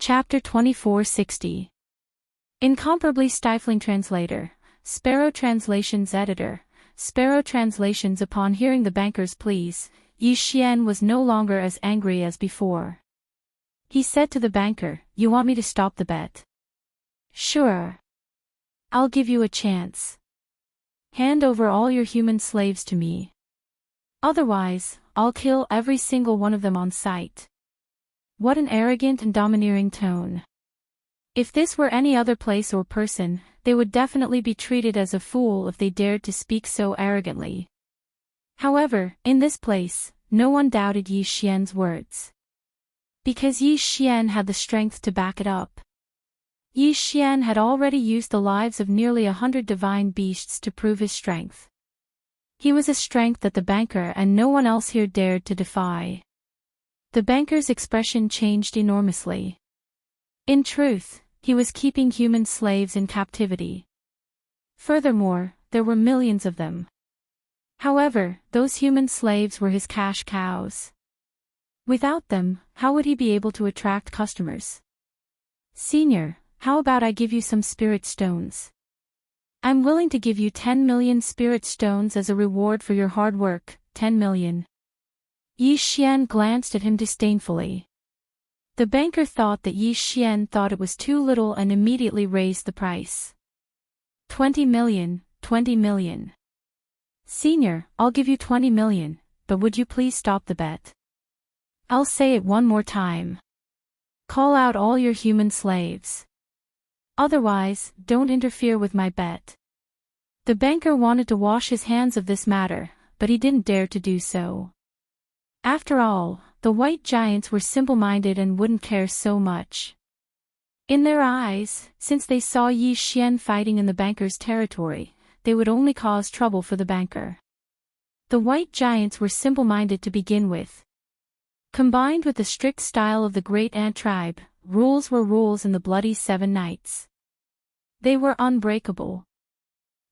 Chapter 2460. Incomparably stifling translator, Sparrow Translations editor, Sparrow Translations. Upon hearing the banker's pleas, Yi Xian was no longer as angry as before. He said to the banker, "You want me to stop the bet?" "Sure. I'll give you a chance. Hand over all your human slaves to me. Otherwise, I'll kill every single one of them on sight." What an arrogant and domineering tone. If this were any other place or person, they would definitely be treated as a fool if they dared to speak so arrogantly. However, in this place, no one doubted Yi Xian's words. Because Yi Xian had the strength to back it up. Yi Xian had already used the lives of nearly 100 divine beasts to prove his strength. He was a strength that the banker and no one else here dared to defy. The banker's expression changed enormously. In truth, he was keeping human slaves in captivity. Furthermore, there were millions of them. However, those human slaves were his cash cows. Without them, how would he be able to attract customers? "Senior, how about I give you some spirit stones? I'm willing to give you 10 million spirit stones as a reward for your hard work." 10 million. Yi Xian glanced at him disdainfully. The banker thought that Yi Xian thought it was too little and immediately raised the price. 20 million, 20 million. "Senior, I'll give you 20 million, but would you please stop the bet? I'll say it one more time. Call out all your human slaves. Otherwise, don't interfere with my bet." The banker wanted to wash his hands of this matter, but he didn't dare to do so. After all, the white giants were simple-minded and wouldn't care so much. In their eyes, since they saw Yi Xian fighting in the banker's territory, they would only cause trouble for the banker. The white giants were simple-minded to begin with. Combined with the strict style of the great ant tribe, rules were rules in the bloody 7 nights. They were unbreakable.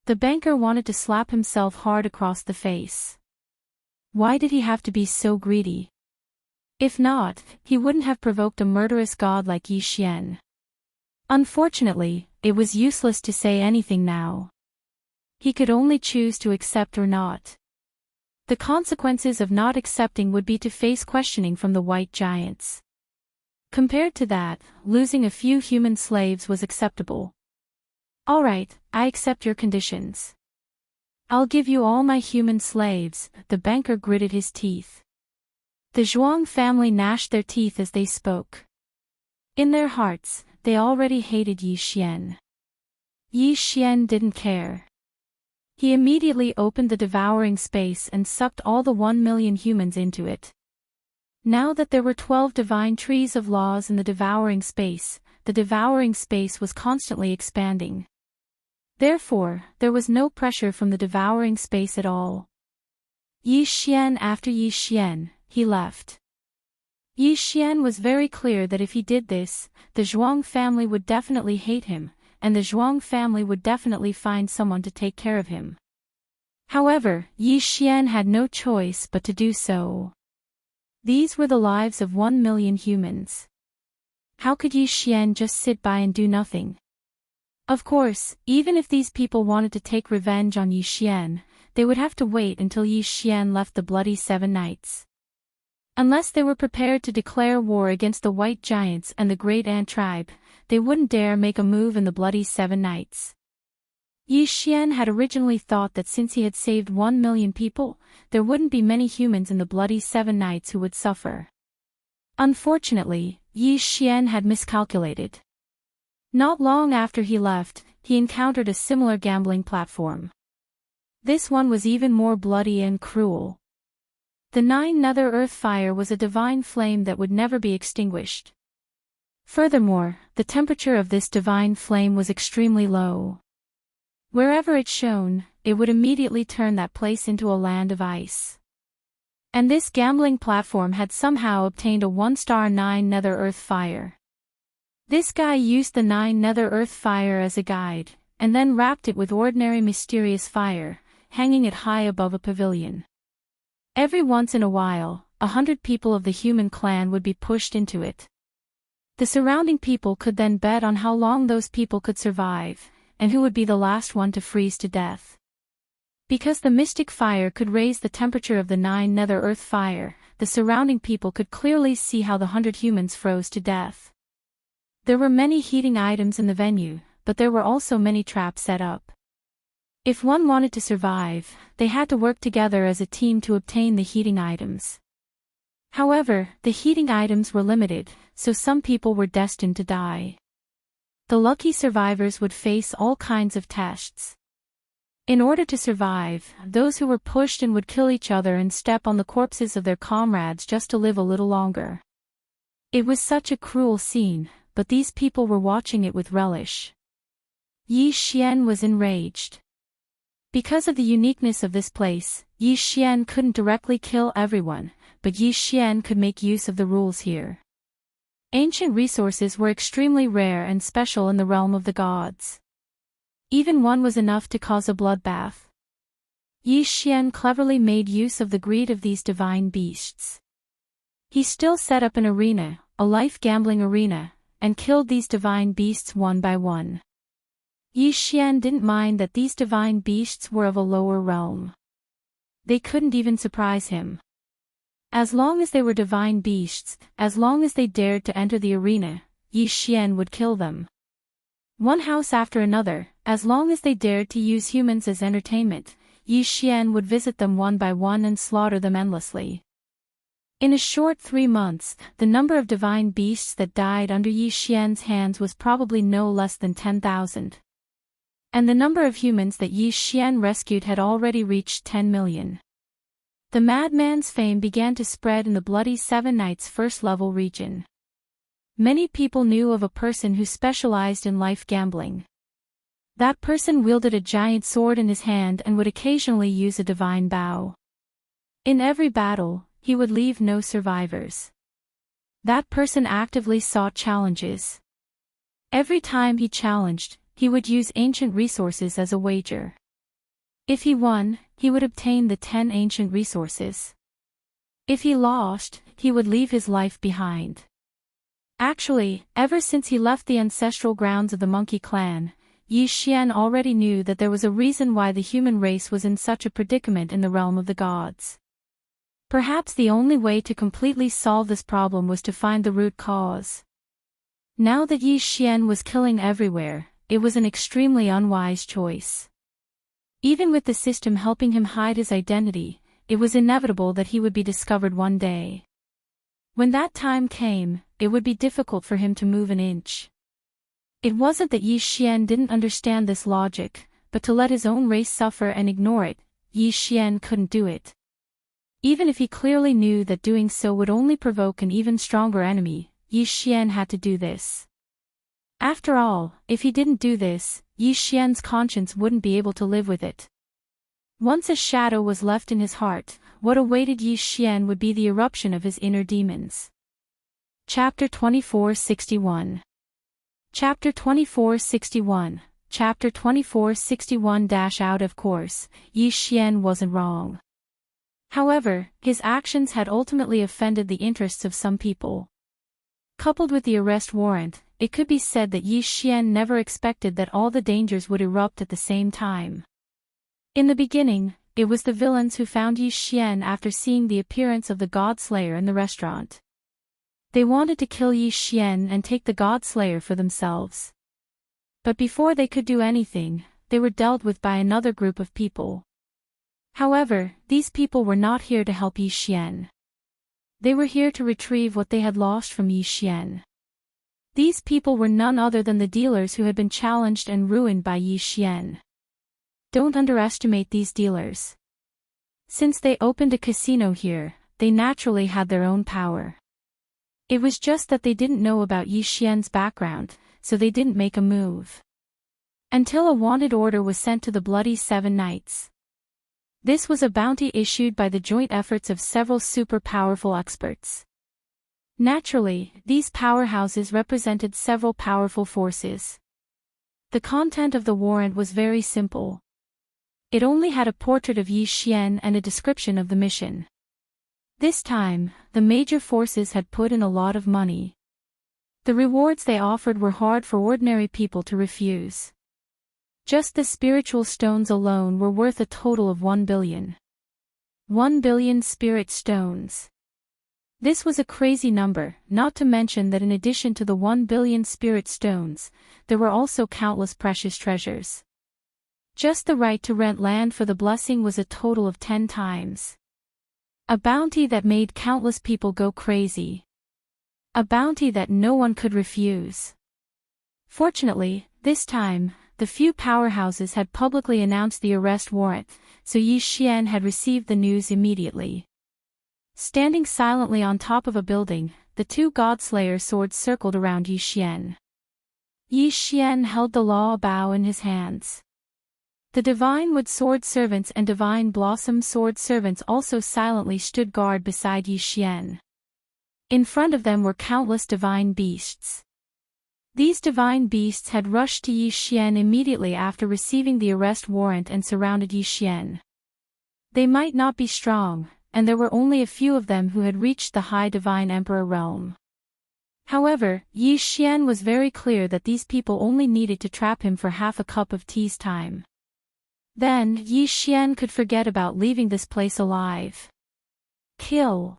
The banker wanted to slap himself hard across the face. Why did he have to be so greedy? If not, he wouldn't have provoked a murderous god like Yi Xian. Unfortunately, it was useless to say anything now. He could only choose to accept or not. The consequences of not accepting would be to face questioning from the white giants. Compared to that, losing a few human slaves was acceptable. "All right, I accept your conditions. I'll give you all my human slaves." The banker gritted his teeth. The Zhuang family gnashed their teeth as they spoke. In their hearts, they already hated Yi Xian. Yi Xian didn't care. He immediately opened the devouring space and sucked all the 1 million humans into it. Now that there were 12 divine trees of laws in the devouring space was constantly expanding. Therefore, there was no pressure from the devouring space at all. Yi Xian after Yi Xian, he left. Yi Xian was very clear that if he did this, the Zhuang family would definitely hate him, and the Zhuang family would definitely find someone to take care of him. However, Yi Xian had no choice but to do so. These were the lives of 1 million humans. How could Yi Xian just sit by and do nothing? Of course, even if these people wanted to take revenge on Yi Xian, they would have to wait until Yi Xian left the bloody 7 nights. Unless they were prepared to declare war against the white giants and the great ant tribe, they wouldn't dare make a move in the bloody 7 nights. Yi Xian had originally thought that since he had saved 1 million people, there wouldn't be many humans in the bloody 7 nights who would suffer. Unfortunately, Yi Xian had miscalculated. Not long after he left, he encountered a similar gambling platform. This one was even more bloody and cruel. The 9 nether earth fire was a divine flame that would never be extinguished. Furthermore, the temperature of this divine flame was extremely low. Wherever it shone, it would immediately turn that place into a land of ice. And this gambling platform had somehow obtained a 1-star 9 nether earth fire. This guy used the 9 nether earth fire as a guide, and then wrapped it with ordinary mysterious fire, hanging it high above a pavilion. Every once in a while, 100 people of the human clan would be pushed into it. The surrounding people could then bet on how long those people could survive, and who would be the last one to freeze to death. Because the mystic fire could raise the temperature of the 9 nether earth fire, the surrounding people could clearly see how the 100 humans froze to death. There were many heating items in the venue, but there were also many traps set up. If one wanted to survive, they had to work together as a team to obtain the heating items. However, the heating items were limited, so some people were destined to die. The lucky survivors would face all kinds of tests. In order to survive, those who were pushed in would kill each other and step on the corpses of their comrades just to live a little longer. It was such a cruel scene, but these people were watching it with relish. Yi Xian was enraged. Because of the uniqueness of this place, Yi Xian couldn't directly kill everyone, but Yi Xian could make use of the rules here. Ancient resources were extremely rare and special in the realm of the gods. Even one was enough to cause a bloodbath. Yi Xian cleverly made use of the greed of these divine beasts. He still set up an arena, a life gambling arena, and killed these divine beasts one by one. Yi Xian didn't mind that these divine beasts were of a lower realm. They couldn't even surprise him. As long as they were divine beasts, as long as they dared to enter the arena, Yi Xian would kill them. One house after another, as long as they dared to use humans as entertainment, Yi Xian would visit them one by one and slaughter them endlessly. In a short 3 months, the number of divine beasts that died under Yi Xian's hands was probably no less than 10,000. And the number of humans that Yi Xian rescued had already reached 10 million. The madman's fame began to spread in the Bloody Seven Nights first-level region. Many people knew of a person who specialized in life gambling. That person wielded a giant sword in his hand and would occasionally use a divine bow. In every battle, he would leave no survivors. That person actively sought challenges. Every time he challenged, he would use ancient resources as a wager. If he won, he would obtain the 10 ancient resources. If he lost, he would leave his life behind. Actually, ever since he left the ancestral grounds of the monkey clan, Yi Xian already knew that there was a reason why the human race was in such a predicament in the realm of the gods. Perhaps the only way to completely solve this problem was to find the root cause. Now that Yi Xian was killing everywhere, it was an extremely unwise choice. Even with the system helping him hide his identity, it was inevitable that he would be discovered one day. When that time came, it would be difficult for him to move an inch. It wasn't that Yi Xian didn't understand this logic, but to let his own race suffer and ignore it, Yi Xian couldn't do it. Even if he clearly knew that doing so would only provoke an even stronger enemy, Yi Xian had to do this. After all, if he didn't do this, Yi Xian's conscience wouldn't be able to live with it. Once a shadow was left in his heart, what awaited Yi Xian would be the eruption of his inner demons. Chapter 2461. Chapter 2461. Chapter 2461 Out of course, Yi Xian wasn't wrong. However, his actions had ultimately offended the interests of some people. Coupled with the arrest warrant, it could be said that Yi Xian never expected that all the dangers would erupt at the same time. In the beginning, it was the villains who found Yi Xian after seeing the appearance of the God Slayer in the restaurant. They wanted to kill Yi Xian and take the God Slayer for themselves. But before they could do anything, they were dealt with by another group of people. However, these people were not here to help Yi Xian. They were here to retrieve what they had lost from Yi Xian. These people were none other than the dealers who had been challenged and ruined by Yi Xian. Don't underestimate these dealers. Since they opened a casino here, they naturally had their own power. It was just that they didn't know about Yi Xian's background, so they didn't make a move. Until a wanted order was sent to the Bloody Seven Nights. This was a bounty issued by the joint efforts of several super powerful experts. Naturally, these powerhouses represented several powerful forces. The content of the warrant was very simple. It only had a portrait of Yi Xian and a description of the mission. This time, the major forces had put in a lot of money. The rewards they offered were hard for ordinary people to refuse. Just the spiritual stones alone were worth a total of 1 billion. 1 billion spirit stones. This was a crazy number, not to mention that in addition to the 1 billion spirit stones, there were also countless precious treasures. Just the right to rent land for the blessing was a total of 10 times. A bounty that made countless people go crazy. A bounty that no one could refuse. Fortunately, this time, the few powerhouses had publicly announced the arrest warrant, so Yi Xian had received the news immediately. Standing silently on top of a building, the two Godslayer swords circled around Yi Xian. Yi Xian held the law bow in his hands. The Divine Wood Sword Servants and Divine Blossom Sword Servants also silently stood guard beside Yi Xian. In front of them were countless divine beasts. These divine beasts had rushed to Yi Xian immediately after receiving the arrest warrant and surrounded Yi Xian. They might not be strong, and there were only a few of them who had reached the High Divine Emperor realm. However, Yi Xian was very clear that these people only needed to trap him for half a cup of tea's time. Then, Yi Xian could forget about leaving this place alive. Kill!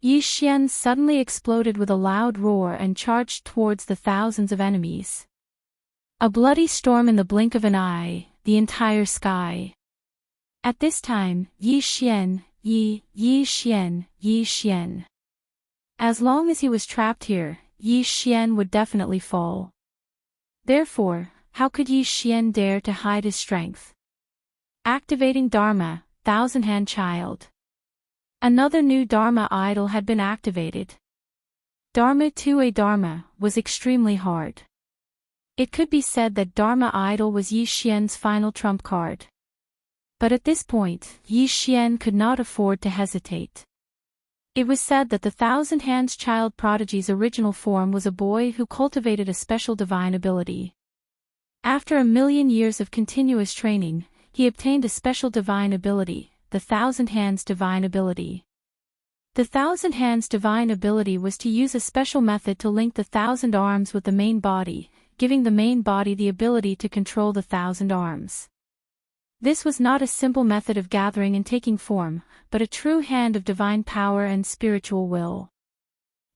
Yi Xian suddenly exploded with a loud roar and charged towards the thousands of enemies. A bloody storm in the blink of an eye, the entire sky. At this time, Yi Xian. As long as he was trapped here, Yi Xian would definitely fall. Therefore, how could Yi Xian dare to hide his strength? Activating Dharma, Thousand Hand Child. Another new Dharma idol had been activated. Dharma 2A Dharma was extremely hard. It could be said that Dharma idol was Yi Xian's final trump card. But at this point, Yi Xian could not afford to hesitate. It was said that the Thousand Hands Child Prodigy's original form was a boy who cultivated a special divine ability. After 1,000,000 years of continuous training, he obtained a special divine ability, the Thousand Hands Divine Ability. The Thousand Hands Divine Ability was to use a special method to link the 1,000 arms with the main body, giving the main body the ability to control the 1,000 arms. This was not a simple method of gathering and taking form, but a true hand of divine power and spiritual will.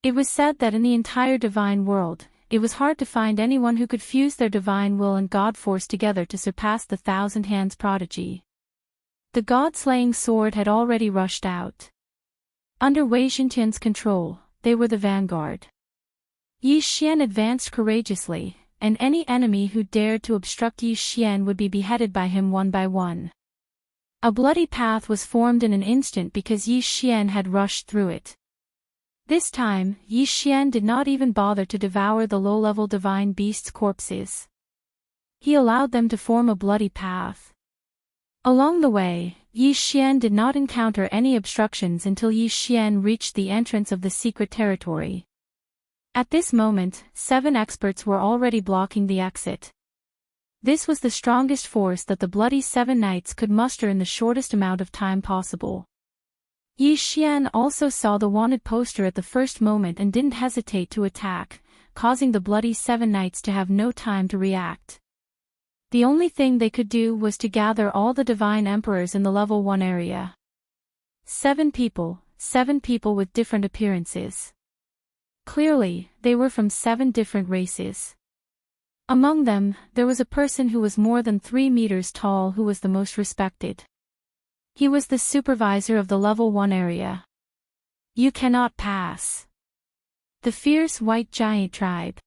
It was said that in the entire divine world, it was hard to find anyone who could fuse their divine will and God force together to surpass the Thousand Hands Prodigy. The God-slaying sword had already rushed out. Under Wei Xintian's control, they were the vanguard. Yi Xian advanced courageously, and any enemy who dared to obstruct Yi Xian would be beheaded by him one by one. A bloody path was formed in an instant because Yi Xian had rushed through it. This time, Yi Xian did not even bother to devour the low-level divine beasts' corpses. He allowed them to form a bloody path. Along the way, Yi Xian did not encounter any obstructions until Yi Xian reached the entrance of the secret territory. At this moment, 7 experts were already blocking the exit. This was the strongest force that the bloody 7 knights could muster in the shortest amount of time possible. Yi Xian also saw the wanted poster at the first moment and didn't hesitate to attack, causing the bloody 7 knights to have no time to react. The only thing they could do was to gather all the divine emperors in the level 1 area. 7 people with different appearances. Clearly, they were from 7 different races. Among them, there was a person who was more than 3 meters tall who was the most respected. He was the supervisor of the level 1 area. You cannot pass. The fierce white giant tribe.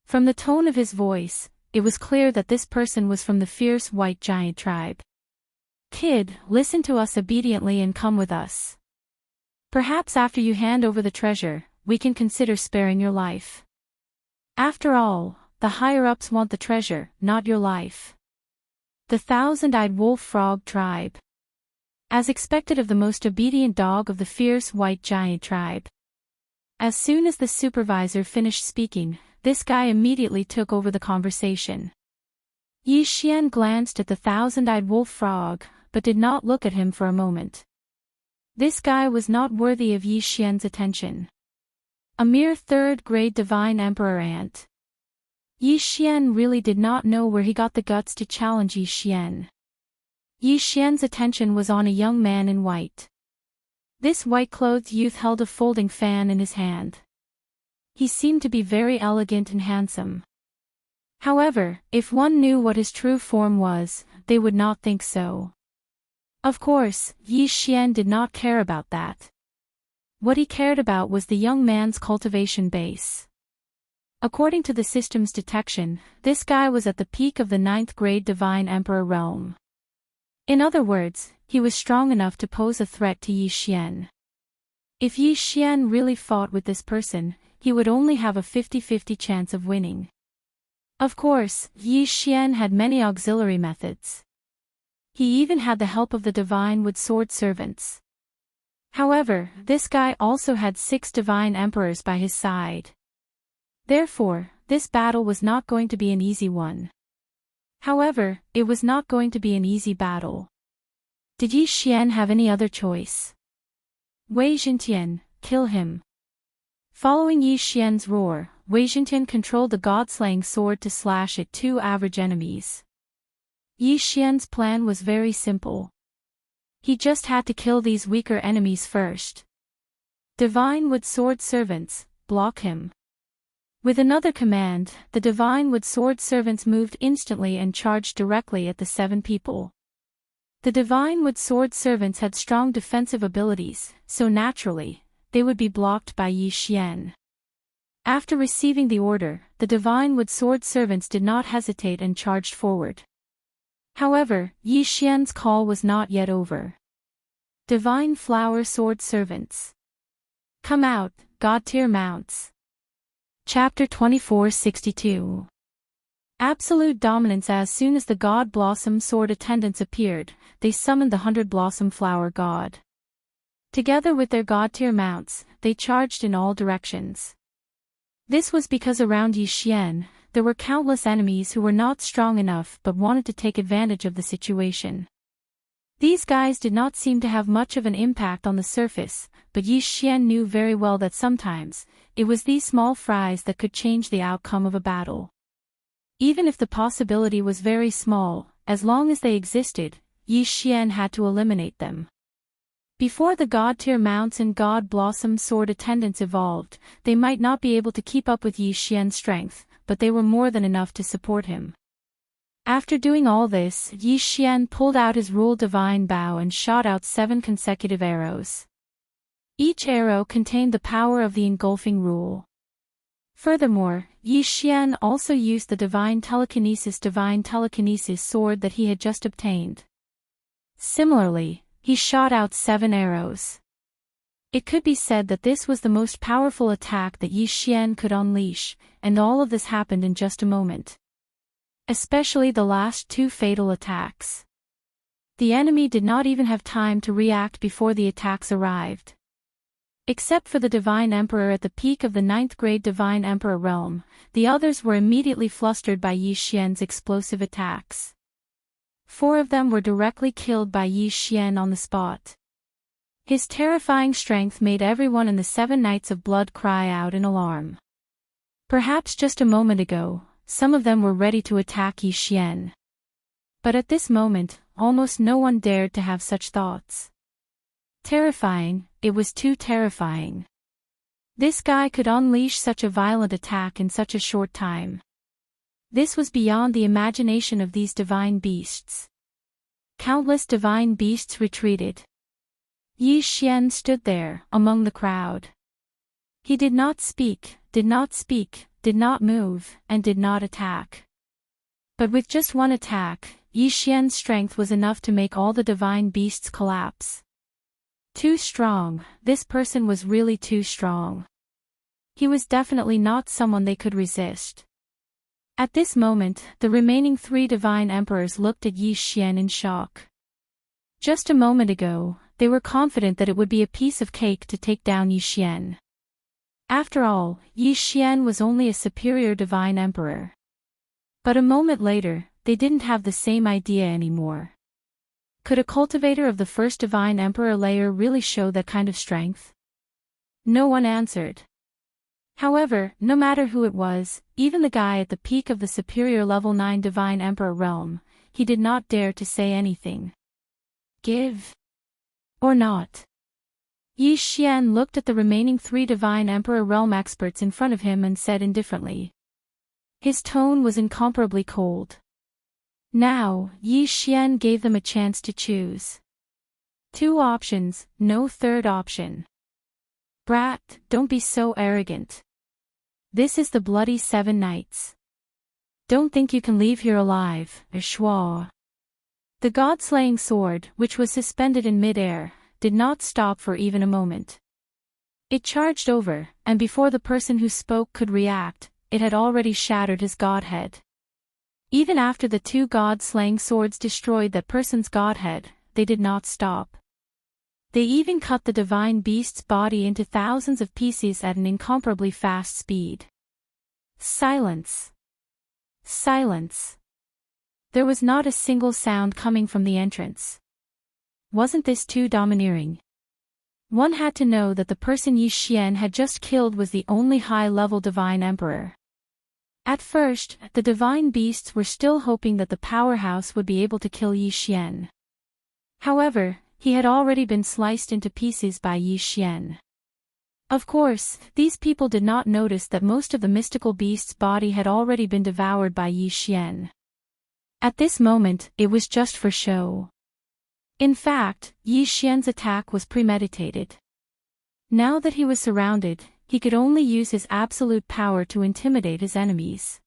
From the tone of his voice, it was clear that this person was from the fierce white giant tribe. Kid, listen to us obediently and come with us. Perhaps after you hand over the treasure, we can consider sparing your life. After all, the higher-ups want the treasure, not your life. The thousand-eyed wolf frog tribe. As expected of the most obedient dog of the fierce white giant tribe. As soon as the supervisor finished speaking, this guy immediately took over the conversation. Yi Xian glanced at the thousand-eyed wolf frog, but did not look at him for a moment. This guy was not worthy of Yi Xian's attention. A mere third-grade divine emperor ant. Yi Xian really did not know where he got the guts to challenge Yi Xian. Yi Xian's attention was on a young man in white. This white-clothed youth held a folding fan in his hand. He seemed to be very elegant and handsome. However, if one knew what his true form was, they would not think so. Of course, Yi Xian did not care about that. What he cared about was the young man's cultivation base. According to the system's detection, this guy was at the peak of the 9th grade Divine Emperor realm. In other words, he was strong enough to pose a threat to Yi Xian. If Yi Xian really fought with this person, he would only have a 50-50 chance of winning. Of course, Yi Xian had many auxiliary methods. He even had the help of the Divine Wood Sword servants. However, this guy also had 6 Divine Emperors by his side. Therefore, this battle was not going to be an easy one. However, it was not going to be an easy battle. Did Yi Xian have any other choice? Wei Zhentian, kill him. Following Yi Xian's roar, Wei Zhentian controlled the god-slaying sword to slash at 2 average enemies. Yi Xian's plan was very simple. He just had to kill these weaker enemies first. Divine Wood Sword servants, block him. With another command, the Divine Wood Sword servants moved instantly and charged directly at the 7 people. The Divine Wood Sword servants had strong defensive abilities, so naturally, they would be blocked by Yi Xian. After receiving the order, the Divine Wood Sword servants did not hesitate and charged forward. However, Yi Xian's call was not yet over. Divine Flower Sword servants. Come out, God-tier mounts. Chapter 2462. Absolute dominance. As soon as the God Blossom Sword attendants appeared, they summoned the 100 Blossom Flower God. Together with their God-tier mounts, they charged in all directions. This was because around Yi Xian, there were countless enemies who were not strong enough but wanted to take advantage of the situation. These guys did not seem to have much of an impact on the surface, but Yi Xian knew very well that sometimes, it was these small fries that could change the outcome of a battle. Even if the possibility was very small, as long as they existed, Yi Xian had to eliminate them. Before the God-tier mounts and God Blossom Sword attendants evolved, they might not be able to keep up with Yi Xian's strength, but they were more than enough to support him. After doing all this, Yi Xian pulled out his Rule Divine Bow and shot out 7 consecutive arrows. Each arrow contained the power of the engulfing rule. Furthermore, Yi Xian also used the Divine Telekinesis sword that he had just obtained. Similarly, he shot out 7 arrows. It could be said that this was the most powerful attack that Yi Xian could unleash, and all of this happened in just a moment. Especially the last 2 fatal attacks. The enemy did not even have time to react before the attacks arrived. Except for the Divine Emperor at the peak of the 9th grade Divine Emperor realm, the others were immediately flustered by Yi Xian's explosive attacks. 4 of them were directly killed by Yi Xian on the spot. His terrifying strength made everyone in the 7 Knights of Blood cry out in alarm. Perhaps just a moment ago, some of them were ready to attack Yi Xian. But at this moment, almost no one dared to have such thoughts. Terrifying, it was too terrifying. This guy could unleash such a violent attack in such a short time. This was beyond the imagination of these divine beasts. Countless divine beasts retreated. Yi Xian stood there, among the crowd. He did not speak, did not move, and did not attack. But with just one attack, Yi Xian's strength was enough to make all the divine beasts collapse. Too strong, this person was really too strong. He was definitely not someone they could resist. At this moment, the remaining 3 divine emperors looked at Yi Xian in shock. Just a moment ago, they were confident that it would be a piece of cake to take down Yi Xian. After all, Yi Xian was only a superior divine emperor. But a moment later, they didn't have the same idea anymore. Could a cultivator of the first divine emperor layer really show that kind of strength? No one answered. However, no matter who it was, even the guy at the peak of the superior level 9 Divine Emperor realm, he did not dare to say anything. Give. Or not. Yi Xian looked at the remaining 3 Divine Emperor realm experts in front of him and said indifferently. His tone was incomparably cold. Now, Yi Xian gave them a chance to choose. 2 options, no third option. Brat, don't be so arrogant. This is the bloody 7 nights. Don't think you can leave here alive, Ashwa. The god-slaying sword, which was suspended in mid-air, did not stop for even a moment. It charged over, and before the person who spoke could react, it had already shattered his godhead. Even after the 2 god-slaying swords destroyed that person's godhead, they did not stop. They even cut the divine beast's body into thousands of pieces at an incomparably fast speed. Silence. Silence. There was not a single sound coming from the entrance. Wasn't this too domineering? One had to know that the person Yi Xian had just killed was the only high-level divine emperor. At first, the divine beasts were still hoping that the powerhouse would be able to kill Yi Xian. However, he had already been sliced into pieces by Yi Xian. Of course, these people did not notice that most of the mystical beast's body had already been devoured by Yi Xian. At this moment, it was just for show. In fact, Yi Xian's attack was premeditated. Now that he was surrounded, he could only use his absolute power to intimidate his enemies.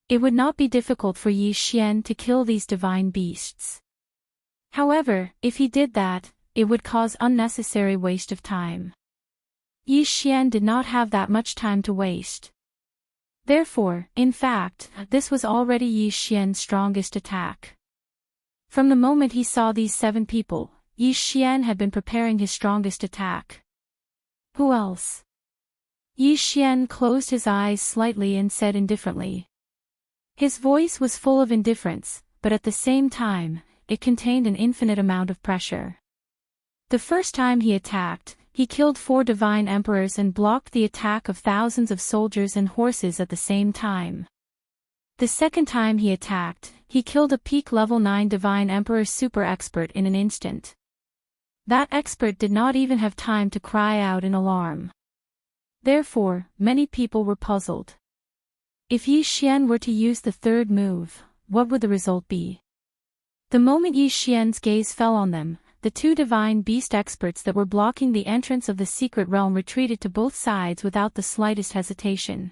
It would not be difficult for Yi Xian to kill these divine beasts. However, if he did that, it would cause unnecessary waste of time. Yi Xian did not have that much time to waste. Therefore, in fact, this was already Yi Xian's strongest attack. From the moment he saw these 7 people, Yi Xian had been preparing his strongest attack. Who else? Yi Xian closed his eyes slightly and said indifferently. His voice was full of indifference, but at the same time, it contained an infinite amount of pressure. The first time he attacked, he killed 4 divine emperors and blocked the attack of thousands of soldiers and horses at the same time. The second time he attacked, he killed a peak level 9 divine emperor super expert in an instant. That expert did not even have time to cry out in alarm. Therefore, many people were puzzled. If Yi Xian were to use the third move, what would the result be? The moment Yi Xian's gaze fell on them, the 2 divine beast experts that were blocking the entrance of the secret realm retreated to both sides without the slightest hesitation.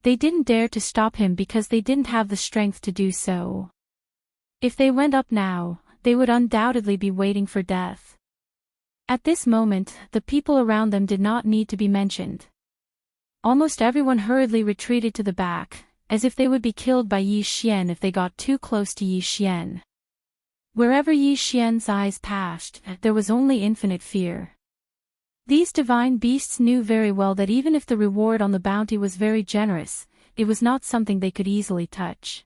They didn't dare to stop him because they didn't have the strength to do so. If they went up now, they would undoubtedly be waiting for death. At this moment, the people around them did not need to be mentioned. Almost everyone hurriedly retreated to the back, as if they would be killed by Yi Xian if they got too close to Yi Xian. Wherever Yi Xian's eyes passed, there was only infinite fear. These divine beasts knew very well that even if the reward on the bounty was very generous, it was not something they could easily touch.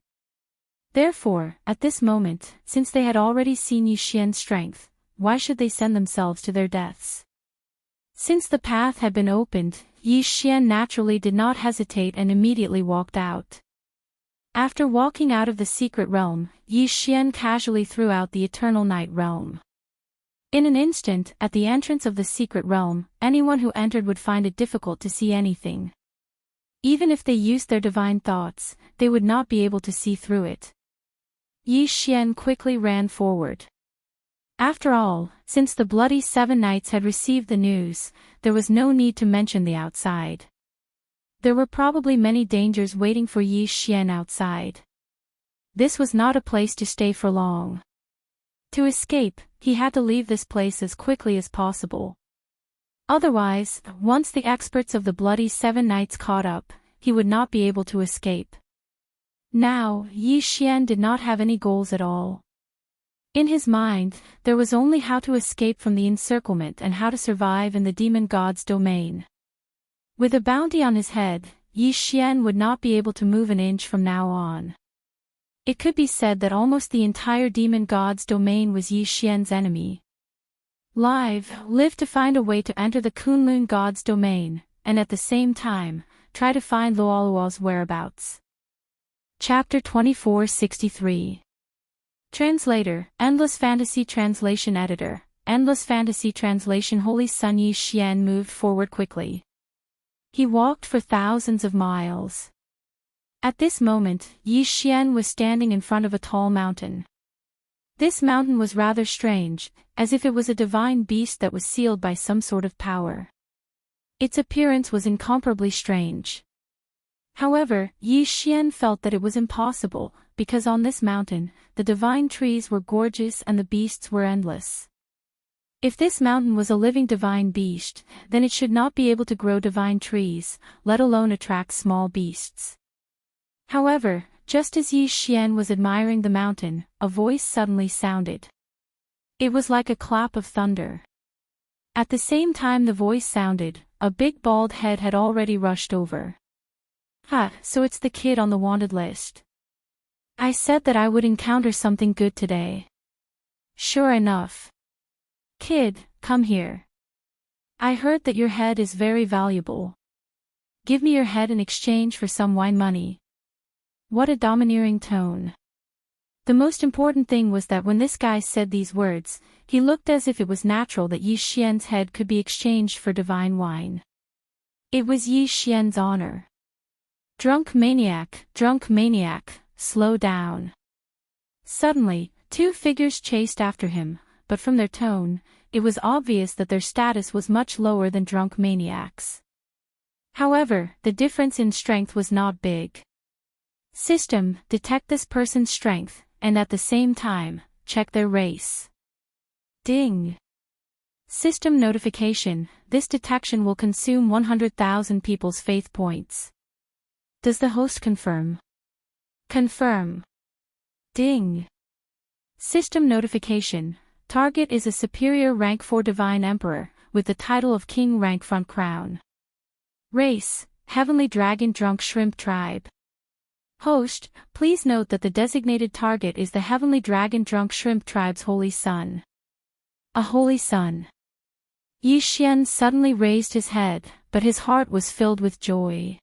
Therefore, at this moment, since they had already seen Yi Xian's strength, why should they send themselves to their deaths? Since the path had been opened, Yi Xian naturally did not hesitate and immediately walked out. After walking out of the secret realm, Yi Xian casually threw out the Eternal Night realm. In an instant, at the entrance of the secret realm, anyone who entered would find it difficult to see anything. Even if they used their divine thoughts, they would not be able to see through it. Yi Xian quickly ran forward. After all, since the bloody 7 Knights had received the news, there was no need to mention the outside. There were probably many dangers waiting for Yi Xian outside. This was not a place to stay for long. To escape, he had to leave this place as quickly as possible. Otherwise, once the experts of the bloody 7 Knights caught up, he would not be able to escape. Now, Yi Xian did not have any goals at all. In his mind, there was only how to escape from the encirclement and how to survive in the demon god's domain. With a bounty on his head, Yi Xian would not be able to move an inch from now on. It could be said that almost the entire demon god's domain was Yi Xian's enemy. Live to find a way to enter the Kunlun god's domain, and at the same time, try to find LoveLore's whereabouts. Chapter 2463. Translator, Endless Fantasy Translation Editor, Endless Fantasy Translation. Holy Sun. Yi Xian moved forward quickly. He walked for thousands of miles. At this moment, Yi Xian was standing in front of a tall mountain. This mountain was rather strange, as if it was a divine beast that was sealed by some sort of power. Its appearance was incomparably strange. However, Yi Xian felt that it was impossible, because on this mountain, the divine trees were gorgeous and the beasts were endless. If this mountain was a living divine beast, then it should not be able to grow divine trees, let alone attract small beasts. However, just as Yi Xian was admiring the mountain, a voice suddenly sounded. It was like a clap of thunder. At the same time the voice sounded, a big bald head had already rushed over. "Ha, so it's the kid on the wanted list. I said that I would encounter something good today. Sure enough. Kid, come here. I heard that your head is very valuable. Give me your head in exchange for some wine money." What a domineering tone. The most important thing was that when this guy said these words, he looked as if it was natural that Yi Xian's head could be exchanged for divine wine. It was Yi Xian's honor. Drunk maniac, slow down. Suddenly, two figures chased after him, but from their tone, it was obvious that their status was much lower than drunk maniacs. However, the difference in strength was not big. System, detect this person's strength, and at the same time, check their race. Ding. System notification, this detection will consume 100,000 people's faith points. Does the host confirm? Confirm. Ding. System notification, target is a superior rank 4 divine emperor, with the title of king rank front crown. Race, heavenly dragon drunk shrimp tribe. Host, please note that the designated target is the heavenly dragon drunk shrimp tribe's holy sun. A holy sun. Yi Xian suddenly raised his head, but his heart was filled with joy.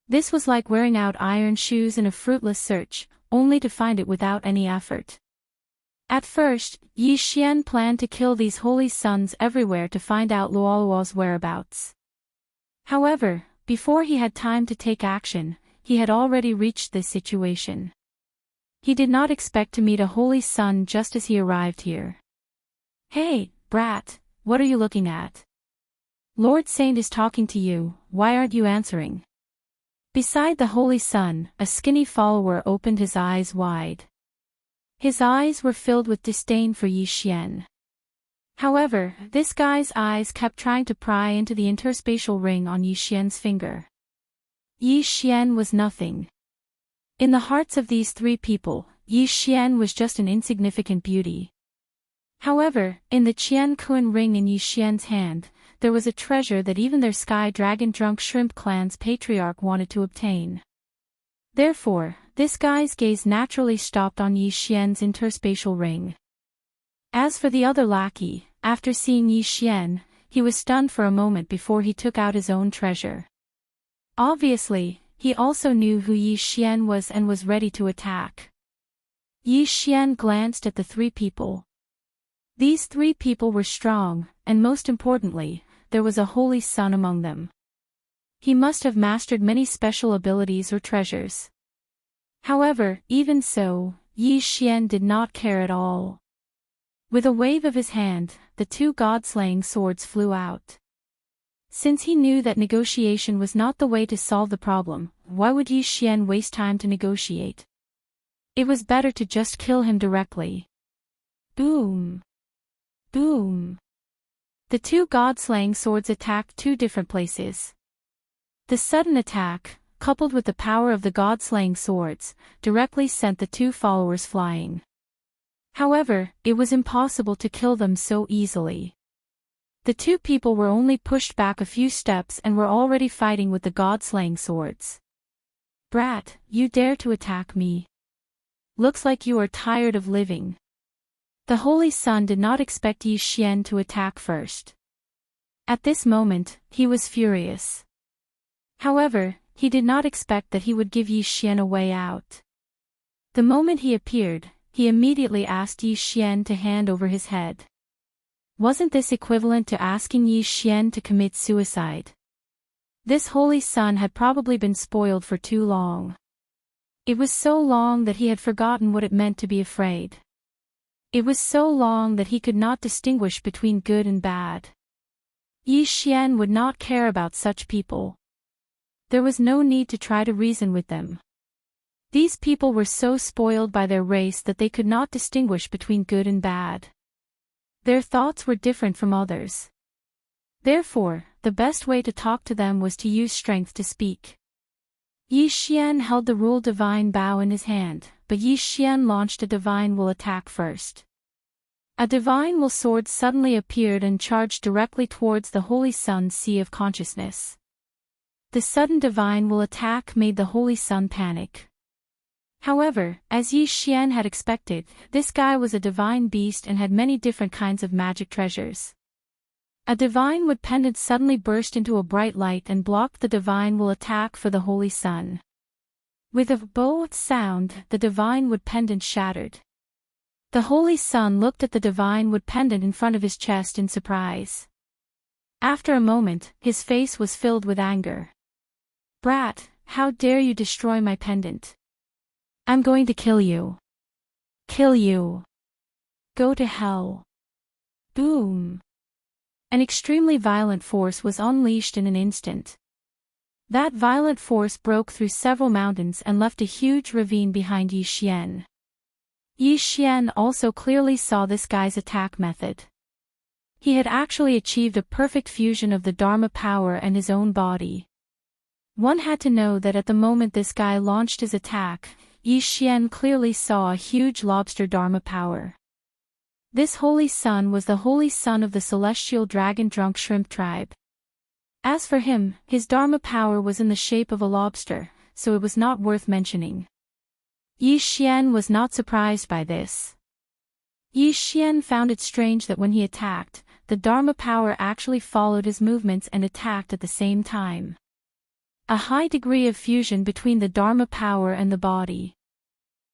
This was like wearing out iron shoes in a fruitless search, only to find it without any effort. At first, Yi Xian planned to kill these holy suns everywhere to find out LoveLore's whereabouts. However, before he had time to take action, he had already reached this situation. He did not expect to meet a holy sun just as he arrived here. "Hey, brat, what are you looking at? Lord Saint is talking to you, why aren't you answering?" Beside the holy sun, a skinny follower opened his eyes wide. His eyes were filled with disdain for Yi Xian. However, this guy's eyes kept trying to pry into the interspatial ring on Yi Xian's finger. Yi Xian was nothing. In the hearts of these three people, Yi Xian was just an insignificant beauty. However, in the Qian Kuan ring in Yi Xian's hand, there was a treasure that even their sky dragon drunk shrimp clan's patriarch wanted to obtain. Therefore, this guy's gaze naturally stopped on Yi Xian's interspatial ring. As for the other lackey, after seeing Yi Xian, he was stunned for a moment before he took out his own treasure. Obviously, he also knew who Yi Xian was and was ready to attack. Yi Xian glanced at the three people. These three people were strong, and most importantly, there was a holy sun among them. He must have mastered many special abilities or treasures. However, even so, Yi Xian did not care at all. With a wave of his hand, the two god-slaying swords flew out. Since he knew that negotiation was not the way to solve the problem, why would Yi Xian waste time to negotiate? It was better to just kill him directly. Boom! Boom! The two god-slaying swords attacked two different places. The sudden attack, coupled with the power of the god-slaying swords, directly sent the two followers flying. However, it was impossible to kill them so easily. The two people were only pushed back a few steps and were already fighting with the god-slaying swords. "Brat, you dare to attack me? Looks like you are tired of living." The holy sun did not expect Yi Xian to attack first. At this moment, he was furious. However, he did not expect that he would give Yi Xian a way out. The moment he appeared, he immediately asked Yi Xian to hand over his head. Wasn't this equivalent to asking Yi Xian to commit suicide? This holy son had probably been spoiled for too long. It was so long that he had forgotten what it meant to be afraid. It was so long that he could not distinguish between good and bad. Yi Xian would not care about such people. There was no need to try to reason with them. These people were so spoiled by their race that they could not distinguish between good and bad. Their thoughts were different from others. Therefore, the best way to talk to them was to use strength to speak. Yi Xian held the rule Divine Bow in his hand, but Yi Xian launched a Divine Will attack first. A Divine Will sword suddenly appeared and charged directly towards the Holy Sun's sea of consciousness. The sudden Divine Will attack made the Holy Sun panic. However, as Yi Xian had expected, this guy was a divine beast and had many different kinds of magic treasures. A Divine Wood pendant suddenly burst into a bright light and blocked the Divine Will attack for the Holy Sun. With a bow sound, the Divine Wood pendant shattered. The Holy Sun looked at the Divine Wood pendant in front of his chest in surprise. After a moment, his face was filled with anger. "Brat, how dare you destroy my pendant? I'm going to kill you. Kill you. Go to hell." Boom. An extremely violent force was unleashed in an instant. That violent force broke through several mountains and left a huge ravine behind Yi Xian. Yi Xian also clearly saw this guy's attack method. He had actually achieved a perfect fusion of the Dharma power and his own body. One had to know that at the moment this guy launched his attack, Yi Xian clearly saw a huge lobster Dharma power. This holy sun was the holy son of the celestial dragon-drunk shrimp tribe. As for him, his Dharma power was in the shape of a lobster, so it was not worth mentioning. Yi Xian was not surprised by this. Yi Xian found it strange that when he attacked, the Dharma power actually followed his movements and attacked at the same time. A high degree of fusion between the Dharma power and the body.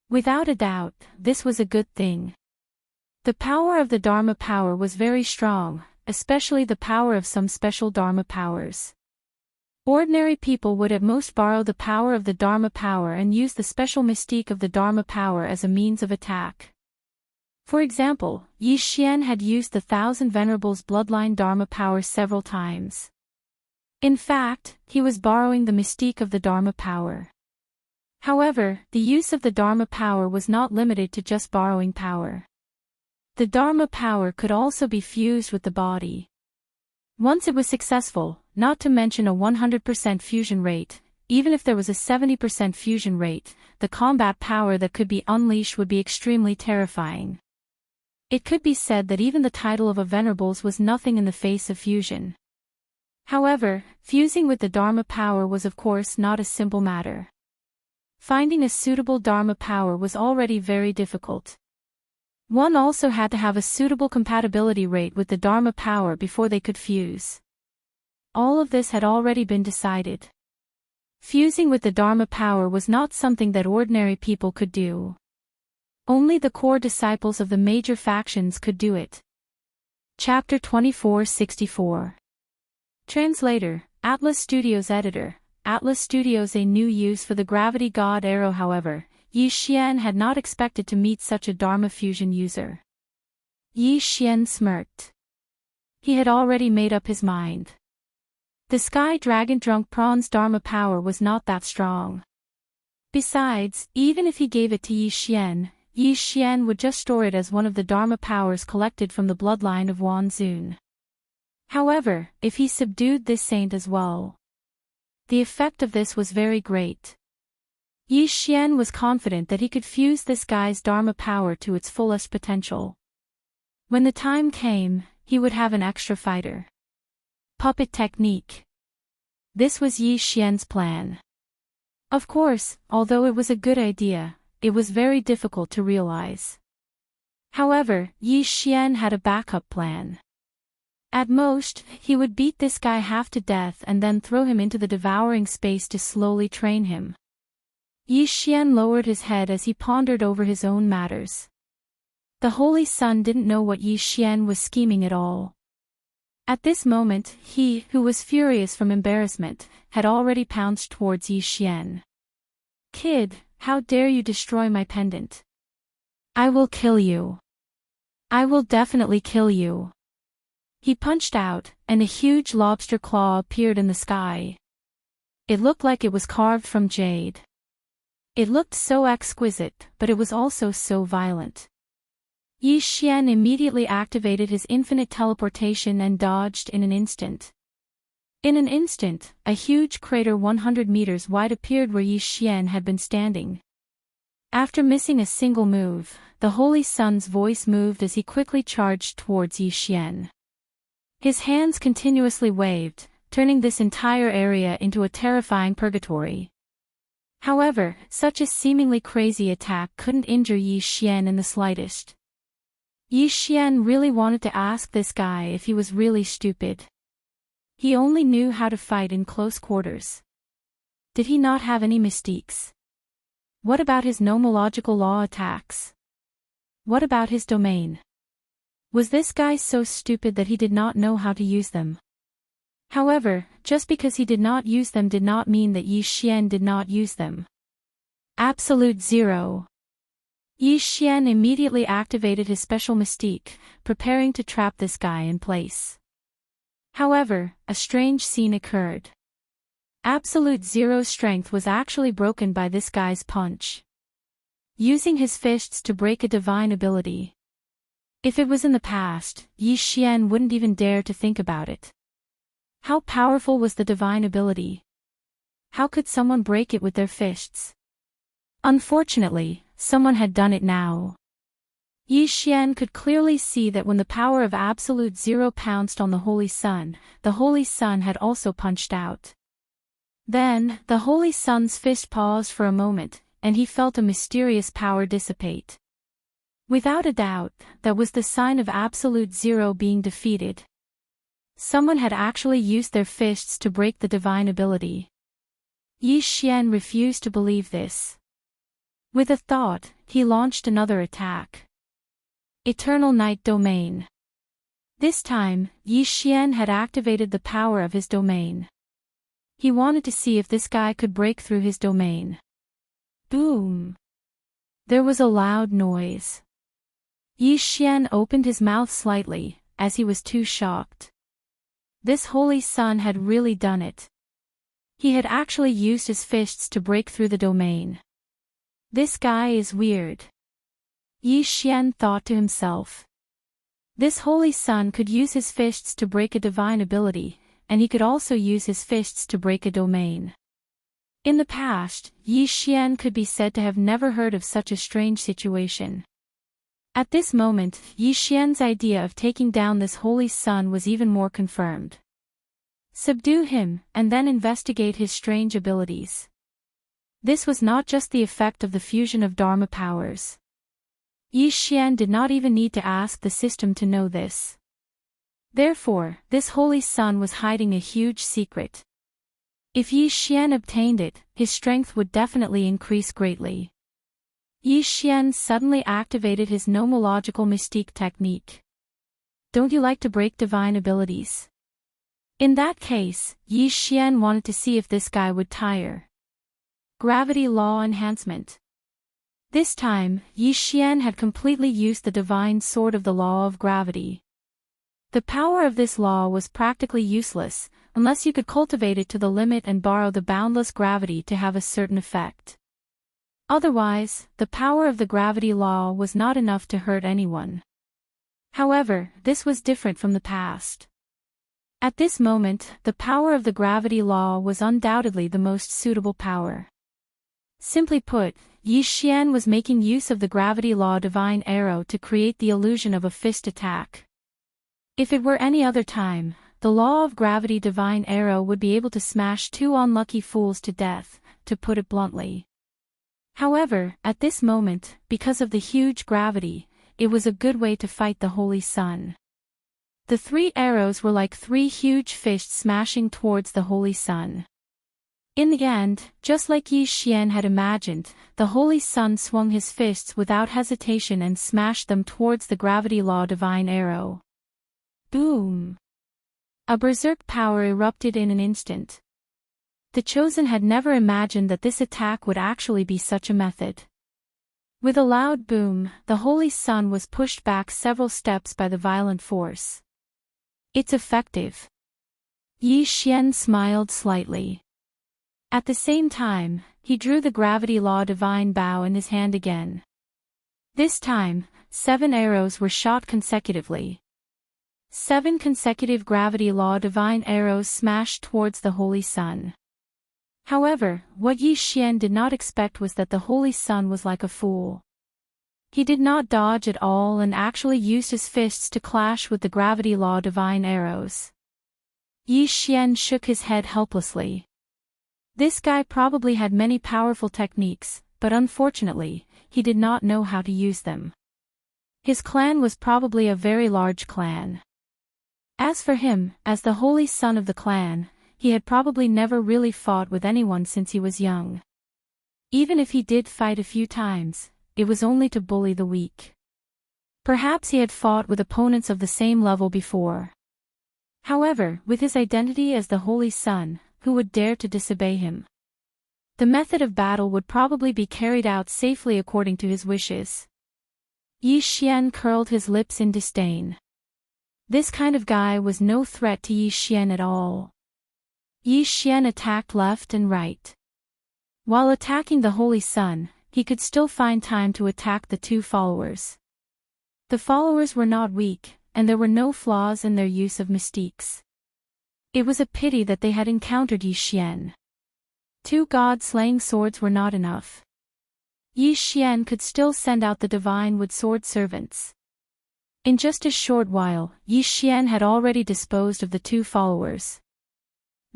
Without a doubt, this was a good thing. The power of the Dharma power was very strong, especially the power of some special Dharma powers. Ordinary people would at most borrow the power of the Dharma power and use the special mystique of the Dharma power as a means of attack. For example, Yi Xian had used the Thousand Venerables bloodline Dharma power several times. In fact, he was borrowing the mystique of the Dharma power. However, the use of the Dharma power was not limited to just borrowing power. The Dharma power could also be fused with the body. Once it was successful, not to mention a 100% fusion rate, even if there was a 70% fusion rate, the combat power that could be unleashed would be extremely terrifying. It could be said that even the title of a Venerables was nothing in the face of fusion. However, fusing with the Dharma power was of course not a simple matter. Finding a suitable Dharma power was already very difficult. One also had to have a suitable compatibility rate with the Dharma power before they could fuse. All of this had already been decided. Fusing with the Dharma power was not something that ordinary people could do. Only the core disciples of the major factions could do it. Chapter 2464. Translator, Atlas Studios Editor, Atlas Studios. A new use for the Gravity God Arrow. However, Yi Xian had not expected to meet such a Dharma fusion user. Yi Xian smirked. He had already made up his mind. The Sky Dragon Drunk Prawn's Dharma power was not that strong. Besides, even if he gave it to Yi Xian would just store it as one of the Dharma powers collected from the bloodline of Wan Zun. However, if he subdued this saint as well, the effect of this was very great. Yi Xian was confident that he could fuse this guy's Dharma power to its fullest potential. When the time came, he would have an extra fighter. Puppet technique. This was Yi Xian's plan. Of course, although it was a good idea, it was very difficult to realize. However, Yi Xian had a backup plan. At most, he would beat this guy half to death and then throw him into the devouring space to slowly train him. Yi Xian lowered his head as he pondered over his own matters. The Holy Sun didn't know what Yi Xian was scheming at all. At this moment, he, who was furious from embarrassment, had already pounced towards Yi Xian. "Kid, how dare you destroy my pendant? I will kill you. I will definitely kill you." He punched out, and a huge lobster claw appeared in the sky. It looked like it was carved from jade. It looked so exquisite, but it was also so violent. Yi Xian immediately activated his infinite teleportation and dodged in an instant. In an instant, a huge crater 100 meters wide appeared where Yi Xian had been standing. After missing a single move, the Holy Sun's voice moved as he quickly charged towards Yi Xian. His hands continuously waved, turning this entire area into a terrifying purgatory. However, such a seemingly crazy attack couldn't injure Yi Xian in the slightest. Yi Xian really wanted to ask this guy if he was really stupid. He only knew how to fight in close quarters. Did he not have any mystiques? What about his nomological law attacks? What about his domain? Was this guy so stupid that he did not know how to use them? However, just because he did not use them did not mean that Yi Xian did not use them. Absolute Zero. Yi Xian immediately activated his special mystique, preparing to trap this guy in place. However, a strange scene occurred. Absolute Zero's strength was actually broken by this guy's punch. Using his fists to break a divine ability. If it was in the past, Yi Xian wouldn't even dare to think about it. How powerful was the divine ability? How could someone break it with their fists? Unfortunately, someone had done it now. Yi Xian could clearly see that when the power of Absolute Zero pounced on the Holy Sun had also punched out. Then, the Holy Sun's fist paused for a moment, and he felt a mysterious power dissipate. Without a doubt, that was the sign of Absolute Zero being defeated. Someone had actually used their fists to break the divine ability. Yi Xian refused to believe this. With a thought, he launched another attack. Eternal Night Domain. This time, Yi Xian had activated the power of his domain. He wanted to see if this guy could break through his domain. Boom! There was a loud noise. Yi Xian opened his mouth slightly, as he was too shocked. This Holy Sun had really done it. He had actually used his fists to break through the domain. This guy is weird. Yi Xian thought to himself. This Holy Sun could use his fists to break a divine ability, and he could also use his fists to break a domain. In the past, Yi Xian could be said to have never heard of such a strange situation. At this moment, Yi Xian's idea of taking down this Holy Sun was even more confirmed. Subdue him, and then investigate his strange abilities. This was not just the effect of the fusion of Dharma powers. Yi Xian did not even need to ask the system to know this. Therefore, this Holy Sun was hiding a huge secret. If Yi Xian obtained it, his strength would definitely increase greatly. Yi Xian suddenly activated his nomological mystique technique. Don't you like to break divine abilities? In that case, Yi Xian wanted to see if this guy would tire. Gravity Law Enhancement. This time, Yi Xian had completely used the divine sword of the law of gravity. The power of this law was practically useless, unless you could cultivate it to the limit and borrow the boundless gravity to have a certain effect. Otherwise, the power of the gravity law was not enough to hurt anyone. However, this was different from the past. At this moment, the power of the gravity law was undoubtedly the most suitable power. Simply put, Yi Xian was making use of the gravity law divine arrow to create the illusion of a fist attack. If it were any other time, the law of gravity divine arrow would be able to smash two unlucky fools to death, to put it bluntly. However, at this moment, because of the huge gravity, it was a good way to fight the Holy Sun. The 3 arrows were like 3 huge fists smashing towards the Holy Sun. In the end, just like Yi Xian had imagined, the Holy Sun swung his fists without hesitation and smashed them towards the gravity law divine arrow. Boom! A berserk power erupted in an instant. The Chosen had never imagined that this attack would actually be such a method. With a loud boom, the Holy Sun was pushed back several steps by the violent force. It's effective. Yi Xian smiled slightly. At the same time, he drew the gravity law divine bow in his hand again. This time, 7 arrows were shot consecutively. 7 consecutive gravity law divine arrows smashed towards the Holy Sun. However, what Yi Xian did not expect was that the Holy Sun was like a fool. He did not dodge at all and actually used his fists to clash with the gravity law divine arrows. Yi Xian shook his head helplessly. This guy probably had many powerful techniques, but unfortunately, he did not know how to use them. His clan was probably a very large clan. As for him, as the holy son of the clan, he had probably never really fought with anyone since he was young. Even if he did fight a few times, it was only to bully the weak. Perhaps he had fought with opponents of the same level before. However, with his identity as the Holy Son, who would dare to disobey him? The method of battle would probably be carried out safely according to his wishes. Yi Xian curled his lips in disdain. This kind of guy was no threat to Yi Xian at all. Yi Xian attacked left and right. While attacking the Holy Son, he could still find time to attack the 2 followers. The followers were not weak, and there were no flaws in their use of mystiques. It was a pity that they had encountered Yi Xian. 2 god-slaying swords were not enough. Yi Xian could still send out the divine wood sword servants. In just a short while, Yi Xian had already disposed of the 2 followers.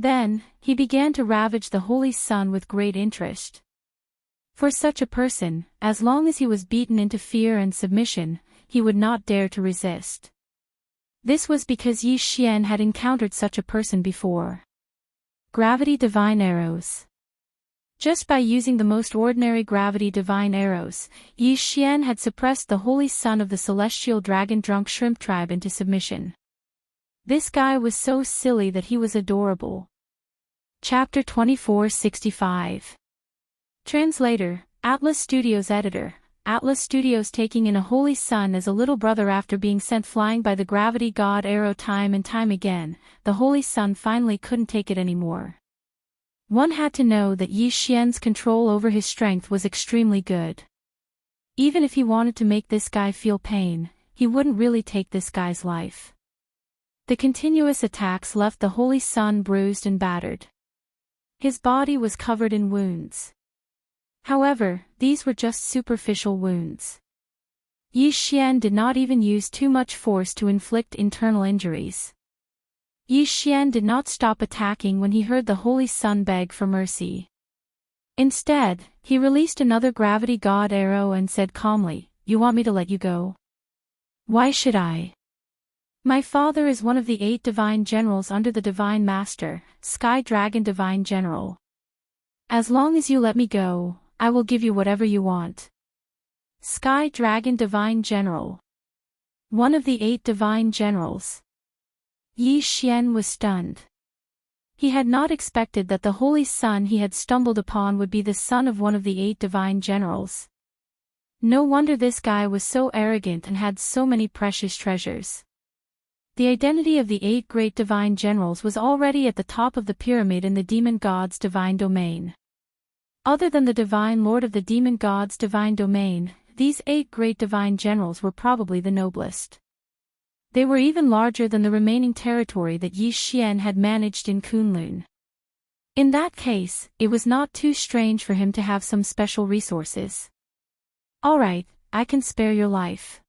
Then, he began to ravage the Holy Sun with great interest. For such a person, as long as he was beaten into fear and submission, he would not dare to resist. This was because Yi Xian had encountered such a person before. Gravity divine arrows. Just by using the most ordinary gravity divine arrows, Yi Xian had suppressed the holy son of the celestial dragon-drunk shrimp tribe into submission. This guy was so silly that he was adorable. Chapter 2465. Translator, Atlas Studios Editor. Atlas Studios taking in a holy son as a little brother after being sent flying by the gravity god arrow time and time again, the holy son finally couldn't take it anymore. One had to know that Yi Xian's control over his strength was extremely good. Even if he wanted to make this guy feel pain, he wouldn't really take this guy's life. The continuous attacks left the holy son bruised and battered. His body was covered in wounds. However, these were just superficial wounds. Yi Xian did not even use too much force to inflict internal injuries. Yi Xian did not stop attacking when he heard the Holy Sun beg for mercy. Instead, he released another gravity god arrow and said calmly, "You want me to let you go? Why should I? My father is one of the 8 divine generals under the Divine Master, Sky Dragon Divine General. As long as you let me go, I will give you whatever you want." Sky Dragon Divine General. One of the 8 divine generals. Yi Xian was stunned. He had not expected that the holy son he had stumbled upon would be the son of one of the 8 divine generals. No wonder this guy was so arrogant and had so many precious treasures. The identity of the 8 great divine generals was already at the top of the pyramid in the demon god's divine domain. Other than the divine lord of the demon god's divine domain, these 8 great divine generals were probably the noblest. They were even larger than the remaining territory that Yi Xian had managed in Kunlun. In that case, it was not too strange for him to have some special resources. Alright, I can spare your life.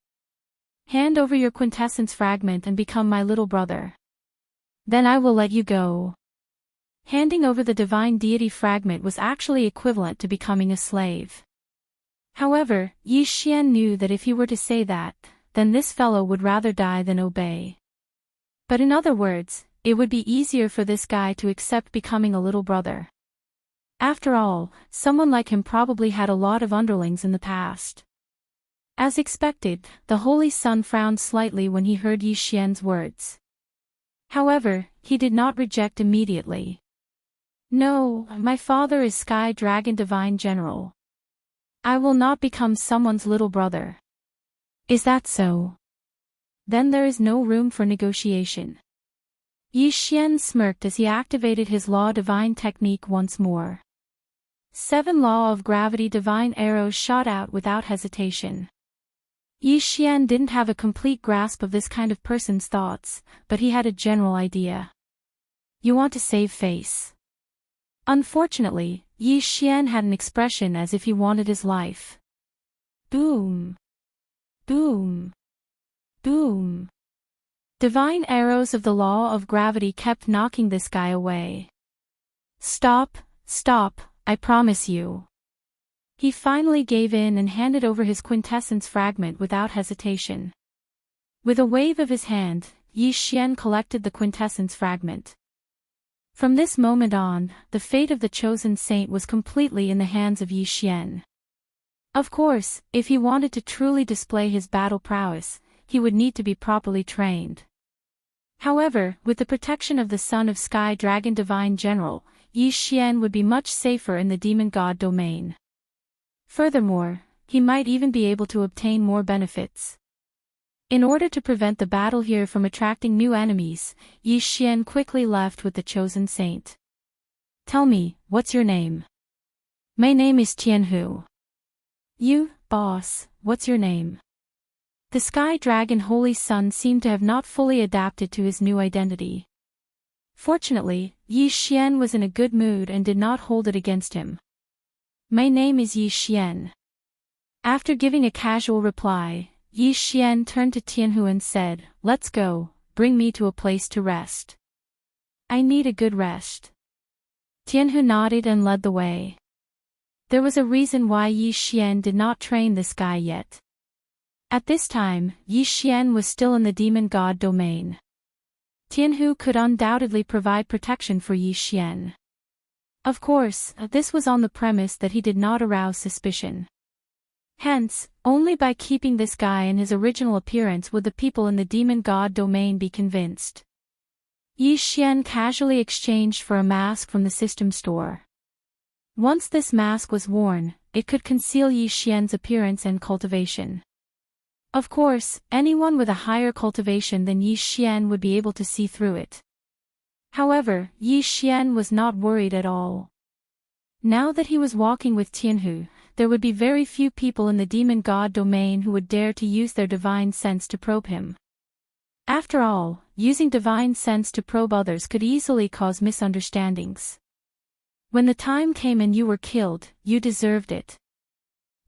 Hand over your quintessence fragment and become my little brother. Then I will let you go. Handing over the divine deity fragment was actually equivalent to becoming a slave. However, Yi Xian knew that if he were to say that, then this fellow would rather die than obey. But in other words, it would be easier for this guy to accept becoming a little brother. After all, someone like him probably had a lot of underlings in the past. As expected, the Holy Sun frowned slightly when he heard Yi Xian's words. However, he did not reject immediately. No, my father is Sky Dragon Divine General. I will not become someone's little brother. Is that so? Then there is no room for negotiation. Yi Xian smirked as he activated his Law Divine technique once more. 7 Law of Gravity Divine arrows shot out without hesitation. Yi Xian didn't have a complete grasp of this kind of person's thoughts, but he had a general idea. You want to save face. Unfortunately, Yi Xian had an expression as if he wanted his life. Boom. Boom. Boom. Divine arrows of the law of gravity kept knocking this guy away. Stop, stop, I promise you. He finally gave in and handed over his quintessence fragment without hesitation. With a wave of his hand, Yi Xian collected the quintessence fragment. From this moment on, the fate of the chosen saint was completely in the hands of Yi Xian. Of course, if he wanted to truly display his battle prowess, he would need to be properly trained. However, with the protection of the Son of Sky Dragon Divine General, Yi Xian would be much safer in the demon god domain. Furthermore, he might even be able to obtain more benefits. In order to prevent the battle here from attracting new enemies, Yi Xian quickly left with the chosen saint. Tell me, what's your name? My name is Tianhu. You, boss, what's your name? The Sky Dragon Holy Sun seemed to have not fully adapted to his new identity. Fortunately, Yi Xian was in a good mood and did not hold it against him. My name is Yi Xian. After giving a casual reply, Yi Xian turned to Tianhu and said, Let's go, bring me to a place to rest. I need a good rest. Tianhu nodded and led the way. There was a reason why Yi Xian did not train this guy yet. At this time, Yi Xian was still in the demon god domain. Tianhu could undoubtedly provide protection for Yi Xian. Of course, this was on the premise that he did not arouse suspicion. Hence, only by keeping this guy in his original appearance would the people in the demon god domain be convinced. Yi Xian casually exchanged for a mask from the system store. Once this mask was worn, it could conceal Yi Xian's appearance and cultivation. Of course, anyone with a higher cultivation than Yi Xian would be able to see through it. However, Yi Xian was not worried at all. Now that he was walking with Tianhu, there would be very few people in the demon god domain who would dare to use their divine sense to probe him. After all, using divine sense to probe others could easily cause misunderstandings. When the time came and you were killed, you deserved it.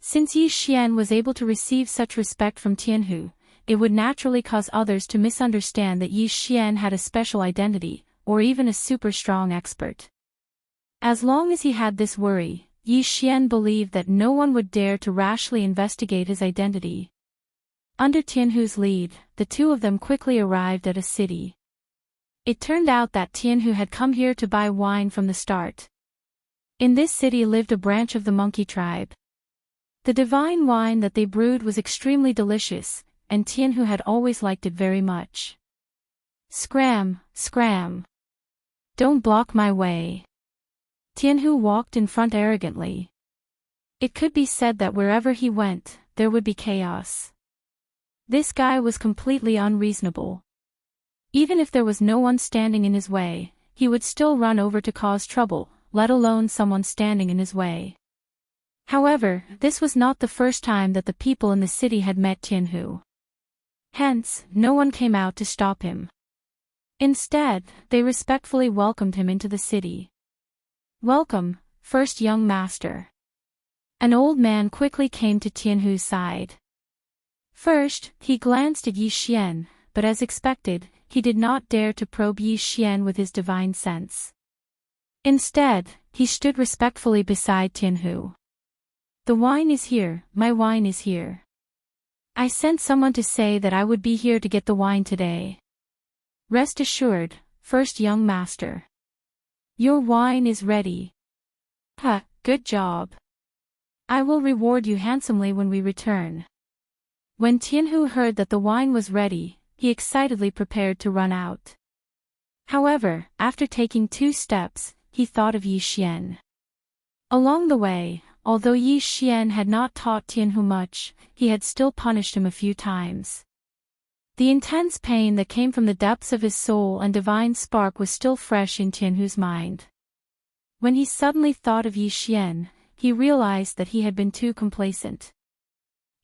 Since Yi Xian was able to receive such respect from Tianhu, it would naturally cause others to misunderstand that Yi Xian had a special identity, or even a super strong expert. As long as he had this worry, Yi Xian believed that no one would dare to rashly investigate his identity. Under Tianhu's lead, the two of them quickly arrived at a city. It turned out that Tianhu had come here to buy wine from the start. In this city lived a branch of the monkey tribe. The divine wine that they brewed was extremely delicious, and Tianhu had always liked it very much. Scram, scram. Don't block my way. Tianhu walked in front arrogantly. It could be said that wherever he went, there would be chaos. This guy was completely unreasonable. Even if there was no one standing in his way, he would still run over to cause trouble, let alone someone standing in his way. However, this was not the first time that the people in the city had met Tianhu. Hence, no one came out to stop him. Instead, they respectfully welcomed him into the city. Welcome, first young master. An old man quickly came to Tianhu's side. First, he glanced at Yi Xian, but as expected, he did not dare to probe Yi Xian with his divine sense. Instead, he stood respectfully beside Tianhu. The wine is here, my wine is here. I sent someone to say that I would be here to get the wine today. Rest assured, first young master. Your wine is ready. Ha, good job. I will reward you handsomely when we return. When Tianhu heard that the wine was ready, he excitedly prepared to run out. However, after taking 2 steps, he thought of Yi Xian. Along the way, although Yi Xian had not taught Tianhu much, he had still punished him a few times. The intense pain that came from the depths of his soul and divine spark was still fresh in Tianhu's mind. When he suddenly thought of Yi Xian, he realized that he had been too complacent.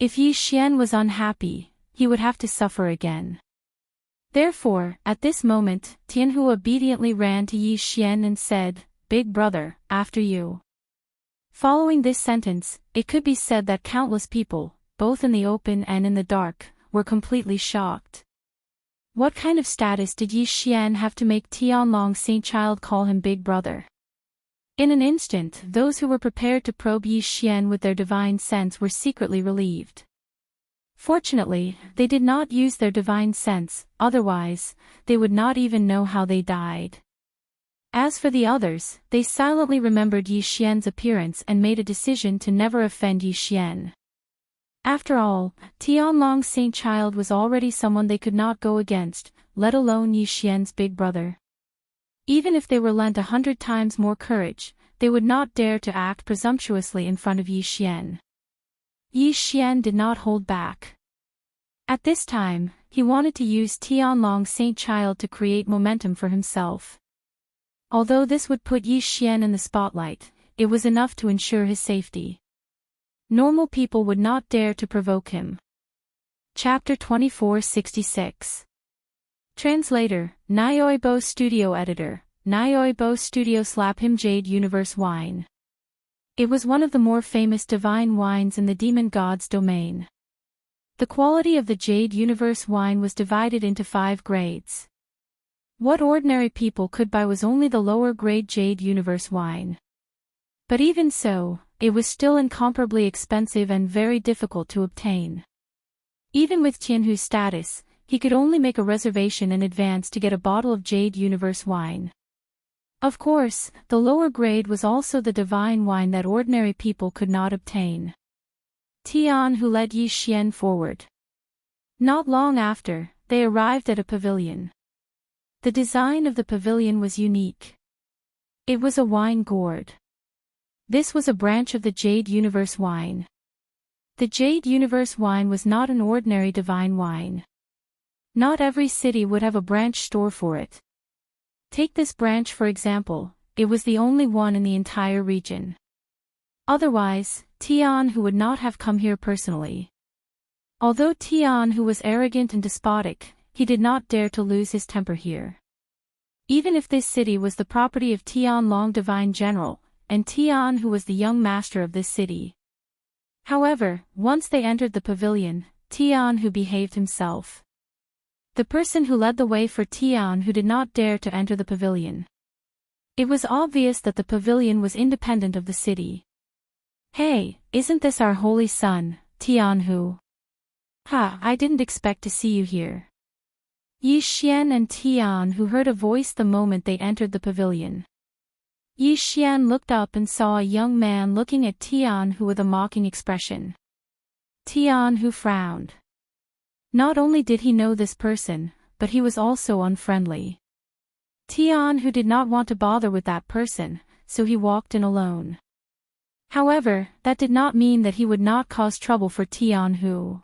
If Yi Xian was unhappy, he would have to suffer again. Therefore, at this moment, Tianhu obediently ran to Yi Xian and said, "Big brother, after you." Following this sentence, it could be said that countless people, both in the open and in the dark, were completely shocked. What kind of status did Yi Xian have to make Tianlong Saint-Child call him big brother? In an instant, those who were prepared to probe Yi Xian with their divine sense were secretly relieved. Fortunately, they did not use their divine sense, otherwise, they would not even know how they died. As for the others, they silently remembered Yi Xian's appearance and made a decision to never offend Yi Xian. After all, Tianlong Saint-Child was already someone they could not go against, let alone Yi Xian's big brother. Even if they were lent 100 times more courage, they would not dare to act presumptuously in front of Yi Xian. Yi Xian did not hold back. At this time, he wanted to use Tianlong Saint-Child to create momentum for himself. Although this would put Yi Xian in the spotlight, it was enough to ensure his safety. Normal people would not dare to provoke him. Chapter 2466. Translator, Nyoibo Studio Editor, Nyoibo Studio Slap Him Jade Universe Wine. It was one of the more famous divine wines in the demon god's domain. The quality of the Jade Universe wine was divided into 5 grades. What ordinary people could buy was only the lower grade Jade Universe wine. But even so, it was still incomparably expensive and very difficult to obtain. Even with Tianhu's status, he could only make a reservation in advance to get a bottle of Jade Universe wine. Of course, the lower grade was also the divine wine that ordinary people could not obtain. Tianhu led Yi Xian forward. Not long after, they arrived at a pavilion. The design of the pavilion was unique. It was a wine gourd. This was a branch of the Jade Universe wine. The Jade Universe wine was not an ordinary divine wine. Not every city would have a branch store for it. Take this branch for example, it was the only one in the entire region. Otherwise, Tianhu would not have come here personally. Although Tianhu was arrogant and despotic, he did not dare to lose his temper here. Even if this city was the property of Tianlong Divine General, and Tianhu was the young master of this city. However, once they entered the pavilion, Tianhu behaved himself. The person who led the way for Tianhu did not dare to enter the pavilion. It was obvious that the pavilion was independent of the city. "Hey, isn't this our holy son, Tianhu?" "Ha, I didn't expect to see you here." Yi Xian and Tianhu heard a voice the moment they entered the pavilion. Yi Xian looked up and saw a young man looking at Tianhu with a mocking expression. Tianhu frowned. Not only did he know this person, but he was also unfriendly. Tianhu did not want to bother with that person, so he walked in alone. However, that did not mean that he would not cause trouble for Tianhu.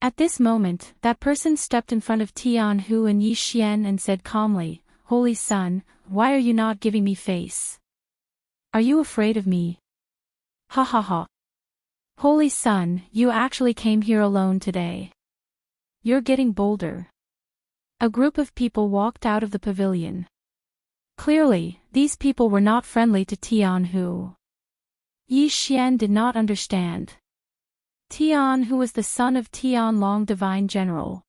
At this moment, that person stepped in front of Tianhu and Yi Xian and said calmly, "Holy son, why are you not giving me face? Are you afraid of me?" "Ha ha ha. Holy son, you actually came here alone today. You're getting bolder." A group of people walked out of the pavilion. Clearly, these people were not friendly to Tianhu. Yi Xian did not understand. Tianhu was the son of Tianlong Divine General.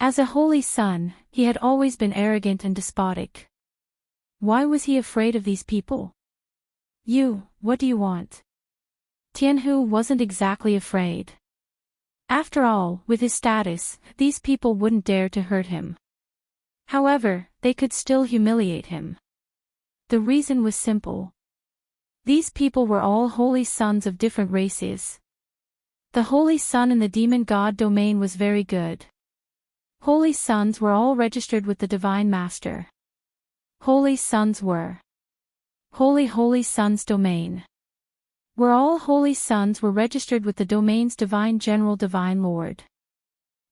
As a holy son, he had always been arrogant and despotic. Why was he afraid of these people? What do you want?" Tianhu wasn't exactly afraid. After all, with his status, these people wouldn't dare to hurt him. However, they could still humiliate him. The reason was simple. These people were all holy sons of different races. The holy son in the demon god domain was very good. Holy sons were all registered with the divine master. Holy sons were holy sons domain. Where all holy sons were registered with the domain's divine general divine lord.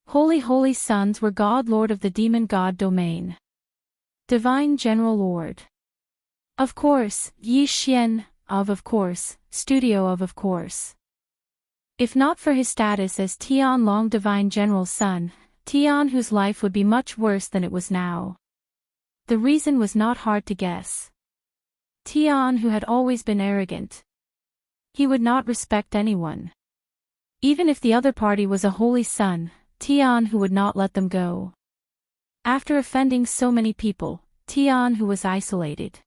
Holy sons were god lord of the demon god domain. Divine general lord. Of course, Yi Xian, of course, studio of course. If not for his status as Tian Long divine general's son, Tian whose life would be much worse than it was now. The reason was not hard to guess. Tian who had always been arrogant. He would not respect anyone. Even if the other party was a holy son, Tian who would not let them go. After offending so many people, Tian who was isolated.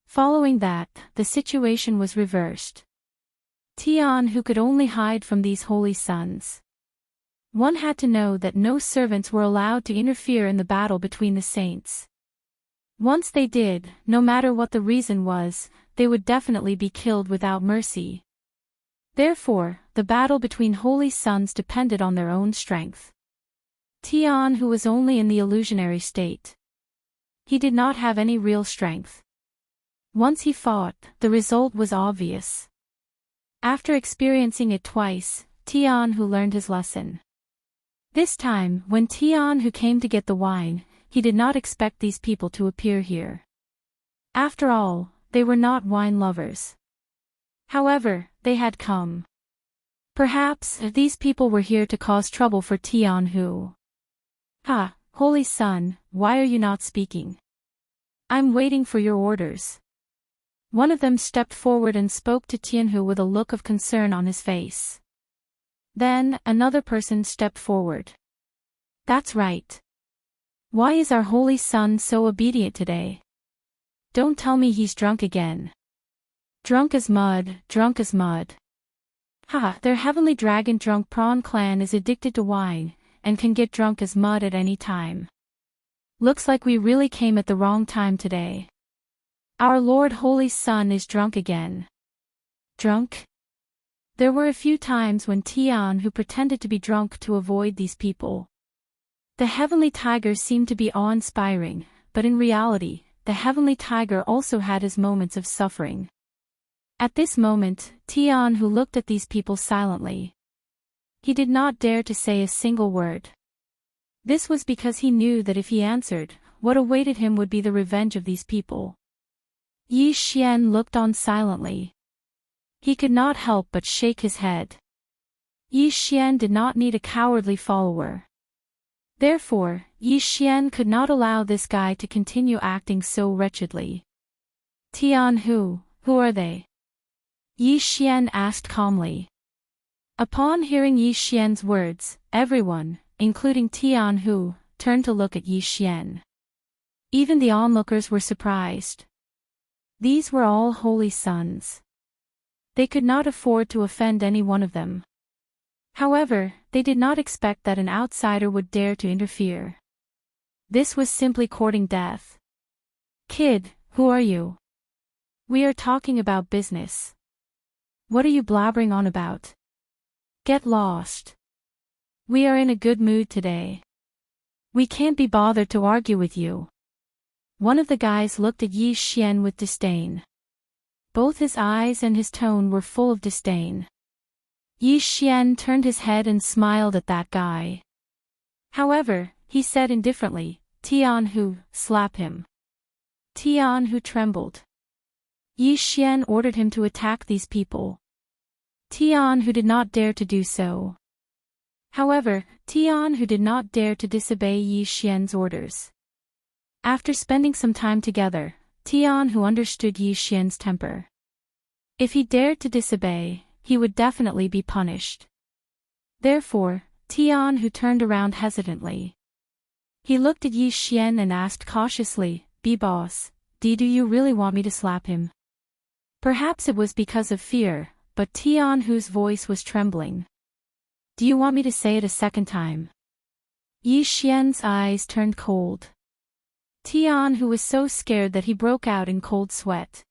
Following that, the situation was reversed. Tian who could only hide from these holy sons. One had to know that no servants were allowed to interfere in the battle between the saints. Once they did, no matter what the reason was, they would definitely be killed without mercy. Therefore, the battle between holy sons depended on their own strength. Tian who was only in the illusionary state. He did not have any real strength. Once he fought, the result was obvious. After experiencing it twice, Tian who learned his lesson. This time, when Tian who came to get the wine, he did not expect these people to appear here. After all, they were not wine lovers. However, they had come. Perhaps these people were here to cause trouble for Tian Hu. Ha, holy son, why are you not speaking? I'm waiting for your orders. One of them stepped forward and spoke to Tianhu with a look of concern on his face. Then, another person stepped forward. That's right. Why is our holy son so obedient today? Don't tell me he's drunk again. Drunk as mud, drunk as mud. Ha, their heavenly dragon drunk prawn clan is addicted to wine, and can get drunk as mud at any time. Looks like we really came at the wrong time today. Our Lord Holy Son is drunk again. Drunk? There were a few times when Tian who pretended to be drunk to avoid these people. The heavenly tiger seemed to be awe-inspiring, but in reality, the heavenly tiger also had his moments of suffering. At this moment, Tian who looked at these people silently. He did not dare to say a single word. This was because he knew that if he answered, what awaited him would be the revenge of these people. Yi Xian looked on silently. He could not help but shake his head. Yi Xian did not need a cowardly follower. Therefore, Yi Xian could not allow this guy to continue acting so wretchedly. Tian Hu, who are they? Yi Xian asked calmly. Upon hearing Yi Xian's words, everyone, including Tian Hu, turned to look at Yi Xian. Even the onlookers were surprised. These were all holy sons. They could not afford to offend any one of them. However, they did not expect that an outsider would dare to interfere. This was simply courting death. Kid, who are you? We are talking about business. What are you blabbering on about? Get lost. We are in a good mood today. We can't be bothered to argue with you. One of the guys looked at Yi Xian with disdain. Both his eyes and his tone were full of disdain. Yi Xian turned his head and smiled at that guy. However, he said indifferently, Tian Hu, slap him. Tian Hu trembled. Yi Xian ordered him to attack these people. Tian Hu did not dare to do so. However, Tian Hu did not dare to disobey Yi Xian's orders. After spending some time together, Tian Hu understood Yi Xian's temper. If he dared to disobey, he would definitely be punished. Therefore, Tian Hu turned around hesitantly. He looked at Yi Xian and asked cautiously, "B-boss, do you really want me to slap him?" Perhaps it was because of fear, but Tian Hu's voice was trembling. "Do you want me to say it a second time?" Yi Xian's eyes turned cold. Tianhu was so scared that he broke out in cold sweat.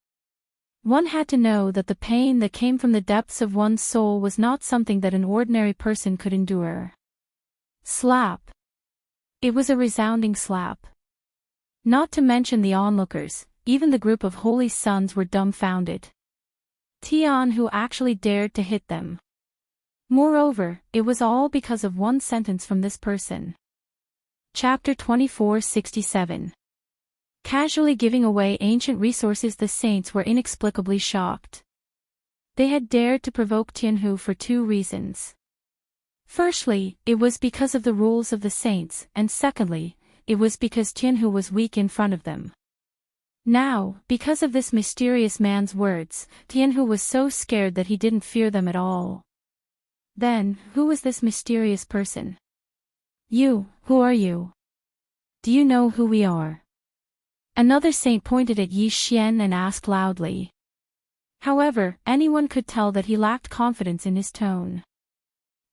One had to know that the pain that came from the depths of one's soul was not something that an ordinary person could endure. Slap. It was a resounding slap. Not to mention the onlookers, even the group of holy sons were dumbfounded. Tianhu actually dared to hit them. Moreover, it was all because of one sentence from this person. Chapter 2467. Casually giving away ancient resources, the saints were inexplicably shocked. They had dared to provoke Tianhu for two reasons. Firstly, it was because of the rules of the saints, and secondly, it was because Tianhu was weak in front of them. Now, because of this mysterious man's words, Tianhu was so scared that he didn't fear them at all. Then, who was this mysterious person? You, who are you? Do you know who we are? Another saint pointed at Yi Xian and asked loudly. However, anyone could tell that he lacked confidence in his tone.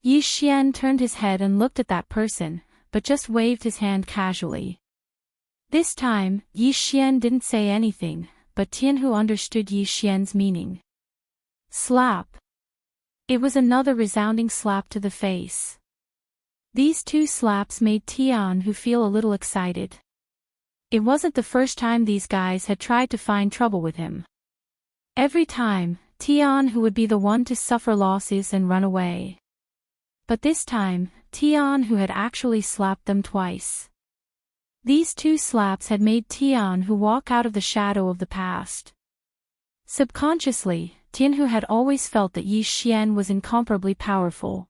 Yi Xian turned his head and looked at that person, but just waved his hand casually. This time, Yi Xian didn't say anything, but Tianhu understood Yi Xian's meaning. Slap. It was another resounding slap to the face. These two slaps made Tianhu feel a little excited. It wasn't the first time these guys had tried to find trouble with him. Every time, Tianhu would be the one to suffer losses and run away. But this time, Tianhu had actually slapped them twice. These two slaps had made Tianhu walk out of the shadow of the past. Subconsciously, Tianhu had always felt that Yi Xian was incomparably powerful.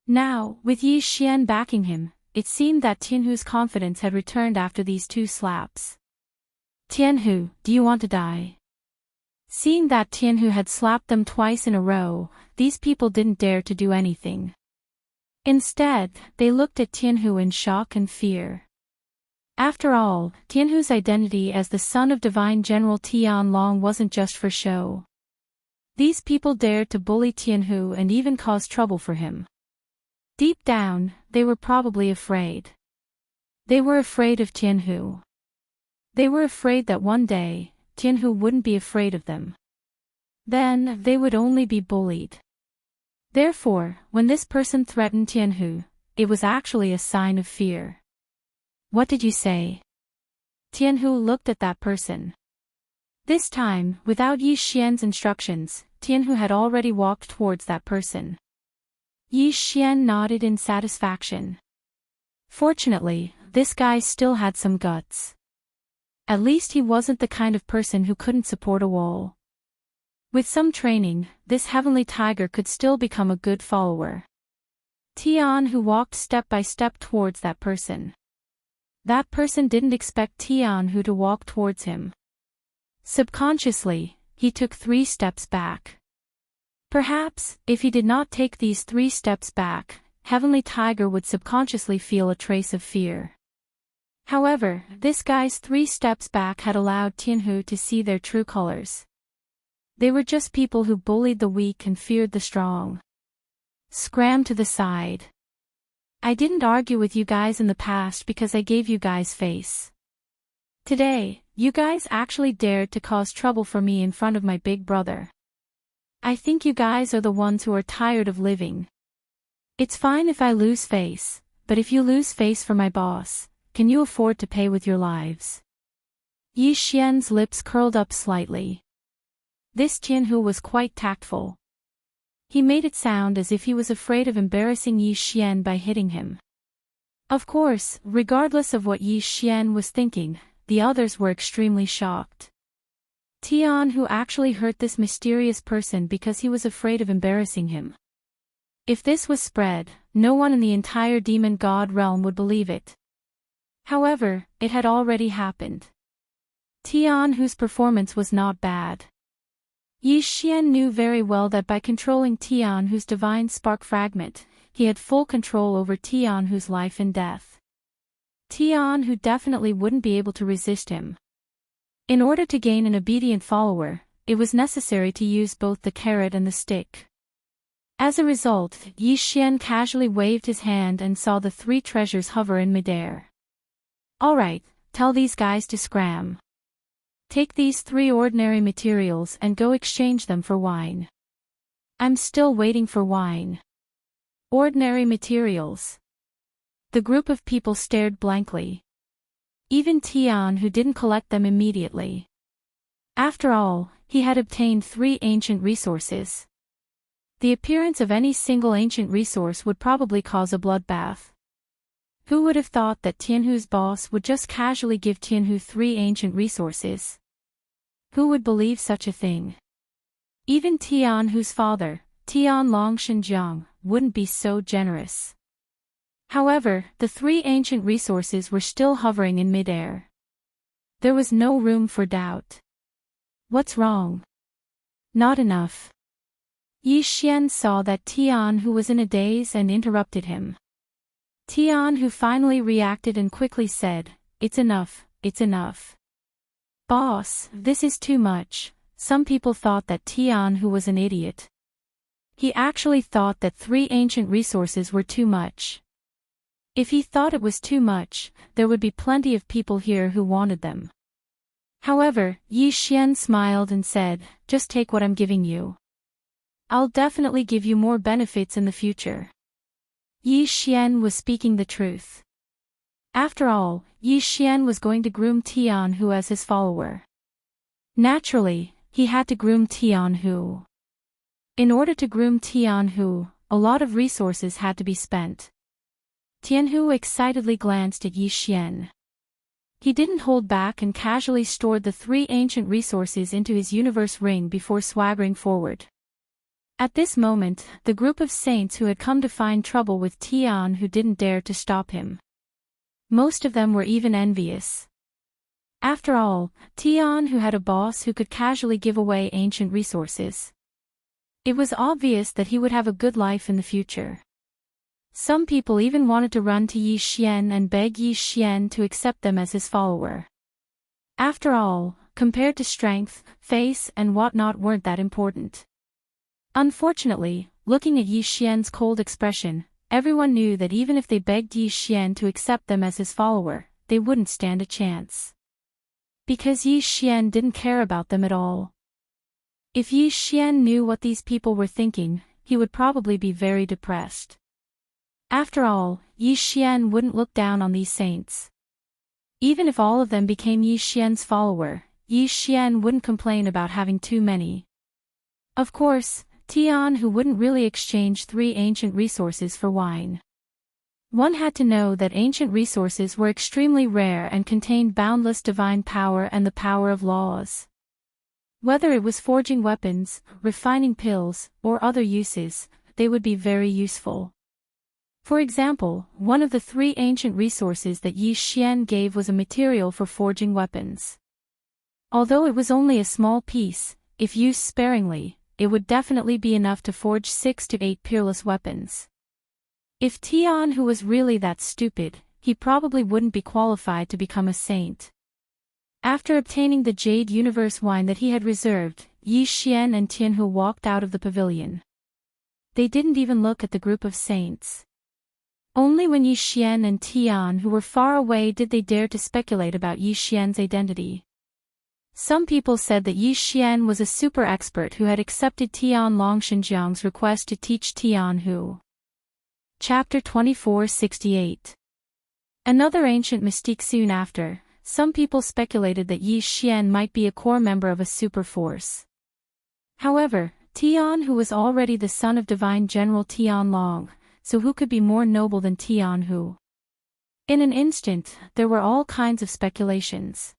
Now, with Yi Xian backing him, it seemed that Tianhu's confidence had returned after these two slaps. Tianhu, do you want to die? Seeing that Tianhu had slapped them twice in a row, these people didn't dare to do anything. Instead, they looked at Tianhu in shock and fear. After all, Tianhu's identity as the son of Divine General Tianlong wasn't just for show. These people dared to bully Tianhu and even cause trouble for him. Deep down, they were probably afraid. They were afraid of Tianhu. They were afraid that one day, Tianhu wouldn't be afraid of them. Then, they would only be bullied. Therefore, when this person threatened Tianhu, it was actually a sign of fear. What did you say? Tianhu looked at that person. This time, without Yi Xian's instructions, Tianhu had already walked towards that person. Yi Xian nodded in satisfaction. Fortunately, this guy still had some guts. At least he wasn't the kind of person who couldn't support a wall. With some training, this heavenly tiger could still become a good follower. Tianhu walked step by step towards that person. That person didn't expect Tianhu to walk towards him. Subconsciously, he took 3 steps back. Perhaps, if he did not take these 3 steps back, Heavenly Tiger would subconsciously feel a trace of fear. However, this guy's 3 steps back had allowed Tianhu to see their true colors. They were just people who bullied the weak and feared the strong. Scram to the side. I didn't argue with you guys in the past because I gave you guys face. Today, you guys actually dared to cause trouble for me in front of my big brother. I think you guys are the ones who are tired of living. It's fine if I lose face, but if you lose face for my boss, can you afford to pay with your lives? Yi Xian's lips curled up slightly. This Tianhu was quite tactful. He made it sound as if he was afraid of embarrassing Yi Xian by hitting him. Of course, regardless of what Yi Xian was thinking, the others were extremely shocked. Tianhu actually hurt this mysterious person because he was afraid of embarrassing him. If this was spread, no one in the entire demon god realm would believe it. However, it had already happened. Tianhu's performance was not bad. Yi Xian knew very well that by controlling Tianhu's divine spark fragment, he had full control over Tianhu's life and death. Tianhu definitely wouldn't be able to resist him. In order to gain an obedient follower, it was necessary to use both the carrot and the stick. As a result, Yi Xian casually waved his hand and saw the 3 treasures hover in midair. Alright, tell these guys to scram. Take these 3 ordinary materials and go exchange them for wine. I'm still waiting for wine. Ordinary materials. The group of people stared blankly. Even Tian, who didn't collect them immediately. After all, he had obtained 3 ancient resources. The appearance of any single ancient resource would probably cause a bloodbath. Who would have thought that Tianhu's boss would just casually give Tianhu 3 ancient resources? Who would believe such a thing? Even Tianhu's father, Tian Longshanjiang, wouldn't be so generous. However, the 3 ancient resources were still hovering in midair. There was no room for doubt. What's wrong? Not enough. Yi Xian saw that Tianhu was in a daze and interrupted him. Tianhu finally reacted and quickly said, "It's enough, it's enough. Boss, this is too much." Some people thought that Tianhu was an idiot. He actually thought that 3 ancient resources were too much. If he thought it was too much, there would be plenty of people here who wanted them. However, Yi Xian smiled and said, "Just take what I'm giving you. I'll definitely give you more benefits in the future." Yi Xian was speaking the truth. After all, Yi Xian was going to groom Tianhu as his follower. Naturally, he had to groom Tianhu. In order to groom Tianhu, a lot of resources had to be spent. Tianhu excitedly glanced at Yi Xian. He didn't hold back and casually stored the 3 ancient resources into his universe ring before swaggering forward. At this moment, the group of saints who had come to find trouble with Tianhu didn't dare to stop him. Most of them were even envious. After all, Tianhu had a boss who could casually give away ancient resources. It was obvious that he would have a good life in the future. Some people even wanted to run to Yi Xian and beg Yi Xian to accept them as his follower. After all, compared to strength, face and whatnot weren't that important. Unfortunately, looking at Yi Xian's cold expression, everyone knew that even if they begged Yi Xian to accept them as his follower, they wouldn't stand a chance. Because Yi Xian didn't care about them at all. If Yi Xian knew what these people were thinking, he would probably be very depressed. After all, Yi Xian wouldn't look down on these saints. Even if all of them became Yi Xian's follower, Yi Xian wouldn't complain about having too many. Of course, Tianhu wouldn't really exchange 3 ancient resources for wine. One had to know that ancient resources were extremely rare and contained boundless divine power and the power of laws. Whether it was forging weapons, refining pills, or other uses, they would be very useful. For example, one of the 3 ancient resources that Yi Xian gave was a material for forging weapons. Although it was only a small piece, if used sparingly, it would definitely be enough to forge 6 to 8 peerless weapons. If Tianhu was really that stupid, he probably wouldn't be qualified to become a saint. After obtaining the Jade Universe wine that he had reserved, Yi Xian and Tianhu walked out of the pavilion. They didn't even look at the group of saints. Only when Yi Xian and Tianhu were far away did they dare to speculate about Yi Xian's identity. Some people said that Yi Xian was a super expert who had accepted Tian Longshanjiang's request to teach Tianhu. Chapter 2468. Another ancient mystique. Soon after, some people speculated that Yi Xian might be a core member of a super force. However, Tianhu was already the son of Divine General Tian Long, so who could be more noble than Tianhu? In an instant, there were all kinds of speculations.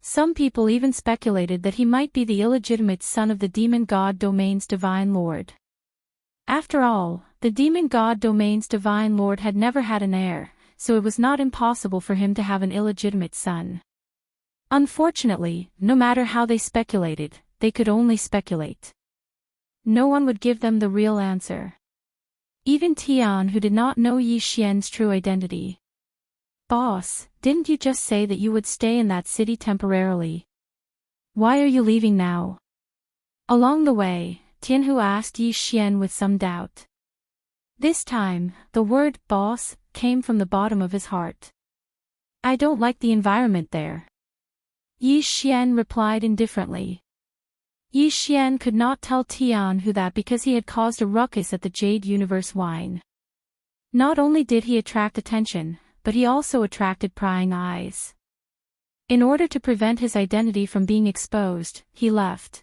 Some people even speculated that he might be the illegitimate son of the demon god Domain's divine lord. After all, the demon god Domain's divine lord had never had an heir, so it was not impossible for him to have an illegitimate son. Unfortunately, no matter how they speculated, they could only speculate. No one would give them the real answer. Even Tian, who did not know Yi Xian's true identity. "Boss, didn't you just say that you would stay in that city temporarily? Why are you leaving now?" Along the way, Tianhu asked Yi Xian with some doubt. This time, the word "boss" came from the bottom of his heart. I don't like the environment there. Yi Xian replied indifferently. Yi Xian could not tell Tianhu that because he had caused a ruckus at the Jade Universe wine. Not only did he attract attention, but he also attracted prying eyes. In order to prevent his identity from being exposed, he left.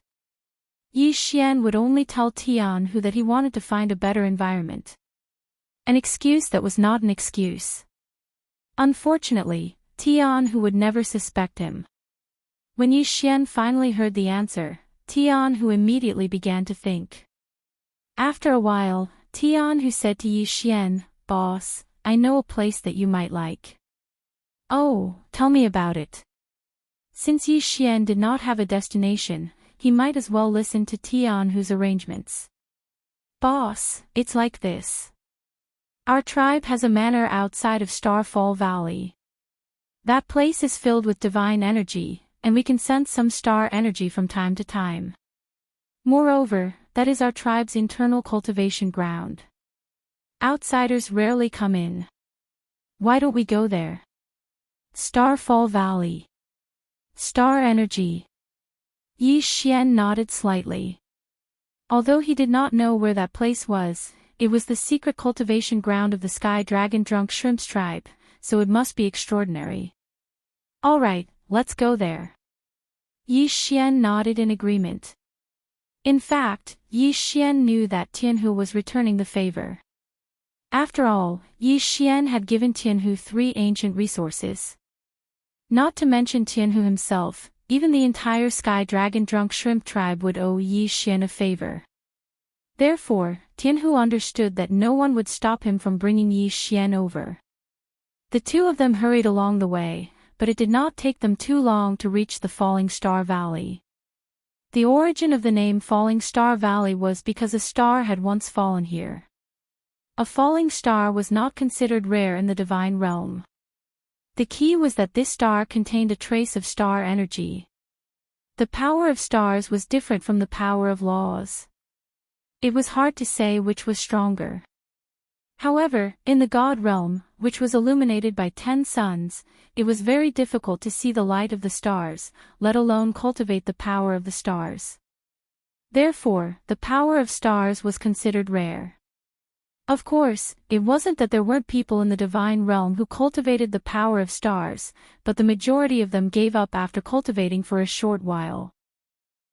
Yi Xian would only tell Tianhu that he wanted to find a better environment. An excuse that was not an excuse. Unfortunately, Tianhu would never suspect him. When Yi Xian finally heard the answer, Tianhu immediately began to think. After a while, Tianhu said to Yi Xian, "Boss, I know a place that you might like." "Oh, tell me about it." Since Yi Xian did not have a destination, he might as well listen to Tianhu's arrangements. "Boss, it's like this. Our tribe has a manor outside of Starfall Valley. That place is filled with divine energy, and we can sense some star energy from time to time. Moreover, that is our tribe's internal cultivation ground. Outsiders rarely come in. Why don't we go there?" Starfall Valley. Star energy. Yi Xian nodded slightly. Although he did not know where that place was, it was the secret cultivation ground of the Sky Dragon Drunk Shrimp's tribe, so it must be extraordinary. "All right, let's go there." Yi Xian nodded in agreement. In fact, Yi Xian knew that Tianhu was returning the favor. After all, Yi Xian had given Tianhu 3 ancient resources. Not to mention Tianhu himself, even the entire Sky Dragon Drunk Shrimp tribe would owe Yi Xian a favor. Therefore, Tianhu understood that no one would stop him from bringing Yi Xian over. The two of them hurried along the way, but it did not take them too long to reach the Falling Star Valley. The origin of the name Falling Star Valley was because a star had once fallen here. A falling star was not considered rare in the divine realm. The key was that this star contained a trace of star energy. The power of stars was different from the power of laws. It was hard to say which was stronger. However, in the God realm, which was illuminated by 10 suns, it was very difficult to see the light of the stars, let alone cultivate the power of the stars. Therefore, the power of stars was considered rare. Of course, it wasn't that there weren't people in the divine realm who cultivated the power of stars, but the majority of them gave up after cultivating for a short while.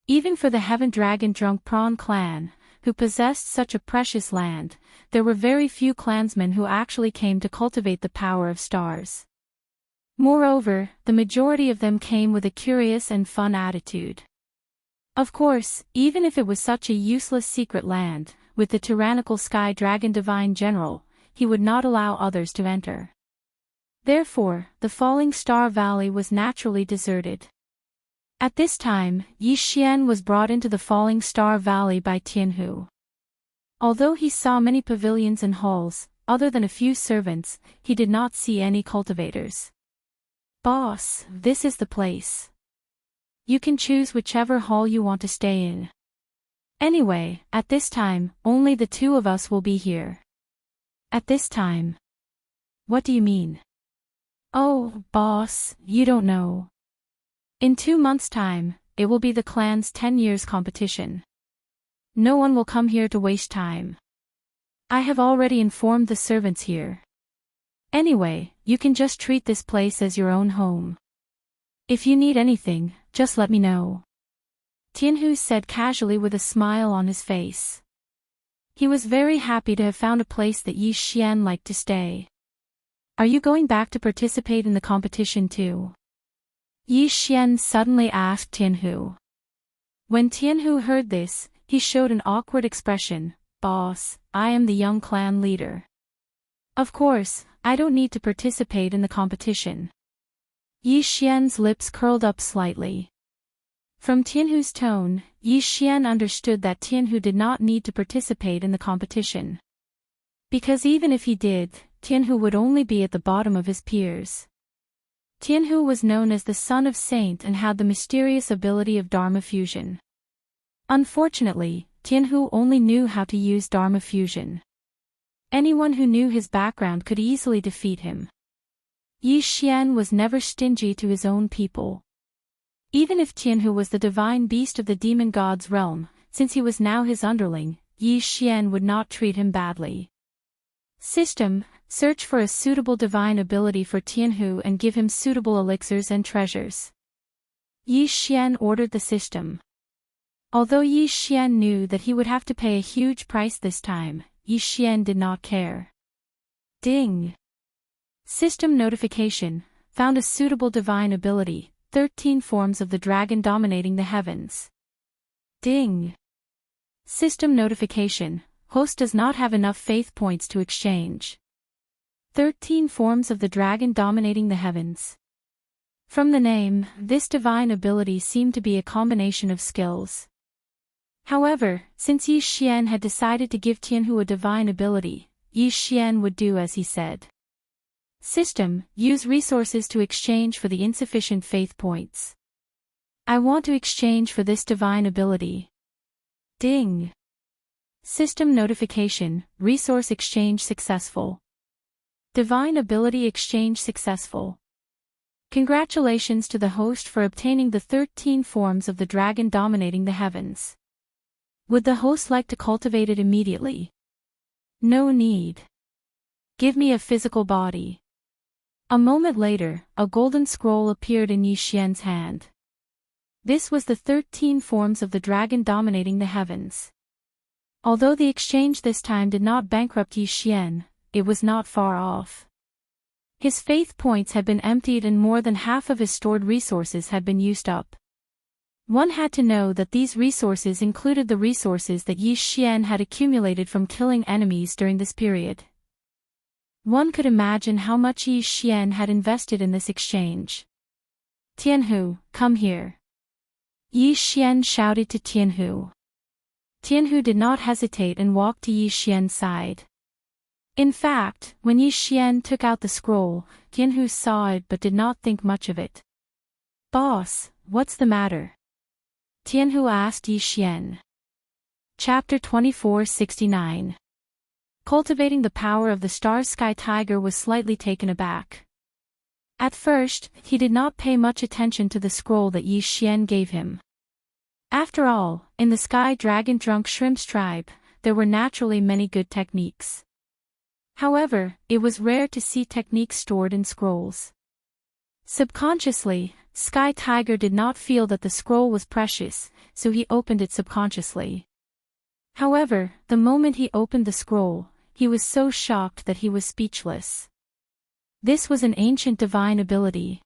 Even for the Heaven Dragon Drunk Prawn clan, who possessed such a precious land, there were very few clansmen who actually came to cultivate the power of stars. Moreover, the majority of them came with a curious and fun attitude. Of course, even if it was such a useless secret land, with the tyrannical Sky Dragon Divine General, he would not allow others to enter. Therefore, the Falling Star Valley was naturally deserted. At this time, Yi Xian was brought into the Falling Star Valley by Tianhu. Although he saw many pavilions and halls, other than a few servants, he did not see any cultivators. "Boss, this is the place. You can choose whichever hall you want to stay in. Anyway, at this time, only the two of us will be here." "At this time? What do you mean?" "Oh, boss, you don't know. In 2 months' time, it will be the clan's 10 years competition. No one will come here to waste time. I have already informed the servants here. Anyway, you can just treat this place as your own home. If you need anything, just let me know," Tianhu said casually with a smile on his face. He was very happy to have found a place that Yi Xian liked to stay. "Are you going back to participate in the competition too?" Yi Xian suddenly asked Tianhu. When Tianhu heard this, he showed an awkward expression. "Boss, I am the young clan leader. Of course, I don't need to participate in the competition." Yi Xian's lips curled up slightly. From Tianhu's tone, Yi Xian understood that Tianhu did not need to participate in the competition. Because even if he did, Tianhu would only be at the bottom of his peers. Tianhu was known as the son of Saint and had the mysterious ability of Dharma fusion. Unfortunately, Tianhu only knew how to use Dharma fusion. Anyone who knew his background could easily defeat him. Yi Xian was never stingy to his own people. Even if Tianhu was the divine beast of the demon god's realm, since he was now his underling, Yi Xian would not treat him badly. System: search for a suitable divine ability for Tianhu and give him suitable elixirs and treasures. Yi Xian ordered the system. Although Yi Xian knew that he would have to pay a huge price this time, Yi Xian did not care. Ding! System notification: found a suitable divine ability, 13 forms of the dragon dominating the heavens. Ding! System notification: host does not have enough faith points to exchange. 13 forms of the dragon dominating the heavens. From the name, this divine ability seemed to be a combination of skills. However, since Yi Xian had decided to give Tianhu a divine ability, Yi Xian would do as he said. System: use resources to exchange for the insufficient faith points. I want to exchange for this divine ability. Ding! System notification: resource exchange successful. Divine ability exchange successful. Congratulations to the host for obtaining the 13 forms of the dragon dominating the heavens. Would the host like to cultivate it immediately? No need. Give me a physical body. A moment later, a golden scroll appeared in Yi Xian's hand. This was the 13 forms of the dragon dominating the heavens. Although the exchange this time did not bankrupt Yi Xian, it was not far off. His faith points had been emptied and more than half of his stored resources had been used up. One had to know that these resources included the resources that Yi Xian had accumulated from killing enemies during this period. One could imagine how much Yi Xian had invested in this exchange. Tianhu, come here. Yi Xian shouted to Tianhu. Tianhu did not hesitate and walked to Yi Xian's side. In fact, when Yi Xian took out the scroll, Tianhu saw it but did not think much of it. Boss, what's the matter? Tianhu asked Yi Xian. Chapter 2469. Cultivating the power of the stars. Sky Tiger was slightly taken aback. At first, he did not pay much attention to the scroll that Yi Xian gave him. After all, in the Sky Dragon Drunk Shrimp's tribe, there were naturally many good techniques. However, it was rare to see techniques stored in scrolls. Subconsciously, Sky Tiger did not feel that the scroll was precious, so he opened it subconsciously. However, the moment he opened the scroll, he was so shocked that he was speechless. This was an ancient divine ability.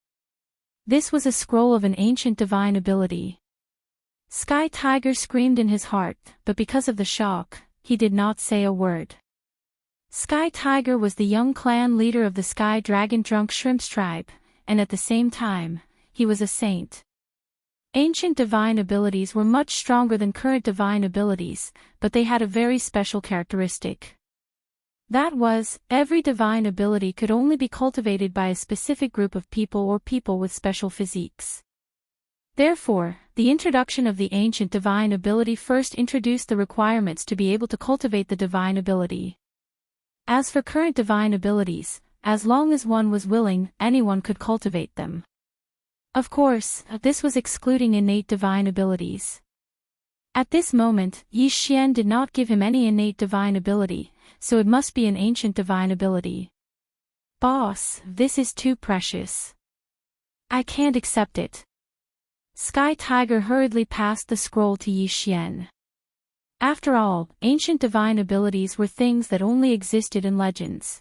This was a scroll of an ancient divine ability. Sky Tiger screamed in his heart, but because of the shock, he did not say a word. Sky Tiger was the young clan leader of the Sky Dragon Drunk Shrimp's tribe, and at the same time, he was a saint. Ancient divine abilities were much stronger than current divine abilities, but they had a very special characteristic. That was, every divine ability could only be cultivated by a specific group of people or people with special physiques. Therefore, the introduction of the ancient divine ability first introduced the requirements to be able to cultivate the divine ability. As for current divine abilities, as long as one was willing, anyone could cultivate them. Of course, this was excluding innate divine abilities. At this moment, Yi Xian did not give him any innate divine ability, so it must be an ancient divine ability. Boss, this is too precious. I can't accept it. Sky Tiger hurriedly passed the scroll to Yi Xian. After all, ancient divine abilities were things that only existed in legends.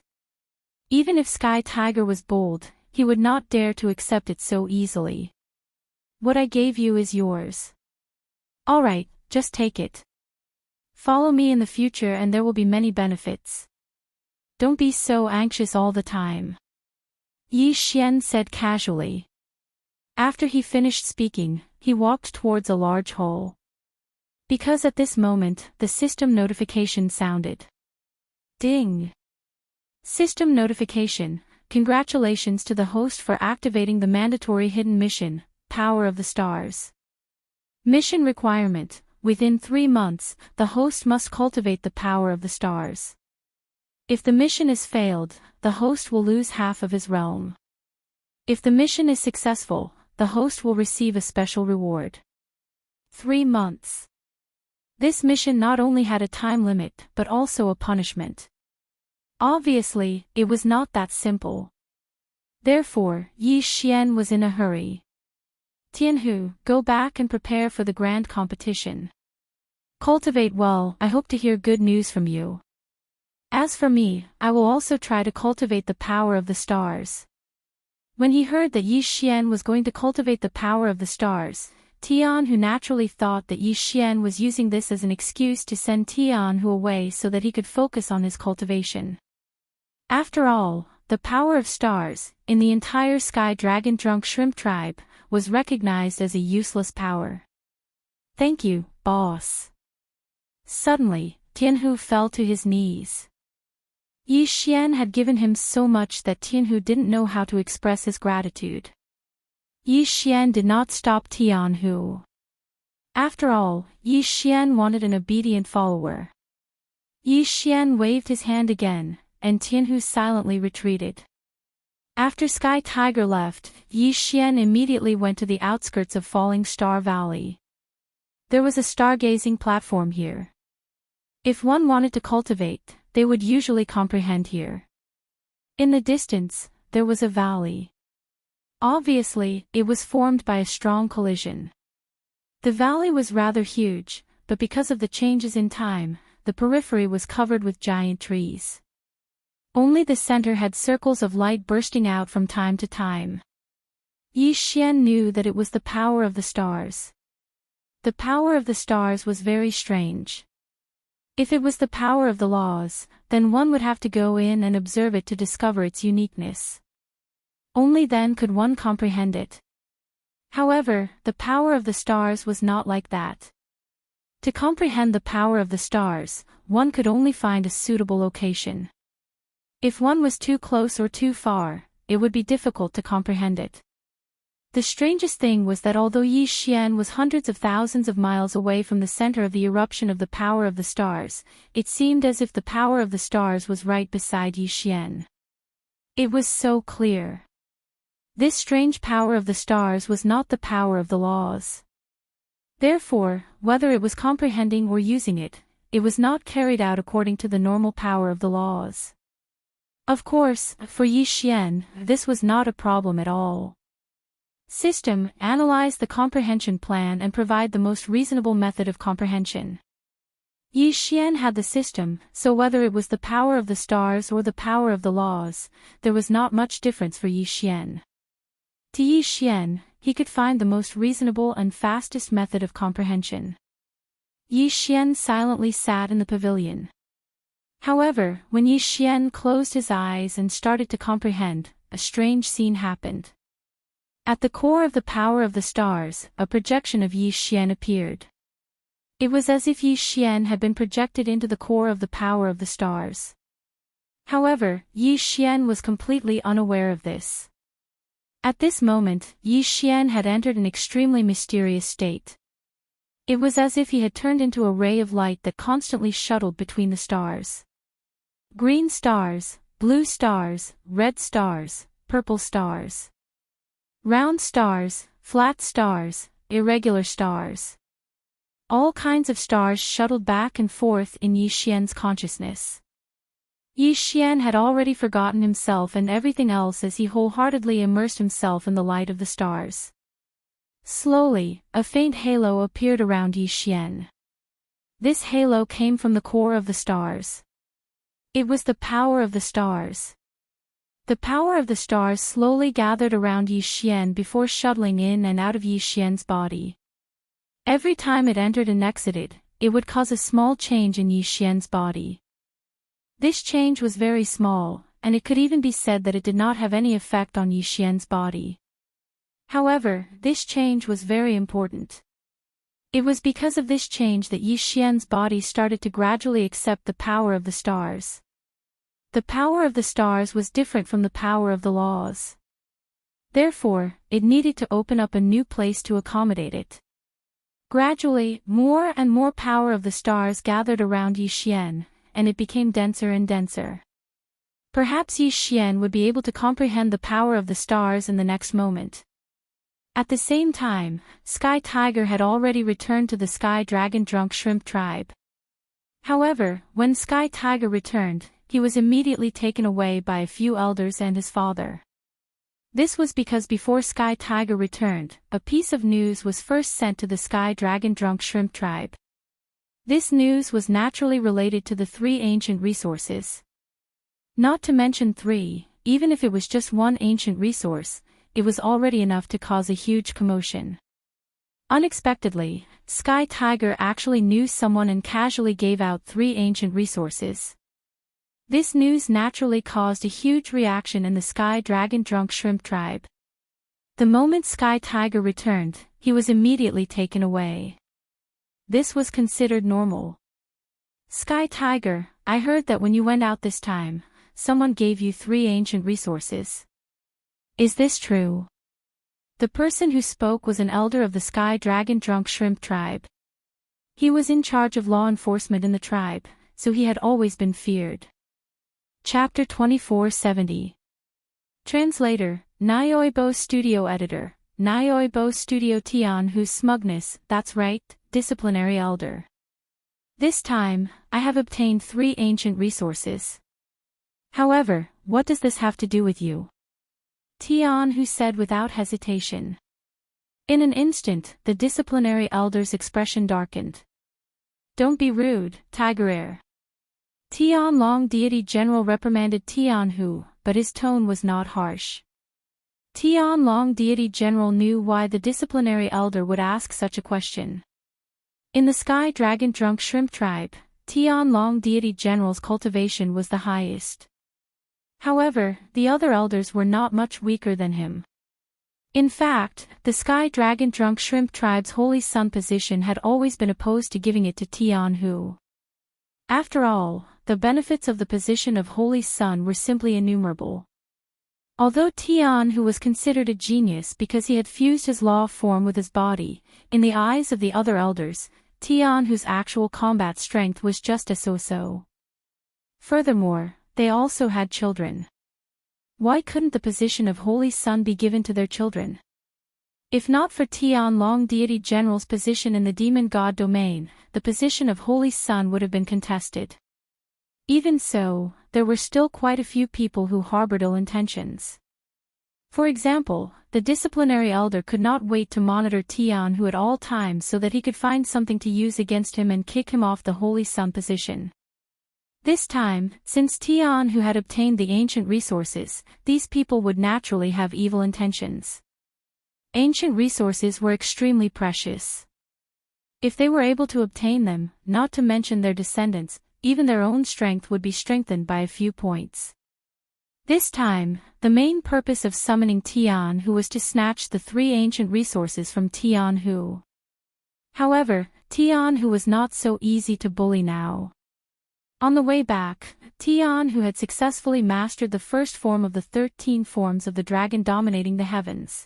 Even if Sky Tiger was bold, he would not dare to accept it so easily. What I gave you is yours. Alright, just take it. Follow me in the future and there will be many benefits. Don't be so anxious all the time. Yi Xian said casually. After he finished speaking, he walked towards a large hole. Because at this moment, the system notification sounded. Ding! System notification. Congratulations to the host for activating the mandatory hidden mission, Power of the Stars. Mission requirement: within 3 months, the host must cultivate the power of the stars. If the mission is failed, the host will lose half of his realm. If the mission is successful, the host will receive a special reward. 3 months. This mission not only had a time limit but also a punishment. Obviously, it was not that simple. Therefore, Yi Xian was in a hurry. Tianhu, go back and prepare for the grand competition. Cultivate well, I hope to hear good news from you. As for me, I will also try to cultivate the power of the stars. When he heard that Yi Xian was going to cultivate the power of the stars, Tianhu naturally thought that Yi Xian was using this as an excuse to send Tianhu away so that he could focus on his cultivation. After all, the power of stars, in the entire Sky Dragon Drunk Shrimp tribe, was recognized as a useless power. Thank you, boss. Suddenly, Tianhu fell to his knees. Yi Xian had given him so much that Tianhu didn't know how to express his gratitude. Yi Xian did not stop Tianhu. After all, Yi Xian wanted an obedient follower. Yi Xian waved his hand again, and Tianhu silently retreated. After Sky Tiger left, Yi Xian immediately went to the outskirts of Falling Star Valley. There was a stargazing platform here. If one wanted to cultivate, they would usually comprehend here. In the distance, there was a valley. Obviously, it was formed by a strong collision. The valley was rather huge, but because of the changes in time, the periphery was covered with giant trees. Only the center had circles of light bursting out from time to time. Yi Xian knew that it was the power of the stars. The power of the stars was very strange. If it was the power of the laws, then one would have to go in and observe it to discover its uniqueness. Only then could one comprehend it. However, the power of the stars was not like that. To comprehend the power of the stars, one could only find a suitable location. If one was too close or too far, it would be difficult to comprehend it. The strangest thing was that although Yi Xian was hundreds of thousands of miles away from the center of the eruption of the power of the stars, it seemed as if the power of the stars was right beside Yi Xian. It was so clear. This strange power of the stars was not the power of the laws. Therefore, whether it was comprehending or using it, it was not carried out according to the normal power of the laws. Of course, for Yi Xian, this was not a problem at all. System, analyze the comprehension plan and provide the most reasonable method of comprehension. Yi Xian had the system, so whether it was the power of the stars or the power of the laws, there was not much difference for Yi Xian. To Yi Xian, he could find the most reasonable and fastest method of comprehension. Yi Xian silently sat in the pavilion. However, when Yi Xian closed his eyes and started to comprehend, a strange scene happened. At the core of the power of the stars, a projection of Yi Xian appeared. It was as if Yi Xian had been projected into the core of the power of the stars. However, Yi Xian was completely unaware of this. At this moment, Yi Xian had entered an extremely mysterious state. It was as if he had turned into a ray of light that constantly shuttled between the stars. Green stars, blue stars, red stars, purple stars. Round stars, flat stars, irregular stars. All kinds of stars shuttled back and forth in Yi Xian's consciousness. Yi Xian had already forgotten himself and everything else as he wholeheartedly immersed himself in the light of the stars. Slowly, a faint halo appeared around Yi Xian. This halo came from the core of the stars. It was the power of the stars. The power of the stars slowly gathered around Yi Xian before shuttling in and out of Yi Xian's body. Every time it entered and exited, it would cause a small change in Yi Xian's body. This change was very small, and it could even be said that it did not have any effect on Yi Xian's body. However, this change was very important. It was because of this change that Yi Xian's body started to gradually accept the power of the stars. The power of the stars was different from the power of the laws. Therefore, it needed to open up a new place to accommodate it. Gradually, more and more power of the stars gathered around Yi Xian, and it became denser and denser. Perhaps Yi Xian would be able to comprehend the power of the stars in the next moment. At the same time, Sky Tiger had already returned to the Sky Dragon Drunk Shrimp tribe. However, when Sky Tiger returned, he was immediately taken away by a few elders and his father. This was because before Sky Tiger returned, a piece of news was first sent to the Sky Dragon Drunk Shrimp tribe. This news was naturally related to the 3 ancient resources. Not to mention 3, even if it was just one ancient resource, it was already enough to cause a huge commotion. Unexpectedly, Sky Tiger actually knew someone and casually gave out 3 ancient resources. This news naturally caused a huge reaction in the Sky Dragon Drunk Shrimp tribe. The moment Sky Tiger returned, he was immediately taken away. This was considered normal. Sky Tiger, I heard that when you went out this time, someone gave you 3 ancient resources. Is this true? The person who spoke was an elder of the Sky Dragon Drunk Shrimp tribe. He was in charge of law enforcement in the tribe, so he had always been feared. Chapter 2470. Translator, Nyoibo Studio Editor, Nyoibo Studio Tian whose smugness, that's right, disciplinary elder. This time, I have obtained 3 ancient resources. However, what does this have to do with you? Tian who said without hesitation. In an instant, the disciplinary elder's expression darkened. Don't be rude, Tigerer. Tian Long Deity General reprimanded Tian Hu, but his tone was not harsh. Tian Long Deity General knew why the disciplinary elder would ask such a question. In the Sky Dragon Drunk Shrimp tribe, Tian Long Deity General's cultivation was the highest. However, the other elders were not much weaker than him. In fact, the Sky Dragon Drunk Shrimp tribe's Holy Sun position had always been opposed to giving it to Tian Hu. After all, the benefits of the position of Holy Sun were simply innumerable. Although Tian Hu was considered a genius because he had fused his law form with his body, in the eyes of the other elders, Tian Hu's actual combat strength was just a so-so. Furthermore, they also had children. Why couldn't the position of Holy Sun be given to their children? If not for Tian Long Deity General's position in the Demon God domain, the position of Holy Sun would have been contested. Even so, there were still quite a few people who harbored ill intentions. For example, the disciplinary elder could not wait to monitor Tian Hu at all times so that he could find something to use against him and kick him off the Holy Sun position. This time, since Tian Hu had obtained the ancient resources, these people would naturally have evil intentions. Ancient resources were extremely precious. If they were able to obtain them, not to mention their descendants, even their own strength would be strengthened by a few points. This time, the main purpose of summoning Tian Hu was to snatch the 3 ancient resources from Tian Hu. However, Tian Hu was not so easy to bully now. On the way back, Tian Hu had successfully mastered the first form of the 13 forms of the dragon dominating the heavens.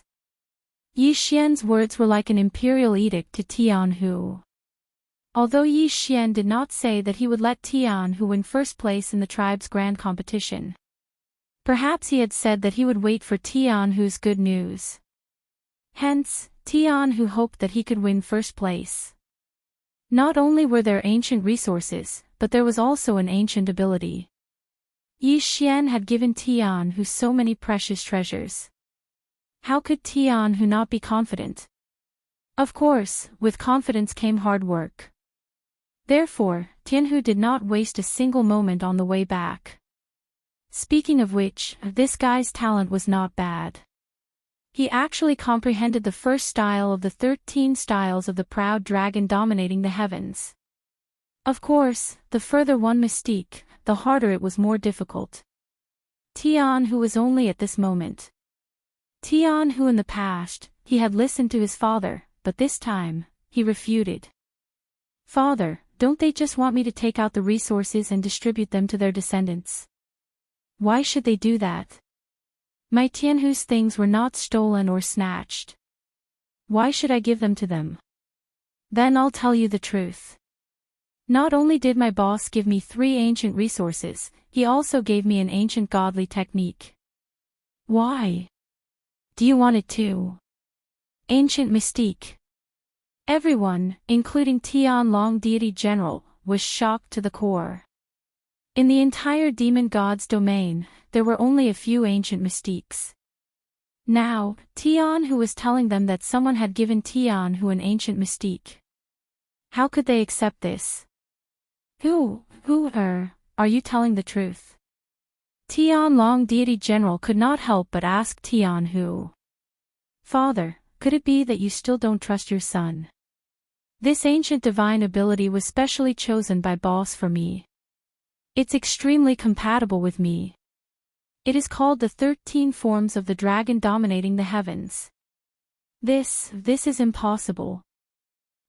Yi Xian's words were like an imperial edict to Tian Hu. Although Yi Xian did not say that he would let Tian Hu win first place in the tribe's grand competition. Perhaps he had said that he would wait for Tian Hu's good news. Hence, Tian Hu hoped that he could win first place. Not only were there ancient resources, but there was also an ancient ability. Yi Xian had given Tian Hu so many precious treasures. How could Tian Hu not be confident? Of course, with confidence came hard work. Therefore, Tian Hu did not waste a single moment on the way back. Speaking of which, this guy's talent was not bad. He actually comprehended the first style of the 13 styles of the proud dragon dominating the heavens. Of course, the further one mystique, the harder it was more difficult. Tian Hu was only at this moment. Tian Hu in the past, he had listened to his father, but this time, he refuted. Father, don't they just want me to take out the resources and distribute them to their descendants? Why should they do that? My Tian Hu's things were not stolen or snatched. Why should I give them to them? Then I'll tell you the truth. Not only did my boss give me 3 ancient resources, he also gave me an ancient godly technique. Why? Do you want it too? Ancient mystique. Everyone, including Tianlong Deity General, was shocked to the core. In the entire demon god's domain, there were only a few ancient mystiques. Now, Tianhu was telling them that someone had given Tianhu an ancient mystique. How could they accept this? Are you telling the truth? Tianlong Deity General could not help but ask Tianhu. Father, could it be that you still don't trust your son? This ancient divine ability was specially chosen by boss for me. It's extremely compatible with me. It is called the 13 forms of the dragon dominating the heavens. This is impossible.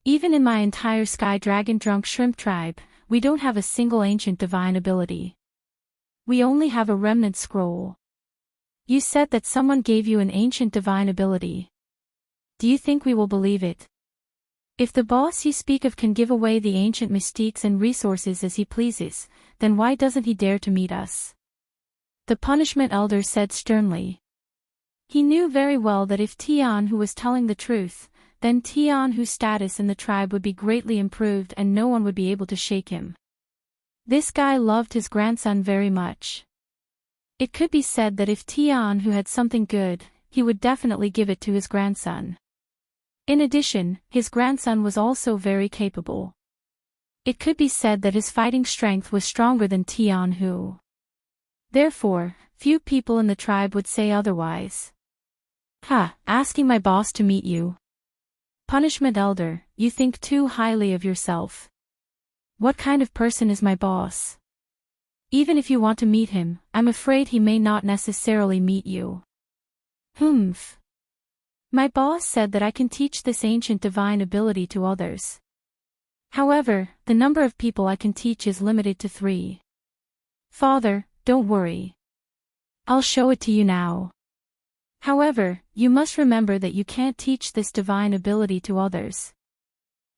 Even in my entire sky dragon drunk shrimp tribe, we don't have a single ancient divine ability. We only have a remnant scroll. You said that someone gave you an ancient divine ability. Do you think we will believe it? If the boss you speak of can give away the ancient mystiques and resources as he pleases, then why doesn't he dare to meet us? The punishment elder said sternly. He knew very well that if Tianhu was telling the truth, then Tianhu's status in the tribe would be greatly improved and no one would be able to shake him. This guy loved his grandson very much. It could be said that if Tianhu had something good, he would definitely give it to his grandson. In addition, his grandson was also very capable. It could be said that his fighting strength was stronger than Tianhu. Therefore, few people in the tribe would say otherwise. Asking my boss to meet you. Punishment elder, you think too highly of yourself. What kind of person is my boss? Even if you want to meet him, I'm afraid he may not necessarily meet you. My boss said that I can teach this ancient divine ability to others. However, the number of people I can teach is limited to 3. Father, don't worry. I'll show it to you now. However, you must remember that you can't teach this divine ability to others.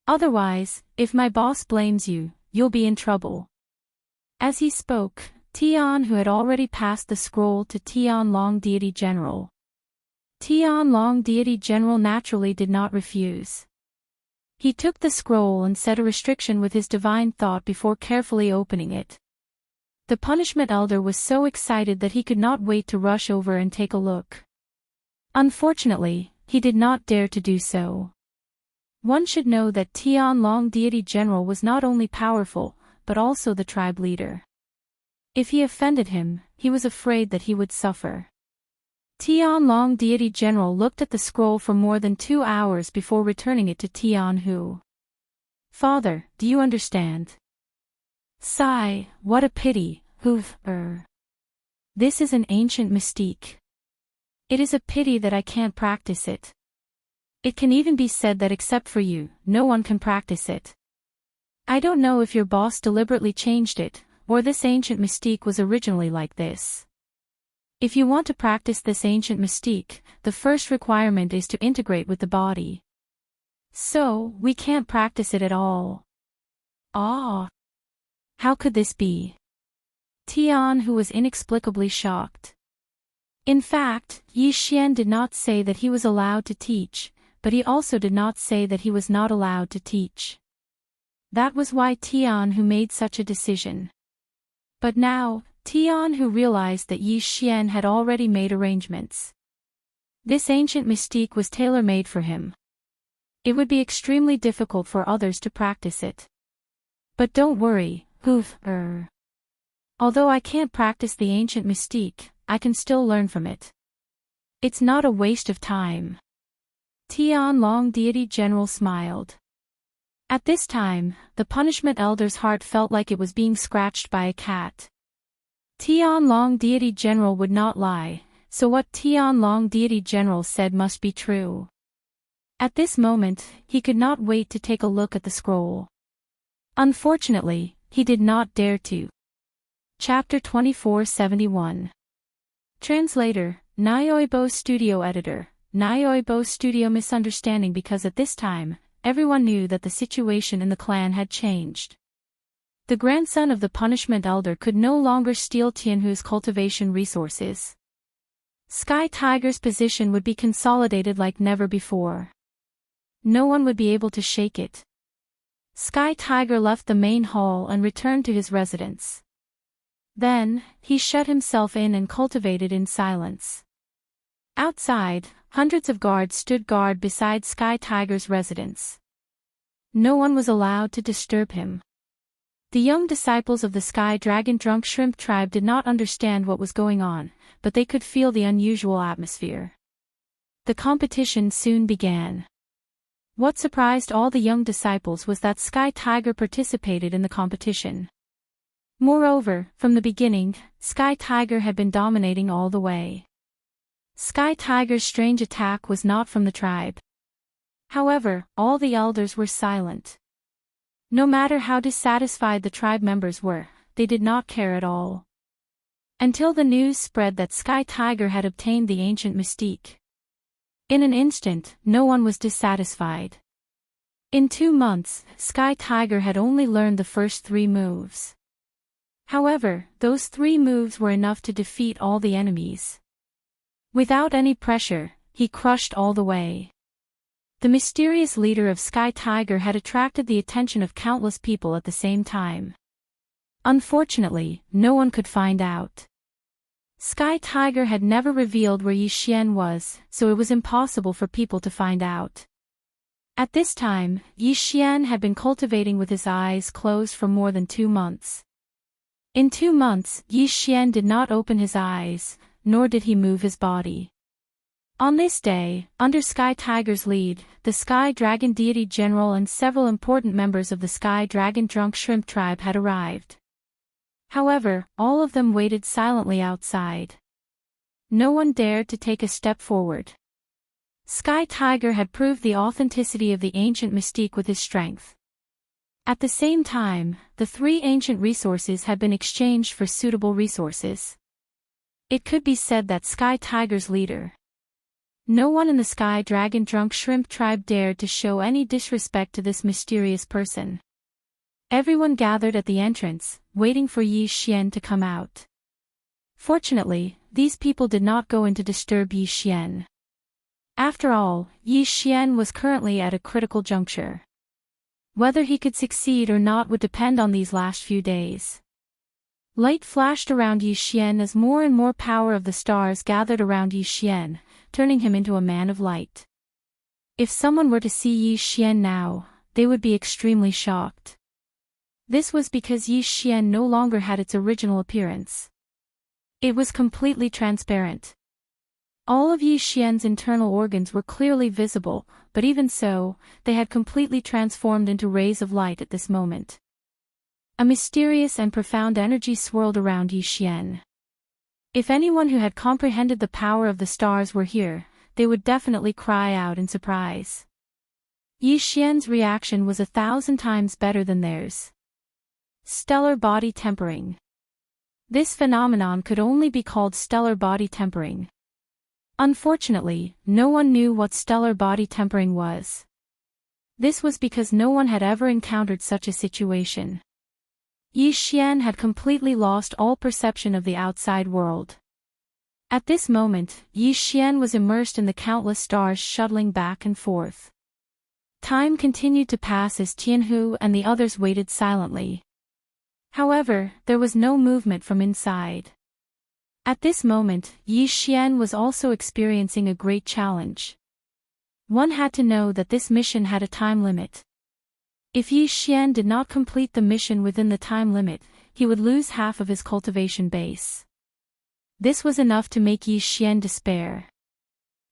Otherwise, if my boss blames you, you'll be in trouble. As he spoke, Tianhu had already passed the scroll to Tianlong Deity General. Tianlong Deity General naturally did not refuse. He took the scroll and set a restriction with his divine thought before carefully opening it. The punishment elder was so excited that he could not wait to rush over and take a look. Unfortunately, he did not dare to do so. One should know that Tianlong Deity General was not only powerful, but also the tribe leader. If he offended him, he was afraid that he would suffer. Tianlong Deity General looked at the scroll for more than 2 hours before returning it to Tianhu. Father, do you understand? Sigh, what a pity, This is an ancient mystique. It is a pity that I can't practice it. It can even be said that except for you, no one can practice it. I don't know if your boss deliberately changed it, or this ancient mystique was originally like this. If you want to practice this ancient mystique, the first requirement is to integrate with the body. So, we can't practice it at all. How could this be? Tianhu was inexplicably shocked. In fact, Yi Xian did not say that he was allowed to teach, but he also did not say that he was not allowed to teach. That was why Tianhu made such a decision. But now, Tianhu realized that Yi Xian had already made arrangements. This ancient mystique was tailor-made for him. It would be extremely difficult for others to practice it. But don't worry, Although I can't practice the ancient mystique, I can still learn from it. It's not a waste of time. Tianlong Deity General smiled. At this time, the punishment elder's heart felt like it was being scratched by a cat. Tianlong Deity General would not lie, so what Tianlong Deity General said must be true. At this moment, he could not wait to take a look at the scroll. Unfortunately, he did not dare to. Chapter 2471. Translator, Nyoibo Studio Editor, Nyoibo Studio Misunderstanding. Because at this time, everyone knew that the situation in the clan had changed. The grandson of the punishment elder could no longer steal Tianhu's cultivation resources. Sky Tiger's position would be consolidated like never before. No one would be able to shake it. Sky Tiger left the main hall and returned to his residence. Then, he shut himself in and cultivated in silence. Outside, hundreds of guards stood guard beside Sky Tiger's residence. No one was allowed to disturb him. The young disciples of the Sky Dragon Drunk Shrimp tribe did not understand what was going on, but they could feel the unusual atmosphere. The competition soon began. What surprised all the young disciples was that Sky Tiger participated in the competition. Moreover, from the beginning, Sky Tiger had been dominating all the way. Sky Tiger's strange attack was not from the tribe. However, all the elders were silent. No matter how dissatisfied the tribe members were, they did not care at all. Until the news spread that Sky Tiger had obtained the ancient mystique. In an instant, no one was dissatisfied. In 2 months, Sky Tiger had only learned the first 3 moves. However, those 3 moves were enough to defeat all the enemies. Without any pressure, he crushed all the way. The mysterious leader of Sky Tiger had attracted the attention of countless people at the same time. Unfortunately, no one could find out. Sky Tiger had never revealed where Yi Xian was, so it was impossible for people to find out. At this time, Yi Xian had been cultivating with his eyes closed for more than 2 months. In 2 months, Yi Xian did not open his eyes, nor did he move his body. On this day, under Sky Tiger's lead, the Sky Dragon Deity General and several important members of the Sky Dragon Drunk Shrimp tribe had arrived. However, all of them waited silently outside. No one dared to take a step forward. Sky Tiger had proved the authenticity of the ancient mystique with his strength. At the same time, the 3 ancient resources had been exchanged for suitable resources. It could be said that Sky Tiger's leader. No one in the Sky Dragon Drunk Shrimp tribe dared to show any disrespect to this mysterious person. Everyone gathered at the entrance, waiting for Yi Xian to come out. Fortunately, these people did not go in to disturb Yi Xian. After all, Yi Xian was currently at a critical juncture. Whether he could succeed or not would depend on these last few days. Light flashed around Yi Xian as more and more power of the stars gathered around Yi Xian, turning him into a man of light. If someone were to see Yi Xian now, they would be extremely shocked. This was because Yi Xian no longer had its original appearance. It was completely transparent. All of Yi Xian's internal organs were clearly visible, but even so, they had completely transformed into rays of light at this moment. A mysterious and profound energy swirled around Yi Xian. If anyone who had comprehended the power of the stars were here, they would definitely cry out in surprise. Yi Xian's reaction was 1,000 times better than theirs. Stellar body tempering. This phenomenon could only be called stellar body tempering. Unfortunately, no one knew what stellar body tempering was. This was because no one had ever encountered such a situation. Yi Xian had completely lost all perception of the outside world. At this moment, Yi Xian was immersed in the countless stars shuttling back and forth. Time continued to pass as Tianhu and the others waited silently. However, there was no movement from inside. At this moment, Yi Xian was also experiencing a great challenge. One had to know that this mission had a time limit. If Yi Xian did not complete the mission within the time limit, he would lose half of his cultivation base. This was enough to make Yi Xian despair.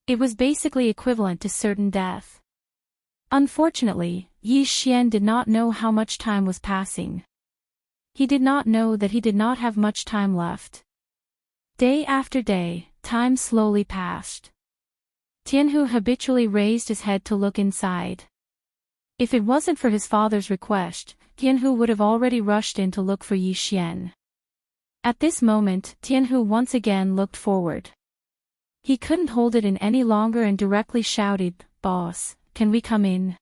It was basically equivalent to certain death. Unfortunately, Yi Xian did not know how much time was passing. He did not know that he did not have much time left. Day after day, time slowly passed. Tianhu habitually raised his head to look inside. If it wasn't for his father's request, Tianhu would have already rushed in to look for Yi Xian. At this moment, Tianhu once again looked forward. He couldn't hold it in any longer and directly shouted, "Boss, can we come in?"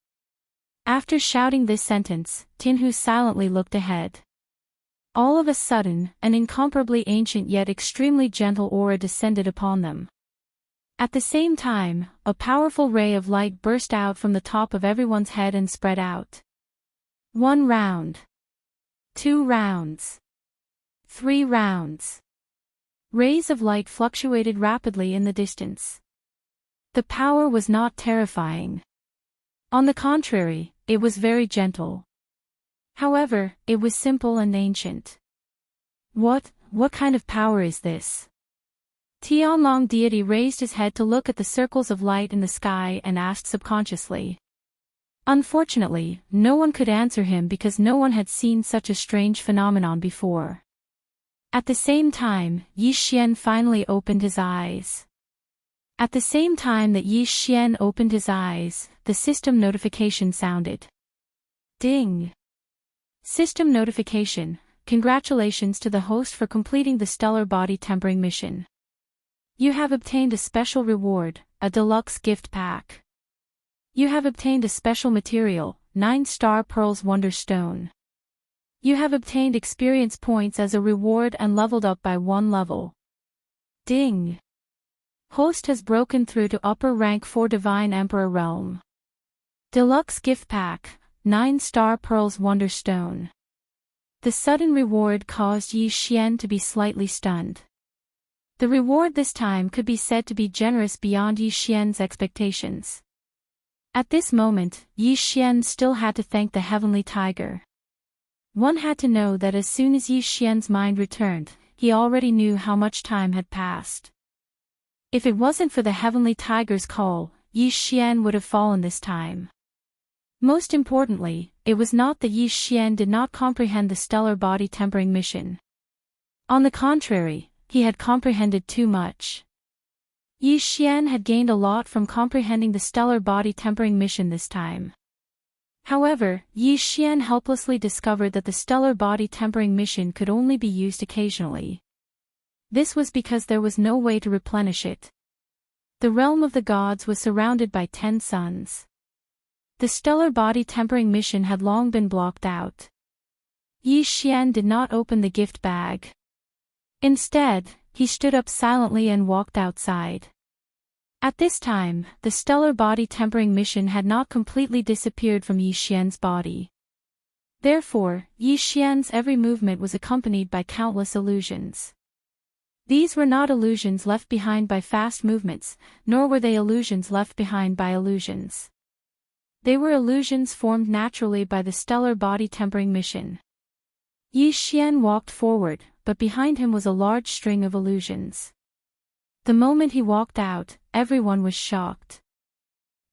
After shouting this sentence, Tianhu silently looked ahead. All of a sudden, an incomparably ancient yet extremely gentle aura descended upon them. At the same time, a powerful ray of light burst out from the top of everyone's head and spread out. 1 round. 2 rounds. 3 rounds. Rays of light fluctuated rapidly in the distance. The power was not terrifying. On the contrary, it was very gentle. However, it was simple and ancient. What kind of power is this? Tianlong deity raised his head to look at the circles of light in the sky and asked subconsciously. Unfortunately, no one could answer him because no one had seen such a strange phenomenon before. At the same time, Yi Xian finally opened his eyes. At the same time that Yi Xian opened his eyes, the system notification sounded. Ding! System notification: congratulations to the host for completing the stellar body tempering mission. You have obtained a special reward, a deluxe gift pack. You have obtained a special material, 9-star Pearls Wonderstone. You have obtained experience points as a reward and leveled up by 1 level. Ding! Host has broken through to upper rank 4 Divine Emperor Realm. Deluxe gift pack, 9-star Pearls Wonderstone. The sudden reward caused Yi Xian to be slightly stunned. The reward this time could be said to be generous beyond Yi Xian's expectations. At this moment, Yi Xian still had to thank the Heavenly Tiger. One had to know that as soon as Yi Xian's mind returned, he already knew how much time had passed. If it wasn't for the Heavenly Tiger's call, Yi Xian would have fallen this time. Most importantly, it was not that Yi Xian did not comprehend the stellar body tempering mission. On the contrary, he had comprehended too much. Yi Xian had gained a lot from comprehending the stellar body tempering mission this time. However, Yi Xian helplessly discovered that the stellar body tempering mission could only be used occasionally. This was because there was no way to replenish it. The realm of the gods was surrounded by 10 suns. The stellar body tempering mission had long been blocked out. Yi Xian did not open the gift bag. Instead, he stood up silently and walked outside. At this time, the stellar body tempering mission had not completely disappeared from Yi Xian's body. Therefore, Yi Xian's every movement was accompanied by countless illusions. These were not illusions left behind by fast movements, nor were they illusions left behind by illusions. They were illusions formed naturally by the stellar body tempering mission. Yi Xian walked forward, but behind him was a large string of illusions. The moment he walked out, everyone was shocked.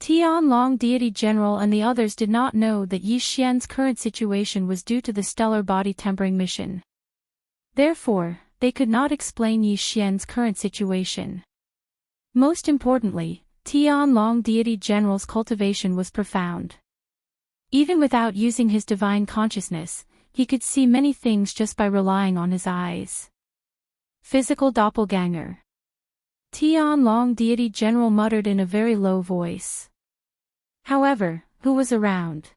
Tianlong Deity General and the others did not know that Yi Xian's current situation was due to the stellar body tempering mission. Therefore, they could not explain Yi Xian's current situation. Most importantly, Tianlong Deity General's cultivation was profound. Even without using his divine consciousness, he could see many things just by relying on his eyes. Physical doppelganger. Tianlong Deity General muttered in a very low voice. However, who was around?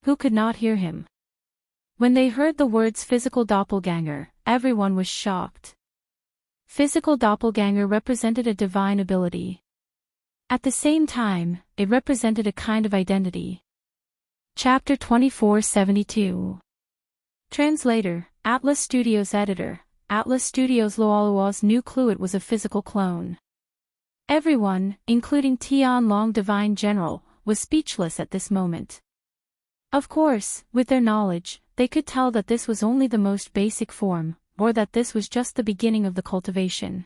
Who could not hear him? When they heard the words physical doppelganger, everyone was shocked. Physical doppelganger represented a divine ability. At the same time, it represented a kind of identity. Chapter 2472. Translator, Atlas Studios Editor. Atlas Studios Luoluo's new Cluet was a physical clone. Everyone, including Tianlong Divine General, was speechless at this moment. Of course, with their knowledge, they could tell that this was only the most basic form, or that this was just the beginning of the cultivation.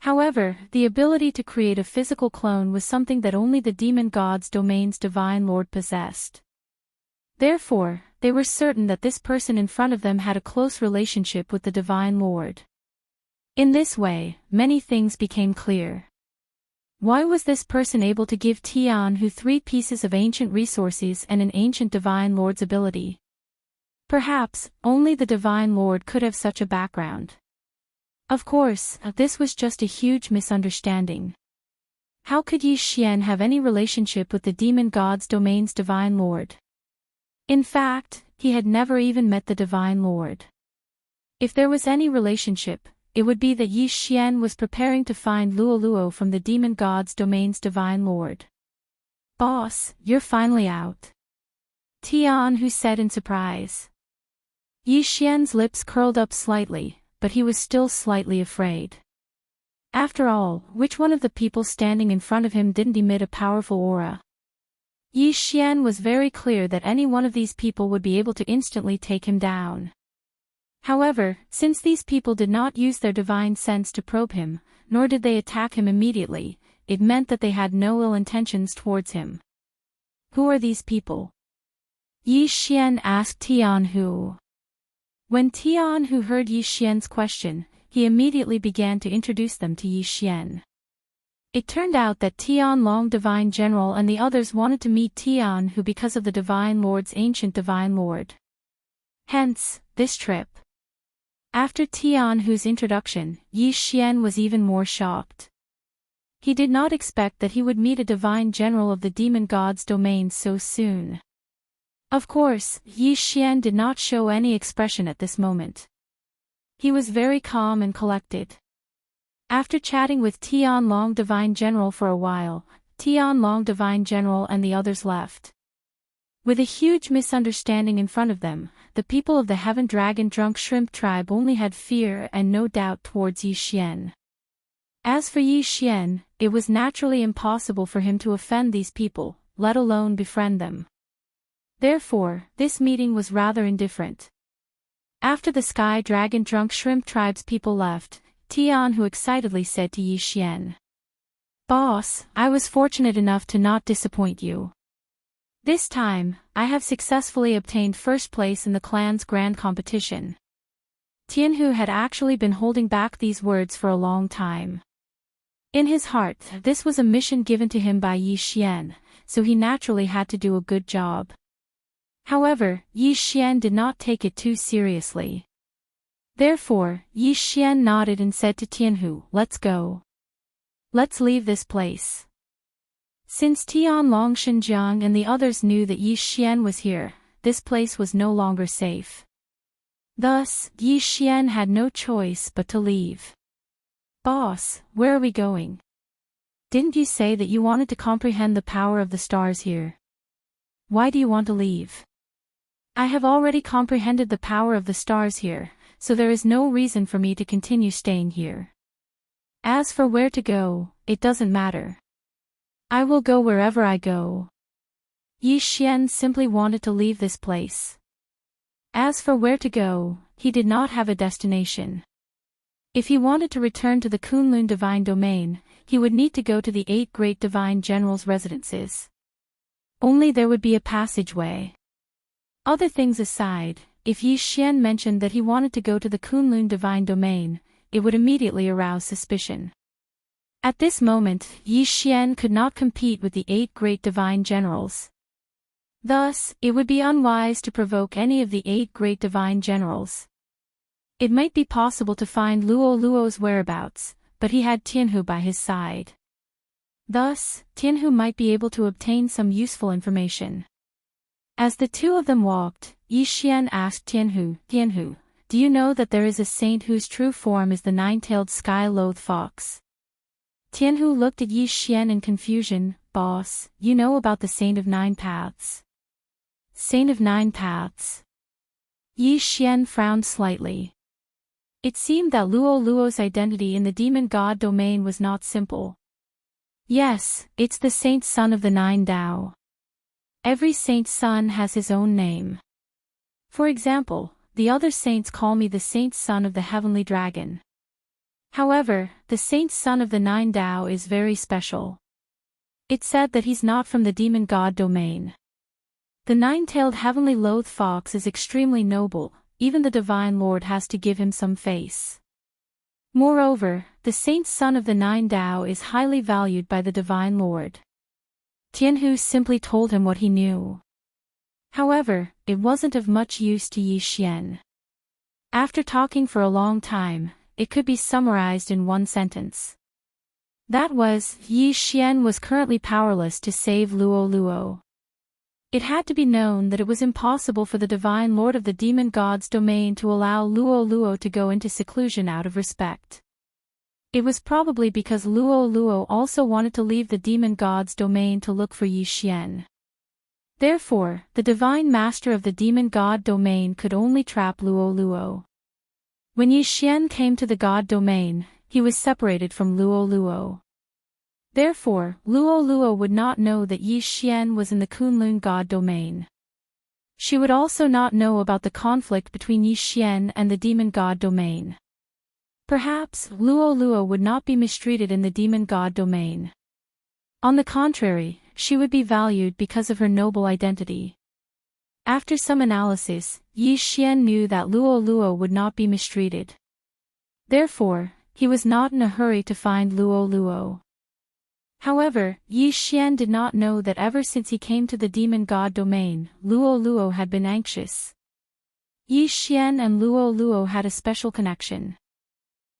However, the ability to create a physical clone was something that only the demon god's domain's divine lord possessed. Therefore, they were certain that this person in front of them had a close relationship with the divine lord. In this way, many things became clear. Why was this person able to give Tianhu 3 pieces of ancient resources and an ancient divine lord's ability? Perhaps, only the divine lord could have such a background. Of course, this was just a huge misunderstanding. How could Yi Xian have any relationship with the demon god's domain's divine lord? In fact, he had never even met the Divine Lord. If there was any relationship, it would be that Yi Xian was preparing to find Luo Luo from the demon god's domain's Divine Lord. "Boss, you're finally out," Tianhu said in surprise. Yi Xian's lips curled up slightly, but he was still slightly afraid. After all, which one of the people standing in front of him didn't emit a powerful aura? Yi Xian was very clear that any one of these people would be able to instantly take him down. However, since these people did not use their divine sense to probe him, nor did they attack him immediately, it meant that they had no ill intentions towards him. "Who are these people?" Yi Xian asked Tianhu. When Tianhu heard Yi Xian's question, he immediately began to introduce them to Yi Xian. It turned out that Tianlong Divine General and the others wanted to meet Tianhu because of the Divine Lord's ancient Divine Lord. Hence, this trip. After Tianhu's introduction, Yi Xian was even more shocked. He did not expect that he would meet a Divine General of the Demon God's domain so soon. Of course, Yi Xian did not show any expression at this moment. He was very calm and collected. After chatting with Tianlong Divine General for a while, Tianlong Divine General and the others left. With a huge misunderstanding in front of them, the people of the Heaven Dragon Drunk Shrimp tribe only had fear and no doubt towards Yi Xian. As for Yi Xian, it was naturally impossible for him to offend these people, let alone befriend them. Therefore, this meeting was rather indifferent. After the Sky Dragon Drunk Shrimp tribe's people left, Tianhu excitedly said to Yi Xian, "Boss, I was fortunate enough to not disappoint you. This time, I have successfully obtained first place in the clan's grand competition." Tianhu had actually been holding back these words for a long time. In his heart, this was a mission given to him by Yi Xian, so he naturally had to do a good job. However, Yi Xian did not take it too seriously. Therefore, Yi Xian nodded and said to Tianhu, "Let's go. Let's leave this place." Since Tianlong Xinjiang and the others knew that Yi Xian was here, this place was no longer safe. Thus, Yi Xian had no choice but to leave. "Boss, where are we going? Didn't you say that you wanted to comprehend the power of the stars here? Why do you want to leave?" "I have already comprehended the power of the stars here, so there is no reason for me to continue staying here. As for where to go, it doesn't matter. I will go wherever I go." Yi Xian simply wanted to leave this place. As for where to go, he did not have a destination. If he wanted to return to the Kunlun Divine Domain, he would need to go to the 8 great Divine Generals' residences. Only there would be a passageway. Other things aside, if Yi Xian mentioned that he wanted to go to the Kunlun Divine Domain, it would immediately arouse suspicion. At this moment, Yi Xian could not compete with the 8 great Divine Generals. Thus, it would be unwise to provoke any of the 8 great Divine Generals. It might be possible to find Luo Luo's whereabouts, but he had Tianhu by his side. Thus, Tianhu might be able to obtain some useful information. As the two of them walked, Yi Xian asked Tianhu, "Tianhu, do you know that there is a saint whose true form is the 9-tailed sky-loathed fox?" Tianhu looked at Yi Xian in confusion. "Boss, you know about the Saint of 9 Paths?" "Saint of 9 Paths?" Yi Xian frowned slightly. It seemed that Luo Luo's identity in the demon god domain was not simple. "Yes, it's the saint's son of the 9 Dao. Every saint's son has his own name. For example, the other saints call me the saint's son of the heavenly dragon. However, the saint's son of the 9 Dao is very special. It's said that he's not from the demon god domain. The 9-tailed heavenly loathed fox is extremely noble, even the Divine Lord has to give him some face. Moreover, the saint's son of the 9 Dao is highly valued by the Divine Lord." Tianhu simply told him what he knew. However, it wasn't of much use to Yi Xian. After talking for a long time, it could be summarized in one sentence. That was, Yi Xian was currently powerless to save Luo Luo. It had to be known that it was impossible for the divine lord of the demon god's domain to allow Luo Luo to go into seclusion out of respect. It was probably because Luo Luo also wanted to leave the demon god's domain to look for Yi Xian. Therefore, the divine master of the demon god domain could only trap Luo Luo. When Yi Xian came to the god domain, he was separated from Luo Luo. Therefore, Luo Luo would not know that Yi Xian was in the Kunlun god domain. She would also not know about the conflict between Yi Xian and the demon god domain. Perhaps, Luo Luo would not be mistreated in the demon god domain. On the contrary, she would be valued because of her noble identity. After some analysis, Yi Xian knew that Luo Luo would not be mistreated. Therefore, he was not in a hurry to find Luo Luo. However, Yi Xian did not know that ever since he came to the demon god domain, Luo Luo had been anxious. Yi Xian and Luo Luo had a special connection.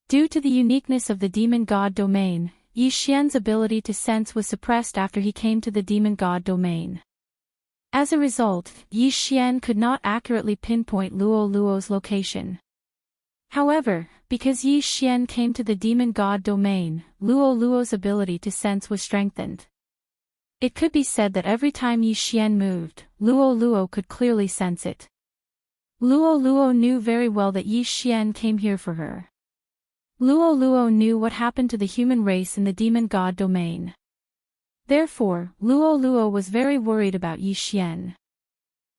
Due to the uniqueness of the demon god domain, Yi Xian's ability to sense was suppressed after he came to the demon god domain. As a result, Yi Xian could not accurately pinpoint Luo Luo's location. However, because Yi Xian came to the demon god domain, Luo Luo's ability to sense was strengthened. It could be said that every time Yi Xian moved, Luo Luo could clearly sense it. Luo Luo knew very well that Yi Xian came here for her. Luo Luo knew what happened to the human race in the demon god domain. Therefore, Luo Luo was very worried about Yi Xian.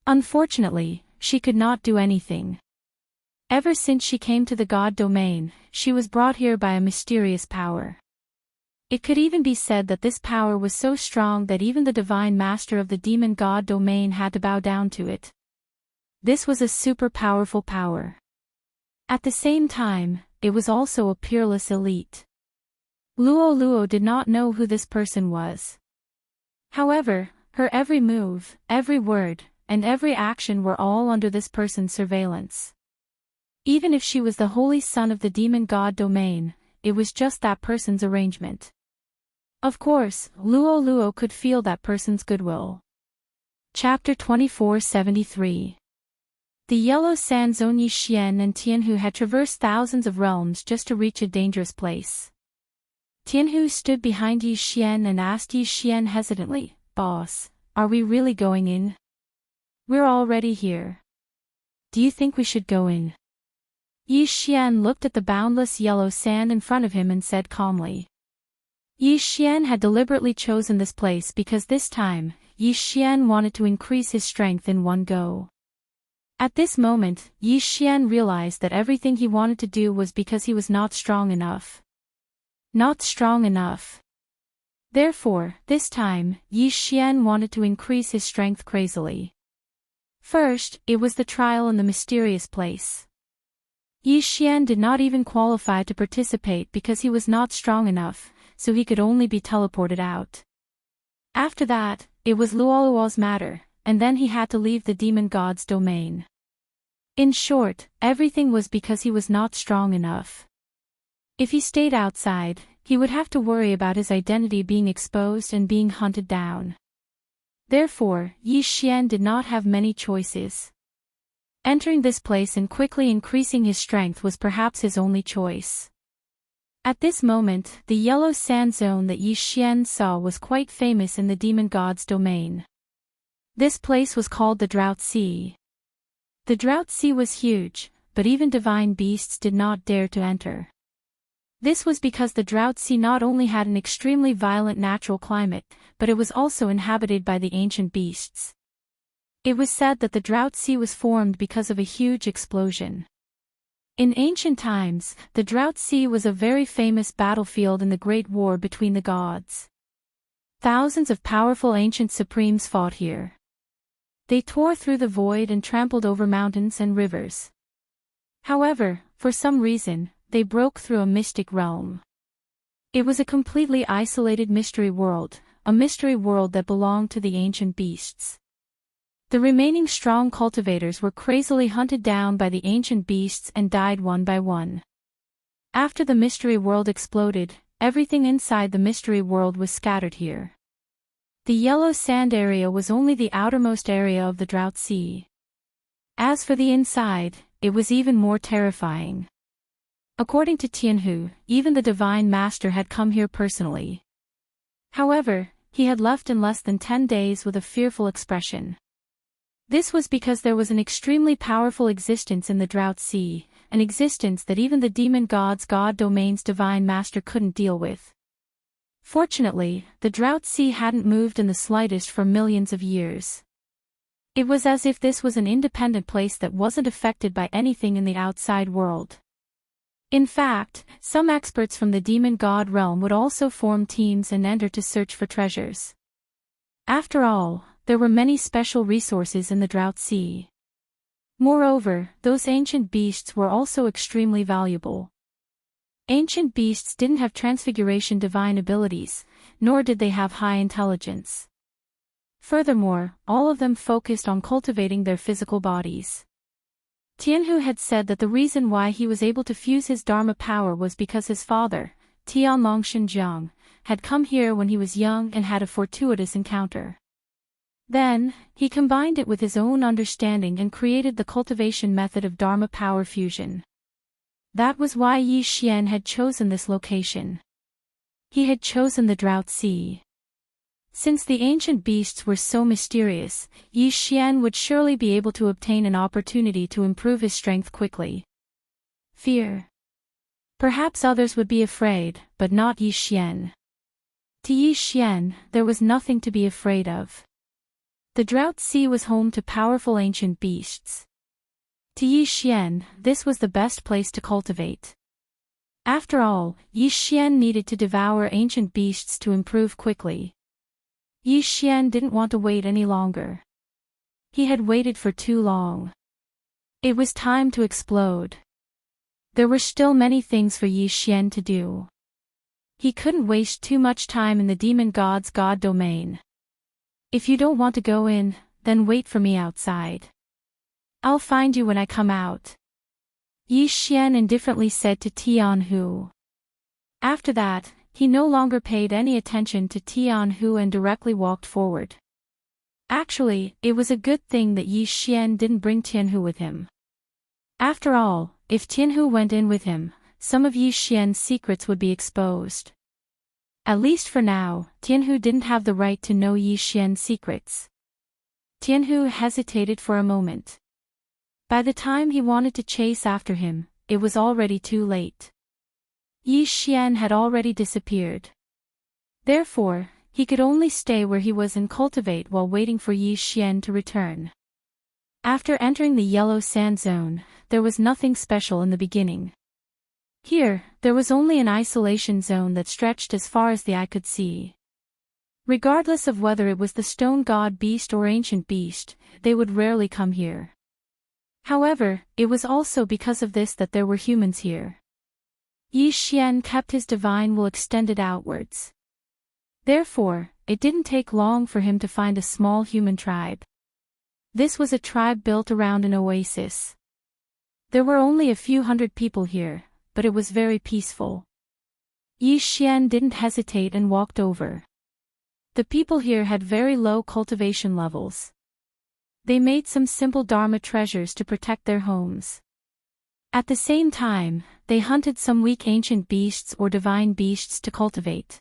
Unfortunately, she could not do anything. Ever since she came to the god domain, she was brought here by a mysterious power. It could even be said that this power was so strong that even the divine master of the demon god domain had to bow down to it. This was a super powerful power. At the same time, it was also a peerless elite. Luo Luo did not know who this person was. However, her every move, every word, and every action were all under this person's surveillance. Even if she was the holy son of the demon god domain, it was just that person's arrangement. Of course, Luo Luo could feel that person's goodwill. Chapter 2473. The Yellow Sand Zone. Yi Xian and Tianhu had traversed thousands of realms just to reach a dangerous place. Tianhu stood behind Yi Xian and asked Yi Xian hesitantly, "Boss, are we really going in? We're already here. Do you think we should go in?" Yi Xian looked at the boundless yellow sand in front of him and said calmly. Yi Xian had deliberately chosen this place because this time, Yi Xian wanted to increase his strength in one go. At this moment, Yi Xian realized that everything he wanted to do was because he was not strong enough. Not strong enough. Therefore, this time, Yi Xian wanted to increase his strength crazily. First, it was the trial in the mysterious place. Yi Xian did not even qualify to participate because he was not strong enough, so he could only be teleported out. After that, it was Luo Luo's matter, and then he had to leave the demon god's domain. In short, everything was because he was not strong enough. If he stayed outside, he would have to worry about his identity being exposed and being hunted down. Therefore, Yi Xian did not have many choices. Entering this place and quickly increasing his strength was perhaps his only choice. At this moment, the yellow sand zone that Yi Xian saw was quite famous in the demon god's domain. This place was called the Drought Sea. The Drought Sea was huge, but even divine beasts did not dare to enter. This was because the Drought Sea not only had an extremely violent natural climate, but it was also inhabited by the ancient beasts. It was said that the Drought Sea was formed because of a huge explosion. In ancient times, the Drought Sea was a very famous battlefield in the Great War between the gods. Thousands of powerful ancient supremes fought here. They tore through the void and trampled over mountains and rivers. However, for some reason, they broke through a mystic realm. It was a completely isolated mystery world, a mystery world that belonged to the ancient beasts. The remaining strong cultivators were crazily hunted down by the ancient beasts and died one by one. After the mystery world exploded, everything inside the mystery world was scattered here. The yellow sand area was only the outermost area of the drought sea. As for the inside, it was even more terrifying. According to Tianhu, even the Divine Master had come here personally. However, he had left in less than 10 days with a fearful expression. This was because there was an extremely powerful existence in the Drought Sea, an existence that even the demon god's god domain's Divine Master couldn't deal with. Fortunately, the Drought Sea hadn't moved in the slightest for millions of years. It was as if this was an independent place that wasn't affected by anything in the outside world. In fact, some experts from the demon god realm would also form teams and enter to search for treasures. After all, there were many special resources in the Drought Sea. Moreover, those ancient beasts were also extremely valuable. Ancient beasts didn't have transfiguration divine abilities, nor did they have high intelligence. Furthermore, all of them focused on cultivating their physical bodies. Tianhu had said that the reason why he was able to fuse his Dharma power was because his father, Tianlong Shenjiang, had come here when he was young and had a fortuitous encounter. Then, he combined it with his own understanding and created the cultivation method of Dharma power fusion. That was why Yi Xian had chosen this location. He had chosen the Drought Sea. Since the ancient beasts were so mysterious, Yi Xian would surely be able to obtain an opportunity to improve his strength quickly. Fear. Perhaps others would be afraid, but not Yi Xian. To Yi Xian, there was nothing to be afraid of. The Drought Sea was home to powerful ancient beasts. To Yi Xian, this was the best place to cultivate. After all, Yi Xian needed to devour ancient beasts to improve quickly. Yi Xian didn't want to wait any longer. He had waited for too long. It was time to explode. There were still many things for Yi Xian to do. He couldn't waste too much time in the demon god's god domain. If you don't want to go in, then wait for me outside. I'll find you when I come out. Yi Xian indifferently said to Tianhu. After that, he no longer paid any attention to Tianhu and directly walked forward. Actually, it was a good thing that Yi Xian didn't bring Tianhu with him. After all, if Tianhu went in with him, some of Yi Xian's secrets would be exposed. At least for now, Tianhu didn't have the right to know Yi Xian's secrets. Tianhu hesitated for a moment. By the time he wanted to chase after him, it was already too late. Yi Xian had already disappeared. Therefore, he could only stay where he was and cultivate while waiting for Yi Xian to return. After entering the yellow sand zone, there was nothing special in the beginning. Here, there was only an isolation zone that stretched as far as the eye could see. Regardless of whether it was the stone god beast or ancient beast, they would rarely come here. However, it was also because of this that there were humans here. Yi Xian kept his divine will extended outwards. Therefore, it didn't take long for him to find a small human tribe. This was a tribe built around an oasis. There were only a few hundred people here, but it was very peaceful. Yi Xian didn't hesitate and walked over. The people here had very low cultivation levels. They made some simple Dharma treasures to protect their homes. At the same time, they hunted some weak ancient beasts or divine beasts to cultivate.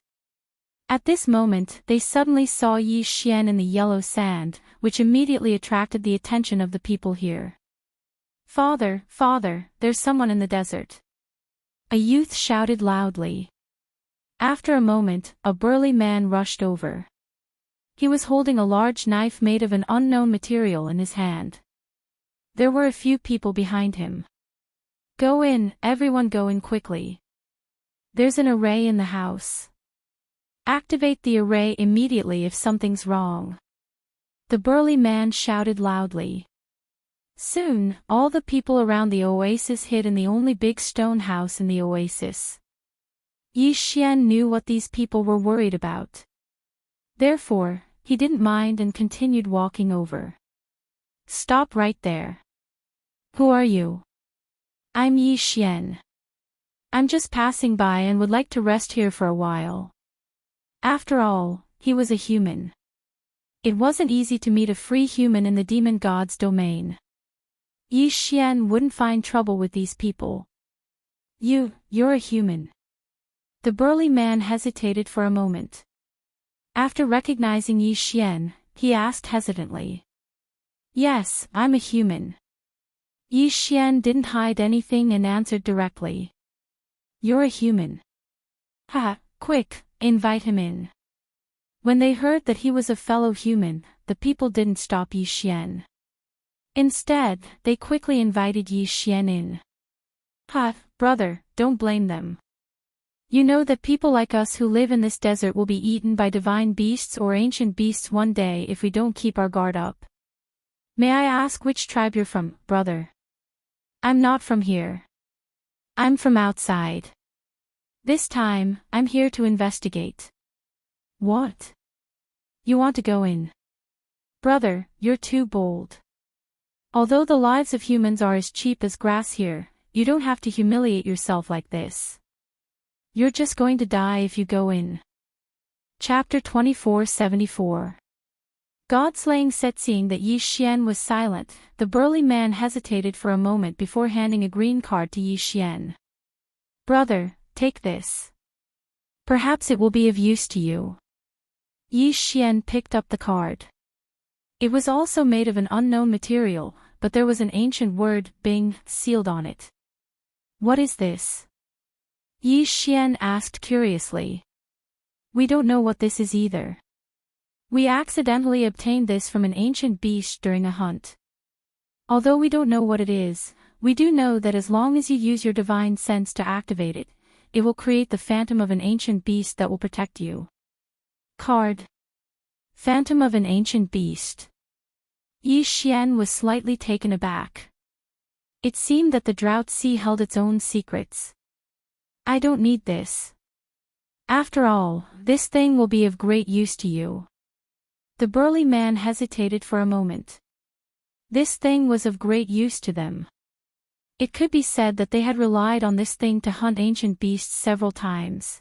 At this moment, they suddenly saw Yi Xian in the yellow sand, which immediately attracted the attention of the people here. "Father, father, there's someone in the desert." A youth shouted loudly. After a moment, a burly man rushed over. He was holding a large knife made of an unknown material in his hand. There were a few people behind him. "Go in, everyone go in quickly. There's an array in the house. Activate the array immediately if something's wrong." The burly man shouted loudly. Soon, all the people around the oasis hid in the only big stone house in the oasis. Yi Xian knew what these people were worried about. Therefore, he didn't mind and continued walking over. "Stop right there. Who are you?" "I'm Yi Xian. I'm just passing by and would like to rest here for a while." After all, he was a human. It wasn't easy to meet a free human in the demon god's domain. Yi Xian wouldn't find trouble with these people. You're a human. The burly man hesitated for a moment. After recognizing Yi Xian, he asked hesitantly. Yes, I'm a human. Yi Xian didn't hide anything and answered directly. You're a human. Quick, invite him in. When they heard that he was a fellow human, the people didn't stop Yi Xian. Instead, they quickly invited Yi Xian in. Brother, don't blame them. You know that people like us who live in this desert will be eaten by divine beasts or ancient beasts one day if we don't keep our guard up. May I ask which tribe you're from, brother? I'm not from here. I'm from outside. This time, I'm here to investigate. What? You want to go in? Brother, you're too bold. Although the lives of humans are as cheap as grass here, you don't have to humiliate yourself like this. You're just going to die if you go in. Chapter 2474. God-slaying set. Seeing that Yi Xian was silent, the burly man hesitated for a moment before handing a green card to Yi Xian. Brother, take this. Perhaps it will be of use to you. Yi Xian picked up the card. It was also made of an unknown material, but there was an ancient word, Bing, sealed on it. What is this? Yi Xian asked curiously. We don't know what this is either. We accidentally obtained this from an ancient beast during a hunt. Although we don't know what it is, we do know that as long as you use your divine sense to activate it, it will create the phantom of an ancient beast that will protect you. Card. Phantom of an ancient beast. Yi Xian was slightly taken aback. It seemed that the drought sea held its own secrets. I don't need this. After all, this thing will be of great use to you. The burly man hesitated for a moment. This thing was of great use to them. It could be said that they had relied on this thing to hunt ancient beasts several times.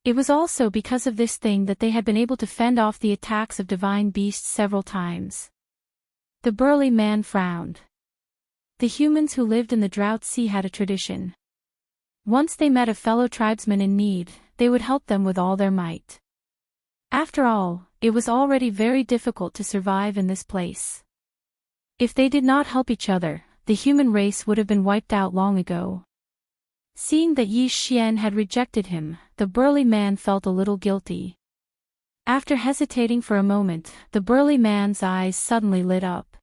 It was also because of this thing that they had been able to fend off the attacks of divine beasts several times. The burly man frowned. The humans who lived in the drought sea had a tradition. Once they met a fellow tribesman in need, they would help them with all their might. After all, it was already very difficult to survive in this place. If they did not help each other, the human race would have been wiped out long ago. Seeing that Yi Xian had rejected him, the burly man felt a little guilty. After hesitating for a moment, the burly man's eyes suddenly lit up.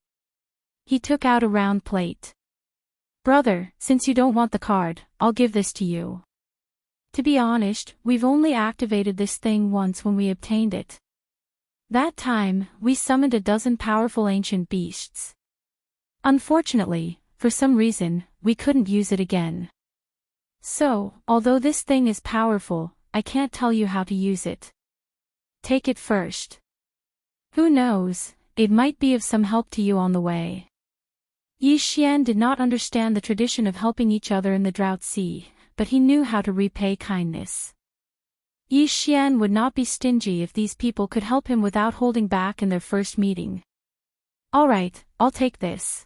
He took out a round plate. Brother, since you don't want the card, I'll give this to you. To be honest, we've only activated this thing once when we obtained it. That time, we summoned a dozen powerful ancient beasts. Unfortunately, for some reason, we couldn't use it again. So, although this thing is powerful, I can't tell you how to use it. Take it first. Who knows, it might be of some help to you on the way. Yi Xian did not understand the tradition of helping each other in the drought sea, but he knew how to repay kindness. Yi Xian would not be stingy if these people could help him without holding back in their first meeting. Alright, I'll take this.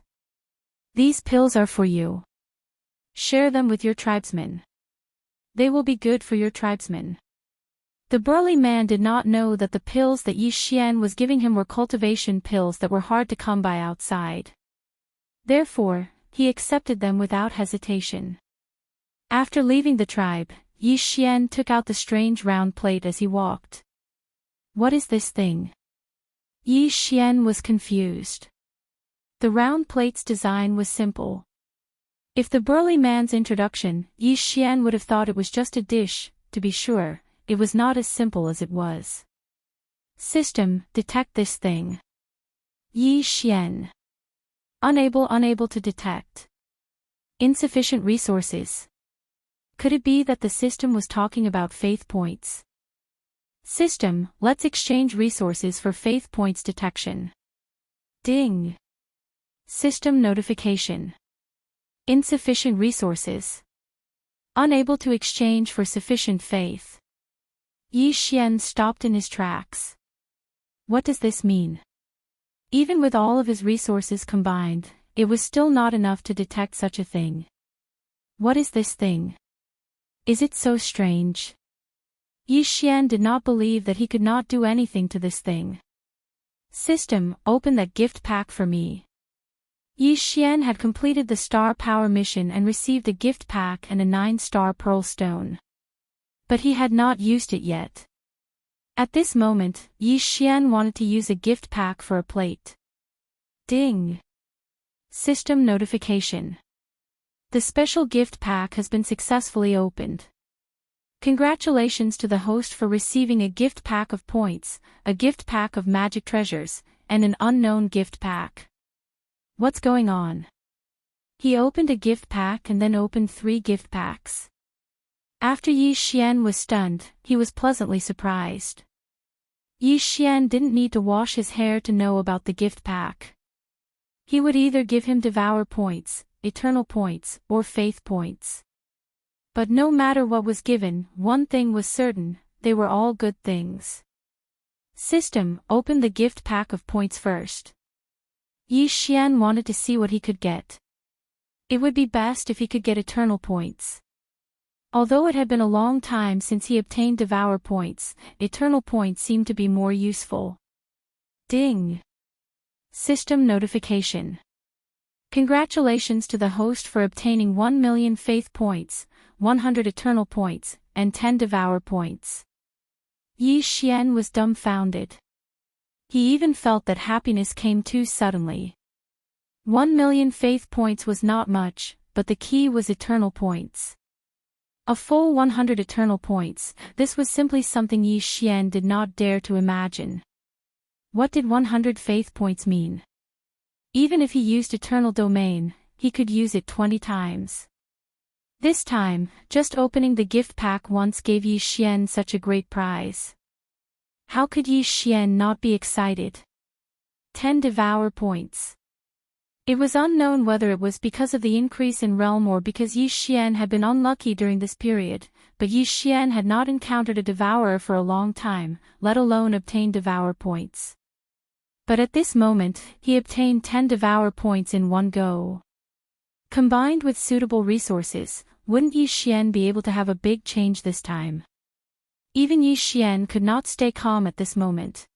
These pills are for you. Share them with your tribesmen. They will be good for your tribesmen. The burly man did not know that the pills that Yi Xian was giving him were cultivation pills that were hard to come by outside. Therefore, he accepted them without hesitation. After leaving the tribe, Yi Xian took out the strange round plate as he walked. What is this thing? Yi Xian was confused. The round plate's design was simple. If the burly man's introduction, Yi Xian would have thought it was just a dish. To be sure, it was not as simple as it was. System, detect this thing. Yi Xian. Unable to detect. Insufficient resources. Could it be that the system was talking about faith points? System, let's exchange resources for faith points detection. Ding. System notification. Insufficient resources. Unable to exchange for sufficient faith. Yi Xian stopped in his tracks. What does this mean? Even with all of his resources combined, it was still not enough to detect such a thing. What is this thing? Is it so strange? Yi Xian did not believe that he could not do anything to this thing. System, open that gift pack for me. Yi Xian had completed the star power mission and received a gift pack and a 9-star pearl stone. But he had not used it yet. At this moment, Yi Xian wanted to use a gift pack for a plate. Ding! System notification. The special gift pack has been successfully opened. Congratulations to the host for receiving a gift pack of points, a gift pack of magic treasures, and an unknown gift pack. What's going on? He opened a gift pack and then opened 3 gift packs. After Yi Xian was stunned, he was pleasantly surprised. Yi Xian didn't need to wash his hair to know about the gift pack. He would either give him Devourer points, Eternal points, or Faith points. But no matter what was given, one thing was certain, they were all good things. System, open the gift pack of points first. Yi Xian wanted to see what he could get. It would be best if he could get Eternal points. Although it had been a long time since he obtained Devourer points, Eternal points seemed to be more useful. Ding! System notification. Congratulations to the host for obtaining 1 million Faith points, 100 Eternal points, and 10 Devourer points. Yi Xian was dumbfounded. He even felt that happiness came too suddenly. 1 million Faith points was not much, but the key was Eternal points. A full 100 Eternal points, this was simply something Yi Xian did not dare to imagine. What did 100 Faith points mean? Even if he used Eternal Domain, he could use it 20 times. This time, just opening the gift pack once gave Yi Xian such a great prize. How could Yi Xian not be excited? 10 Devourer points. It was unknown whether it was because of the increase in realm or because Yi Xian had been unlucky during this period, but Yi Xian had not encountered a Devourer for a long time, let alone obtain Devourer points. But at this moment, he obtained 10 Devourer points in one go. Combined with suitable resources, wouldn't Yi Xian be able to have a big change this time? Even Yi Xian could not stay calm at this moment.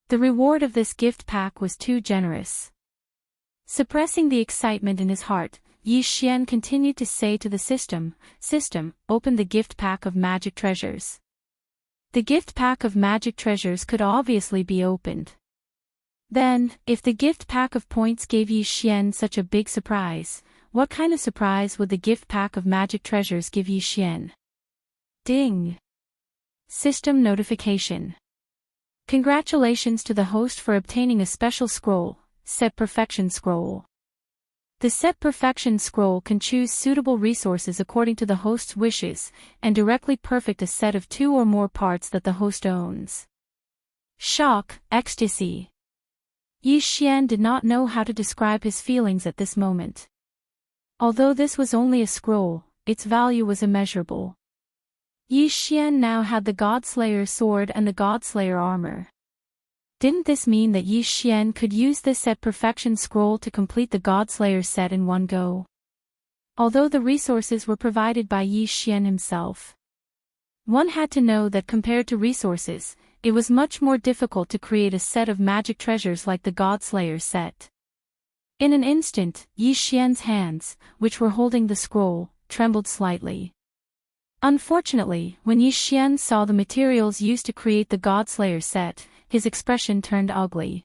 The reward of this gift pack was too generous. Suppressing the excitement in his heart, Yi Xian continued to say to the system, System, open the gift pack of magic treasures. The gift pack of magic treasures could obviously be opened. Then, if the gift pack of points gave Yi Xian such a big surprise, what kind of surprise would the gift pack of magic treasures give Yi Xian? Ding! System notification. Congratulations to the host for obtaining a special scroll, Set Perfection Scroll. The Set Perfection Scroll can choose suitable resources according to the host's wishes, and directly perfect a set of 2 or more parts that the host owns. Shock, ecstasy. Yi Xian did not know how to describe his feelings at this moment. Although this was only a scroll, its value was immeasurable. Yi Xian now had the Godslayer sword and the Godslayer armor. Didn't this mean that Yi Xian could use this Set Perfection Scroll to complete the Godslayer set in one go? Although the resources were provided by Yi Xian himself, one had to know that compared to resources, it was much more difficult to create a set of magic treasures like the Godslayer set. In an instant, Yi Xian's hands, which were holding the scroll, trembled slightly. Unfortunately, when Yi Xian saw the materials used to create the Godslayer set, his expression turned ugly.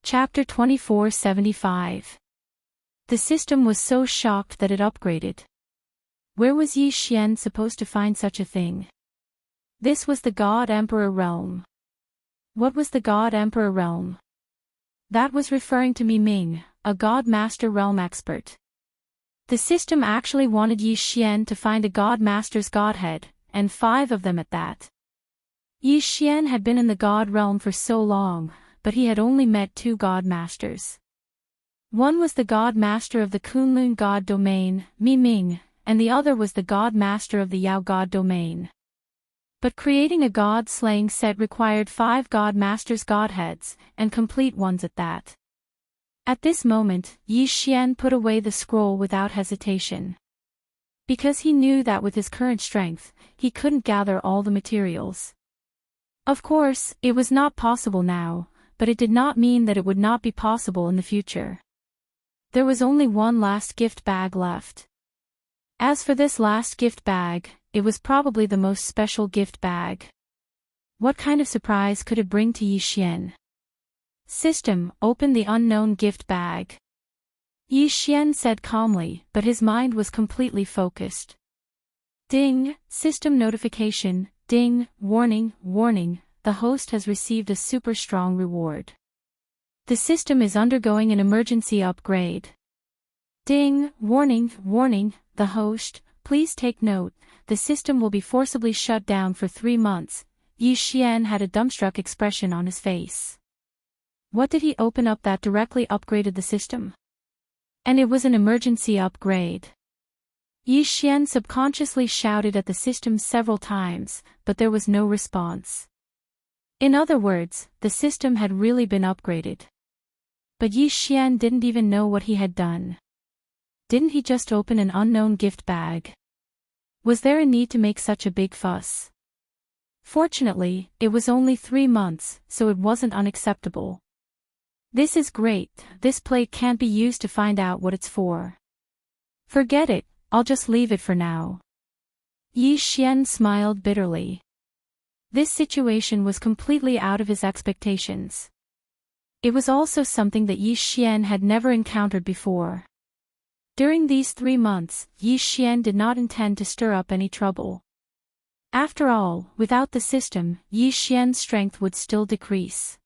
Chapter 2475. The system was so shocked that it upgraded. Where was Yi Xian supposed to find such a thing? This was the God Emperor realm. What was the God Emperor realm? That was referring to Miming, a God Master realm expert. The system actually wanted Yi Xian to find a God Master's Godhead, and 5 of them at that. Yi Xian had been in the God realm for so long, but he had only met 2 God Masters. One was the God Master of the Kunlun God domain, Miming, and the other was the God Master of the Yao God domain. But creating a god-slaying set required 5 god masters' godheads, and complete ones at that. At this moment, Yi Xian put away the scroll without hesitation. Because he knew that with his current strength, he couldn't gather all the materials. Of course, it was not possible now, but it did not mean that it would not be possible in the future. There was only one last gift bag left. As for this last gift bag, it was probably the most special gift bag. What kind of surprise could it bring to Yi Xian? System, open the unknown gift bag. Yi Xian said calmly, but his mind was completely focused. Ding, system notification, ding, warning, warning, the host has received a super strong reward. The system is undergoing an emergency upgrade. Ding, warning, warning, the host, please take note, the system will be forcibly shut down for 3 months. Yi Xian had a dumbstruck expression on his face. What did he open up that directly upgraded the system? And it was an emergency upgrade. Yi Xian subconsciously shouted at the system several times, but there was no response. In other words, the system had really been upgraded. But Yi Xian didn't even know what he had done. Didn't he just open an unknown gift bag? Was there a need to make such a big fuss? Fortunately, it was only 3 months, so it wasn't unacceptable. This is great, this plate can't be used to find out what it's for. Forget it, I'll just leave it for now. Yi Xian smiled bitterly. This situation was completely out of his expectations. It was also something that Yi Xian had never encountered before. During these 3 months, Yi Xian did not intend to stir up any trouble. After all, without the system, Yi Xian's strength would still decrease.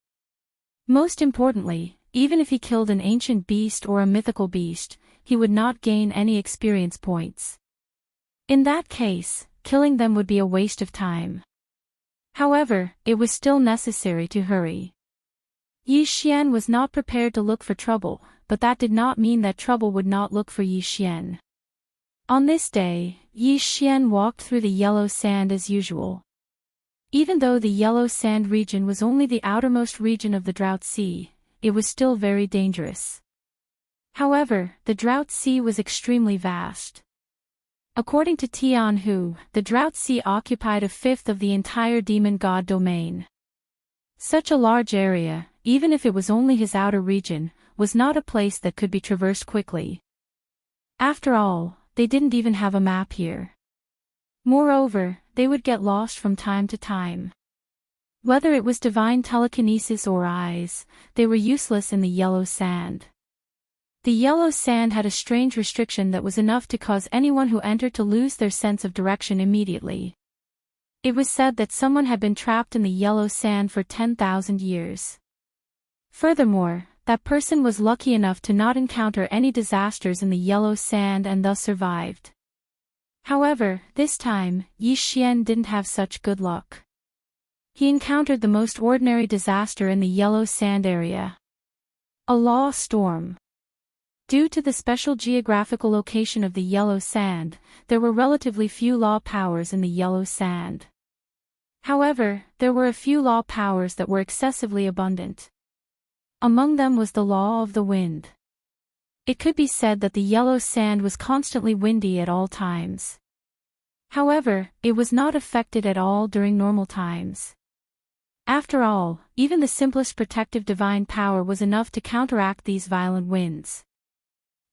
Most importantly, even if he killed an ancient beast or a mythical beast, he would not gain any experience points. In that case, killing them would be a waste of time. However, it was still necessary to hurry. Yi Xian was not prepared to look for trouble, but that did not mean that trouble would not look for Yi Xian. On this day, Yi Xian walked through the yellow sand as usual. Even though the yellow sand region was only the outermost region of the Drought Sea, it was still very dangerous. However, the Drought Sea was extremely vast. According to Tian Hu, the Drought Sea occupied a fifth of the entire demon god domain. Such a large area, even if it was only his outer region, was not a place that could be traversed quickly. After all, they didn't even have a map here. Moreover, they would get lost from time to time. Whether it was divine telekinesis or eyes, they were useless in the yellow sand. The yellow sand had a strange restriction that was enough to cause anyone who entered to lose their sense of direction immediately. It was said that someone had been trapped in the yellow sand for 10,000 years. Furthermore, that person was lucky enough to not encounter any disasters in the yellow sand and thus survived. However, this time, Yi Xian didn't have such good luck. He encountered the most ordinary disaster in the yellow sand area. A law storm. Due to the special geographical location of the yellow sand, there were relatively few law powers in the yellow sand. However, there were a few law powers that were excessively abundant. Among them was the law of the wind. It could be said that the yellow sand was constantly windy at all times. However, it was not affected at all during normal times. After all, even the simplest protective divine power was enough to counteract these violent winds.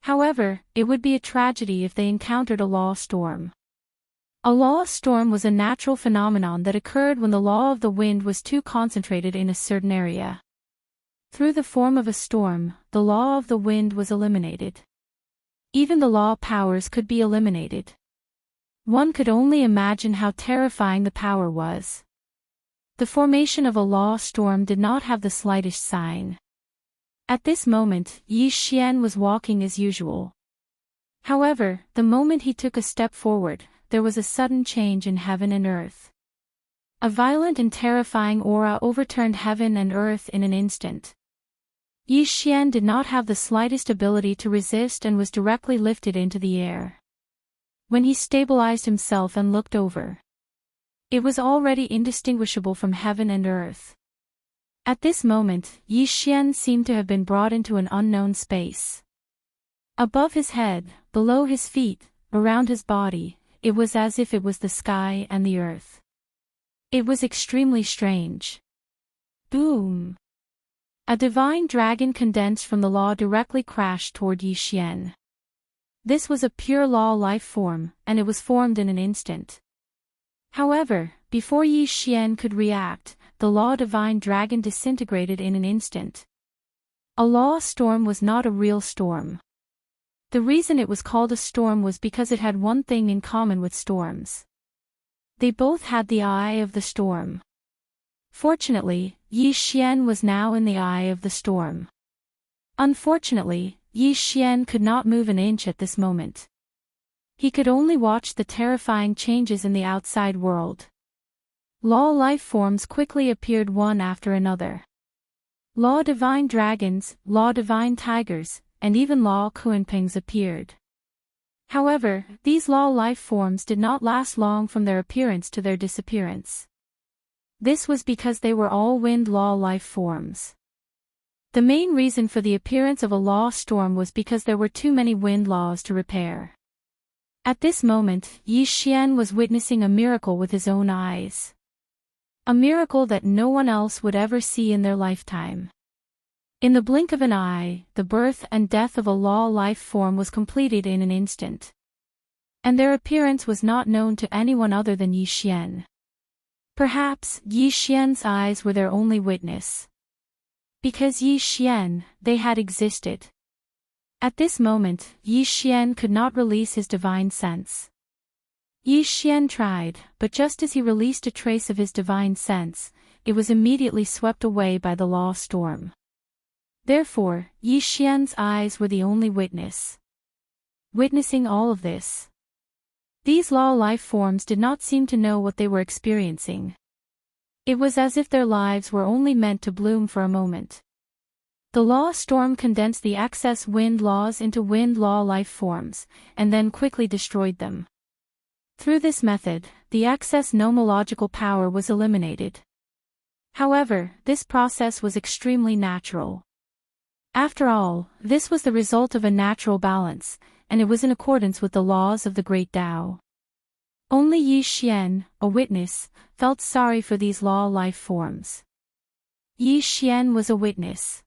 However, it would be a tragedy if they encountered a law storm. A law storm was a natural phenomenon that occurred when the law of the wind was too concentrated in a certain area. Through the form of a storm, the law of the wind was eliminated. Even the law powers could be eliminated. One could only imagine how terrifying the power was. The formation of a law storm did not have the slightest sign. At this moment, Yi Xian was walking as usual. However, the moment he took a step forward, there was a sudden change in heaven and earth. A violent and terrifying aura overturned heaven and earth in an instant. Yi Xian did not have the slightest ability to resist and was directly lifted into the air. When he stabilized himself and looked over, It was already indistinguishable from heaven and earth. At this moment, Yi Xian seemed to have been brought into an unknown space. Above his head, below his feet, around his body, it was as if it was the sky and the earth. It was extremely strange. Boom! A divine dragon condensed from the law directly crashed toward Yi Xian. This was a pure law life form, and it was formed in an instant. However, before Yi Xian could react, the law divine dragon disintegrated in an instant. A law storm was not a real storm. The reason it was called a storm was because it had one thing in common with storms. They both had the eye of the storm. Fortunately, Yi Xian was now in the eye of the storm. Unfortunately, Yi Xian could not move an inch at this moment. He could only watch the terrifying changes in the outside world. Law life forms quickly appeared one after another. Law divine dragons, law divine tigers, and even law kunpings appeared. However, these law life forms did not last long from their appearance to their disappearance. This was because they were all wind law life forms. The main reason for the appearance of a law storm was because there were too many wind laws to repair. At this moment, Yi Xian was witnessing a miracle with his own eyes. A miracle that no one else would ever see in their lifetime. In the blink of an eye, the birth and death of a law life form was completed in an instant. And their appearance was not known to anyone other than Yi Xian. Perhaps, Yi Xian's eyes were their only witness. Because Yi Xian, they had existed. At this moment, Yi Xian could not release his divine sense. Yi Xian tried, but just as he released a trace of his divine sense, it was immediately swept away by the law storm. Therefore, Yi Xian's eyes were the only witness. Witnessing all of this. These law life forms did not seem to know what they were experiencing. It was as if their lives were only meant to bloom for a moment. The law storm condensed the excess wind laws into wind law life forms, and then quickly destroyed them. Through this method, the excess nomological power was eliminated. However, this process was extremely natural. After all, this was the result of a natural balance, and it was in accordance with the laws of the Great Tao. Only Yi Xian, a witness, felt sorry for these law life forms. Yi Xian was a witness.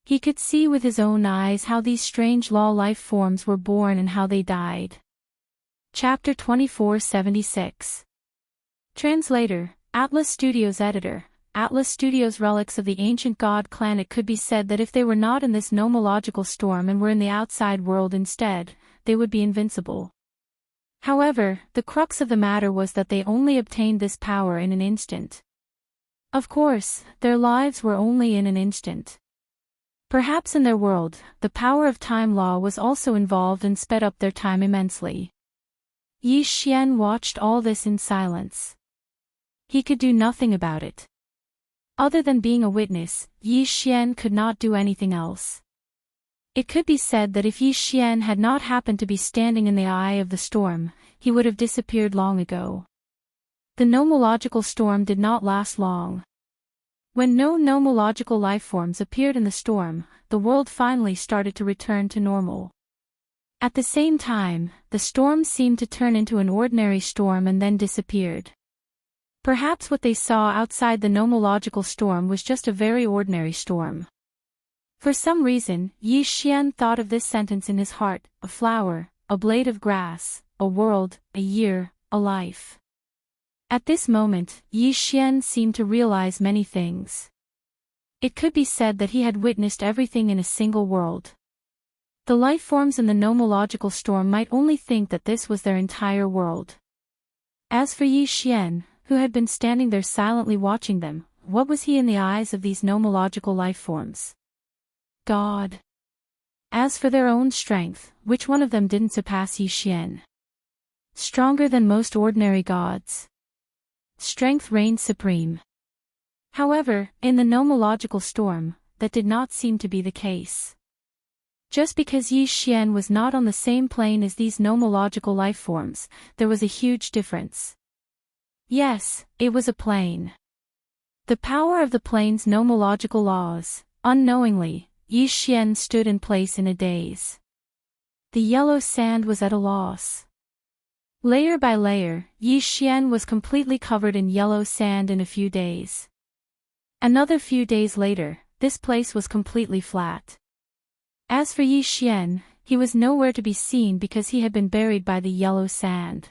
He could see with his own eyes how these strange law life forms were born and how they died. Chapter 2476. Translator, Atlas Studios Editor. Atlas Studios. Relics of the ancient god clan. It could be said that if they were not in this nomological storm and were in the outside world instead, they would be invincible. However, the crux of the matter was that they only obtained this power in an instant. Of course, their lives were only in an instant. Perhaps in their world, the power of time law was also involved and sped up their time immensely. Yi Xian watched all this in silence. He could do nothing about it. Other than being a witness, Yi Xian could not do anything else. It could be said that if Yi Xian had not happened to be standing in the eye of the storm, he would have disappeared long ago. The nomological storm did not last long. When no nomological lifeforms appeared in the storm, the world finally started to return to normal. At the same time, the storm seemed to turn into an ordinary storm and then disappeared. Perhaps what they saw outside the nomological storm was just a very ordinary storm. For some reason, Yi Xian thought of this sentence in his heart: a flower, a blade of grass, a world, a year, a life. At this moment, Yi Xian seemed to realize many things. It could be said that he had witnessed everything in a single world. The life forms in the nomological storm might only think that this was their entire world. As for Yi Xian, who had been standing there silently watching them, what was he in the eyes of these nomological life forms? God. As for their own strength, which one of them didn't surpass Yi Xian? Stronger than most ordinary gods. Strength reigned supreme. However, in the nomological storm, that did not seem to be the case. Just because Yi Xian was not on the same plane as these nomological life forms, there was a huge difference. Yes, it was a plane. The power of the plane's nomological laws. Unknowingly, Yi Xian stood in place in a daze. The yellow sand was at a loss. Layer by layer, Yi Xian was completely covered in yellow sand in a few days. Another few days later, this place was completely flat. As for Yi Xian, he was nowhere to be seen because he had been buried by the yellow sand.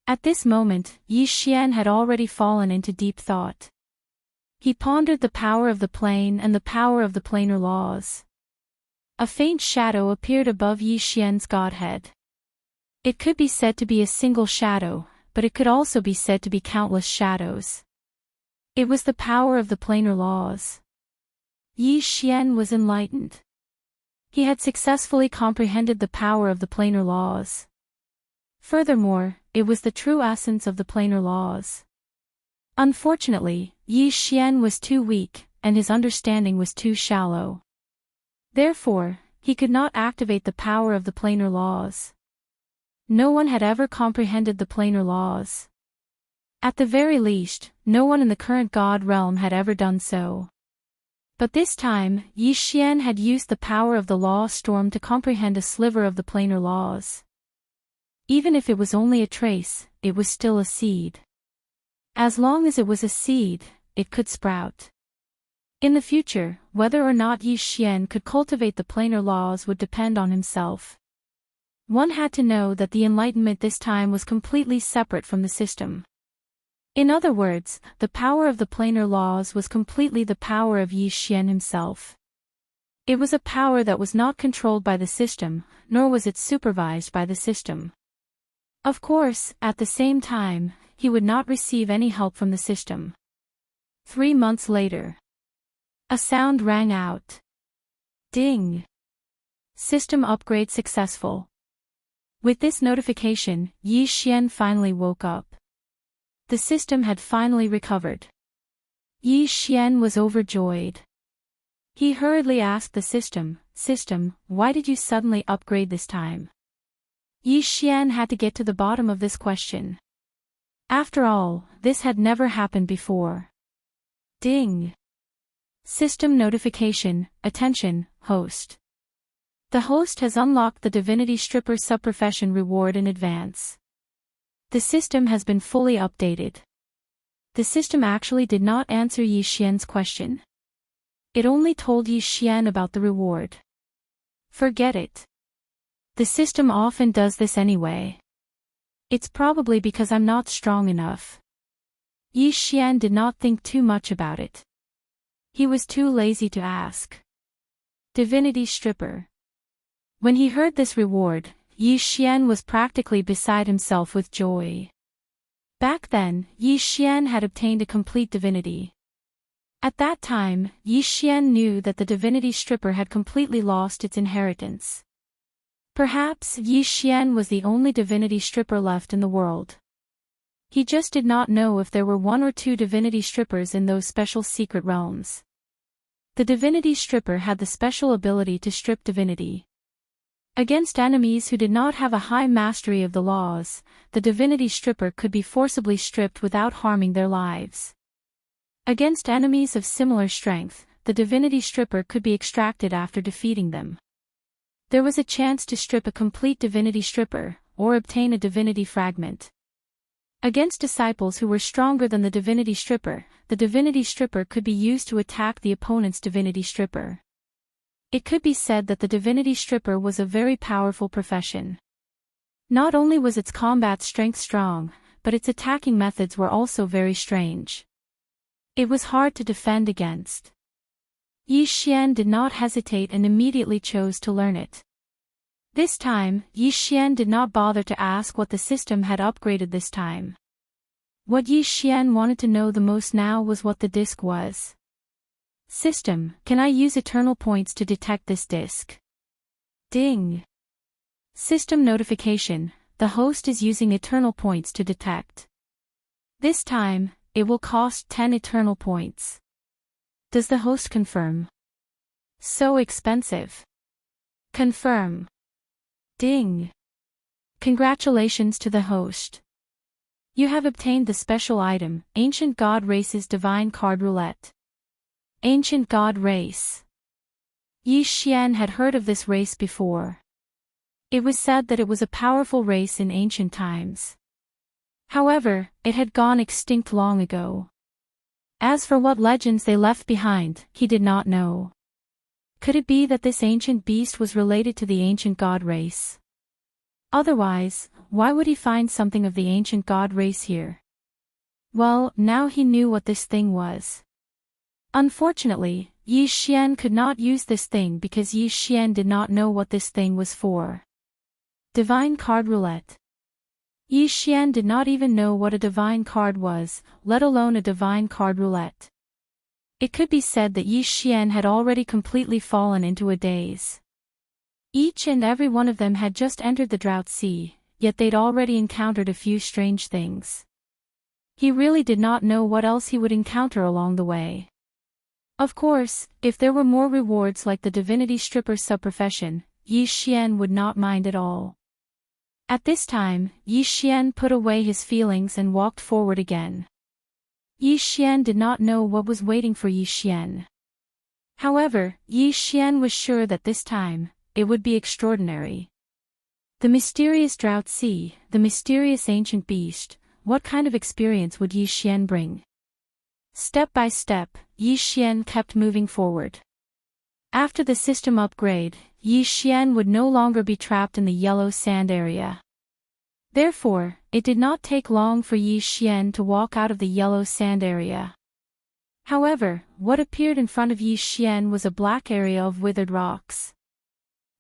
At this moment, Yi Xian had already fallen into deep thought. He pondered the power of the plane and the power of the planar laws. A faint shadow appeared above Yi Xian's godhead. It could be said to be a single shadow, but it could also be said to be countless shadows. It was the power of the planar laws. Yi Xian was enlightened. He had successfully comprehended the power of the planar laws. Furthermore, it was the true essence of the planar laws. Unfortunately, Yi Xian was too weak, and his understanding was too shallow. Therefore, he could not activate the power of the planar laws. No one had ever comprehended the planar laws. At the very least, no one in the current God realm had ever done so. But this time, Yi Xian had used the power of the law storm to comprehend a sliver of the planar laws. Even if it was only a trace, it was still a seed. As long as it was a seed, it could sprout. In the future, whether or not Yi Xian could cultivate the planar laws would depend on himself. One had to know that the enlightenment this time was completely separate from the system. In other words, the power of the planar laws was completely the power of Yi Xian himself. It was a power that was not controlled by the system, nor was it supervised by the system. Of course, at the same time, he would not receive any help from the system. 3 months later. A sound rang out. Ding! System upgrade successful. With this notification, Yi Xian finally woke up. The system had finally recovered. Yi Xian was overjoyed. He hurriedly asked the system, why did you suddenly upgrade this time? Yi Xian had to get to the bottom of this question. After all, this had never happened before. Ding! System notification, attention, host. The host has unlocked the Divinity Stripper subprofession reward in advance. The system has been fully updated. The system actually did not answer Yi Xian's question. It only told Yi Xian about the reward. Forget it. The system often does this anyway. It's probably because I'm not strong enough. Yi Xian did not think too much about it. He was too lazy to ask. Divinity Stripper. When he heard this reward, Yi Xian was practically beside himself with joy. Back then, Yi Xian had obtained a complete divinity. At that time, Yi Xian knew that the Divinity Stripper had completely lost its inheritance. Perhaps Yi Xian was the only Divinity Stripper left in the world. He just did not know if there were 1 or 2 Divinity Strippers in those special secret realms. The Divinity Stripper had the special ability to strip divinity. Against enemies who did not have a high mastery of the laws, the Divinity Stripper could be forcibly stripped without harming their lives. Against enemies of similar strength, the Divinity Stripper could be extracted after defeating them. There was a chance to strip a complete Divinity Stripper, or obtain a Divinity Fragment. Against disciples who were stronger than the Divinity Stripper, the Divinity Stripper could be used to attack the opponent's Divinity Stripper. It could be said that the Divinity Stripper was a very powerful profession. Not only was its combat strength strong, but its attacking methods were also very strange. It was hard to defend against. Yi Xian did not hesitate and immediately chose to learn it. This time, Yi Xian did not bother to ask what the system had upgraded this time. What Yi Xian wanted to know the most now was what the disc was. System, can I use eternal points to detect this disc? Ding! System notification, the host is using eternal points to detect. This time, it will cost 10 eternal points. Does the host confirm? So expensive. Confirm. Ding. Congratulations to the host. You have obtained the special item, Ancient God Race's Divine Card Roulette. Ancient God Race. Yi Xian had heard of this race before. It was said that it was a powerful race in ancient times. However, it had gone extinct long ago. As for what legends they left behind, he did not know. Could it be that this ancient beast was related to the ancient god race? Otherwise, why would he find something of the ancient god race here? Well, now he knew what this thing was. Unfortunately, Yi Xian could not use this thing because Yi Xian did not know what this thing was for. Divine Card Roulette. Yi Xian did not even know what a divine card was, let alone a divine card roulette. It could be said that Yi Xian had already completely fallen into a daze. Each and every one of them had just entered the Drought Sea, yet they'd already encountered a few strange things. He really did not know what else he would encounter along the way. Of course, if there were more rewards like the divinity stripper subprofession, Yi Xian would not mind at all. At this time, Yi Xian put away his feelings and walked forward again. Yi Xian did not know what was waiting for Yi Xian. However, Yi Xian was sure that this time, it would be extraordinary. The mysterious Drought Sea, the mysterious ancient beast, what kind of experience would Yi Xian bring? Step by step, Yi Xian kept moving forward. After the system upgrade, Yi Xian would no longer be trapped in the yellow sand area. Therefore, it did not take long for Yi Xian to walk out of the yellow sand area. However, what appeared in front of Yi Xian was a black area of withered rocks.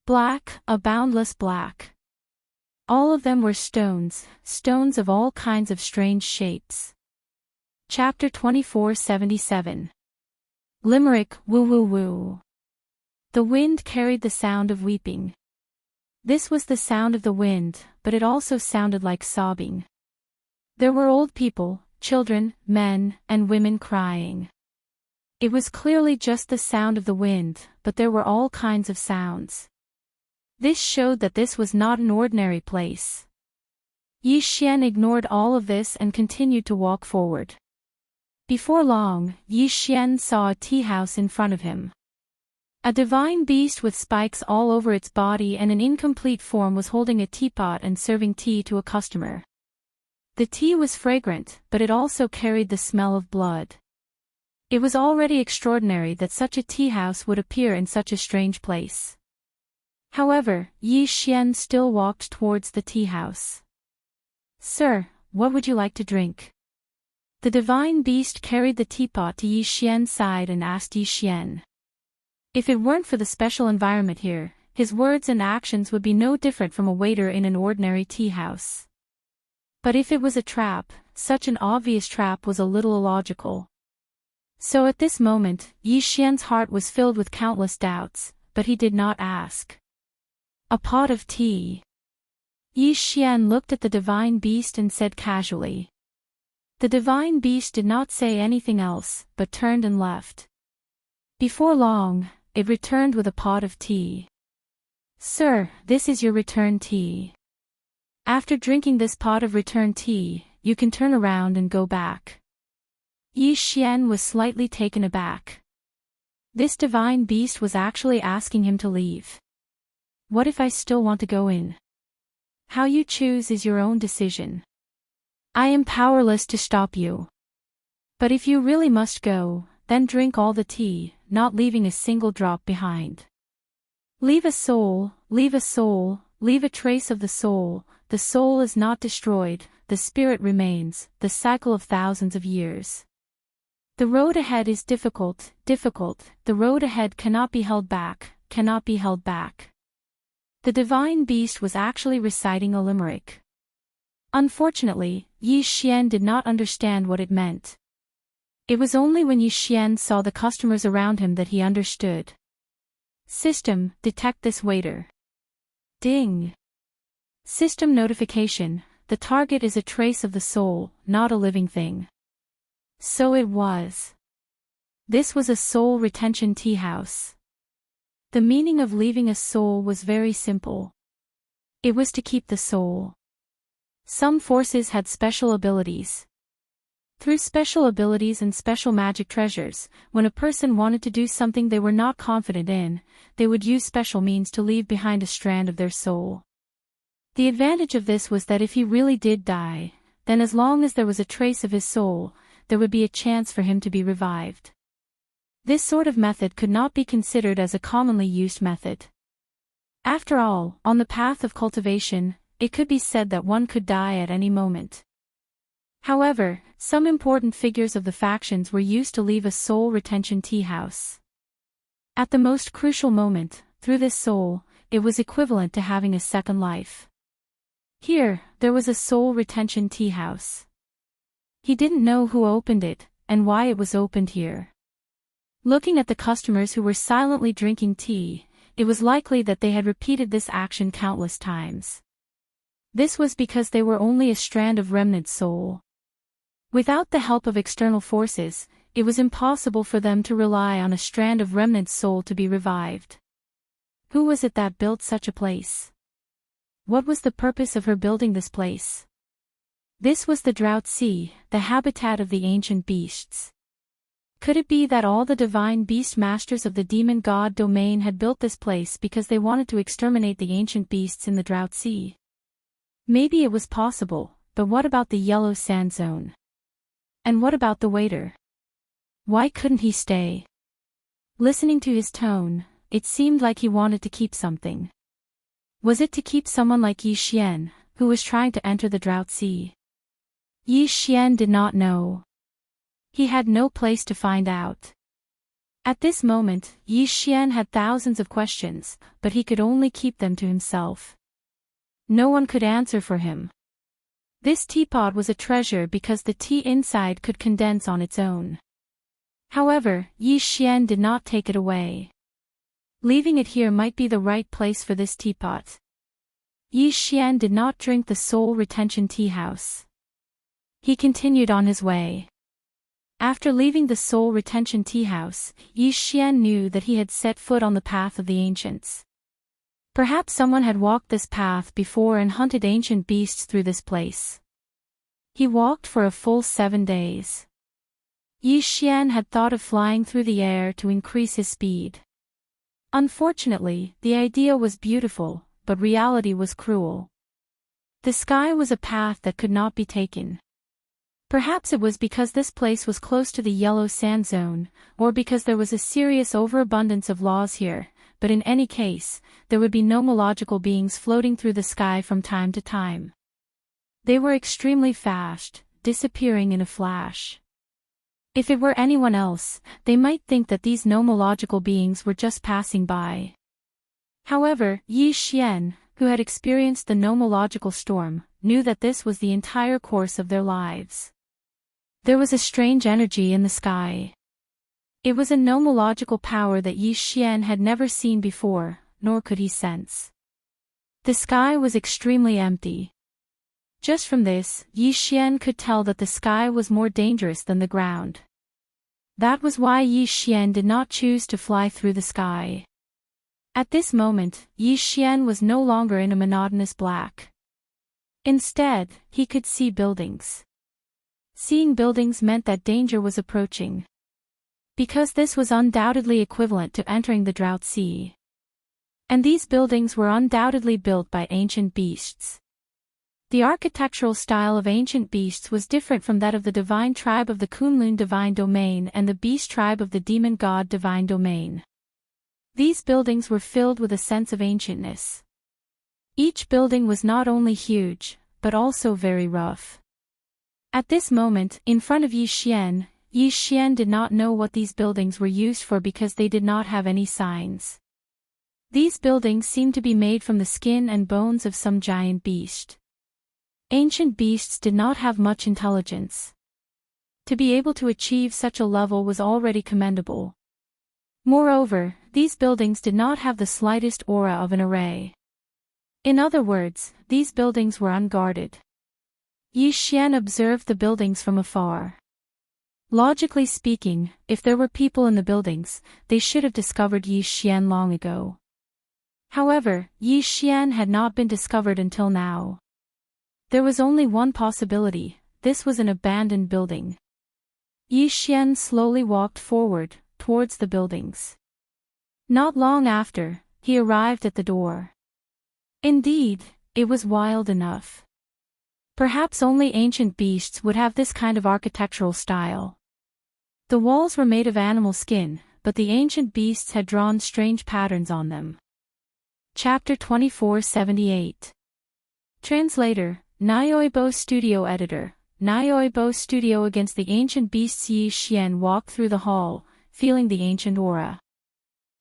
Black, a boundless black. All of them were stones, stones of all kinds of strange shapes. Chapter 2477. Limerick, woo woo woo. The wind carried the sound of weeping. This was the sound of the wind, but it also sounded like sobbing. There were old people, children, men, and women crying. It was clearly just the sound of the wind, but there were all kinds of sounds. This showed that this was not an ordinary place. Yi Xian ignored all of this and continued to walk forward. Before long, Yi Xian saw a tea house in front of him. A divine beast with spikes all over its body and an incomplete form was holding a teapot and serving tea to a customer. The tea was fragrant, but it also carried the smell of blood. It was already extraordinary that such a tea house would appear in such a strange place. However, Yi Xian still walked towards the tea house. "Sir, what would you like to drink?" The divine beast carried the teapot to Yi Xian's side and asked Yi Xian. If it weren't for the special environment here, his words and actions would be no different from a waiter in an ordinary tea house. But if it was a trap, such an obvious trap was a little illogical. So at this moment, Yi Xian's heart was filled with countless doubts, but he did not ask. "A pot of tea." Yi Xian looked at the divine beast and said casually. The divine beast did not say anything else, but turned and left. Before long, it returned with a pot of tea. "Sir, this is your return tea. After drinking this pot of return tea, you can turn around and go back." Yi Xian was slightly taken aback. This divine beast was actually asking him to leave. What if I still want to go in? How you choose is your own decision. I am powerless to stop you. But if you really must go, then drink all the tea, not leaving a single drop behind. Leave a soul, leave a soul, leave a trace of the soul is not destroyed, the spirit remains, the cycle of thousands of years. The road ahead is difficult, difficult, the road ahead cannot be held back, cannot be held back. The divine beast was actually reciting a limerick. Unfortunately, Yi Xian did not understand what it meant. It was only when Yi Xian saw the customers around him that he understood. System, detect this waiter. Ding. System notification, the target is a trace of the soul, not a living thing. So it was. This was a soul retention tea house. The meaning of leaving a soul was very simple. It was to keep the soul. Some forces had special abilities. Through special abilities and special magic treasures, when a person wanted to do something they were not confident in, they would use special means to leave behind a strand of their soul. The advantage of this was that if he really did die, then as long as there was a trace of his soul, there would be a chance for him to be revived. This sort of method could not be considered as a commonly used method. After all, on the path of cultivation, it could be said that one could die at any moment. However, some important figures of the factions were used to leave a soul retention tea house. At the most crucial moment, through this soul, it was equivalent to having a second life. Here, there was a soul retention tea house. He didn't know who opened it, and why it was opened here. Looking at the customers who were silently drinking tea, it was likely that they had repeated this action countless times. This was because they were only a strand of remnant soul. Without the help of external forces, it was impossible for them to rely on a strand of remnant soul to be revived. Who was it that built such a place? What was the purpose of her building this place? This was the Drought Sea, the habitat of the ancient beasts. Could it be that all the divine beast masters of the demon god domain had built this place because they wanted to exterminate the ancient beasts in the Drought Sea? Maybe it was possible, but what about the yellow sand zone? And what about the waiter? Why couldn't he stay? Listening to his tone, it seemed like he wanted to keep something. Was it to keep someone like Yi Xian, who was trying to enter the Drought Sea? Yi Xian did not know. He had no place to find out. At this moment, Yi Xian had thousands of questions, but he could only keep them to himself. No one could answer for him. This teapot was a treasure because the tea inside could condense on its own. However, Yi Xian did not take it away. Leaving it here might be the right place for this teapot. Yi Xian did not drink the soul retention tea house. He continued on his way. After leaving the soul retention tea house, Yi Xian knew that he had set foot on the path of the ancients. Perhaps someone had walked this path before and hunted ancient beasts through this place. He walked for a full 7 days. Yi Xian had thought of flying through the air to increase his speed. Unfortunately, the idea was beautiful, but reality was cruel. The sky was a path that could not be taken. Perhaps it was because this place was close to the yellow sand zone, or because there was a serious overabundance of laws here, but in any case, there would be nomological beings floating through the sky from time to time. They were extremely fast, disappearing in a flash. If it were anyone else, they might think that these nomological beings were just passing by. However, Yi Xian, who had experienced the nomological storm, knew that this was the entire course of their lives. There was a strange energy in the sky. It was a nomological power that Yi Xian had never seen before, nor could he sense. The sky was extremely empty. Just from this, Yi Xian could tell that the sky was more dangerous than the ground. That was why Yi Xian did not choose to fly through the sky. At this moment, Yi Xian was no longer in a monotonous black. Instead, he could see buildings. Seeing buildings meant that danger was approaching. Because this was undoubtedly equivalent to entering the Drought Sea. And these buildings were undoubtedly built by ancient beasts. The architectural style of ancient beasts was different from that of the divine tribe of the Kunlun divine domain and the beast tribe of the demon god divine domain. These buildings were filled with a sense of ancientness. Each building was not only huge, but also very rough. At this moment, in front of Yi Xian did not know what these buildings were used for because they did not have any signs. These buildings seemed to be made from the skin and bones of some giant beast. Ancient beasts did not have much intelligence. To be able to achieve such a level was already commendable. Moreover, these buildings did not have the slightest aura of an array. In other words, these buildings were unguarded. Yi Xian observed the buildings from afar. Logically speaking, if there were people in the buildings, they should have discovered Yi Xian long ago. However, Yi Xian had not been discovered until now. There was only one possibility: this was an abandoned building. Yi Xian slowly walked forward, towards the buildings. Not long after, he arrived at the door. Indeed, it was wild enough. Perhaps only ancient beasts would have this kind of architectural style. The walls were made of animal skin, but the ancient beasts had drawn strange patterns on them. Chapter 2478. Translator, Nyoibo Studio Editor, Nyoibo Studio. Against the ancient beasts. Yi Xian walked through the hall, feeling the ancient aura.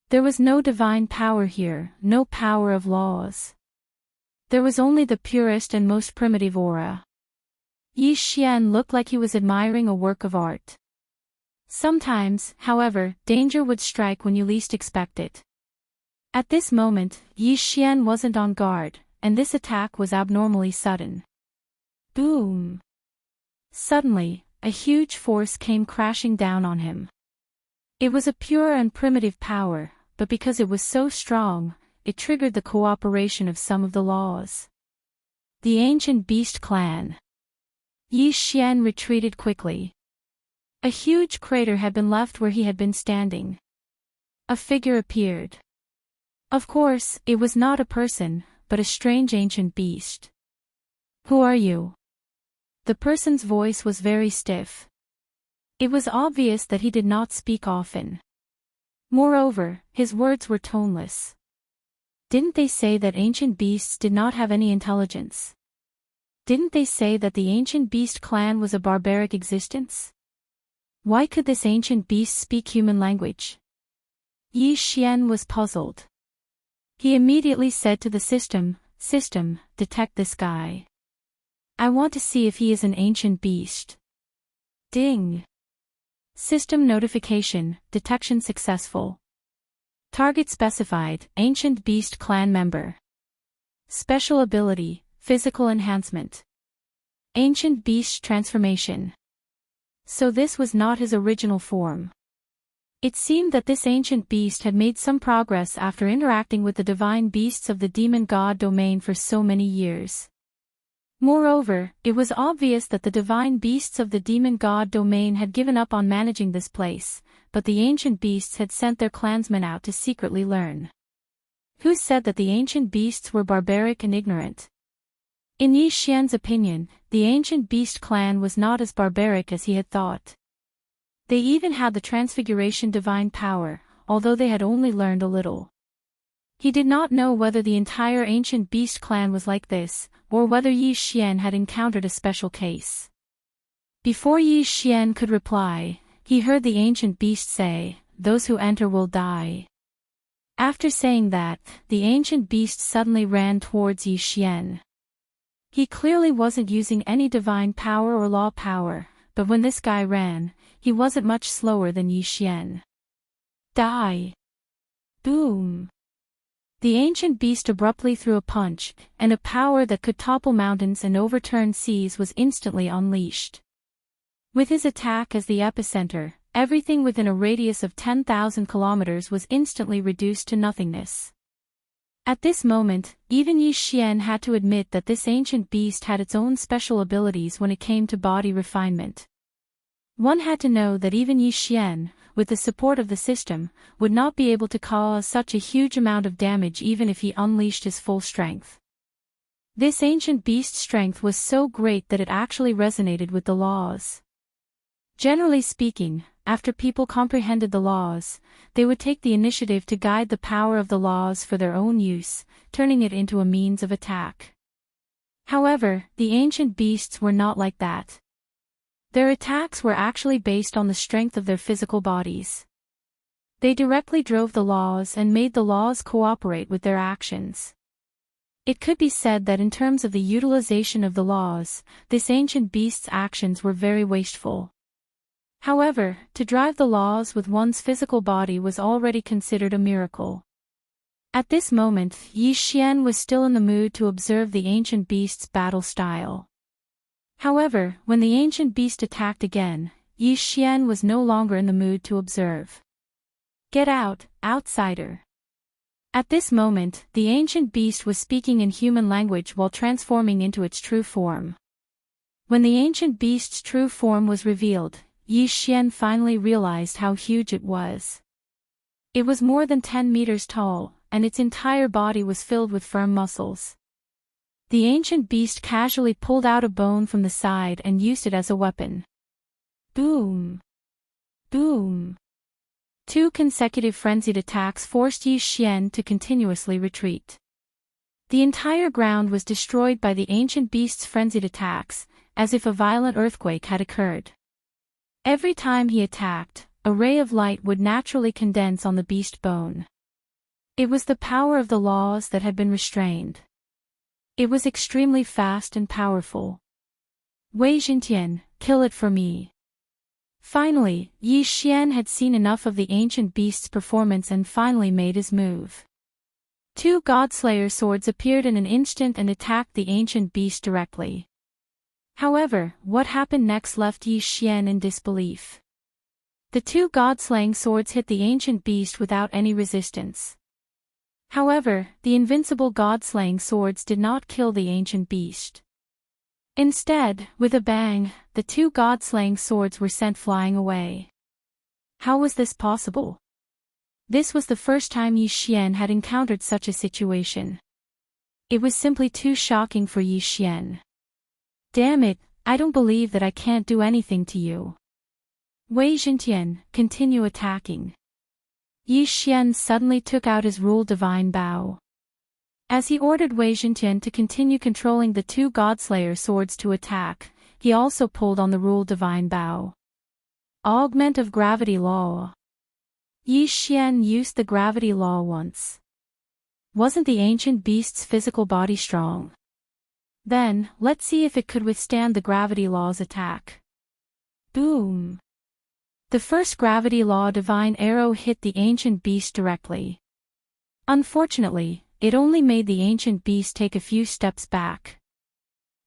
There was no divine power here, no power of laws. There was only the purest and most primitive aura. Yi Xian looked like he was admiring a work of art. Sometimes, however, danger would strike when you least expect it. At this moment, Yi Xian wasn't on guard, and this attack was abnormally sudden. Boom! Suddenly, a huge force came crashing down on him. It was a pure and primitive power, but because it was so strong, it triggered the cooperation of some of the laws. The ancient beast clan. Yi Xian retreated quickly. A huge crater had been left where he had been standing. A figure appeared. Of course, it was not a person, but a strange ancient beast. Who are you? The person's voice was very stiff. It was obvious that he did not speak often. Moreover, his words were toneless. Didn't they say that ancient beasts did not have any intelligence? Didn't they say that the ancient beast clan was a barbaric existence? Why could this ancient beast speak human language? Yi Xian was puzzled. He immediately said to the system, detect this guy. I want to see if he is an ancient beast. Ding. System notification, detection successful. Target specified, ancient beast clan member. Special ability, physical enhancement. Ancient beast transformation. So this was not his original form. It seemed that this ancient beast had made some progress after interacting with the divine beasts of the demon god domain for so many years. Moreover, it was obvious that the divine beasts of the demon god domain had given up on managing this place, but the ancient beasts had sent their clansmen out to secretly learn. Who said that the ancient beasts were barbaric and ignorant? In Yi Xian's opinion, the ancient beast clan was not as barbaric as he had thought. They even had the transfiguration divine power, although they had only learned a little. He did not know whether the entire ancient beast clan was like this, or whether Yi Xian had encountered a special case. Before Yi Xian could reply, he heard the ancient beast say, "Those who enter will die." After saying that, the ancient beast suddenly ran towards Yi Xian. He clearly wasn't using any divine power or law power, but when this guy ran, he wasn't much slower than Yi Xian. Die! Boom! The ancient beast abruptly threw a punch, and a power that could topple mountains and overturn seas was instantly unleashed. With his attack as the epicenter, everything within a radius of 10,000 kilometers was instantly reduced to nothingness. At this moment, even Yi Xian had to admit that this ancient beast had its own special abilities when it came to body refinement. One had to know that even Yi Xian, with the support of the system, would not be able to cause such a huge amount of damage even if he unleashed his full strength. This ancient beast's strength was so great that it actually resonated with the laws. Generally speaking, after people comprehended the laws, they would take the initiative to guide the power of the laws for their own use, turning it into a means of attack. However, the ancient beasts were not like that. Their attacks were actually based on the strength of their physical bodies. They directly drove the laws and made the laws cooperate with their actions. It could be said that in terms of the utilization of the laws, this ancient beast's actions were very wasteful. However, to drive the laws with one's physical body was already considered a miracle. At this moment, Yi Xian was still in the mood to observe the ancient beast's battle style. However, when the ancient beast attacked again, Yi Xian was no longer in the mood to observe. "Get out, outsider!" At this moment, the ancient beast was speaking in human language while transforming into its true form. When the ancient beast's true form was revealed, Yi Xian finally realized how huge it was. It was more than 10 meters tall, and its entire body was filled with firm muscles. The ancient beast casually pulled out a bone from the side and used it as a weapon. Boom! Boom! 2 consecutive frenzied attacks forced Yi Xian to continuously retreat. The entire ground was destroyed by the ancient beast's frenzied attacks, as if a violent earthquake had occurred. Every time he attacked, a ray of light would naturally condense on the beast bone. It was the power of the laws that had been restrained. It was extremely fast and powerful. Wei Jintian, kill it for me. Finally, Yi Xian had seen enough of the ancient beast's performance and finally made his move. 2 Godslayer swords appeared in an instant and attacked the ancient beast directly. However, what happened next left Yi Xian in disbelief. The 2 god-slaying swords hit the ancient beast without any resistance. However, the invincible god-slaying swords did not kill the ancient beast. Instead, with a bang, the 2 god-slaying swords were sent flying away. How was this possible? This was the first time Yi Xian had encountered such a situation. It was simply too shocking for Yi Xian. Damn it, I don't believe that I can't do anything to you. Wei Jintian, continue attacking. Yi Xian suddenly took out his Rule Divine Bow. As he ordered Wei Jintian to continue controlling the 2 Godslayer swords to attack, he also pulled on the Rule Divine Bow. Augment of Gravity Law. Yi Xian used the gravity law once. Wasn't the ancient beast's physical body strong? Then, let's see if it could withstand the gravity law's attack. Boom! The first gravity law divine arrow hit the ancient beast directly. Unfortunately, it only made the ancient beast take a few steps back.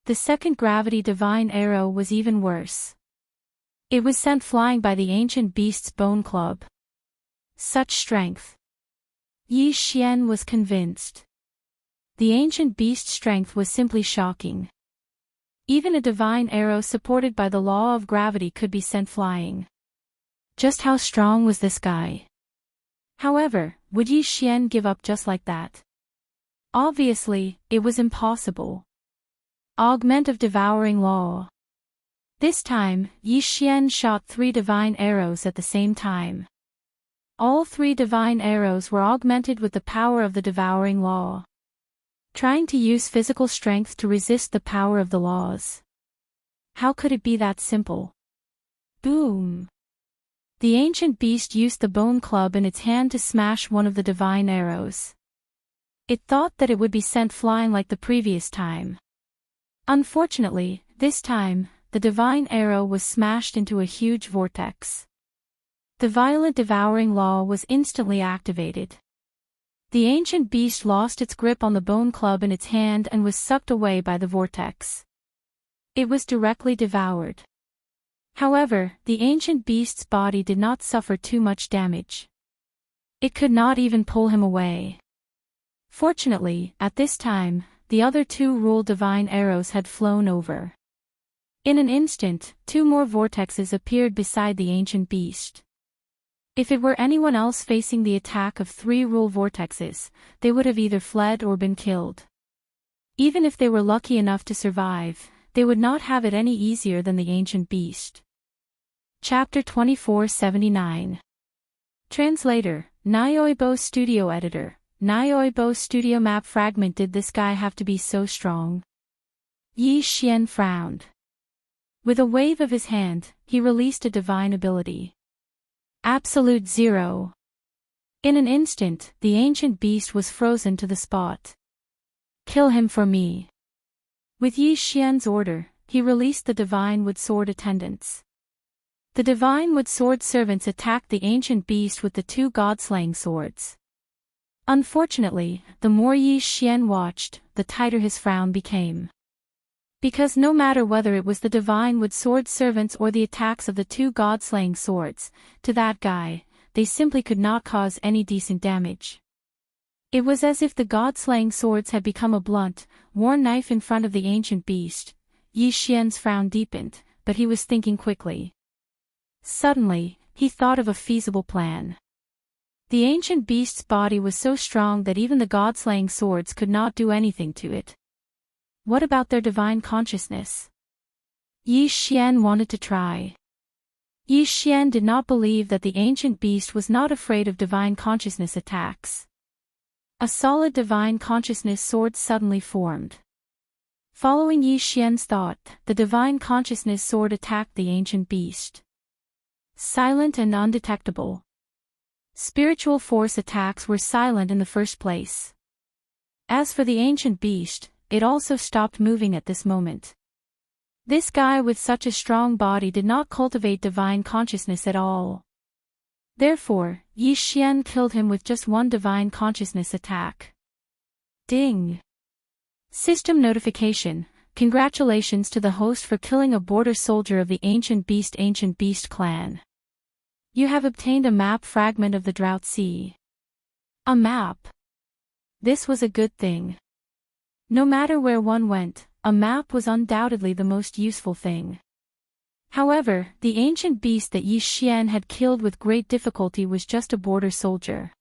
The second gravity divine arrow was even worse. It was sent flying by the ancient beast's bone club. Such strength! Yi Xian was convinced. The ancient beast's strength was simply shocking. Even a divine arrow supported by the law of gravity could be sent flying. Just how strong was this guy? However, would Yi Xian give up just like that? Obviously, it was impossible. Augment of Devouring Law. This time, Yi Xian shot 3 divine arrows at the same time. All 3 divine arrows were augmented with the power of the Devouring Law. Trying to use physical strength to resist the power of the laws. How could it be that simple? Boom! The ancient beast used the bone club in its hand to smash one of the divine arrows. It thought that it would be sent flying like the previous time. Unfortunately, this time, the divine arrow was smashed into a huge vortex. The violent devouring law was instantly activated. The ancient beast lost its grip on the bone club in its hand and was sucked away by the vortex. It was directly devoured. However, the ancient beast's body did not suffer too much damage. It could not even pull him away. Fortunately, at this time, the other 2 Rule Divine arrows had flown over. In an instant, 2 more vortexes appeared beside the ancient beast. If it were anyone else facing the attack of 3 rule vortexes, they would have either fled or been killed. Even if they were lucky enough to survive, they would not have it any easier than the ancient beast. Chapter 2479. Translator, Nyoibo Studio Editor, Nyoibo Studio Map Fragment. Did this guy have to be so strong? Yi Xian frowned. With a wave of his hand, he released a divine ability. Absolute Zero. In an instant, the ancient beast was frozen to the spot. Kill him for me. With Yi Xian's order, he released the divine wood sword attendants. The divine wood sword servants attacked the ancient beast with the 2 god-slaying swords. Unfortunately, the more Yi Xian watched, the tighter his frown became. Because no matter whether it was the divine wood sword servants or the attacks of the 2 god-slaying swords, to that guy, they simply could not cause any decent damage. It was as if the god-slaying swords had become a blunt, worn knife in front of the ancient beast. Yi Xian's frown deepened, but he was thinking quickly. Suddenly, he thought of a feasible plan. The ancient beast's body was so strong that even the god-slaying swords could not do anything to it. What about their divine consciousness? Yi Xian wanted to try. Yi Xian did not believe that the ancient beast was not afraid of divine consciousness attacks. A solid divine consciousness sword suddenly formed. Following Yi Xian's thought, the divine consciousness sword attacked the ancient beast. Silent and undetectable. Spiritual force attacks were silent in the first place. As for the ancient beast, it also stopped moving at this moment. This guy with such a strong body did not cultivate divine consciousness at all. Therefore, Yi Xian killed him with just one divine consciousness attack. Ding! System notification. Congratulations to the host for killing a border soldier of the Ancient Beast clan. You have obtained a map fragment of the Drought Sea. A map. This was a good thing. No matter where one went, a map was undoubtedly the most useful thing. However, the ancient beast that Yi Xian had killed with great difficulty was just a border soldier.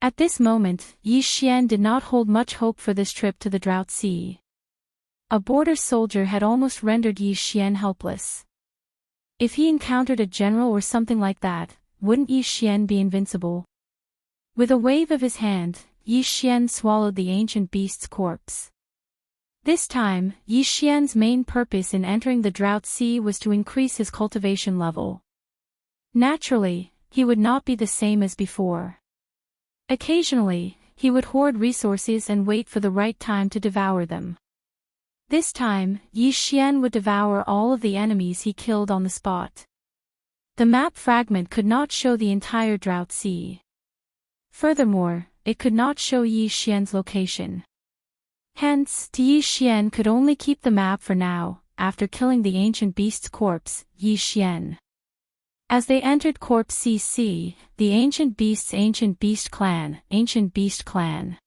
At this moment, Yi Xian did not hold much hope for this trip to the Drought Sea. A border soldier had almost rendered Yi Xian helpless. If he encountered a general or something like that, wouldn't Yi Xian be invincible? With a wave of his hand, Yi Xian swallowed the ancient beast's corpse. This time, Yi Xian's main purpose in entering the Drought Sea was to increase his cultivation level. Naturally, he would not be the same as before. Occasionally, he would hoard resources and wait for the right time to devour them. This time, Yi Xian would devour all of the enemies he killed on the spot. The map fragment could not show the entire Drought Sea. Furthermore, it could not show Yi Xian's location. Hence, Yi Xian could only keep the map for now, after killing the ancient beast's corpse, Yi Xian. As they entered Corpse CC, the ancient beast clan.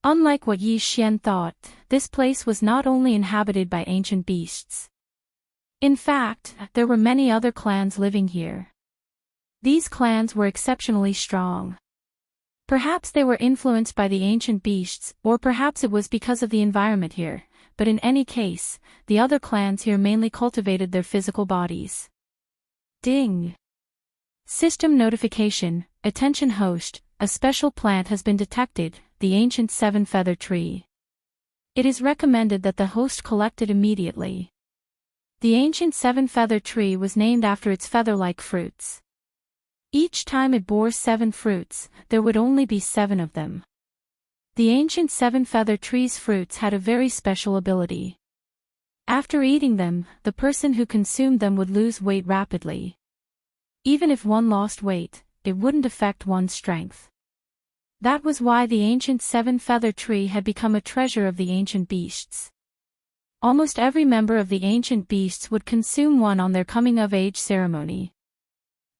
Unlike what Yi Xian thought, this place was not only inhabited by ancient beasts. In fact, there were many other clans living here. These clans were exceptionally strong. Perhaps they were influenced by the ancient beasts, or perhaps it was because of the environment here, but in any case, the other clans here mainly cultivated their physical bodies. Ding! System notification. Attention host, a special plant has been detected, the ancient seven-feather tree. It is recommended that the host collect it immediately. The ancient seven-feather tree was named after its feather-like fruits. Each time it bore 7 fruits, there would only be 7 of them. The ancient seven-feather tree's fruits had a very special ability. After eating them, the person who consumed them would lose weight rapidly. Even if one lost weight, it wouldn't affect one's strength. That was why the ancient seven-feather tree had become a treasure of the ancient beasts. Almost every member of the ancient beasts would consume one on their coming-of-age ceremony.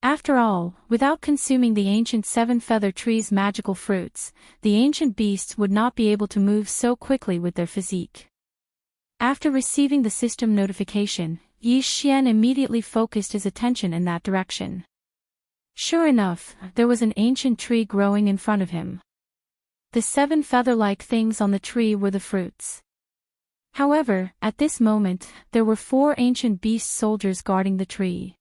After all, without consuming the ancient seven-feather tree's magical fruits, the ancient beasts would not be able to move so quickly with their physique. After receiving the system notification, Yi Xian immediately focused his attention in that direction. Sure enough, there was an ancient tree growing in front of him. The 7 feather-like things on the tree were the fruits. However, at this moment, there were 4 ancient beast soldiers guarding the tree.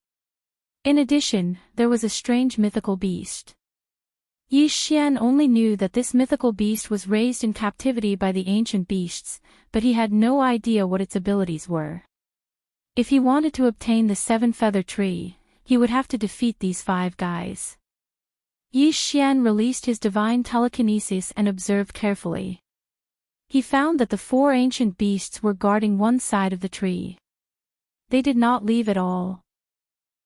In addition, there was a strange mythical beast. Yi Xian only knew that this mythical beast was raised in captivity by the ancient beasts, but he had no idea what its abilities were. If he wanted to obtain the 7-feather tree, he would have to defeat these 5 guys. Yi Xian released his divine telekinesis and observed carefully. He found that the 4 ancient beasts were guarding one side of the tree. They did not leave at all.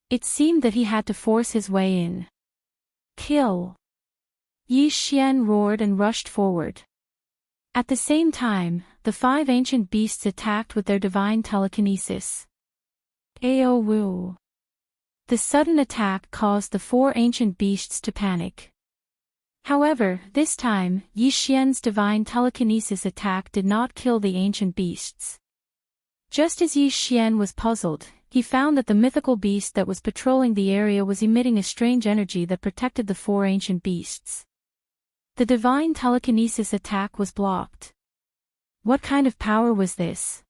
It seemed that he had to force his way in. Kill! Yi Xian roared and rushed forward. At the same time, the 5 ancient beasts attacked with their divine telekinesis. Ao Wu! The sudden attack caused the 4 ancient beasts to panic. However, this time, Yi Xian's divine telekinesis attack did not kill the ancient beasts. Just as Yi Xian was puzzled, he found that the mythical beast that was patrolling the area was emitting a strange energy that protected the four ancient beasts. The divine telekinesis attack was blocked. What kind of power was this?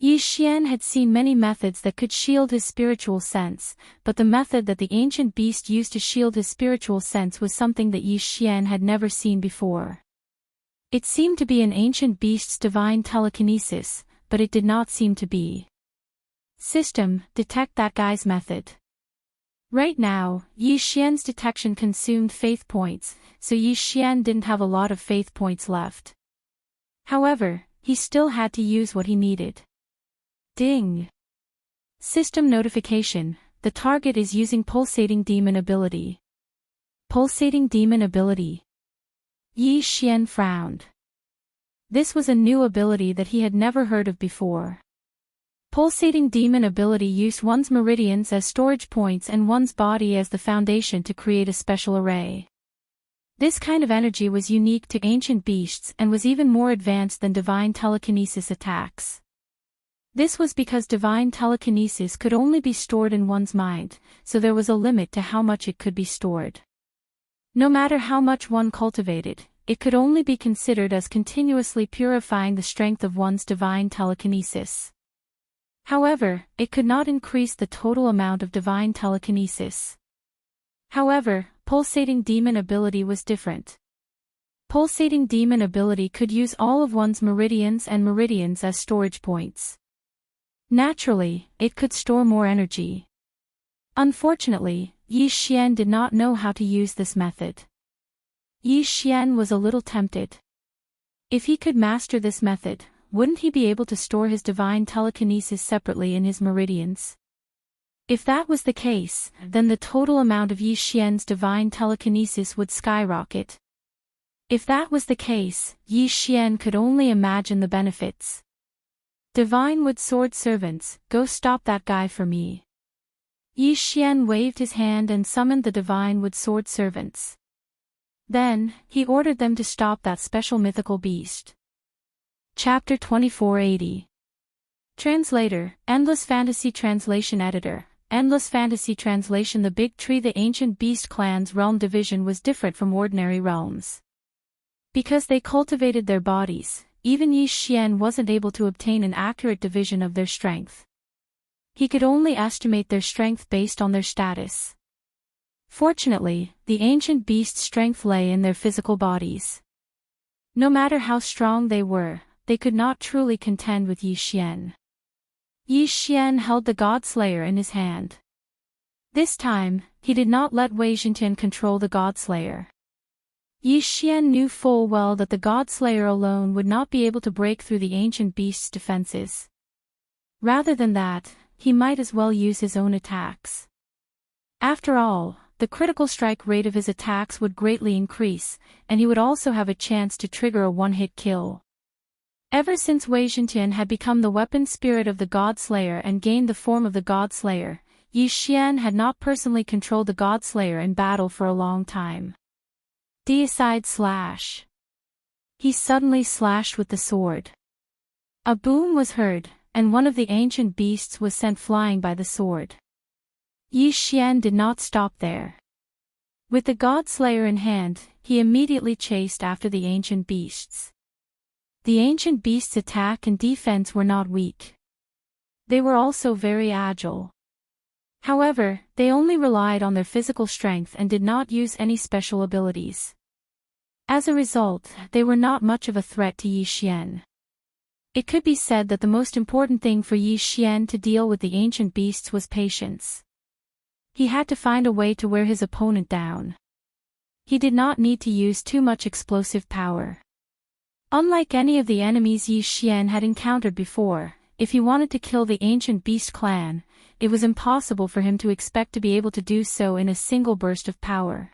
Yi Xian had seen many methods that could shield his spiritual sense, but the method that the ancient beast used to shield his spiritual sense was something that Yi Xian had never seen before. It seemed to be an ancient beast's divine telekinesis, but it did not seem to be. System, detect that guy's method. Right now, Yi Xian's detection consumed faith points, so Yi Xian didn't have a lot of faith points left. However, he still had to use what he needed. Ding! System notification, the target is using Pulsating Demon ability. Pulsating Demon ability. Yi Xian frowned. This was a new ability that he had never heard of before. Pulsating Demon ability used one's meridians as storage points and one's body as the foundation to create a special array. This kind of energy was unique to ancient beasts and was even more advanced than divine telekinesis attacks. This was because divine telekinesis could only be stored in one's mind, so there was a limit to how much it could be stored. No matter how much one cultivated, it could only be considered as continuously purifying the strength of one's divine telekinesis. However, it could not increase the total amount of divine telekinesis. However, Pulsating Demon ability was different. Pulsating Demon ability could use all of one's meridians and meridians as storage points. Naturally, it could store more energy. Unfortunately, Yi Xian did not know how to use this method. Yi Xian was a little tempted. If he could master this method, wouldn't he be able to store his divine telekinesis separately in his meridians? If that was the case, then the total amount of Yi Xian's divine telekinesis would skyrocket. If that was the case, Yi Xian could only imagine the benefits. Divine Wood Sword Servants, go stop that guy for me. Yi Xian waved his hand and summoned the Divine Wood Sword Servants. Then, he ordered them to stop that special mythical beast. Chapter 2480. Translator, Endless Fantasy Translation Editor, Endless Fantasy Translation. The Big Tree. The Ancient Beast Clan's realm division was different from ordinary realms. Because they cultivated their bodies, even Yi Xian wasn't able to obtain an accurate division of their strength. He could only estimate their strength based on their status. Fortunately, the ancient beast's strength lay in their physical bodies. No matter how strong they were, they could not truly contend with Yi Xian. Yi Xian held the God Slayer in his hand. This time, he did not let Wei Jintian control the God Slayer. Yi Xian knew full well that the God Slayer alone would not be able to break through the ancient beast's defenses. Rather than that, he might as well use his own attacks. After all, the critical strike rate of his attacks would greatly increase, and he would also have a chance to trigger a one-hit kill. Ever since Wei Jintian had become the weapon spirit of the God Slayer and gained the form of the God Slayer, Yi Xian had not personally controlled the God Slayer in battle for a long time. Deicide slash. He suddenly slashed with the sword. A boom was heard, and one of the ancient beasts was sent flying by the sword. Yi Xian did not stop there. With the God Slayer in hand, he immediately chased after the ancient beasts. The ancient beasts' attack and defense were not weak. They were also very agile. However, they only relied on their physical strength and did not use any special abilities. As a result, they were not much of a threat to Yi Xian. It could be said that the most important thing for Yi Xian to deal with the ancient beasts was patience. He had to find a way to wear his opponent down. He did not need to use too much explosive power. Unlike any of the enemies Yi Xian had encountered before, if he wanted to kill the ancient beast clan, it was impossible for him to expect to be able to do so in a single burst of power.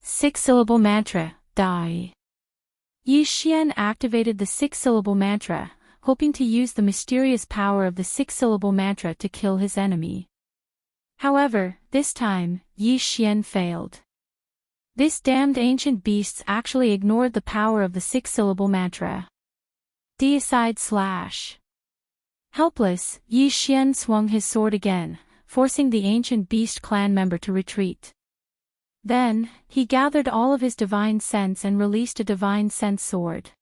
Six-syllable mantra, die. Yi Xian activated the six-syllable mantra, hoping to use the mysterious power of the six-syllable mantra to kill his enemy. However, this time, Yi Xian failed. This damned ancient beasts actually ignored the power of the 6-syllable mantra. Deicide slash. Helpless, Yi Xian swung his sword again, forcing the ancient beast clan member to retreat. Then, he gathered all of his divine sense and released a divine sense sword.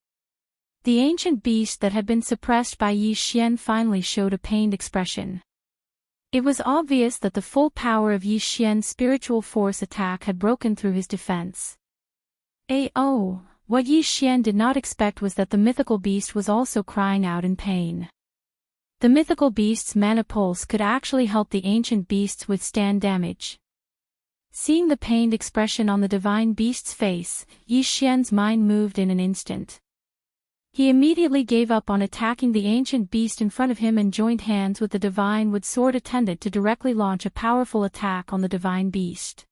The ancient beast that had been suppressed by Yi Xian finally showed a pained expression. It was obvious that the full power of Yi Xian's spiritual force attack had broken through his defense. What Yi Xian did not expect was that the mythical beast was also crying out in pain. The mythical beast's mana pulse could actually help the ancient beasts withstand damage. Seeing the pained expression on the divine beast's face, Yi Xian's mind moved in an instant. He immediately gave up on attacking the ancient beast in front of him and joined hands with the divine wood sword attendant to directly launch a powerful attack on the divine beast.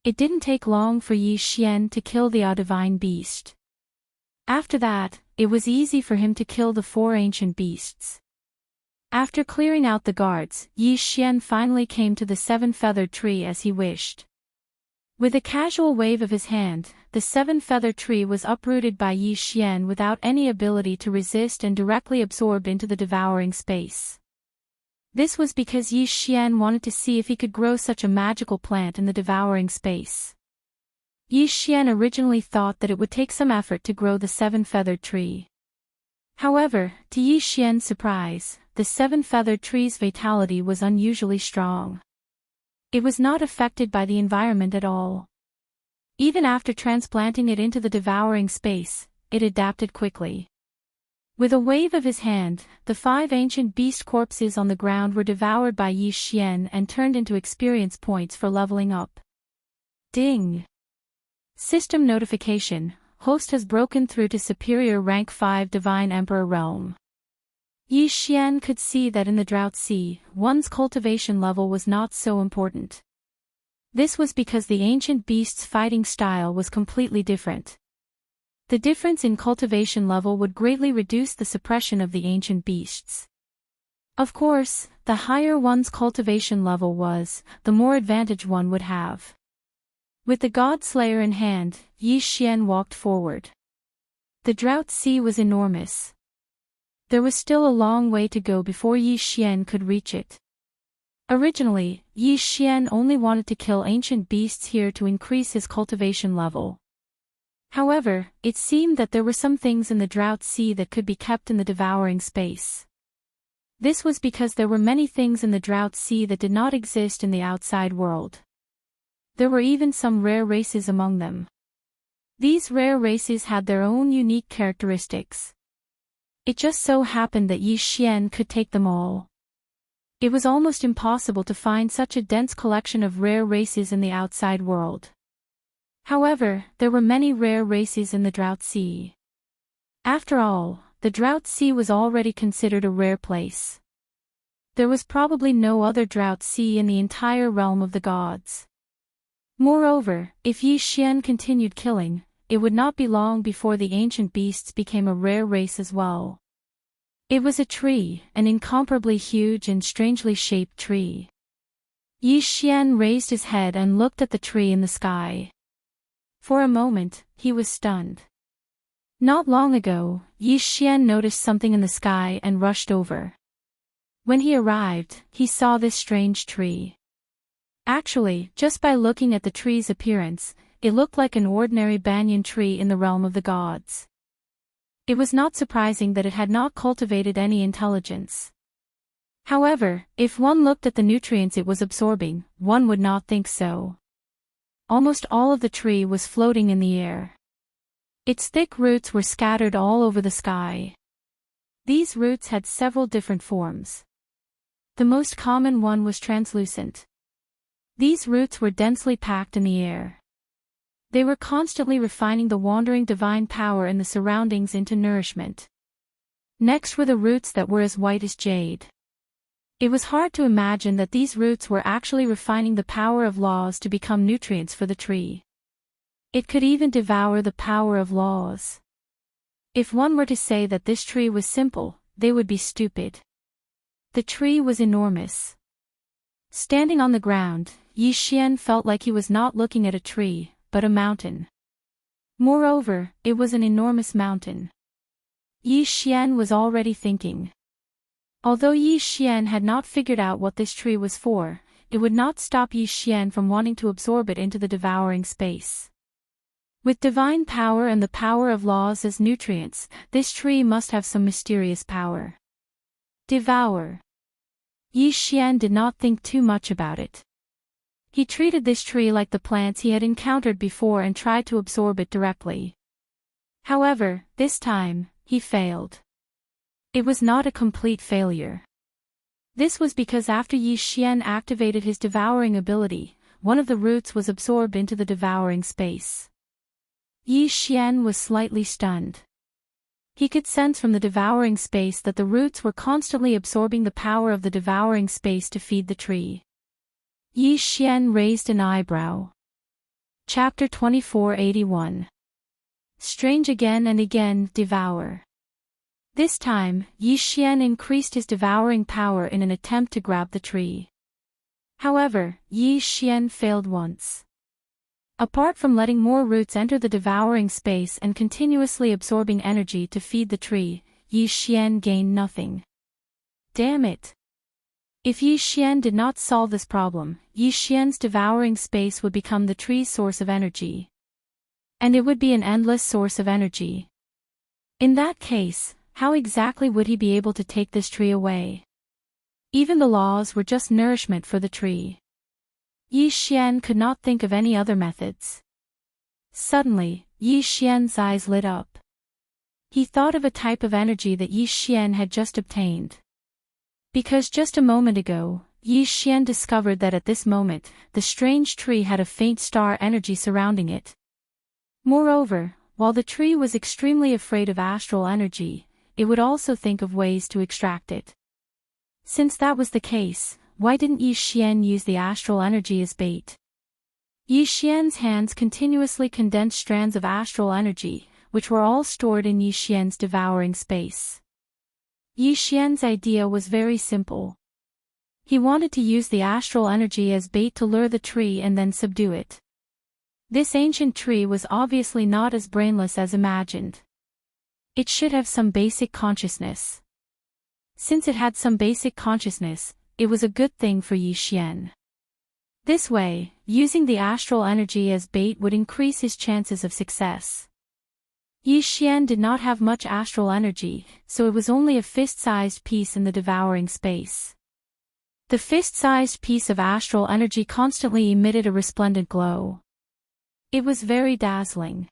It didn't take long for Yi Xian to kill the divine beast. After that, it was easy for him to kill the 4 ancient beasts. After clearing out the guards, Yi Xian finally came to the 7-feathered tree as he wished. With a casual wave of his hand, the 7-feathered tree was uprooted by Yi Xian without any ability to resist and directly absorbed into the devouring space. This was because Yi Xian wanted to see if he could grow such a magical plant in the devouring space. Yi Xian originally thought that it would take some effort to grow the 7-feathered tree. However, to Yi Xian's surprise, the 7-feathered tree's vitality was unusually strong. It was not affected by the environment at all. Even after transplanting it into the devouring space, it adapted quickly. With a wave of his hand, the 5 ancient beast corpses on the ground were devoured by Yi Xian and turned into experience points for leveling up. Ding! System notification: host has broken through to superior rank 5 Divine Emperor realm. Yi Xian could see that in the Drought Sea, one's cultivation level was not so important. This was because the ancient beast's fighting style was completely different. The difference in cultivation level would greatly reduce the suppression of the ancient beasts. Of course, the higher one's cultivation level was, the more advantage one would have. With the God Slayer in hand, Yi Xian walked forward. The Drought Sea was enormous. There was still a long way to go before Yi Xian could reach it. Originally, Yi Xian only wanted to kill ancient beasts here to increase his cultivation level. However, it seemed that there were some things in the Drought Sea that could be kept in the devouring space. This was because there were many things in the Drought Sea that did not exist in the outside world. There were even some rare races among them. These rare races had their own unique characteristics. It just so happened that Yi Xian could take them all. It was almost impossible to find such a dense collection of rare races in the outside world. However, there were many rare races in the Drought Sea. After all, the Drought Sea was already considered a rare place. There was probably no other Drought Sea in the entire realm of the gods. Moreover, if Yi Xian continued killing, it would not be long before the ancient beasts became a rare race as well. It was a tree, an incomparably huge and strangely shaped tree. Yi Xian raised his head and looked at the tree in the sky. For a moment, he was stunned. Not long ago, Yi Xian noticed something in the sky and rushed over. When he arrived, he saw this strange tree. Actually, just by looking at the tree's appearance, it looked like an ordinary banyan tree in the realm of the gods. It was not surprising that it had not cultivated any intelligence. However, if one looked at the nutrients it was absorbing, one would not think so. Almost all of the tree was floating in the air. Its thick roots were scattered all over the sky. These roots had several different forms. The most common one was translucent. These roots were densely packed in the air. They were constantly refining the wandering divine power in the surroundings into nourishment. Next were the roots that were as white as jade. It was hard to imagine that these roots were actually refining the power of laws to become nutrients for the tree. It could even devour the power of laws. If one were to say that this tree was simple, they would be stupid. The tree was enormous. Standing on the ground, Yi Xian felt like he was not looking at a tree, but a mountain. Moreover, it was an enormous mountain. Yi Xian was already thinking. Although Yi Xian had not figured out what this tree was for, it would not stop Yi Xian from wanting to absorb it into the devouring space. With divine power and the power of laws as nutrients, this tree must have some mysterious power. Devour. Yi Xian did not think too much about it. He treated this tree like the plants he had encountered before and tried to absorb it directly. However, this time, he failed. It was not a complete failure. This was because after Yi Xian activated his devouring ability, one of the roots was absorbed into the devouring space. Yi Xian was slightly stunned. He could sense from the devouring space that the roots were constantly absorbing the power of the devouring space to feed the tree. Yi Xian raised an eyebrow. Chapter 2481. Strange again and again, devour. This time, Yi Xian increased his devouring power in an attempt to grab the tree. However, Yi Xian failed once. Apart from letting more roots enter the devouring space and continuously absorbing energy to feed the tree, Yi Xian gained nothing. Damn it! If Yi Xian did not solve this problem, Yi Xian's devouring space would become the tree's source of energy. And it would be an endless source of energy. In that case, how exactly would he be able to take this tree away? Even the laws were just nourishment for the tree. Yi Xian could not think of any other methods. Suddenly, Yi Xian's eyes lit up. He thought of a type of energy that Yi Xian had just obtained. Because just a moment ago, Yi Xian discovered that at this moment, the strange tree had a faint star energy surrounding it. Moreover, while the tree was extremely afraid of astral energy, it would also think of ways to extract it. Since that was the case, why didn't Yi Xian use the astral energy as bait? Yi Xian's hands continuously condensed strands of astral energy, which were all stored in Yi Xian's devouring space. Yi Xian's idea was very simple. He wanted to use the astral energy as bait to lure the tree and then subdue it. This ancient tree was obviously not as brainless as imagined. It should have some basic consciousness. Since it had some basic consciousness, it was a good thing for Yi Xian. This way, using the astral energy as bait would increase his chances of success. Yi Xian did not have much astral energy, so it was only a fist-sized piece in the devouring space. The fist-sized piece of astral energy constantly emitted a resplendent glow. It was very dazzling.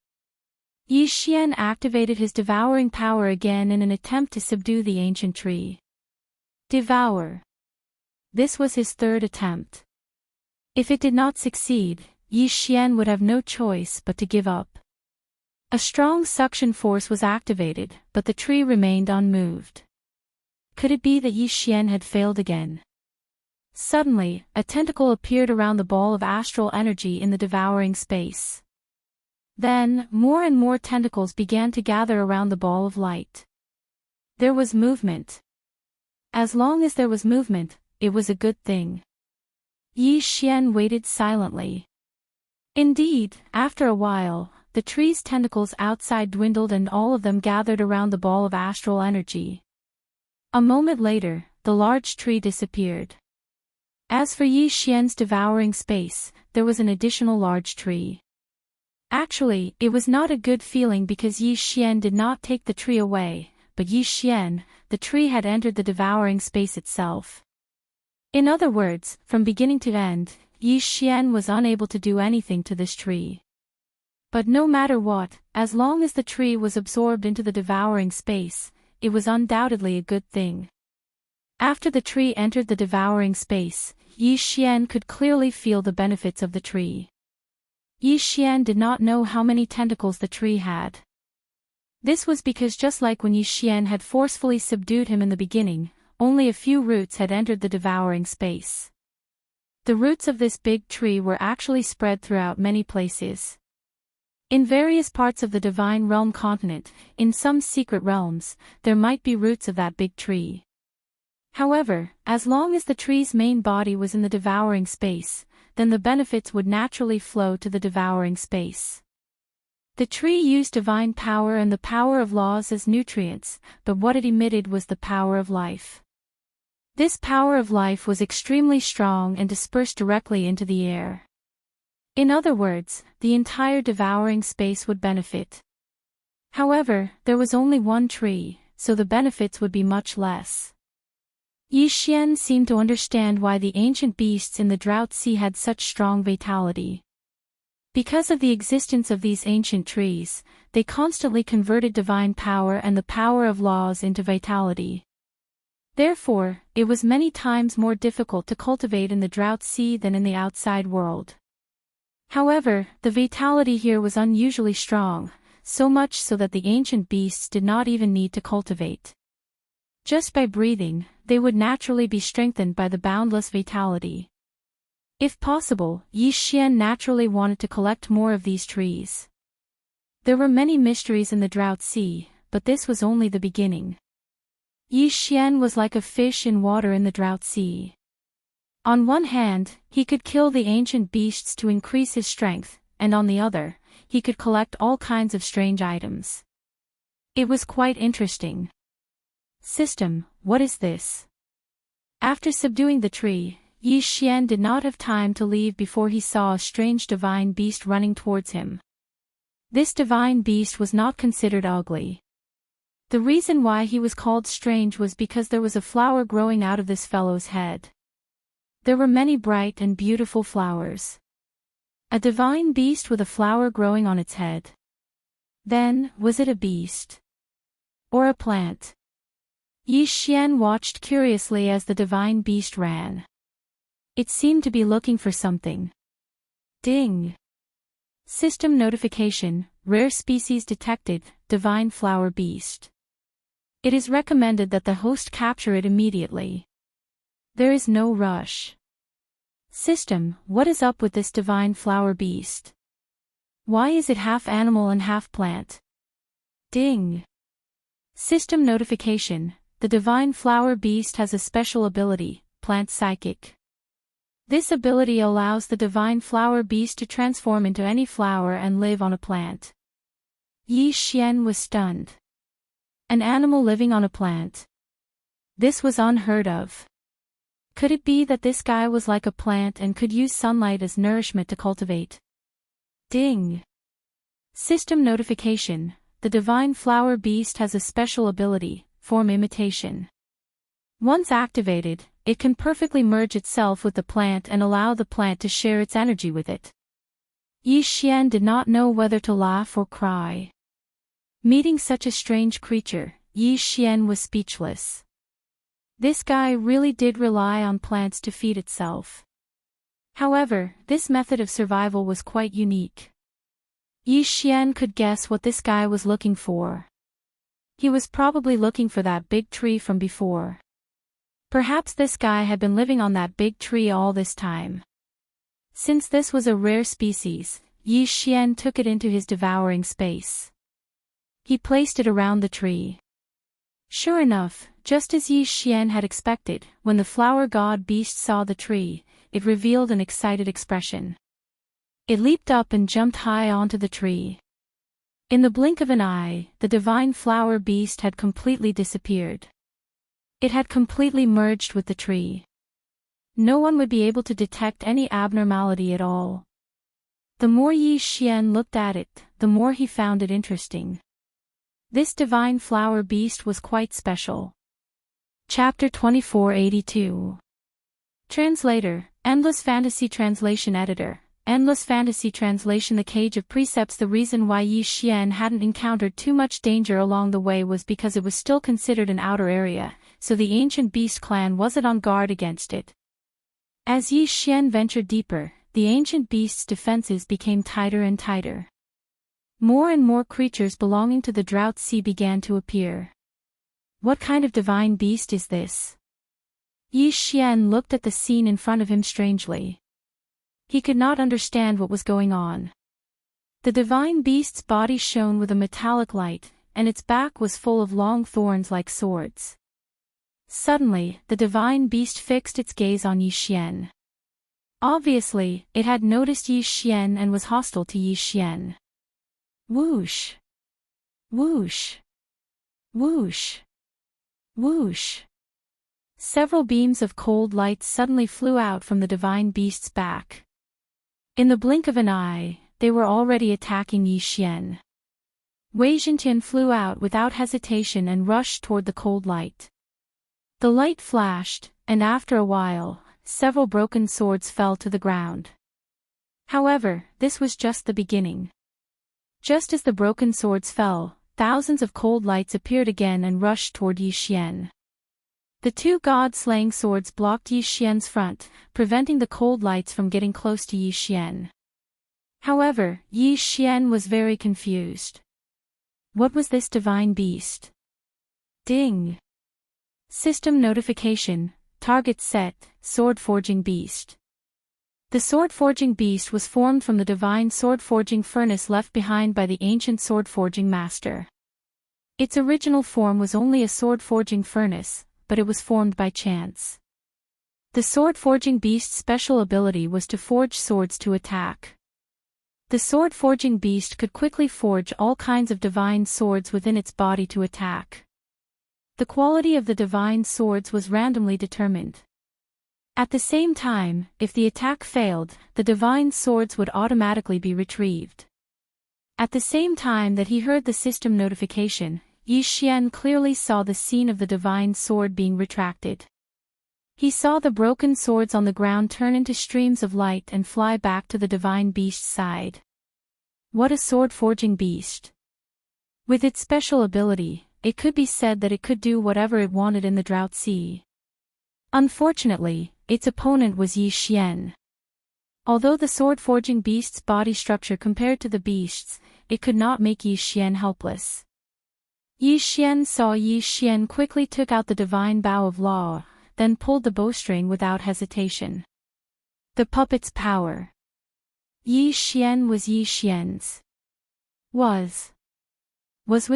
Yi Xian activated his devouring power again in an attempt to subdue the ancient tree. Devour. This was his third attempt. If it did not succeed, Yi Xian would have no choice but to give up. A strong suction force was activated, but the tree remained unmoved. Could it be that Yi Xian had failed again? Suddenly, a tentacle appeared around the ball of astral energy in the devouring space. Then, more and more tentacles began to gather around the ball of light. There was movement. As long as there was movement, it was a good thing. Yi Xian waited silently. Indeed, after a while, the tree's tentacles outside dwindled and all of them gathered around the ball of astral energy. A moment later, the large tree disappeared. As for Yi Xian's devouring space, there was an additional large tree. Actually, it was not a good feeling because Yi Xian did not take the tree away, but Yi Xian, the tree had entered the devouring space itself. In other words, from beginning to end, Yi Xian was unable to do anything to this tree. But no matter what, as long as the tree was absorbed into the devouring space, it was undoubtedly a good thing. After the tree entered the devouring space, Yi Xian could clearly feel the benefits of the tree. Yi Xian did not know how many tentacles the tree had. This was because just like when Yi Xian had forcefully subdued him in the beginning, only a few roots had entered the devouring space. The roots of this big tree were actually spread throughout many places. In various parts of the Divine Realm continent, in some secret realms, there might be roots of that big tree. However, as long as the tree's main body was in the devouring space, then the benefits would naturally flow to the devouring space. The tree used divine power and the power of laws as nutrients, but what it emitted was the power of life. This power of life was extremely strong and dispersed directly into the air. In other words, the entire devouring space would benefit. However, there was only one tree, so the benefits would be much less. Yi Xian seemed to understand why the ancient beasts in the drought sea had such strong vitality. Because of the existence of these ancient trees, they constantly converted divine power and the power of laws into vitality. Therefore, it was many times more difficult to cultivate in the drought sea than in the outside world. However, the vitality here was unusually strong, so much so that the ancient beasts did not even need to cultivate. Just by breathing, they would naturally be strengthened by the boundless vitality. If possible, Yi Xian naturally wanted to collect more of these trees. There were many mysteries in the drought sea, but this was only the beginning. Yi Xian was like a fish in water in the drought sea. On one hand, he could kill the ancient beasts to increase his strength, and on the other, he could collect all kinds of strange items. It was quite interesting. System, what is this? After subduing the tree, Yi Xian did not have time to leave before he saw a strange divine beast running towards him. This divine beast was not considered ugly. The reason why he was called strange was because there was a flower growing out of this fellow's head. There were many bright and beautiful flowers. A divine beast with a flower growing on its head. Then, was it a beast? Or a plant? Yi Xian watched curiously as the divine beast ran. It seemed to be looking for something. Ding! System notification, rare species detected, divine flower beast. It is recommended that the host capture it immediately. There is no rush. System, what is up with this divine flower beast? Why is it half animal and half plant? Ding! System notification, the divine flower beast has a special ability, Plant Psychic. This ability allows the divine flower beast to transform into any flower and live on a plant. Yi Xian was stunned. An animal living on a plant. This was unheard of. Could it be that this guy was like a plant and could use sunlight as nourishment to cultivate? Ding! System notification, the divine flower beast has a special ability, Form Imitation. Once activated, it can perfectly merge itself with the plant and allow the plant to share its energy with it. Yi Xian did not know whether to laugh or cry. Meeting such a strange creature, Yi Xian was speechless. This guy really did rely on plants to feed itself. However, this method of survival was quite unique. Yi Xian could guess what this guy was looking for. He was probably looking for that big tree from before. Perhaps this guy had been living on that big tree all this time. Since this was a rare species, Yi Xian took it into his devouring space. He placed it around the tree. Sure enough, just as Yi Xian had expected, when the flower god beast saw the tree, it revealed an excited expression. It leaped up and jumped high onto the tree. In the blink of an eye, the divine flower beast had completely disappeared. It had completely merged with the tree. No one would be able to detect any abnormality at all. The more Yi Xian looked at it, the more he found it interesting. This divine flower beast was quite special. Chapter 2482. Translator, Endless Fantasy Translation Editor, Endless Fantasy Translation. The Cage of Precepts. The reason why Yi Xian hadn't encountered too much danger along the way was because it was still considered an outer area, so the ancient beast clan wasn't on guard against it. As Yi Xian ventured deeper, the ancient beast's defenses became tighter and tighter. More and more creatures belonging to the drought sea began to appear. What kind of divine beast is this? Yi Xian looked at the scene in front of him strangely. He could not understand what was going on. The divine beast's body shone with a metallic light, and its back was full of long thorns like swords. Suddenly, the divine beast fixed its gaze on Yi Xian. Obviously, it had noticed Yi Xian and was hostile to Yi Xian. Whoosh! Whoosh! Whoosh! Whoosh! Several beams of cold light suddenly flew out from the divine beast's back. In the blink of an eye, they were already attacking Yi Xian. Wei Zhentian flew out without hesitation and rushed toward the cold light. The light flashed, and after a while, several broken swords fell to the ground. However, this was just the beginning. Just as the broken swords fell, thousands of cold lights appeared again and rushed toward Yi Xian. The two god-slaying swords blocked Yi Xian's front, preventing the cold lights from getting close to Yi Xian. However, Yi Xian was very confused. What was this divine beast? Ding! System notification, target set, sword-forging beast. The sword-forging beast was formed from the divine sword-forging furnace left behind by the ancient sword-forging master. Its original form was only a sword-forging furnace, but it was formed by chance. The sword-forging beast's special ability was to forge swords to attack. The sword-forging beast could quickly forge all kinds of divine swords within its body to attack. The quality of the divine swords was randomly determined. At the same time, if the attack failed, the divine swords would automatically be retrieved. At the same time that he heard the system notification, Yi Xian clearly saw the scene of the divine sword being retracted. He saw the broken swords on the ground turn into streams of light and fly back to the divine beast's side. What a sword-forging beast! With its special ability, it could be said that it could do whatever it wanted in the Drought Sea. Unfortunately, its opponent was Yi Xian. Although the sword-forging beast's body structure compared to the beast's, it could not make Yi Xian helpless. Yi Xian saw Yi Xian quickly took out the divine bow of law, then pulled the bowstring without hesitation. The puppet's power. Yi Xian was Yi Xian's. Was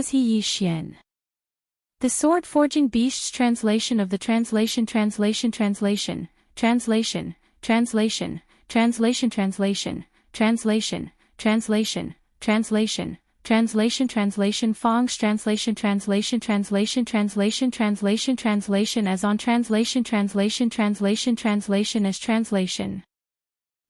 he Yi Xian? The sword-forging beast's translation of the translation translation translation translation translation translation translation translation translation translation translation translation Fong's translation translation translation translation translation translation as on translation translation translation translation as translation.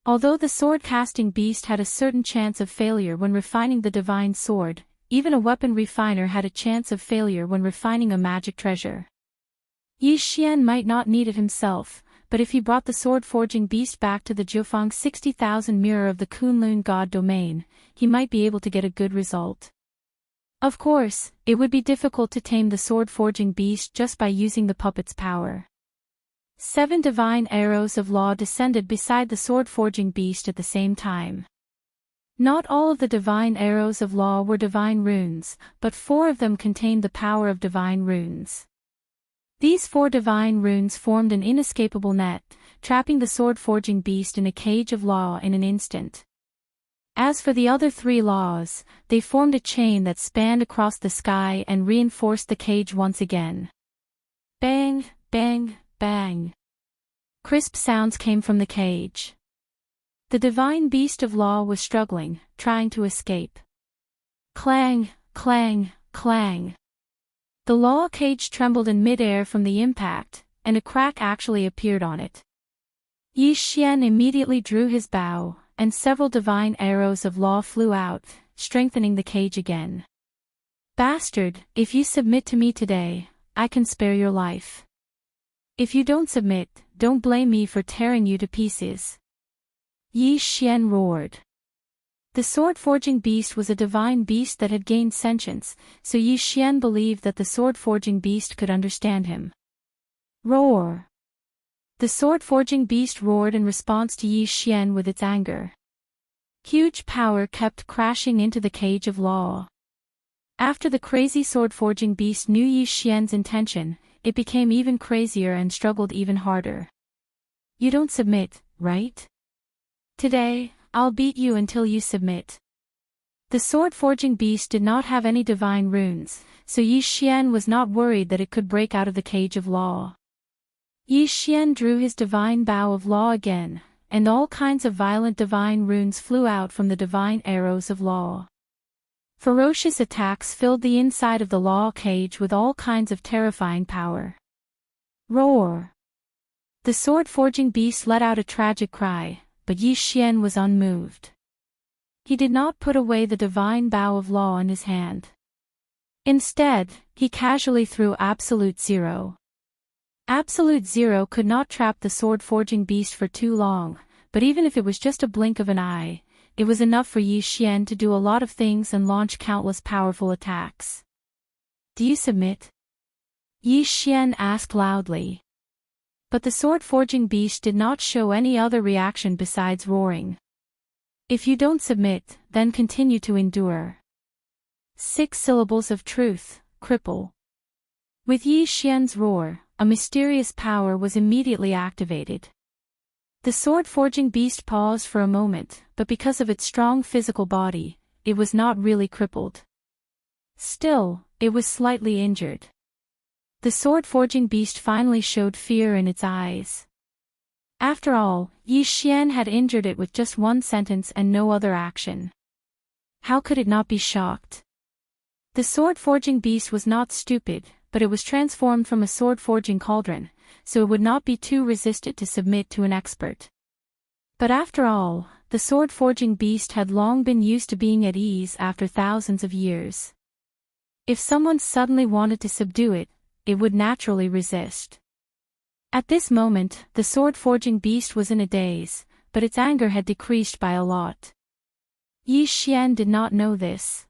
Although the sword-casting beast had a certain chance of failure when refining the divine sword, even a weapon refiner had a chance of failure when refining a magic treasure. Yi Xian might not need it himself, but if he brought the sword-forging beast back to the Jiufang 60,000 mirror of the Kunlun god domain, he might be able to get a good result. Of course, it would be difficult to tame the sword-forging beast just by using the puppet's power. 7 divine arrows of law descended beside the sword-forging beast at the same time. Not all of the divine arrows of law were divine runes, but 4 of them contained the power of divine runes. These 4 divine runes formed an inescapable net, trapping the sword-forging beast in a cage of law in an instant. As for the other 3 laws, they formed a chain that spanned across the sky and reinforced the cage once again. Bang, bang, bang. Crisp sounds came from the cage. The divine beast of law was struggling, trying to escape. Clang, clang, clang. The law cage trembled in mid-air from the impact, and a crack actually appeared on it. Yi Xian immediately drew his bow, and several divine arrows of law flew out, strengthening the cage again. Bastard, if you submit to me today, I can spare your life. If you don't submit, don't blame me for tearing you to pieces. Yi Xian roared. The sword-forging beast was a divine beast that had gained sentience, so Yi Xian believed that the sword-forging beast could understand him. Roar! The sword-forging beast roared in response to Yi Xian with its anger. Huge power kept crashing into the cage of law. After the crazy sword-forging beast knew Yi Xian's intention, it became even crazier and struggled even harder. You don't submit, right? Today, I'll beat you until you submit. The sword-forging beast did not have any divine runes, so Yi Xian was not worried that it could break out of the cage of law. Yi Xian drew his divine bow of law again, and all kinds of violent divine runes flew out from the divine arrows of law. Ferocious attacks filled the inside of the law cage with all kinds of terrifying power. Roar! The sword-forging beast let out a tragic cry, but Yi Xian was unmoved. He did not put away the divine bow of law in his hand. Instead, he casually threw Absolute Zero. Absolute Zero could not trap the sword-forging beast for too long, but even if it was just a blink of an eye, it was enough for Yi Xian to do a lot of things and launch countless powerful attacks. "Do you submit?" Yi Xian asked loudly. But the sword-forging beast did not show any other reaction besides roaring. "If you don't submit, then continue to endure." 6 syllables of truth, cripple. With Yi Xian's roar, a mysterious power was immediately activated. The sword-forging beast paused for a moment, but because of its strong physical body, it was not really crippled. Still, it was slightly injured. The sword-forging beast finally showed fear in its eyes. After all, Yi Xian had injured it with just one sentence and no other action. How could it not be shocked? The sword-forging beast was not stupid, but it was transformed from a sword-forging cauldron, so it would not be too resistant to submit to an expert. But after all, the sword-forging beast had long been used to being at ease after thousands of years. If someone suddenly wanted to subdue it, it would naturally resist. At this moment, the sword-forging beast was in a daze, but its anger had decreased by a lot. Yi Xian did not know this.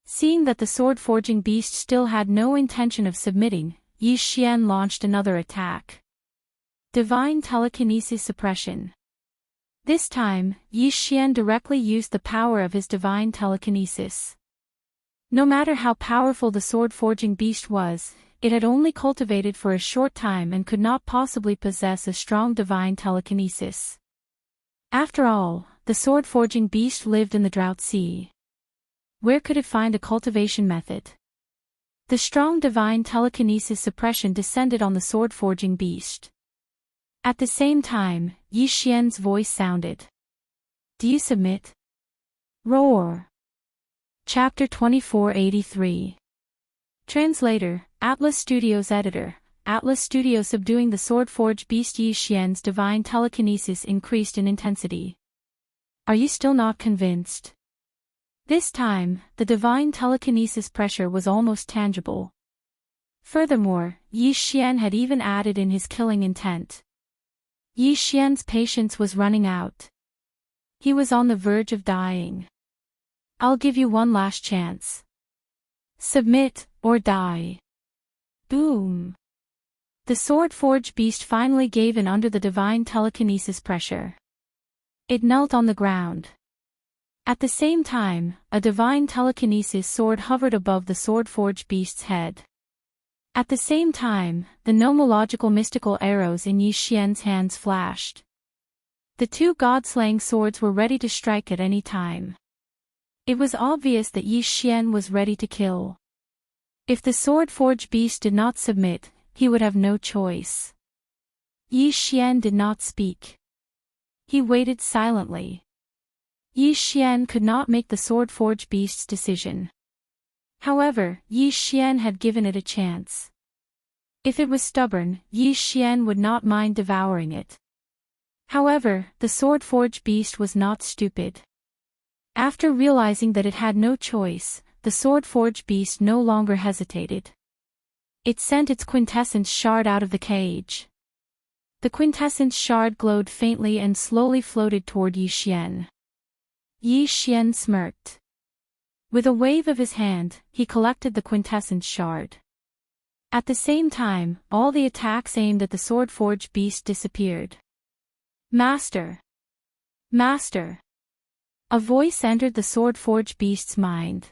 Seeing that the sword-forging beast still had no intention of submitting, Yi Xian launched another attack. Divine Telekinesis Suppression. This time, Yi Xian directly used the power of his divine telekinesis. No matter how powerful the sword-forging beast was, it had only cultivated for a short time and could not possibly possess a strong divine telekinesis. After all, the sword-forging beast lived in the Drought Sea. Where could it find a cultivation method? The strong divine telekinesis suppression descended on the sword-forging beast. At the same time, Yi Xian's voice sounded. "Do you submit?" Roar. Chapter 2483. Translator, Atlas Studios Editor. Atlas Studio. Subduing the sword-forged beast. Yi Xian's divine telekinesis increased in intensity. Are you still not convinced? This time, the divine telekinesis pressure was almost tangible. Furthermore, Yi Xian had even added in his killing intent. Yi Xian's patience was running out. He was on the verge of dying. "I'll give you one last chance. Submit, or die." Boom! The sword-forged beast finally gave in under the divine telekinesis pressure. It knelt on the ground. At the same time, a divine telekinesis sword hovered above the sword-forged beast's head. At the same time, the nomological mystical arrows in Yi Xian's hands flashed. The 2 god-slaying swords were ready to strike at any time. It was obvious that Yi Xian was ready to kill. If the sword-forged beast did not submit, he would have no choice. Yi Xian did not speak. He waited silently. Yi Xian could not make the sword-forged beast's decision. However, Yi Xian had given it a chance. If it was stubborn, Yi Xian would not mind devouring it. However, the sword-forged beast was not stupid. After realizing that it had no choice, the sword-forged beast no longer hesitated. It sent its quintessence shard out of the cage. The quintessence shard glowed faintly and slowly floated toward Yi Xian. Yi Xian smirked. With a wave of his hand, he collected the quintessence shard. At the same time, all the attacks aimed at the sword-forged beast disappeared. "Master! Master!" A voice entered the sword-forged beast's mind.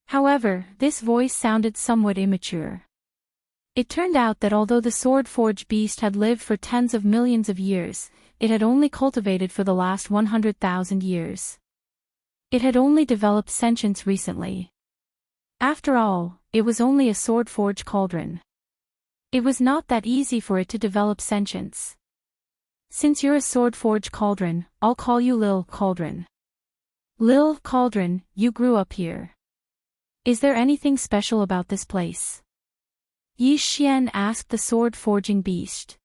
However, this voice sounded somewhat immature. It turned out that although the sword-forged beast had lived for tens of millions of years, it had only cultivated for the last 100,000 years. It had only developed sentience recently. After all, it was only a sword-forged cauldron. It was not that easy for it to develop sentience. Since you're a sword-forged cauldron, I'll call you Lil Cauldron. Lil Cauldron, you grew up here. Is there anything special about this place? Yi Xian asked the sword-forging beast.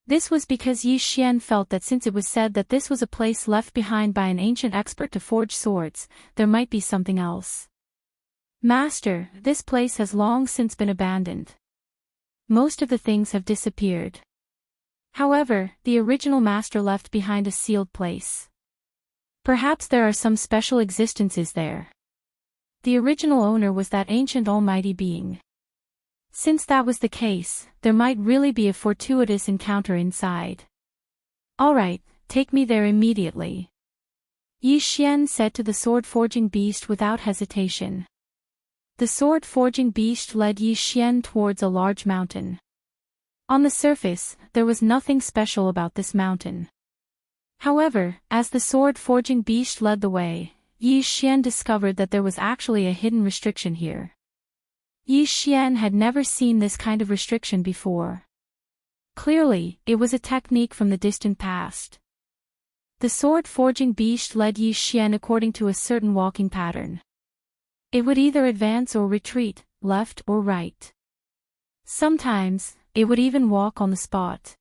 This was because Yi Xian felt that since it was said that this was a place left behind by an ancient expert to forge swords, there might be something else. Master, this place has long since been abandoned. Most of the things have disappeared. However, the original master left behind a sealed place. Perhaps there are some special existences there. The original owner was that ancient almighty being. Since that was the case, there might really be a fortuitous encounter inside. Alright, take me there immediately. Yi Xian said to the sword-forging beast without hesitation. The sword-forging beast led Yi Xian towards a large mountain. On the surface, there was nothing special about this mountain. However, as the sword-forging beast led the way, Yi Xian discovered that there was actually a hidden restriction here. Yi Xian had never seen this kind of restriction before. Clearly, it was a technique from the distant past. The sword-forging beast led Yi Xian according to a certain walking pattern. It would either advance or retreat, left or right. Sometimes, it would even walk on the spot.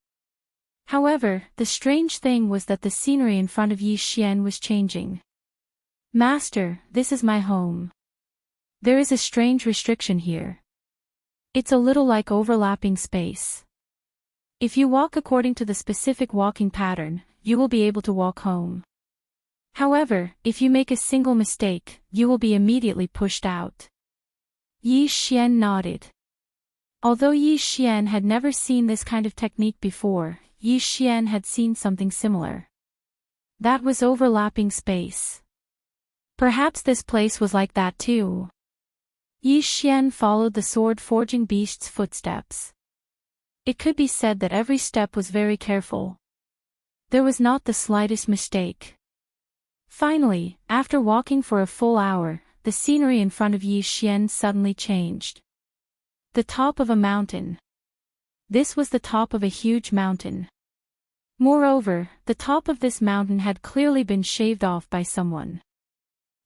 However, the strange thing was that the scenery in front of Yi Xian was changing. Master, this is my home. There is a strange restriction here. It's a little like overlapping space. If you walk according to the specific walking pattern, you will be able to walk home. However, if you make a single mistake, you will be immediately pushed out. Yi Xian nodded. Although Yi Xian had never seen this kind of technique before, Yi Xian had seen something similar. That was overlapping space. Perhaps this place was like that too. Yi Xian followed the sword-forging beast's footsteps. It could be said that every step was very careful. There was not the slightest mistake. Finally, after walking for a full hour, the scenery in front of Yi Xian suddenly changed. The top of a mountain. This was the top of a huge mountain. Moreover, the top of this mountain had clearly been shaved off by someone.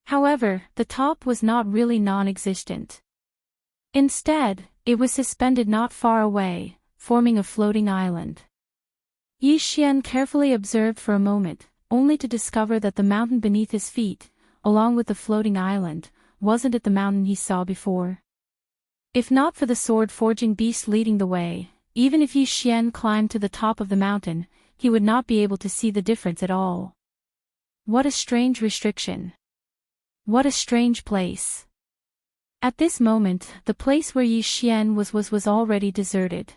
However, the top was not really non-existent. Instead, it was suspended not far away, forming a floating island. Yi Xian carefully observed for a moment, only to discover that the mountain beneath his feet, along with the floating island, wasn't it the mountain he saw before. If not for the sword-forging beast leading the way, even if Yi Xian climbed to the top of the mountain, he would not be able to see the difference at all. What a strange restriction. What a strange place. At this moment, the place where Yi Xian was already deserted.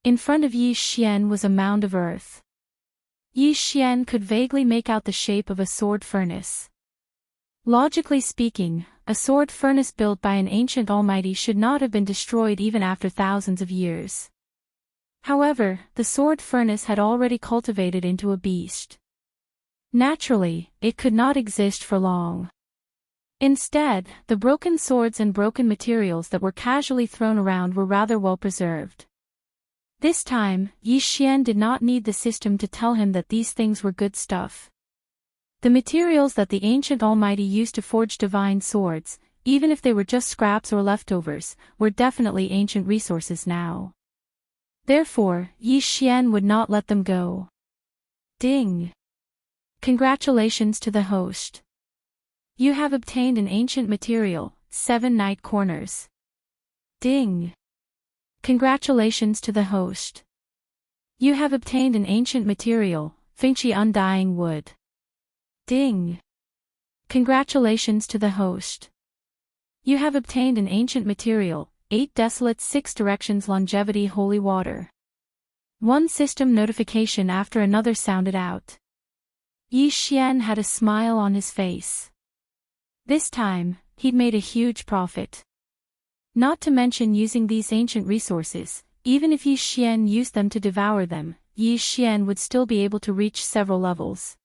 In front of Yi Xian was a mound of earth. Yi Xian could vaguely make out the shape of a sword furnace. Logically speaking, a sword furnace built by an ancient almighty should not have been destroyed even after thousands of years. However, the sword furnace had already cultivated into a beast. Naturally, it could not exist for long. Instead, the broken swords and broken materials that were casually thrown around were rather well preserved. This time, Yi Xian did not need the system to tell him that these things were good stuff. The materials that the ancient almighty used to forge divine swords, even if they were just scraps or leftovers, were definitely ancient resources now. Therefore, Yi Xian would not let them go. Ding! Congratulations to the host. You have obtained an ancient material, 7 night corners. Ding! Congratulations to the host. You have obtained an ancient material, Fengqi undying wood. Ding! Congratulations to the host. You have obtained an ancient material, 8 desolate 6 directions longevity holy water. One system notification after another sounded out. Yi Xian had a smile on his face. This time, he'd made a huge profit. Not to mention using these ancient resources, even if Yi Xian used them to devour them, Yi Xian would still be able to reach several levels.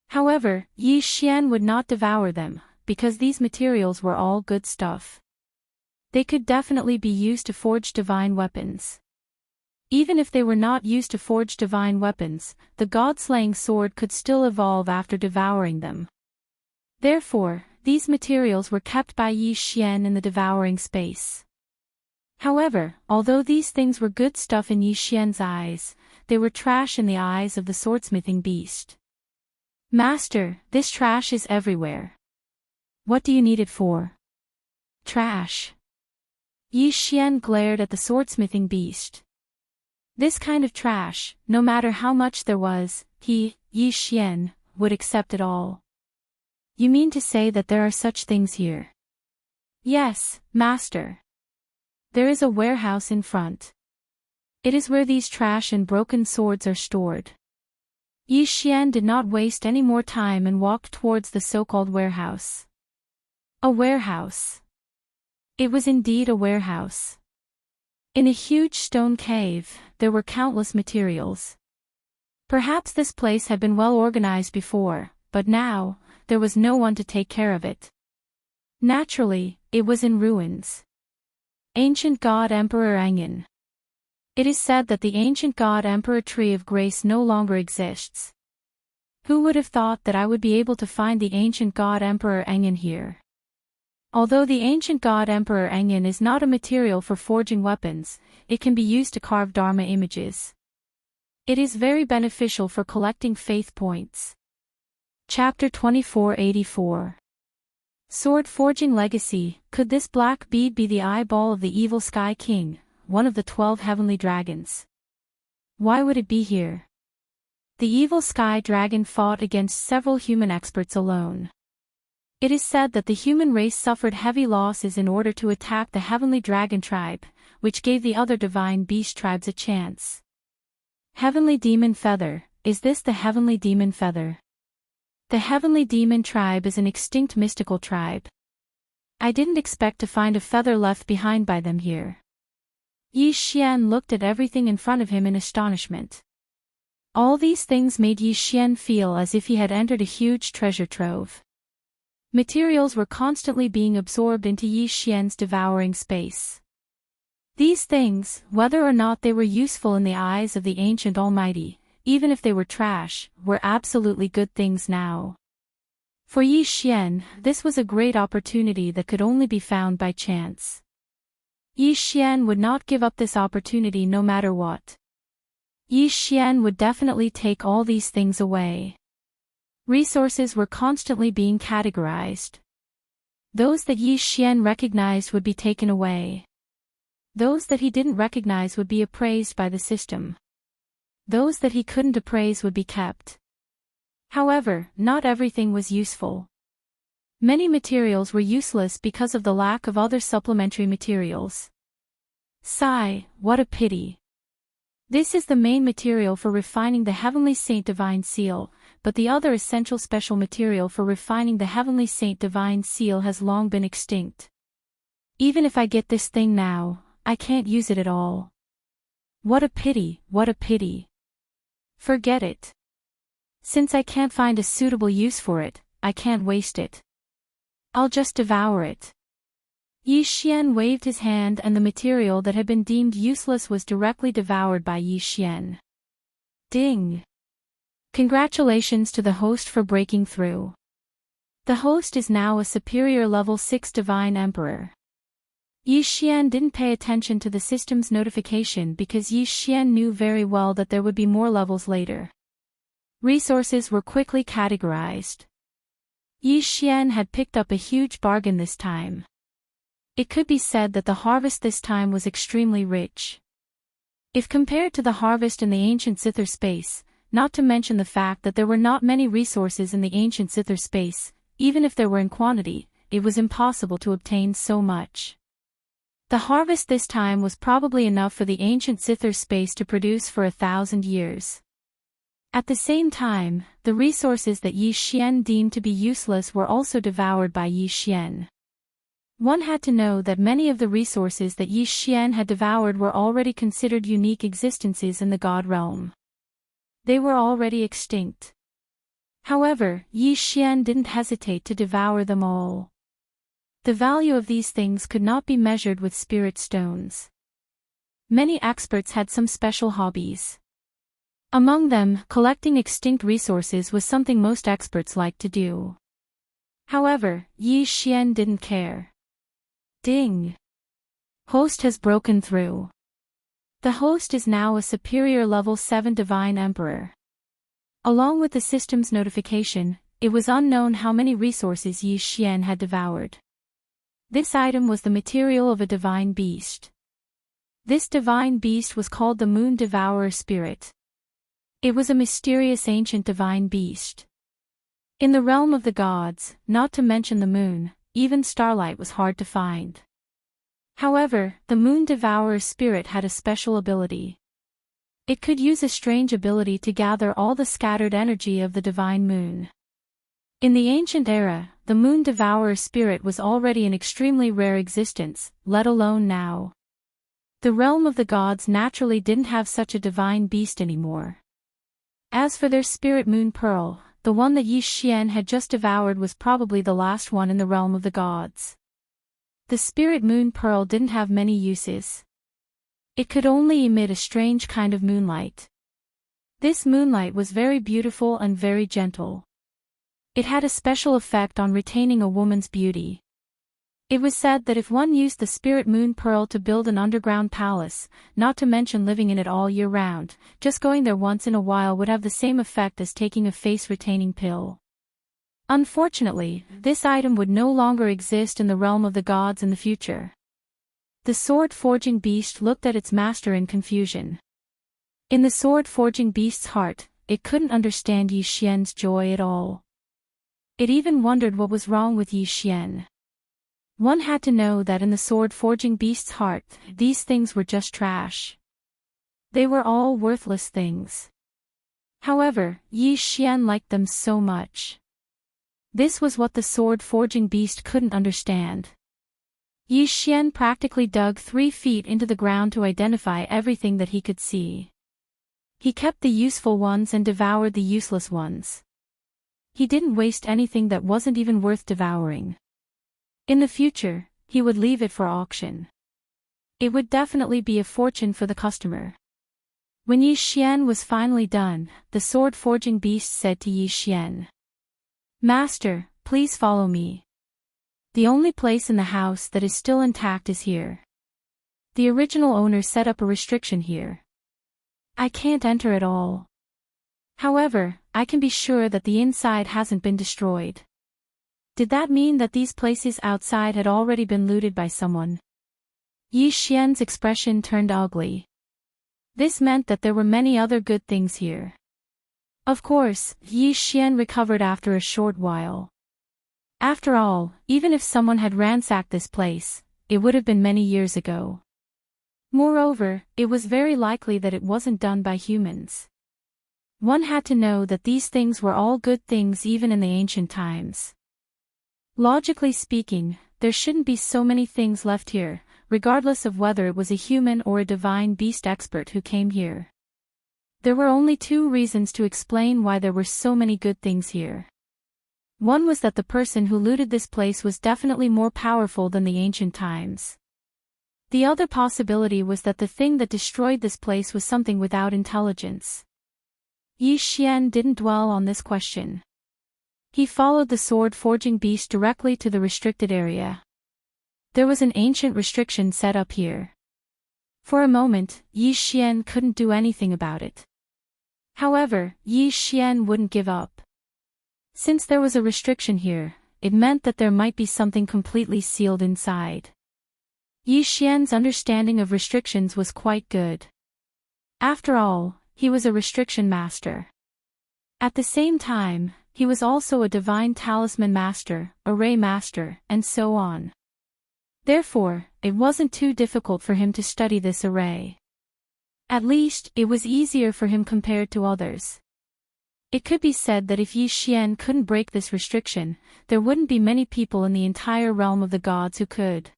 However, Yi Xian would not devour them, because these materials were all good stuff. They could definitely be used to forge divine weapons. Even if they were not used to forge divine weapons, the god-slaying sword could still evolve after devouring them. Therefore, these materials were kept by Yi Xian in the devouring space. However, although these things were good stuff in Yi Xian's eyes, they were trash in the eyes of the swordsmithing beast. Master, this trash is everywhere. What do you need it for? Trash. Yi Xian glared at the swordsmithing beast. This kind of trash, no matter how much there was, Yi Xian, would accept it all. You mean to say that there are such things here? Yes, master. There is a warehouse in front. It is where these trash and broken swords are stored. Yi Xian did not waste any more time and walked towards the so-called warehouse. A warehouse. It was indeed a warehouse. In a huge stone cave, there were countless materials. Perhaps this place had been well organized before, but now, there was no one to take care of it. Naturally, it was in ruins. Ancient God Emperor Engan. It is said that the ancient God Emperor Tree of Grace no longer exists. Who would have thought that I would be able to find the ancient God Emperor Engan here? Although the ancient God Emperor Engan is not a material for forging weapons, it can be used to carve Dharma images. It is very beneficial for collecting faith points. Chapter 2484. Sword Forging Legacy. Could this black bead be the eyeball of the evil Sky King, one of the 12 heavenly dragons? Why would it be here? The evil Sky Dragon fought against several human experts alone. It is said that the human race suffered heavy losses in order to attack the heavenly dragon tribe, which gave the other divine beast tribes a chance. Heavenly Demon Feather. Is this the Heavenly Demon Feather? The Heavenly Demon tribe is an extinct mystical tribe. I didn't expect to find a feather left behind by them here. Yi Xian looked at everything in front of him in astonishment. All these things made Yi Xian feel as if he had entered a huge treasure trove. Materials were constantly being absorbed into Yi Xian's devouring space. These things, whether or not they were useful in the eyes of the ancient Almighty, even if they were trash, were absolutely good things now. For Yi Xian, this was a great opportunity that could only be found by chance. Yi Xian would not give up this opportunity no matter what. Yi Xian would definitely take all these things away. Resources were constantly being categorized. Those that Yi Xian recognized would be taken away. Those that he didn't recognize would be appraised by the system. Those that he couldn't appraise would be kept. However, not everything was useful. Many materials were useless because of the lack of other supplementary materials. Sigh, what a pity. This is the main material for refining the Heavenly Saint Divine Seal, but the other essential special material for refining the Heavenly Saint Divine Seal has long been extinct. Even if I get this thing now, I can't use it at all. What a pity, what a pity. Forget it. Since I can't find a suitable use for it, I can't waste it. I'll just devour it. Yi Xian waved his hand and the material that had been deemed useless was directly devoured by Yi Xian. Ding! Congratulations to the host for breaking through. The host is now a superior level 6 Divine Emperor. Yi Xian didn't pay attention to the system's notification because Yi Xian knew very well that there would be more levels later. Resources were quickly categorized. Yi Xian had picked up a huge bargain this time. It could be said that the harvest this time was extremely rich. If compared to the harvest in the ancient Scyther space, not to mention the fact that there were not many resources in the ancient Scyther space, even if there were in quantity, it was impossible to obtain so much. The harvest this time was probably enough for the ancient Scyther space to produce for 1,000 years. At the same time, the resources that Yi Xian deemed to be useless were also devoured by Yi Xian. One had to know that many of the resources that Yi Xian had devoured were already considered unique existences in the God realm. They were already extinct. However, Yi Xian didn't hesitate to devour them all. The value of these things could not be measured with spirit stones. Many experts had some special hobbies. Among them, collecting extinct resources was something most experts liked to do. However, Yi Xian didn't care. Ding! Host has broken through. The host is now a superior level 7 divine emperor. Along with the system's notification, it was unknown how many resources Yi Xian had devoured. This item was the material of a divine beast. This divine beast was called the Moon Devourer Spirit. It was a mysterious ancient divine beast. In the realm of the gods, not to mention the moon, even starlight was hard to find. However, the Moon Devourer Spirit had a special ability. It could use a strange ability to gather all the scattered energy of the divine moon. In the ancient era, the Moon Devourer Spirit was already an extremely rare existence, let alone now. The realm of the gods naturally didn't have such a divine beast anymore. As for their spirit Moon Pearl, the one that Yi Xian had just devoured was probably the last one in the realm of the gods. The spirit Moon Pearl didn't have many uses. It could only emit a strange kind of moonlight. This moonlight was very beautiful and very gentle. It had a special effect on retaining a woman's beauty. It was said that if one used the spirit Moon Pearl to build an underground palace, not to mention living in it all year round, just going there once in a while would have the same effect as taking a face-retaining pill. Unfortunately, this item would no longer exist in the realm of the gods in the future. The sword-forging beast looked at its master in confusion. In the sword-forging beast's heart, it couldn't understand Yi Xian's joy at all. It even wondered what was wrong with Yi Xian. One had to know that in the sword-forging beast's heart, these things were just trash. They were all worthless things. However, Yi Xian liked them so much. This was what the sword-forging beast couldn't understand. Yi Xian practically dug 3 feet into the ground to identify everything that he could see. He kept the useful ones and devoured the useless ones. He didn't waste anything that wasn't even worth devouring. In the future, he would leave it for auction. It would definitely be a fortune for the customer. When Yi Xian was finally done, the sword-forging beast said to Yi Xian, "Master, please follow me. The only place in the house that is still intact is here. The original owner set up a restriction here. I can't enter at all. However, I can be sure that the inside hasn't been destroyed." Did that mean that these places outside had already been looted by someone? Yi Xian's expression turned ugly. This meant that there were many other good things here. Of course, Yi Xian recovered after a short while. After all, even if someone had ransacked this place, it would have been many years ago. Moreover, it was very likely that it wasn't done by humans. One had to know that these things were all good things even in the ancient times. Logically speaking, there shouldn't be so many things left here, regardless of whether it was a human or a divine beast expert who came here. There were only 2 reasons to explain why there were so many good things here. One was that the person who looted this place was definitely more powerful than the ancient times. The other possibility was that the thing that destroyed this place was something without intelligence. Yi Xian didn't dwell on this question. He followed the sword-forging beast directly to the restricted area. There was an ancient restriction set up here. For a moment, Yi Xian couldn't do anything about it. However, Yi Xian wouldn't give up. Since there was a restriction here, it meant that there might be something completely sealed inside. Yi Xian's understanding of restrictions was quite good. After all, he was a restriction master. At the same time, he was also a divine talisman master, array master, and so on. Therefore, it wasn't too difficult for him to study this array. At least, it was easier for him compared to others. It could be said that if Yi Xian couldn't break this restriction, there wouldn't be many people in the entire realm of the gods who could.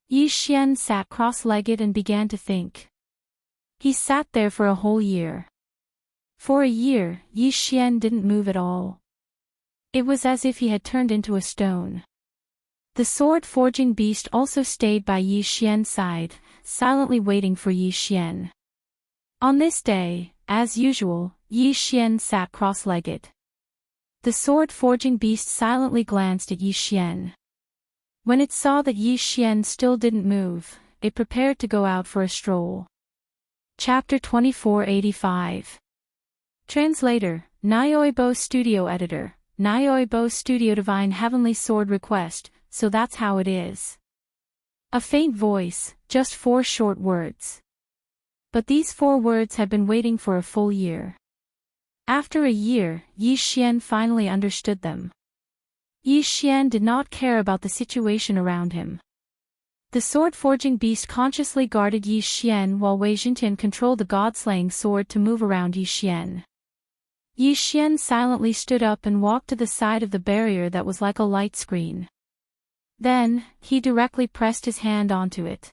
Yi Xian sat cross-legged and began to think. He sat there for a whole year. For a year, Yi Xian didn't move at all. It was as if he had turned into a stone. The sword-forging beast also stayed by Yi Xian's side, silently waiting for Yi Xian. On this day, as usual, Yi Xian sat cross-legged. The sword-forging beast silently glanced at Yi Xian. When it saw that Yi Xian still didn't move, it prepared to go out for a stroll. Chapter 2485. Translator, Nyoibo Studio Editor, Nyoibo Studio Divine Heavenly Sword Request, so that's how it is. A faint voice, just 4 short words. But these 4 words had been waiting for a full year. After a year, Yi Xian finally understood them. Yi Xian did not care about the situation around him. The sword-forging beast consciously guarded Yi Xian while Wei Jintian controlled the god-slaying sword to move around Yi Xian. Yi Xian silently stood up and walked to the side of the barrier that was like a light screen. Then, he directly pressed his hand onto it.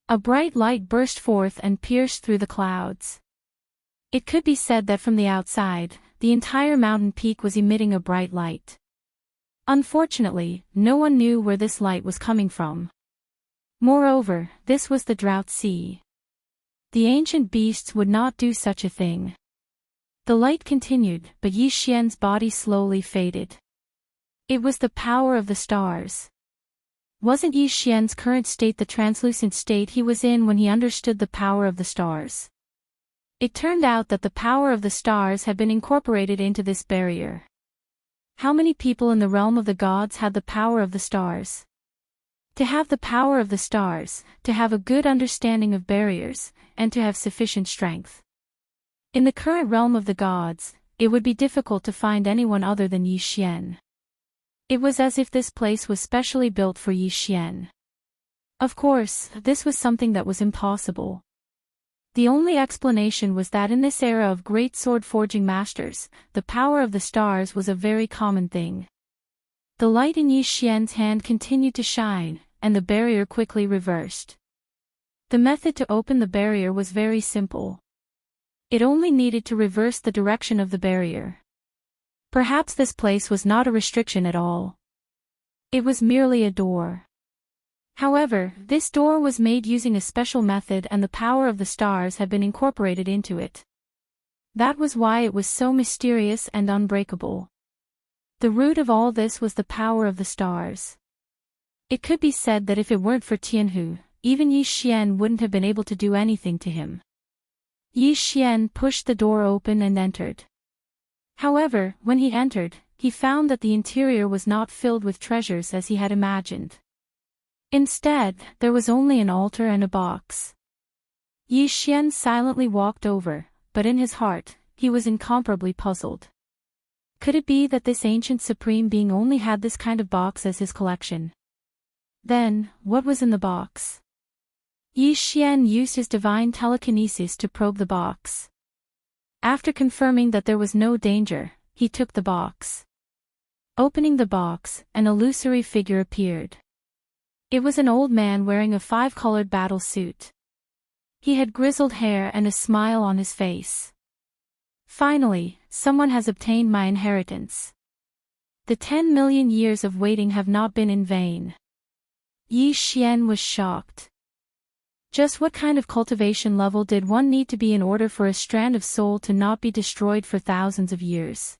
A bright light burst forth and pierced through the clouds. It could be said that from the outside, the entire mountain peak was emitting a bright light. Unfortunately, no one knew where this light was coming from. Moreover, this was the Drought Sea. The ancient beasts would not do such a thing. The light continued, but Yi Xian's body slowly faded. It was the power of the stars. Wasn't Yi Xian's current state the translucent state he was in when he understood the power of the stars? It turned out that the power of the stars had been incorporated into this barrier. How many people in the realm of the gods had the power of the stars? To have the power of the stars, to have a good understanding of barriers, and to have sufficient strength. In the current realm of the gods, it would be difficult to find anyone other than Yi Xian. It was as if this place was specially built for Yi Xian. Of course, this was something that was impossible. The only explanation was that in this era of great sword-forging masters, the power of the stars was a very common thing. The light in Yi Xian's hand continued to shine, and the barrier quickly reversed. The method to open the barrier was very simple. It only needed to reverse the direction of the barrier. Perhaps this place was not a restriction at all. It was merely a door. However, this door was made using a special method and the power of the stars had been incorporated into it. That was why it was so mysterious and unbreakable. The root of all this was the power of the stars. It could be said that if it weren't for Tianhu, even Yi Xian wouldn't have been able to do anything to him. Yi Xian pushed the door open and entered. However, when he entered, he found that the interior was not filled with treasures as he had imagined. Instead, there was only an altar and a box. Yi Xian silently walked over, but in his heart, he was incomparably puzzled. Could it be that this ancient supreme being only had this kind of box as his collection? Then, what was in the box? Yi Xian used his divine telekinesis to probe the box. After confirming that there was no danger, he took the box. Opening the box, an illusory figure appeared. It was an old man wearing a 5-colored battle suit. He had grizzled hair and a smile on his face. Finally, someone has obtained my inheritance. The 10 million years of waiting have not been in vain. Yi Xian was shocked. Just what kind of cultivation level did one need to be in order for a strand of soul to not be destroyed for thousands of years?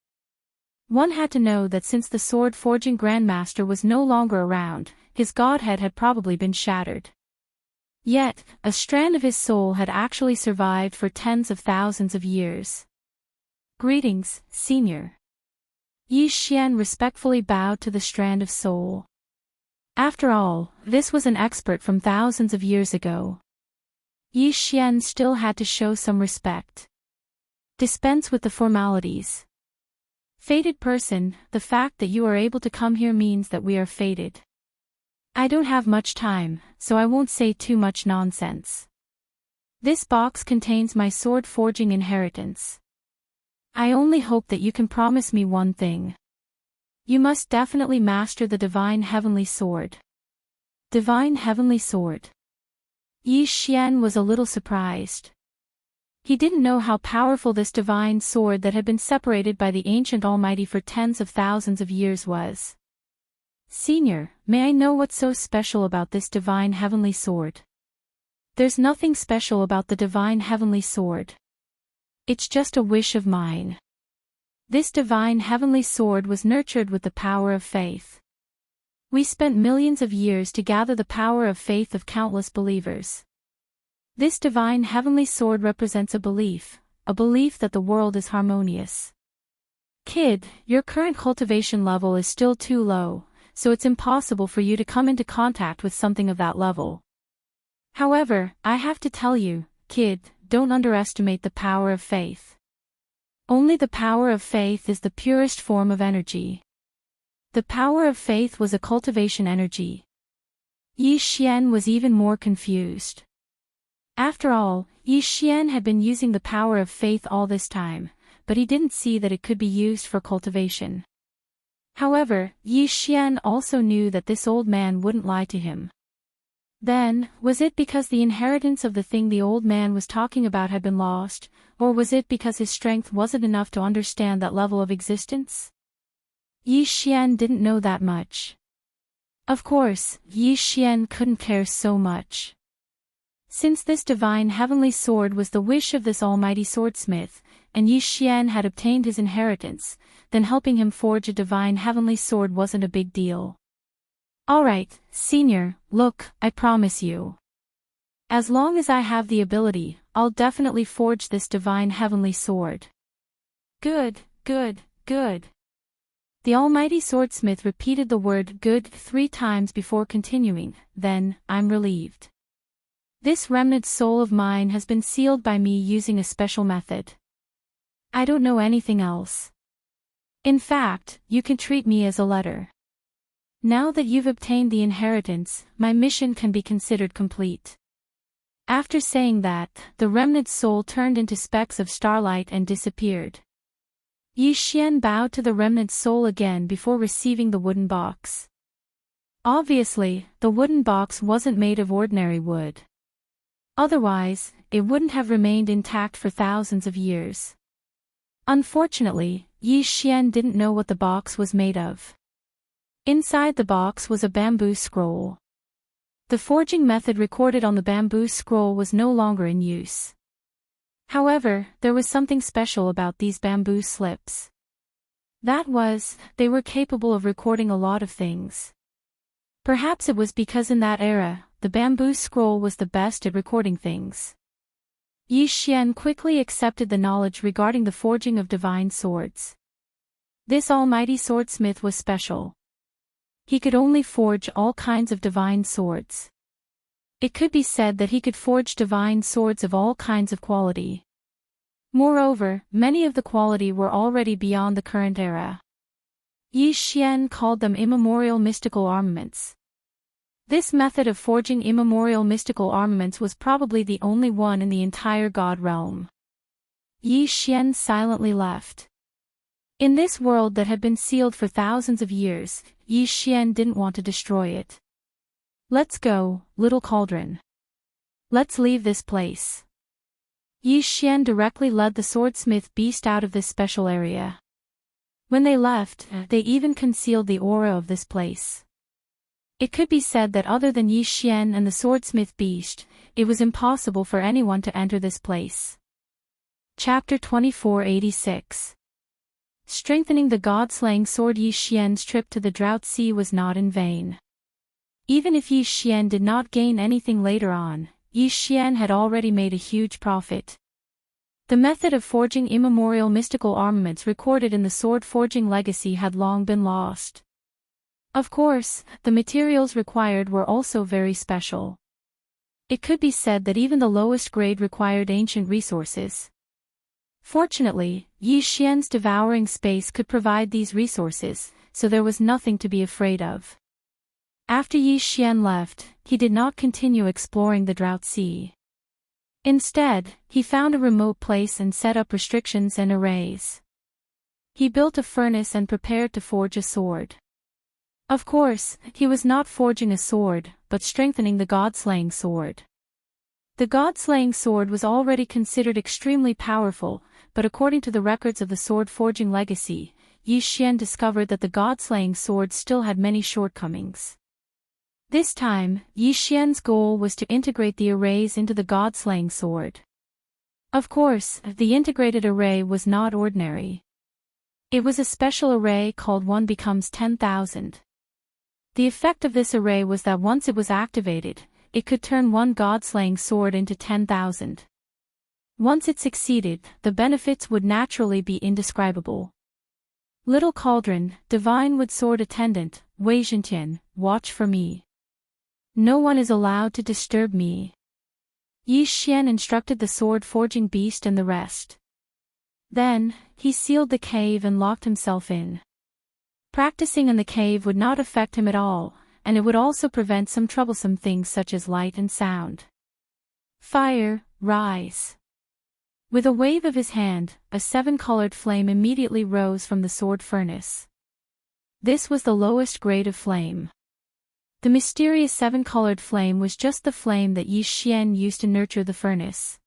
One had to know that since the sword-forging grandmaster was no longer around, his godhead had probably been shattered. Yet, a strand of his soul had actually survived for tens of thousands of years. Greetings, Senior. Yi Xian respectfully bowed to the strand of soul. After all, this was an expert from thousands of years ago. Yi Xian still had to show some respect. Dispense with the formalities. Fated person, the fact that you are able to come here means that we are fated. I don't have much time, so I won't say too much nonsense. This box contains my sword-forging inheritance. I only hope that you can promise me one thing. You must definitely master the Divine Heavenly Sword. Divine Heavenly Sword. Yi Xian was a little surprised. He didn't know how powerful this divine sword that had been separated by the ancient Almighty for tens of thousands of years was. Senior, may I know what's so special about this Divine Heavenly Sword? There's nothing special about the divine heavenly sword. It's just a wish of mine. This divine heavenly sword was nurtured with the power of faith. We spent millions of years to gather the power of faith of countless believers. This divine heavenly sword represents a belief that the world is harmonious. Kid, your current cultivation level is still too low, so it's impossible for you to come into contact with something of that level. However, I have to tell you, kid, don't underestimate the power of faith. Only the power of faith is the purest form of energy. The power of faith was a cultivation energy. Yi Xian was even more confused. After all, Yi Xian had been using the power of faith all this time, but he didn't see that it could be used for cultivation. However, Yi Xian also knew that this old man wouldn't lie to him. Then, was it because the inheritance of the thing the old man was talking about had been lost, or was it because his strength wasn't enough to understand that level of existence? Yi Xian didn't know that much. Of course, Yi Xian couldn't care so much. Since this divine heavenly sword was the wish of this almighty swordsmith, and Yi Xian had obtained his inheritance, then helping him forge a divine heavenly sword wasn't a big deal. Alright, senior, look, I promise you. As long as I have the ability, I'll definitely forge this divine heavenly sword. Good, good, good. The almighty swordsmith repeated the word good 3 times before continuing, then, I'm relieved. This remnant soul of mine has been sealed by me using a special method. I don't know anything else. In fact, you can treat me as a letter. Now that you've obtained the inheritance, my mission can be considered complete. After saying that, the remnant soul turned into specks of starlight and disappeared. Yi Xian bowed to the remnant soul again before receiving the wooden box. Obviously, the wooden box wasn't made of ordinary wood. Otherwise, it wouldn't have remained intact for thousands of years. Unfortunately, Yi Xian didn't know what the box was made of. Inside the box was a bamboo scroll. The forging method recorded on the bamboo scroll was no longer in use. However, there was something special about these bamboo slips. That was, they were capable of recording a lot of things. Perhaps it was because in that era, the bamboo scroll was the best at recording things. Yi Xian quickly accepted the knowledge regarding the forging of divine swords. This almighty swordsmith was special. He could only forge all kinds of divine swords. It could be said that he could forge divine swords of all kinds of quality. Moreover, many of the quality were already beyond the current era. Yi Xian called them immemorial mystical armaments. This method of forging immemorial mystical armaments was probably the only one in the entire God realm. Yi Xian silently left. In this world that had been sealed for thousands of years, Yi Xian didn't want to destroy it. Let's go, little cauldron. Let's leave this place. Yi Xian directly led the swordsmith beast out of this special area. When they left, they even concealed the aura of this place. It could be said that other than Yi Xian and the swordsmith beast, it was impossible for anyone to enter this place. Chapter 2486. Strengthening the god-slaying sword. Yi Xian's trip to the Drought Sea was not in vain. Even if Yi Xian did not gain anything later on, Yi Xian had already made a huge profit. The method of forging immemorial mystical armaments recorded in the sword forging legacy had long been lost. Of course, the materials required were also very special. It could be said that even the lowest grade required ancient resources. Fortunately, Yi Xian's devouring space could provide these resources, so there was nothing to be afraid of. After Yi Xian left, he did not continue exploring the Drought Sea. Instead, he found a remote place and set up restrictions and arrays. He built a furnace and prepared to forge a sword. Of course, he was not forging a sword, but strengthening the god-slaying sword. The god-slaying sword was already considered extremely powerful, but according to the records of the sword-forging legacy, Yi Xian discovered that the god-slaying sword still had many shortcomings. This time, Yi Xian's goal was to integrate the arrays into the god-slaying sword. Of course, the integrated array was not ordinary. It was a special array called 1 becomes 10,000. The effect of this array was that once it was activated, it could turn one god-slaying sword into 10,000. Once it succeeded, the benefits would naturally be indescribable. Little Cauldron, Divine Wood Sword Attendant, Wei Zhentian, watch for me. No one is allowed to disturb me. Yi Xian instructed the sword-forging beast and the rest. Then, he sealed the cave and locked himself in. Practicing in the cave would not affect him at all, and it would also prevent some troublesome things such as light and sound. Fire, rise. With a wave of his hand, a 7-colored flame immediately rose from the sword furnace. This was the lowest grade of flame. The mysterious 7-colored flame was just the flame that Yi Xian used to nurture the furnace.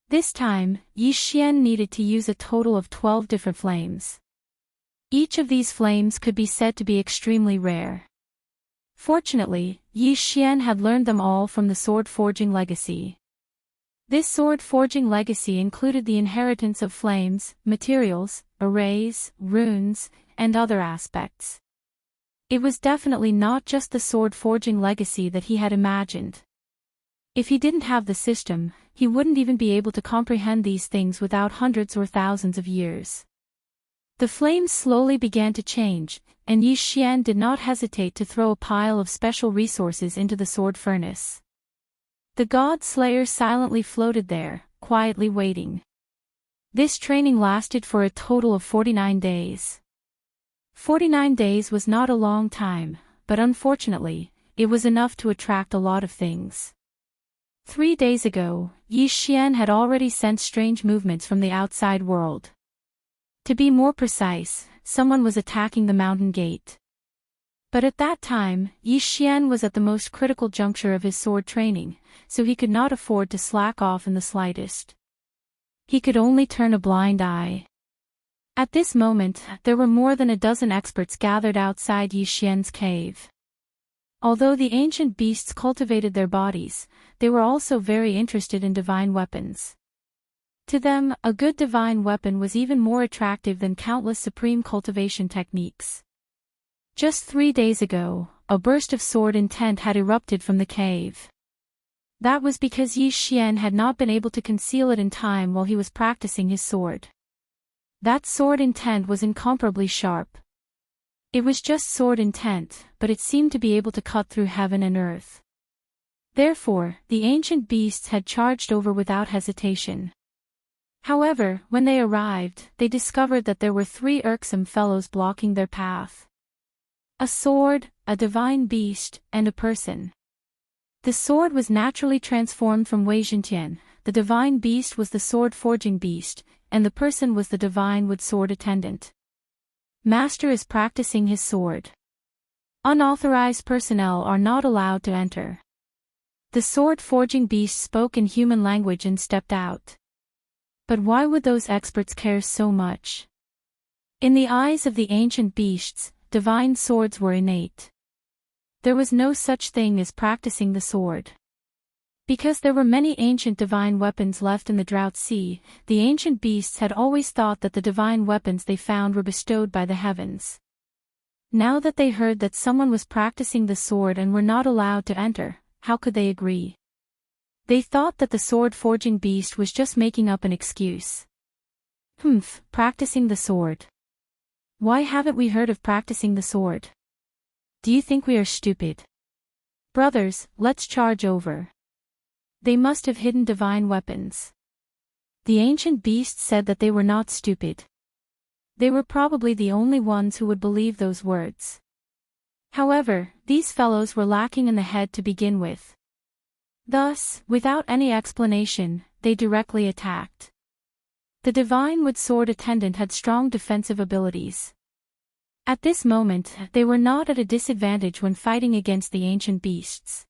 This time, Yi Xian needed to use a total of 12 different flames. Each of these flames could be said to be extremely rare. Fortunately, Yi Xian had learned them all from the sword-forging legacy. This sword-forging legacy included the inheritance of flames, materials, arrays, runes, and other aspects. It was definitely not just the sword-forging legacy that he had imagined. If he didn't have the system, he wouldn't even be able to comprehend these things without hundreds or thousands of years. The flames slowly began to change, and Yi Xian did not hesitate to throw a pile of special resources into the sword furnace. The God Slayer silently floated there, quietly waiting. This training lasted for a total of 49 days. 49 days was not a long time, but unfortunately, it was enough to attract a lot of things. 3 days ago, Yi Xian had already sensed strange movements from the outside world. To be more precise, someone was attacking the mountain gate. But at that time, Yi Xian was at the most critical juncture of his sword training, so he could not afford to slack off in the slightest. He could only turn a blind eye. At this moment, there were more than a dozen experts gathered outside Yi Xian's cave. Although the ancient beasts cultivated their bodies, they were also very interested in divine weapons. To them, a good divine weapon was even more attractive than countless supreme cultivation techniques. Just 3 days ago, a burst of sword intent had erupted from the cave. That was because Yi Xian had not been able to conceal it in time while he was practicing his sword. That sword intent was incomparably sharp. It was just sword intent, but it seemed to be able to cut through heaven and earth. Therefore, the ancient beasts had charged over without hesitation. However, when they arrived, they discovered that there were 3 irksome fellows blocking their path. A sword, a divine beast, and a person. The sword was naturally transformed from Wei Zhentian, the divine beast was the sword-forging beast, and the person was the divine wood sword attendant. Master is practicing his sword. Unauthorized personnel are not allowed to enter. The sword-forging beast spoke in human language and stepped out. But why would those experts care so much? In the eyes of the ancient beasts, divine swords were innate. There was no such thing as practicing the sword. Because there were many ancient divine weapons left in the Drought Sea, the ancient beasts had always thought that the divine weapons they found were bestowed by the heavens. Now that they heard that someone was practicing the sword and were not allowed to enter, how could they agree? They thought that the sword-forging beast was just making up an excuse. Practicing the sword. Why haven't we heard of practicing the sword? Do you think we are stupid? Brothers, let's charge over. They must have hidden divine weapons. The ancient beasts said that they were not stupid. They were probably the only ones who would believe those words. However, these fellows were lacking in the head to begin with. Thus, without any explanation, they directly attacked. The divine wood sword attendant had strong defensive abilities. At this moment, they were not at a disadvantage when fighting against the ancient beasts.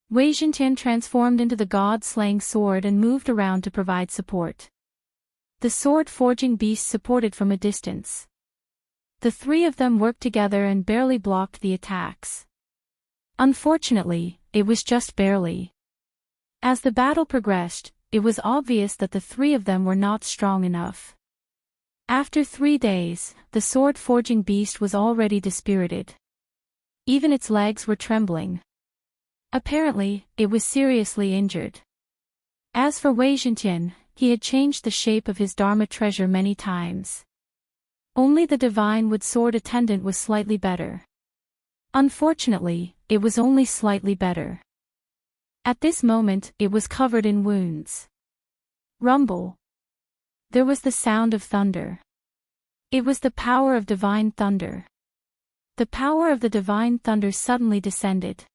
Wei Zhentian transformed into the god-slaying sword and moved around to provide support. The sword-forging beast supported from a distance. The 3 of them worked together and barely blocked the attacks. Unfortunately, it was just barely. As the battle progressed, it was obvious that the three of them were not strong enough. After 3 days, the sword-forging beast was already dispirited. Even its legs were trembling. Apparently, it was seriously injured. As for Wei Zhentian, he had changed the shape of his Dharma treasure many times. Only the divine wood sword attendant was slightly better. Unfortunately, it was only slightly better. At this moment, it was covered in wounds. Rumble. There was the sound of thunder. It was the power of divine thunder. The power of the divine thunder suddenly descended.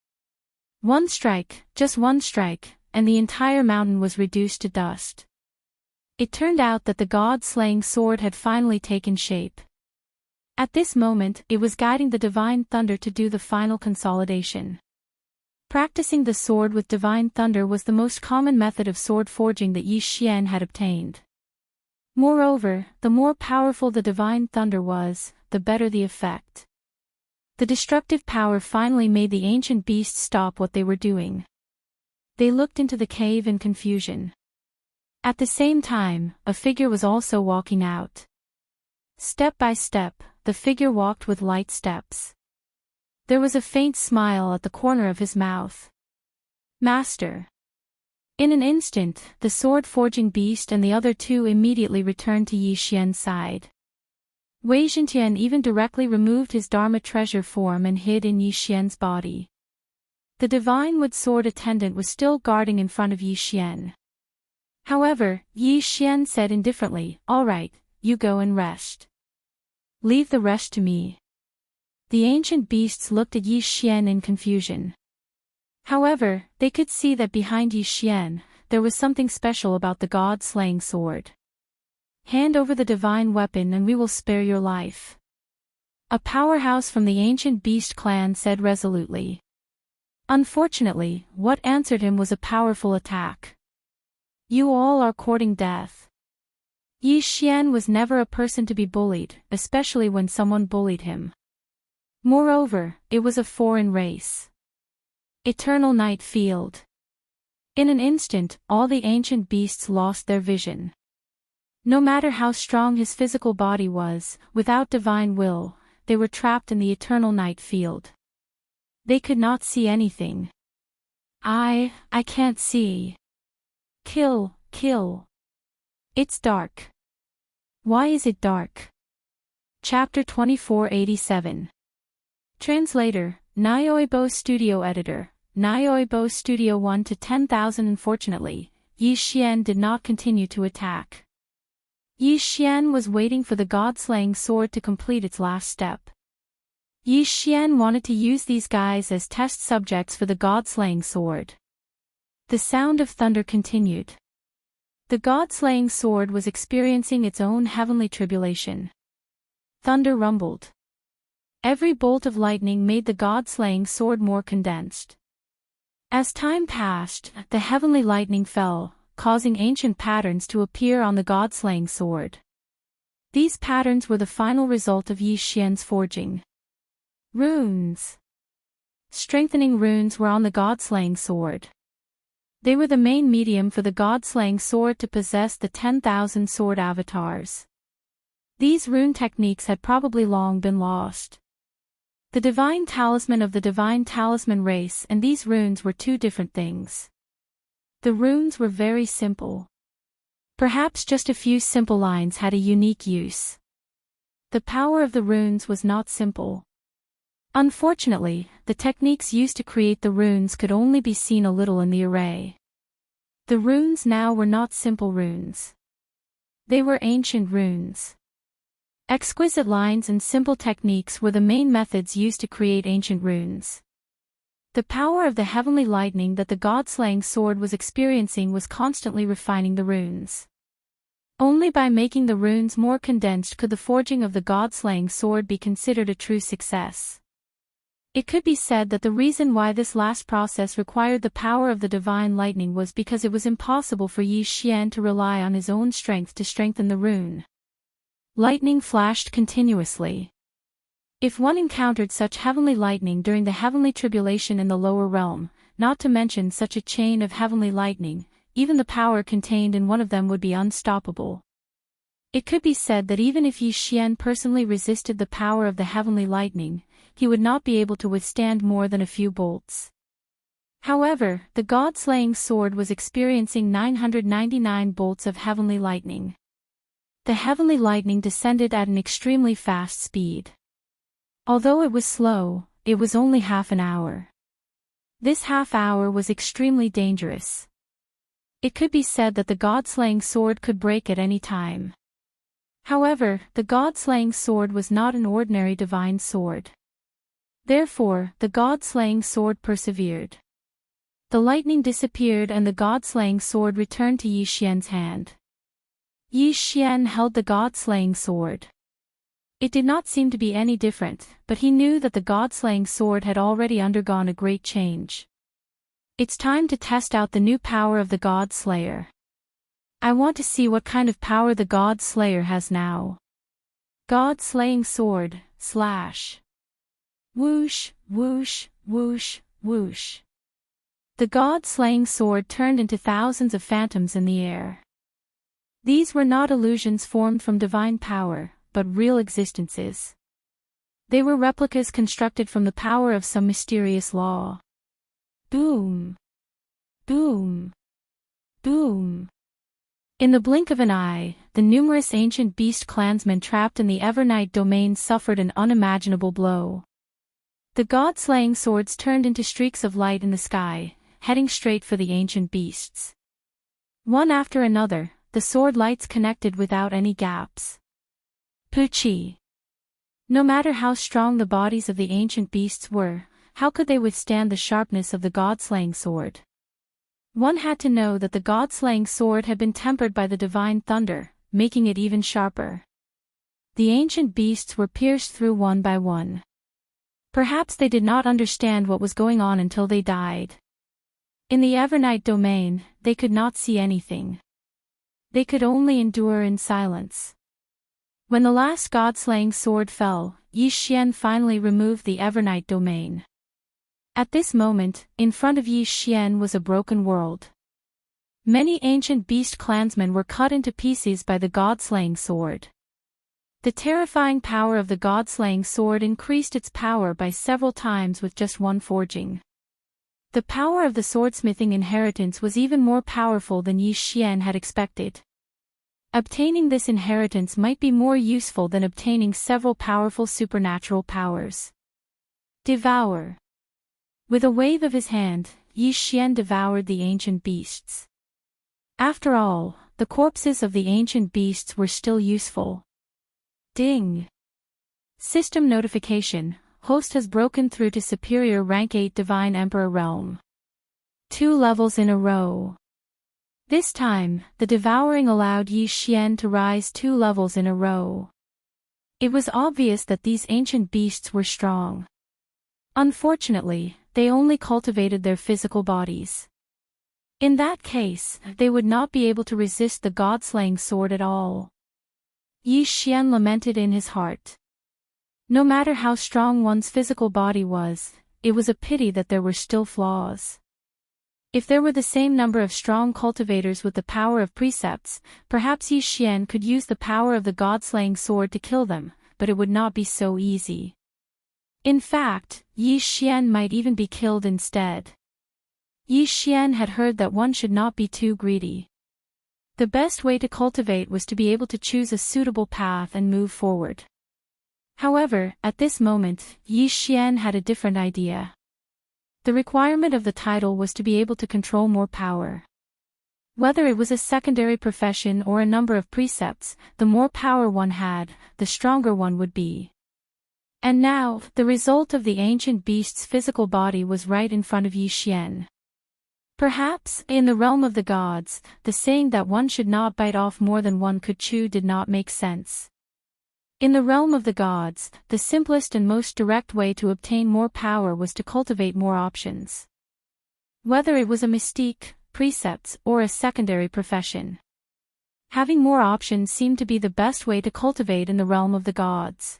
One strike, just one strike, and the entire mountain was reduced to dust. It turned out that the god-slaying sword had finally taken shape. At this moment, it was guiding the divine thunder to do the final consolidation. Practicing the sword with divine thunder was the most common method of sword forging that Yi Xian had obtained. Moreover, the more powerful the divine thunder was, the better the effect. The destructive power finally made the ancient beasts stop what they were doing. They looked into the cave in confusion. At the same time, a figure was also walking out. Step by step, the figure walked with light steps. There was a faint smile at the corner of his mouth. Master. In an instant, the sword-forging beast and the other two immediately returned to Yi Xian's side. Wei Zhentian even directly removed his Dharma treasure form and hid in Yi Xian's body. The divine wood sword attendant was still guarding in front of Yi Xian. However, Yi Xian said indifferently, "All right, you go and rest. Leave the rest to me." The ancient beasts looked at Yi Xian in confusion. However, they could see that behind Yi Xian, there was something special about the god-slaying sword. "Hand over the divine weapon and we will spare your life," a powerhouse from the ancient beast clan said resolutely. Unfortunately, what answered him was a powerful attack. "You all are courting death." Yi Xian was never a person to be bullied, especially when someone bullied him. Moreover, it was a foreign race. Eternal Night Field. In an instant, all the ancient beasts lost their vision. No matter how strong his physical body was, without divine will, they were trapped in the Eternal Night Field. They could not see anything. I can't see. Kill. It's dark. Why is it dark? Chapter 2487. Translator, Nyoibo Studio Editor, Nyoibo Studio 1 to 10,000. Unfortunately, Yi Xian did not continue to attack. Yi Xian was waiting for the god-slaying sword to complete its last step. Yi Xian wanted to use these guys as test subjects for the god-slaying sword. The sound of thunder continued. The god-slaying sword was experiencing its own heavenly tribulation. Thunder rumbled. Every bolt of lightning made the god-slaying sword more condensed. As time passed, the heavenly lightning fell, causing ancient patterns to appear on the god-slaying sword. These patterns were the final result of Yi Xian's forging. Runes. Strengthening runes were on the god-slaying sword. They were the main medium for the god-slaying sword to possess the 10,000 sword avatars. These rune techniques had probably long been lost. The divine talisman of the divine talisman race and these runes were two different things. The runes were very simple. Perhaps just a few simple lines had a unique use. The power of the runes was not simple. Unfortunately, the techniques used to create the runes could only be seen a little in the array. The runes now were not simple runes. They were ancient runes. Exquisite lines and simple techniques were the main methods used to create ancient runes. The power of the heavenly lightning that the god-slaying sword was experiencing was constantly refining the runes. Only by making the runes more condensed could the forging of the god-slaying sword be considered a true success. It could be said that the reason why this last process required the power of the divine lightning was because it was impossible for Yi Xian to rely on his own strength to strengthen the rune. Lightning flashed continuously. If one encountered such heavenly lightning during the heavenly tribulation in the lower realm, not to mention such a chain of heavenly lightning, even the power contained in one of them would be unstoppable. It could be said that even if Yi Xian personally resisted the power of the heavenly lightning, he would not be able to withstand more than a few bolts. However, the god-slaying sword was experiencing 999 bolts of heavenly lightning. The heavenly lightning descended at an extremely fast speed. Although it was slow, it was only half an hour. This half hour was extremely dangerous. It could be said that the god-slaying sword could break at any time. However, the god-slaying sword was not an ordinary divine sword. Therefore, the god-slaying sword persevered. The lightning disappeared and the god-slaying sword returned to Yi Xian's hand. Yi Xian held the god-slaying sword. It did not seem to be any different, but he knew that the god-slaying sword had already undergone a great change. It's time to test out the new power of the God Slayer. I want to see what kind of power the God Slayer has now. God-slaying sword, slash. Whoosh, whoosh, whoosh, whoosh. The god-slaying sword turned into thousands of phantoms in the air. These were not illusions formed from divine power, but real existences. They were replicas constructed from the power of some mysterious law. Boom! Boom! Boom! In the blink of an eye, the numerous ancient beast clansmen trapped in the Evernight domain suffered an unimaginable blow. The god-slaying swords turned into streaks of light in the sky, heading straight for the ancient beasts. One after another, the sword lights connected without any gaps. Pucci! No matter how strong the bodies of the ancient beasts were, how could they withstand the sharpness of the god-slaying sword? One had to know that the god-slaying sword had been tempered by the divine thunder, making it even sharper. The ancient beasts were pierced through one by one. Perhaps they did not understand what was going on until they died. In the Evernight domain, they could not see anything. They could only endure in silence. When the last god-slaying sword fell, Yi Xian finally removed the Evernight domain. At this moment, in front of Yi Xian was a broken world. Many ancient beast clansmen were cut into pieces by the god-slaying sword. The terrifying power of the god-slaying sword increased its power by several times with just one forging. The power of the swordsmithing inheritance was even more powerful than Yi Xian had expected. Obtaining this inheritance might be more useful than obtaining several powerful supernatural powers. Devour. With a wave of his hand, Yi Xian devoured the ancient beasts. After all, the corpses of the ancient beasts were still useful. Ding! System notification. Host has broken through to Superior Rank 8 Divine Emperor Realm. 2 levels in a row. This time, the devouring allowed Yi Xian to rise 2 levels in a row. It was obvious that these ancient beasts were strong. Unfortunately, they only cultivated their physical bodies. In that case, they would not be able to resist the god-slaying sword at all. Yi Xian lamented in his heart. No matter how strong one's physical body was, it was a pity that there were still flaws. If there were the same number of strong cultivators with the power of precepts, perhaps Yi Xian could use the power of the god-slaying sword to kill them, but it would not be so easy. In fact, Yi Xian might even be killed instead. Yi Xian had heard that one should not be too greedy. The best way to cultivate was to be able to choose a suitable path and move forward. However, at this moment, Yi Xian had a different idea. The requirement of the title was to be able to control more power. Whether it was a secondary profession or a number of precepts, the more power one had, the stronger one would be. And now, the result of the ancient beast's physical body was right in front of Yi Xian. Perhaps, in the realm of the gods, the saying that one should not bite off more than one could chew did not make sense. In the realm of the gods, the simplest and most direct way to obtain more power was to cultivate more options. Whether it was a mystique, precepts, or a secondary profession. Having more options seemed to be the best way to cultivate in the realm of the gods.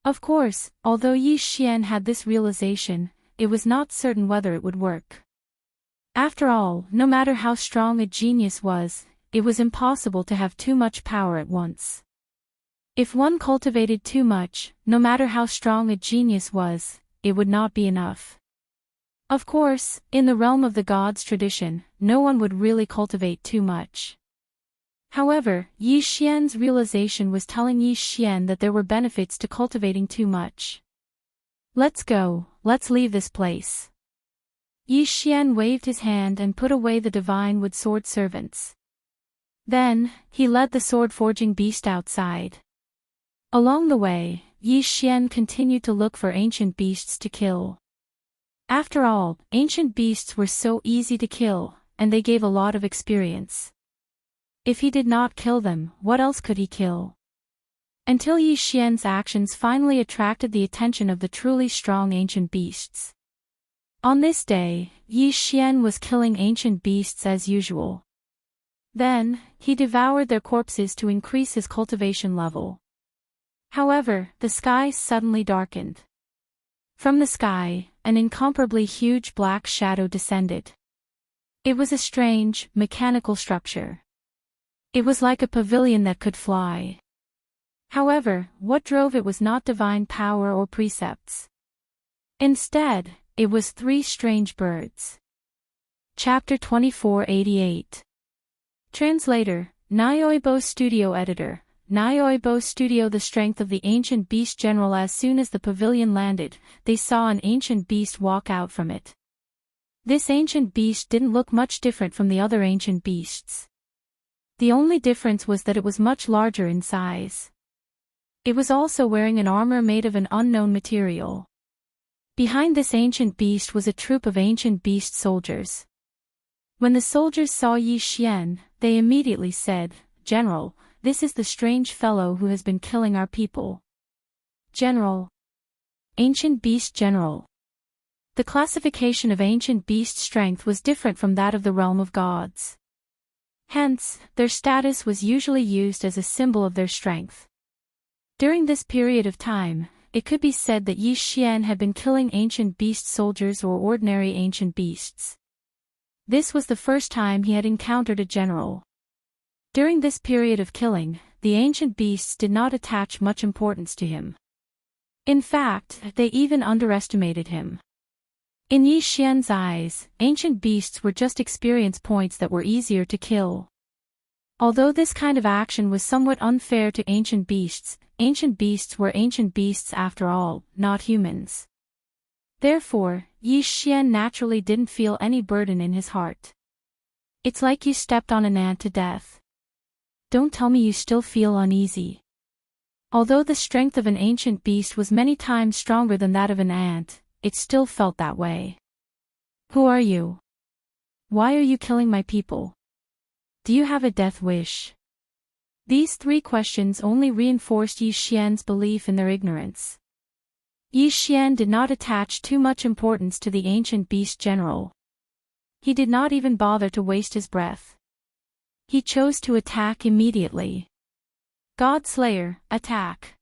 Of course, although Yi Xian had this realization, it was not certain whether it would work. After all, no matter how strong a genius was, it was impossible to have too much power at once. If one cultivated too much, no matter how strong a genius was, it would not be enough. Of course, in the realm of the gods' tradition, no one would really cultivate too much. However, Yi Xian's realization was telling Yi Xian that there were benefits to cultivating too much. Let's go, let's leave this place. Yi Xian waved his hand and put away the divine wood sword servants. Then, he led the sword-forging beast outside. Along the way, Yi Xian continued to look for ancient beasts to kill. After all, ancient beasts were so easy to kill, and they gave a lot of experience. If he did not kill them, what else could he kill? Until Yi Xian's actions finally attracted the attention of the truly strong ancient beasts. On this day, Yi Xian was killing ancient beasts as usual. Then, he devoured their corpses to increase his cultivation level. However, the sky suddenly darkened. From the sky, an incomparably huge black shadow descended. It was a strange, mechanical structure. It was like a pavilion that could fly. However, what drove it was not divine power or precepts. Instead, it was three strange birds. Chapter 2488. Translator, Nyoibo Studio Editor, Nyoibo Studio. The strength of the ancient beast general. As soon as the pavilion landed, they saw an ancient beast walk out from it. This ancient beast didn't look much different from the other ancient beasts. The only difference was that it was much larger in size. It was also wearing an armor made of an unknown material. Behind this ancient beast was a troop of ancient beast soldiers. When the soldiers saw Yi Xian, they immediately said, "General, this is the strange fellow who has been killing our people." General. Ancient beast general. The classification of ancient beast strength was different from that of the realm of gods. Hence, their status was usually used as a symbol of their strength. During this period of time, it could be said that Yi Xian had been killing ancient beast soldiers or ordinary ancient beasts. This was the first time he had encountered a general. During this period of killing, the ancient beasts did not attach much importance to him. In fact, they even underestimated him. In Yi Xian's eyes, ancient beasts were just experience points that were easier to kill. Although this kind of action was somewhat unfair to ancient beasts were ancient beasts after all, not humans. Therefore, Yi Xian naturally didn't feel any burden in his heart. It's like you stepped on an ant to death. Don't tell me you still feel uneasy. Although the strength of an ancient beast was many times stronger than that of an ant, it still felt that way. Who are you? Why are you killing my people? Do you have a death wish? These three questions only reinforced Yi Xian's belief in their ignorance. Yi Xian did not attach too much importance to the ancient beast general. He did not even bother to waste his breath. He chose to attack immediately. God Slayer, attack.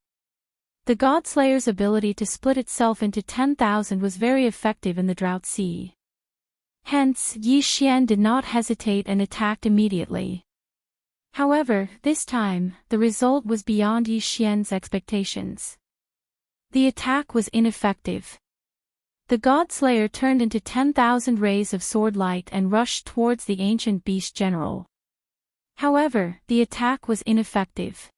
The God Slayer's ability to split itself into 10,000 was very effective in the Drought Sea. Hence, Yi Xian did not hesitate and attacked immediately. However, this time, the result was beyond Yi Xian's expectations. The attack was ineffective. The God Slayer turned into 10,000 rays of sword light and rushed towards the ancient beast general. However, the attack was ineffective.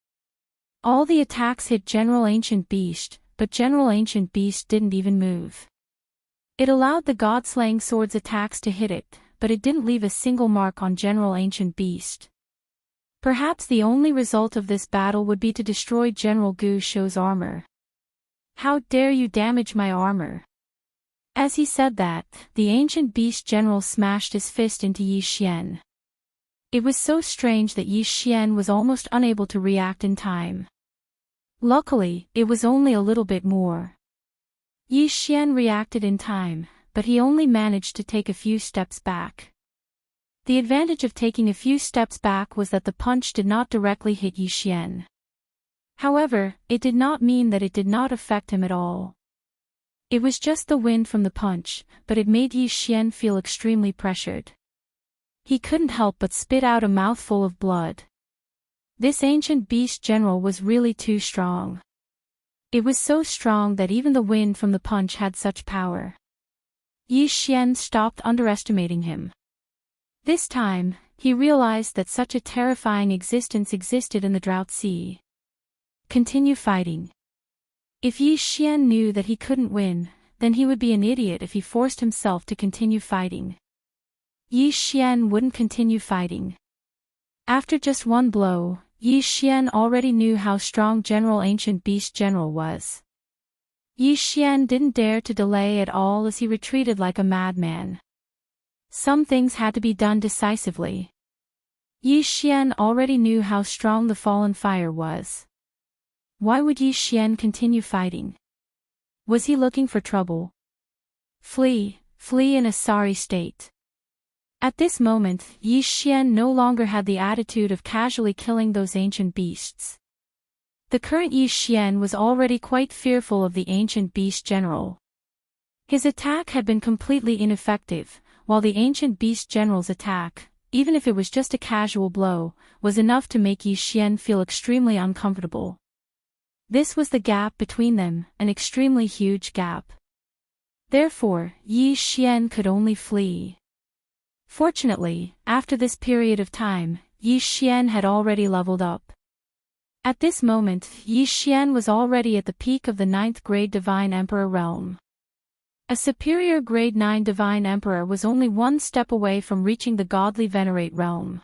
All the attacks hit General Ancient Beast, but General Ancient Beast didn't even move. It allowed the God-slaying sword's attacks to hit it, but it didn't leave a single mark on General Ancient Beast. Perhaps the only result of this battle would be to destroy General Gu Shou's armor. How dare you damage my armor? As he said that, the Ancient Beast General smashed his fist into Yi Xian. It was so strange that Yi Xian was almost unable to react in time. Luckily, it was only a little bit more. Yi Xian reacted in time, but he only managed to take a few steps back. The advantage of taking a few steps back was that the punch did not directly hit Yi Xian. However, it did not mean that it did not affect him at all. It was just the wind from the punch, but it made Yi Xian feel extremely pressured. He couldn't help but spit out a mouthful of blood. This ancient beast general was really too strong. It was so strong that even the wind from the punch had such power. Yi Xian stopped underestimating him. This time, he realized that such a terrifying existence existed in the Drought Sea. Continue fighting. If Yi Xian knew that he couldn't win, then he would be an idiot if he forced himself to continue fighting. Yi Xian wouldn't continue fighting. After just one blow, Yi Xian already knew how strong General Ancient Beast General was. Yi Xian didn't dare to delay at all as he retreated like a madman. Some things had to be done decisively. Yi Xian already knew how strong the fallen fire was. Why would Yi Xian continue fighting? Was he looking for trouble? Flee in a sorry state. At this moment, Yi Xian no longer had the attitude of casually killing those ancient beasts. The current Yi Xian was already quite fearful of the ancient beast general. His attack had been completely ineffective, while the ancient beast general's attack, even if it was just a casual blow, was enough to make Yi Xian feel extremely uncomfortable. This was the gap between them, an extremely huge gap. Therefore, Yi Xian could only flee. Fortunately, after this period of time, Yi Xian had already leveled up. At this moment, Yi Xian was already at the peak of the 9th grade Divine Emperor realm. A superior grade 9 Divine Emperor was only one step away from reaching the Godly Venerate realm.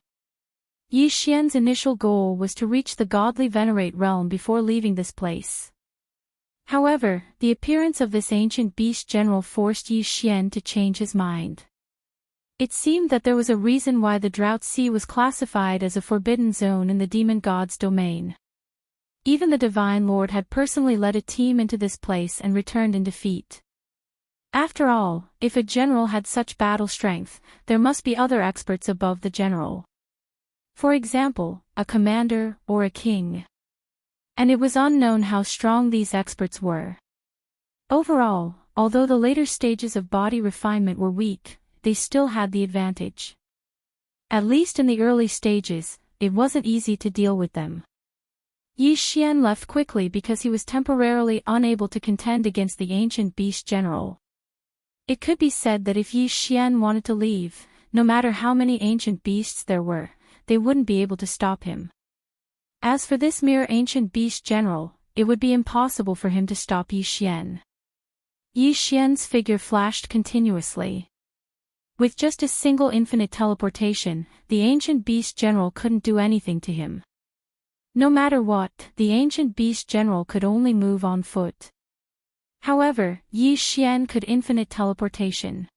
Yi Xian's initial goal was to reach the Godly Venerate realm before leaving this place. However, the appearance of this ancient beast general forced Yi Xian to change his mind. It seemed that there was a reason why the Drought Sea was classified as a forbidden zone in the demon god's domain. Even the Divine Lord had personally led a team into this place and returned in defeat. After all, if a general had such battle strength, there must be other experts above the general. For example, a commander or a king. And it was unknown how strong these experts were. Overall, although the later stages of body refinement were weak, they still had the advantage. At least in the early stages, it wasn't easy to deal with them. Yi Xian left quickly because he was temporarily unable to contend against the ancient beast general. It could be said that if Yi Xian wanted to leave, no matter how many ancient beasts there were, they wouldn't be able to stop him. As for this mere ancient beast general, it would be impossible for him to stop Yi Xian. Yi Xian's figure flashed continuously. With just a single infinite teleportation, the ancient beast general couldn't do anything to him. No matter what, the ancient beast general could only move on foot. However, Yi Xian could infinite teleportation.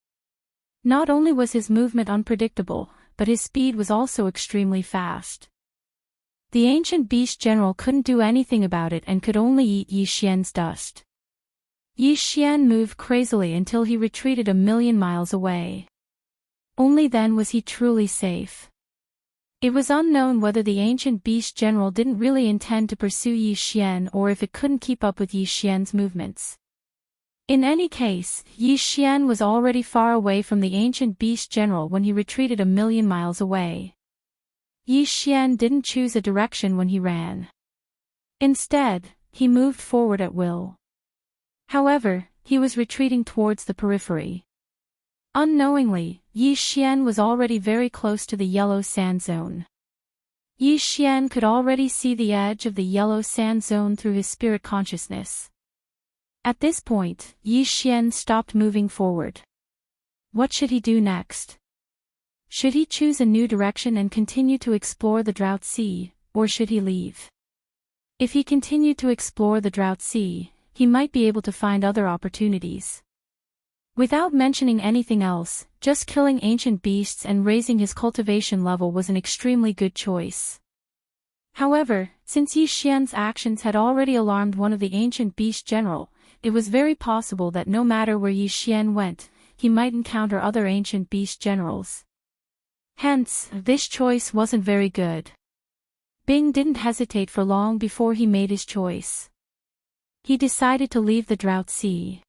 Not only was his movement unpredictable, but his speed was also extremely fast. The ancient beast general couldn't do anything about it and could only eat Yi Xian's dust. Yi Xian moved crazily until he retreated 1,000,000 miles away. Only then was he truly safe. It was unknown whether the ancient beast general didn't really intend to pursue Yi Xian or if it couldn't keep up with Yi Xian's movements. In any case, Yi Xian was already far away from the ancient beast general when he retreated 1,000,000 miles away. Yi Xian didn't choose a direction when he ran. Instead, he moved forward at will. However, he was retreating towards the periphery. Unknowingly, Yi Xian was already very close to the yellow sand zone. Yi Xian could already see the edge of the yellow sand zone through his spirit consciousness. At this point, Yi Xian stopped moving forward. What should he do next? Should he choose a new direction and continue to explore the Drought Sea, or should he leave? If he continued to explore the Drought Sea, he might be able to find other opportunities. Without mentioning anything else, just killing ancient beasts and raising his cultivation level was an extremely good choice. However, since Yi Xian's actions had already alarmed one of the ancient beast general, it was very possible that no matter where Yi Xian went, he might encounter other ancient beast generals. Hence, this choice wasn't very good. Bing didn't hesitate for long before he made his choice. He decided to leave the Drought Sea.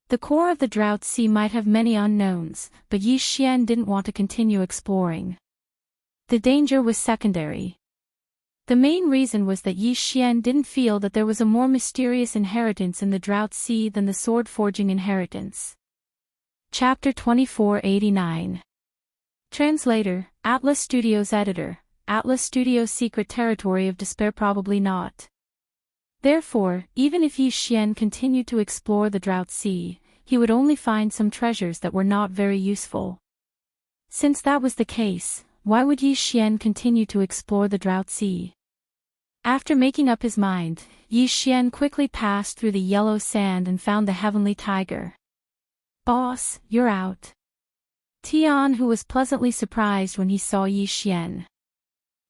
The core of the Drought Sea might have many unknowns, but Yi Xian didn't want to continue exploring. The danger was secondary. The main reason was that Yi Xian didn't feel that there was a more mysterious inheritance in the Drought Sea than the sword-forging inheritance. Chapter 2489. Translator, Atlas Studios Editor, Atlas Studios Secret Territory of Despair. Probably not. Therefore, even if Yi Xian continued to explore the Drought Sea, he would only find some treasures that were not very useful. Since that was the case, why would Yi Xian continue to explore the Drought Sea? After making up his mind, Yi Xian quickly passed through the yellow sand and found the Heavenly Tiger. "Boss, you're out." Tian, who was pleasantly surprised when he saw Yi Xian.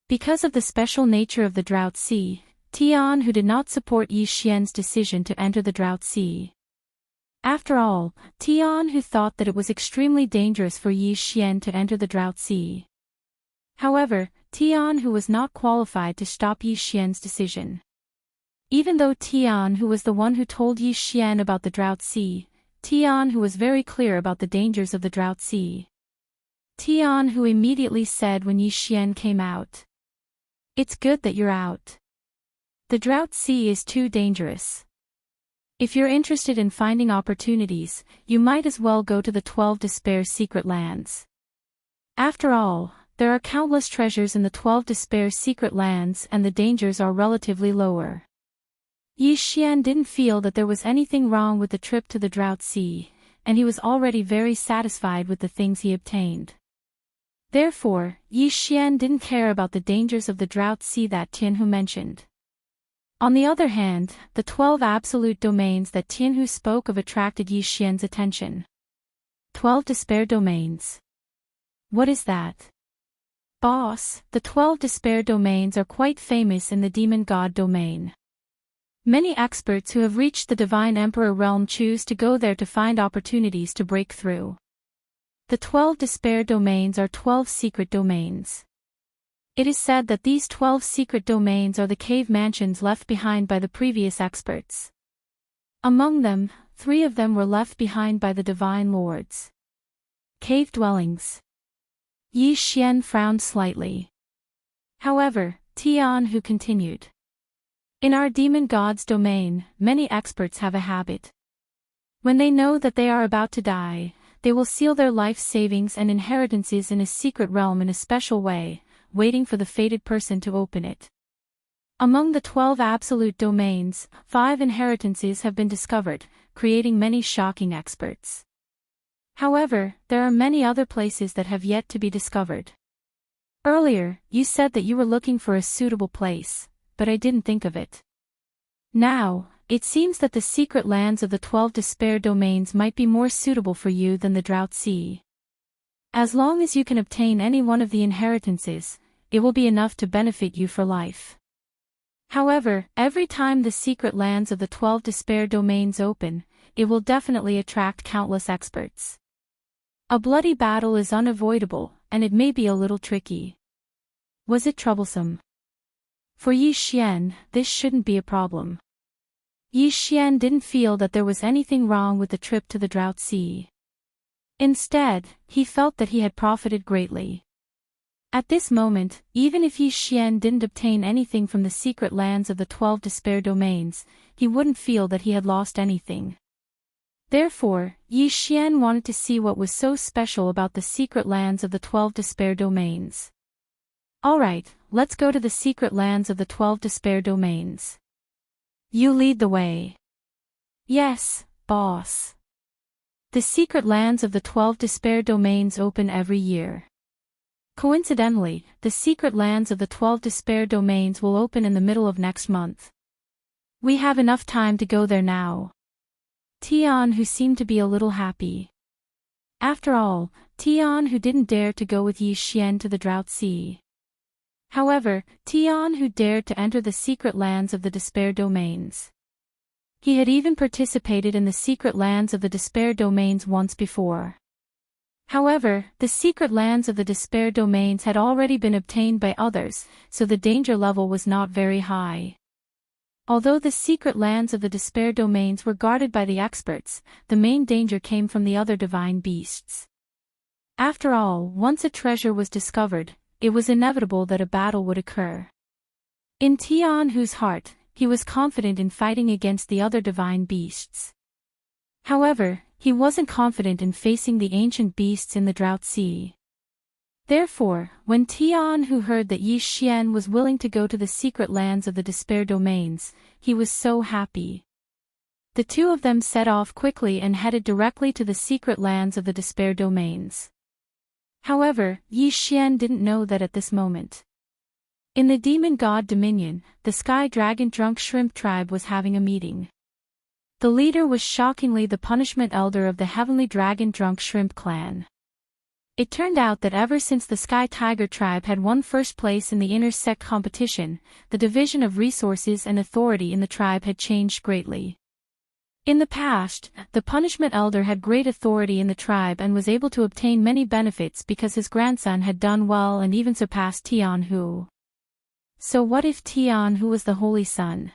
Because of the special nature of the Drought Sea, Tian who did not support Yi Xian's decision to enter the Drought Sea. After all, Tian who thought that it was extremely dangerous for Yi Xian to enter the Drought Sea. However, Tian who was not qualified to stop Yi Xian's decision. Even though Tian who was the one who told Yi Xian about the Drought Sea, Tian who was very clear about the dangers of the Drought Sea. Tian who immediately said when Yi Xian came out, "It's good that you're out. The Drought Sea is too dangerous. If you're interested in finding opportunities, you might as well go to the 12 Despair secret lands. After all, there are countless treasures in the 12 Despair secret lands and the dangers are relatively lower." Yi Xian didn't feel that there was anything wrong with the trip to the Drought Sea, and he was already very satisfied with the things he obtained. Therefore, Yi Xian didn't care about the dangers of the Drought Sea that Tianhu mentioned. On the other hand, the 12 absolute domains that Tianhu spoke of attracted Yi Xian's attention. 12 Despair Domains. What is that? Boss, the 12 Despair Domains are quite famous in the Demon God domain. Many experts who have reached the Divine Emperor realm choose to go there to find opportunities to break through. The 12 Despair Domains are 12 secret domains. It is said that these 12 secret domains are the cave mansions left behind by the previous experts. Among them, 3 of them were left behind by the Divine Lords. Cave dwellings. Yi Xian frowned slightly. However, Tian who continued. In our demon god's domain, many experts have a habit. When they know that they are about to die, they will seal their life savings and inheritances in a secret realm in a special way, waiting for the fated person to open it. Among the 12 absolute domains, 5 inheritances have been discovered, creating many shocking experts. However, there are many other places that have yet to be discovered. Earlier, you said that you were looking for a suitable place, but I didn't think of it. Now, it seems that the secret lands of the 12 Despair Domains might be more suitable for you than the Drought Sea. As long as you can obtain any one of the inheritances, it will be enough to benefit you for life. However, every time the secret lands of the 12 Despair Domains open, it will definitely attract countless experts. A bloody battle is unavoidable, and it may be a little tricky. Was it troublesome? For Yi Xian, this shouldn't be a problem. Yi Xian didn't feel that there was anything wrong with the trip to the Drought Sea. Instead, he felt that he had profited greatly. At this moment, even if Yi Xian didn't obtain anything from the secret lands of the 12 Despair Domains, he wouldn't feel that he had lost anything. Therefore, Yi Xian wanted to see what was so special about the secret lands of the 12 Despair Domains. Alright, let's go to the secret lands of the 12 Despair Domains. You lead the way. Yes, boss. The secret lands of the 12 Despair Domains open every year. Coincidentally, the secret lands of the 12 Despair Domains will open in the middle of next month. We have enough time to go there now. Tian who seemed to be a little happy. After all, Tian who didn't dare to go with Yi Xian to the Drought Sea. However, Tian who dared to enter the secret lands of the Despair Domains. He had even participated in the secret lands of the Despair Domains once before. However, the secret lands of the Despair domains had already been obtained by others, so the danger level was not very high. Although the secret lands of the Despair domains were guarded by the experts, the main danger came from the other divine beasts. After all, once a treasure was discovered, it was inevitable that a battle would occur. In Tianhu's heart, he was confident in fighting against the other divine beasts. However, he wasn't confident in facing the ancient beasts in the Drought Sea. Therefore, when Tianhu heard that Yi Xian was willing to go to the secret lands of the Despair domains, he was so happy. The two of them set off quickly and headed directly to the secret lands of the Despair domains. However, Yi Xian didn't know that at this moment. In the Demon God Dominion, the Sky Dragon Drunk Shrimp tribe was having a meeting. The leader was shockingly the Punishment Elder of the Heavenly Dragon Drunk Shrimp clan. It turned out that ever since the Sky Tiger tribe had won first place in the intersect competition, the division of resources and authority in the tribe had changed greatly. In the past, the Punishment Elder had great authority in the tribe and was able to obtain many benefits because his grandson had done well and even surpassed Tianhu. So what if Tianhu was the Holy Son?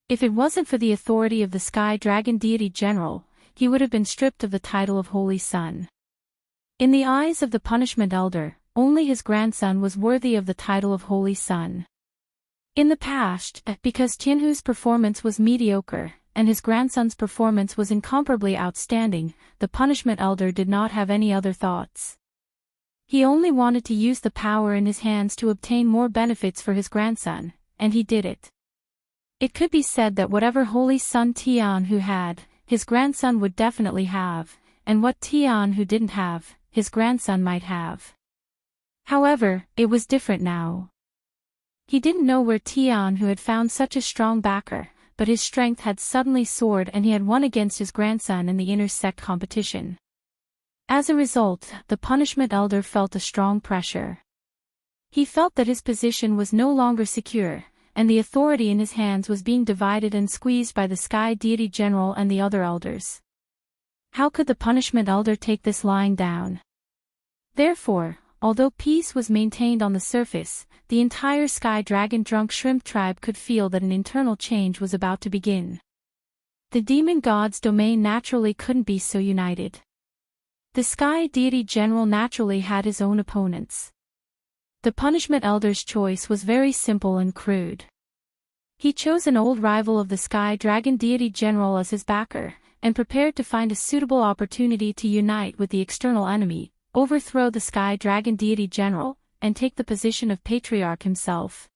If it wasn't for the authority of the Sky Dragon Deity General, he would have been stripped of the title of Holy Son. In the eyes of the Punishment Elder, only his grandson was worthy of the title of Holy Son. In the past, because Tianhu's performance was mediocre, and his grandson's performance was incomparably outstanding, the Punishment Elder did not have any other thoughts. He only wanted to use the power in his hands to obtain more benefits for his grandson, and he did it. It could be said that whatever Holy Son Tianhu had, his grandson would definitely have, and what Tianhu didn't have, his grandson might have. However, it was different now. He didn't know where Tianhu had found such a strong backer, but his strength had suddenly soared and he had won against his grandson in the intersect competition. As a result, the Punishment Elder felt a strong pressure. He felt that his position was no longer secure, and the authority in his hands was being divided and squeezed by the Sky Deity General and the other elders. How could the Punishment Elder take this lying down? Therefore, although peace was maintained on the surface, the entire Sky Dragon Drunk Shrimp tribe could feel that an internal change was about to begin. The Demon God's domain naturally couldn't be so united. The Sky Deity General naturally had his own opponents. The Punishment Elder's choice was very simple and crude. He chose an old rival of the Sky Dragon Deity General as his backer, and prepared to find a suitable opportunity to unite with the external enemy, overthrow the Sky Dragon Deity General, and take the position of Patriarch himself.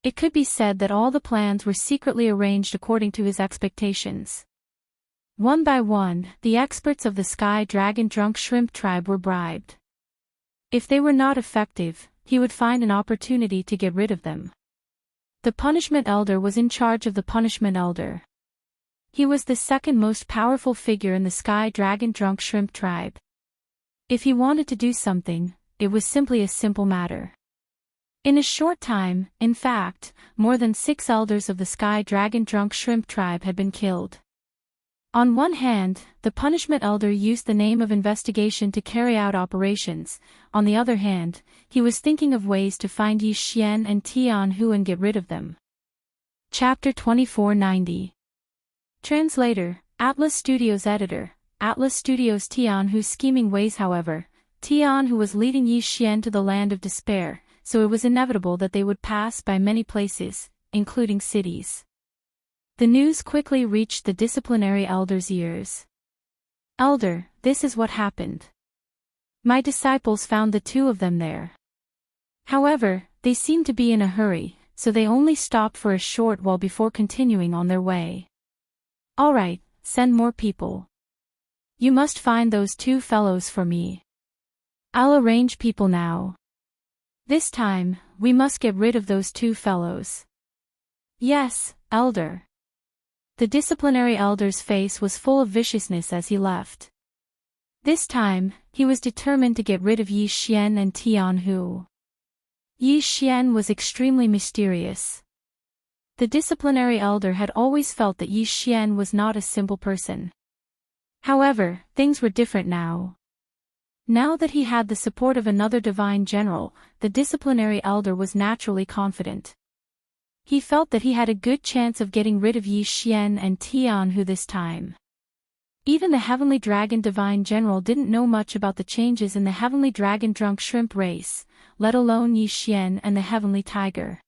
It could be said that all the plans were secretly arranged according to his expectations. One by one, the experts of the Sky Dragon Drunk Shrimp tribe were bribed. If they were not effective, he would find an opportunity to get rid of them. The Punishment Elder was in charge of the Punishment Elder. He was the second most powerful figure in the Sky Dragon Drunk Shrimp tribe. If he wanted to do something, it was simply a simple matter. In a short time, in fact, more than 6 elders of the Sky Dragon Drunk Shrimp tribe had been killed. On one hand, the Punishment Elder used the name of investigation to carry out operations. On the other hand, he was thinking of ways to find Yi Xian and Tianhu and get rid of them. Chapter 2490. Translator, Atlas Studios Editor, Atlas Studios. Tianhu's scheming ways. However, Tianhu was leading Yi Xian to the land of despair, so it was inevitable that they would pass by many places, including cities. The news quickly reached the disciplinary elder's ears. Elder, this is what happened. My disciples found the 2 of them there. However, they seemed to be in a hurry, so they only stopped for a short while before continuing on their way. All right, send more people. You must find those 2 fellows for me. I'll arrange people now. This time, we must get rid of those 2 fellows. Yes, Elder. The disciplinary elder's face was full of viciousness as he left. This time, he was determined to get rid of Yi Xian and Tianhu. Yi Xian was extremely mysterious. The disciplinary elder had always felt that Yi Xian was not a simple person. However, things were different now. Now that he had the support of another divine general, the disciplinary elder was naturally confident. He felt that he had a good chance of getting rid of Yi Xian and Tianhu this time. Even the Heavenly Dragon Divine General didn't know much about the changes in the Heavenly Dragon Drunk Shrimp race, let alone Yi Xian and the Heavenly Tiger.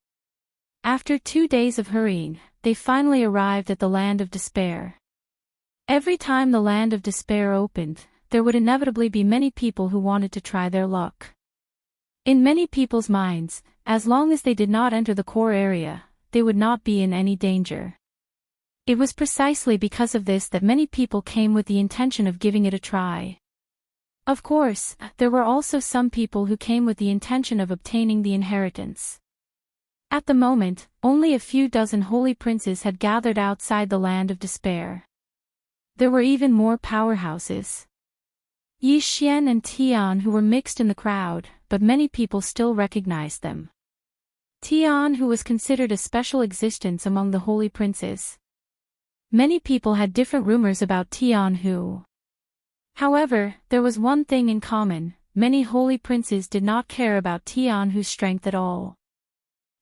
After 2 days of hurrying, they finally arrived at the Land of Despair. Every time the Land of Despair opened, there would inevitably be many people who wanted to try their luck. In many people's minds, as long as they did not enter the core area, they would not be in any danger. It was precisely because of this that many people came with the intention of giving it a try. Of course, there were also some people who came with the intention of obtaining the inheritance. At the moment, only a few dozen holy princes had gathered outside the Land of Despair. There were even more powerhouses. Yi Xian and Tian who were mixed in the crowd, but many people still recognized them. Tian who was considered a special existence among the holy princes. Many people had different rumors about Tian who. However, there was one thing in common: many holy princes did not care about Tian who's strength at all.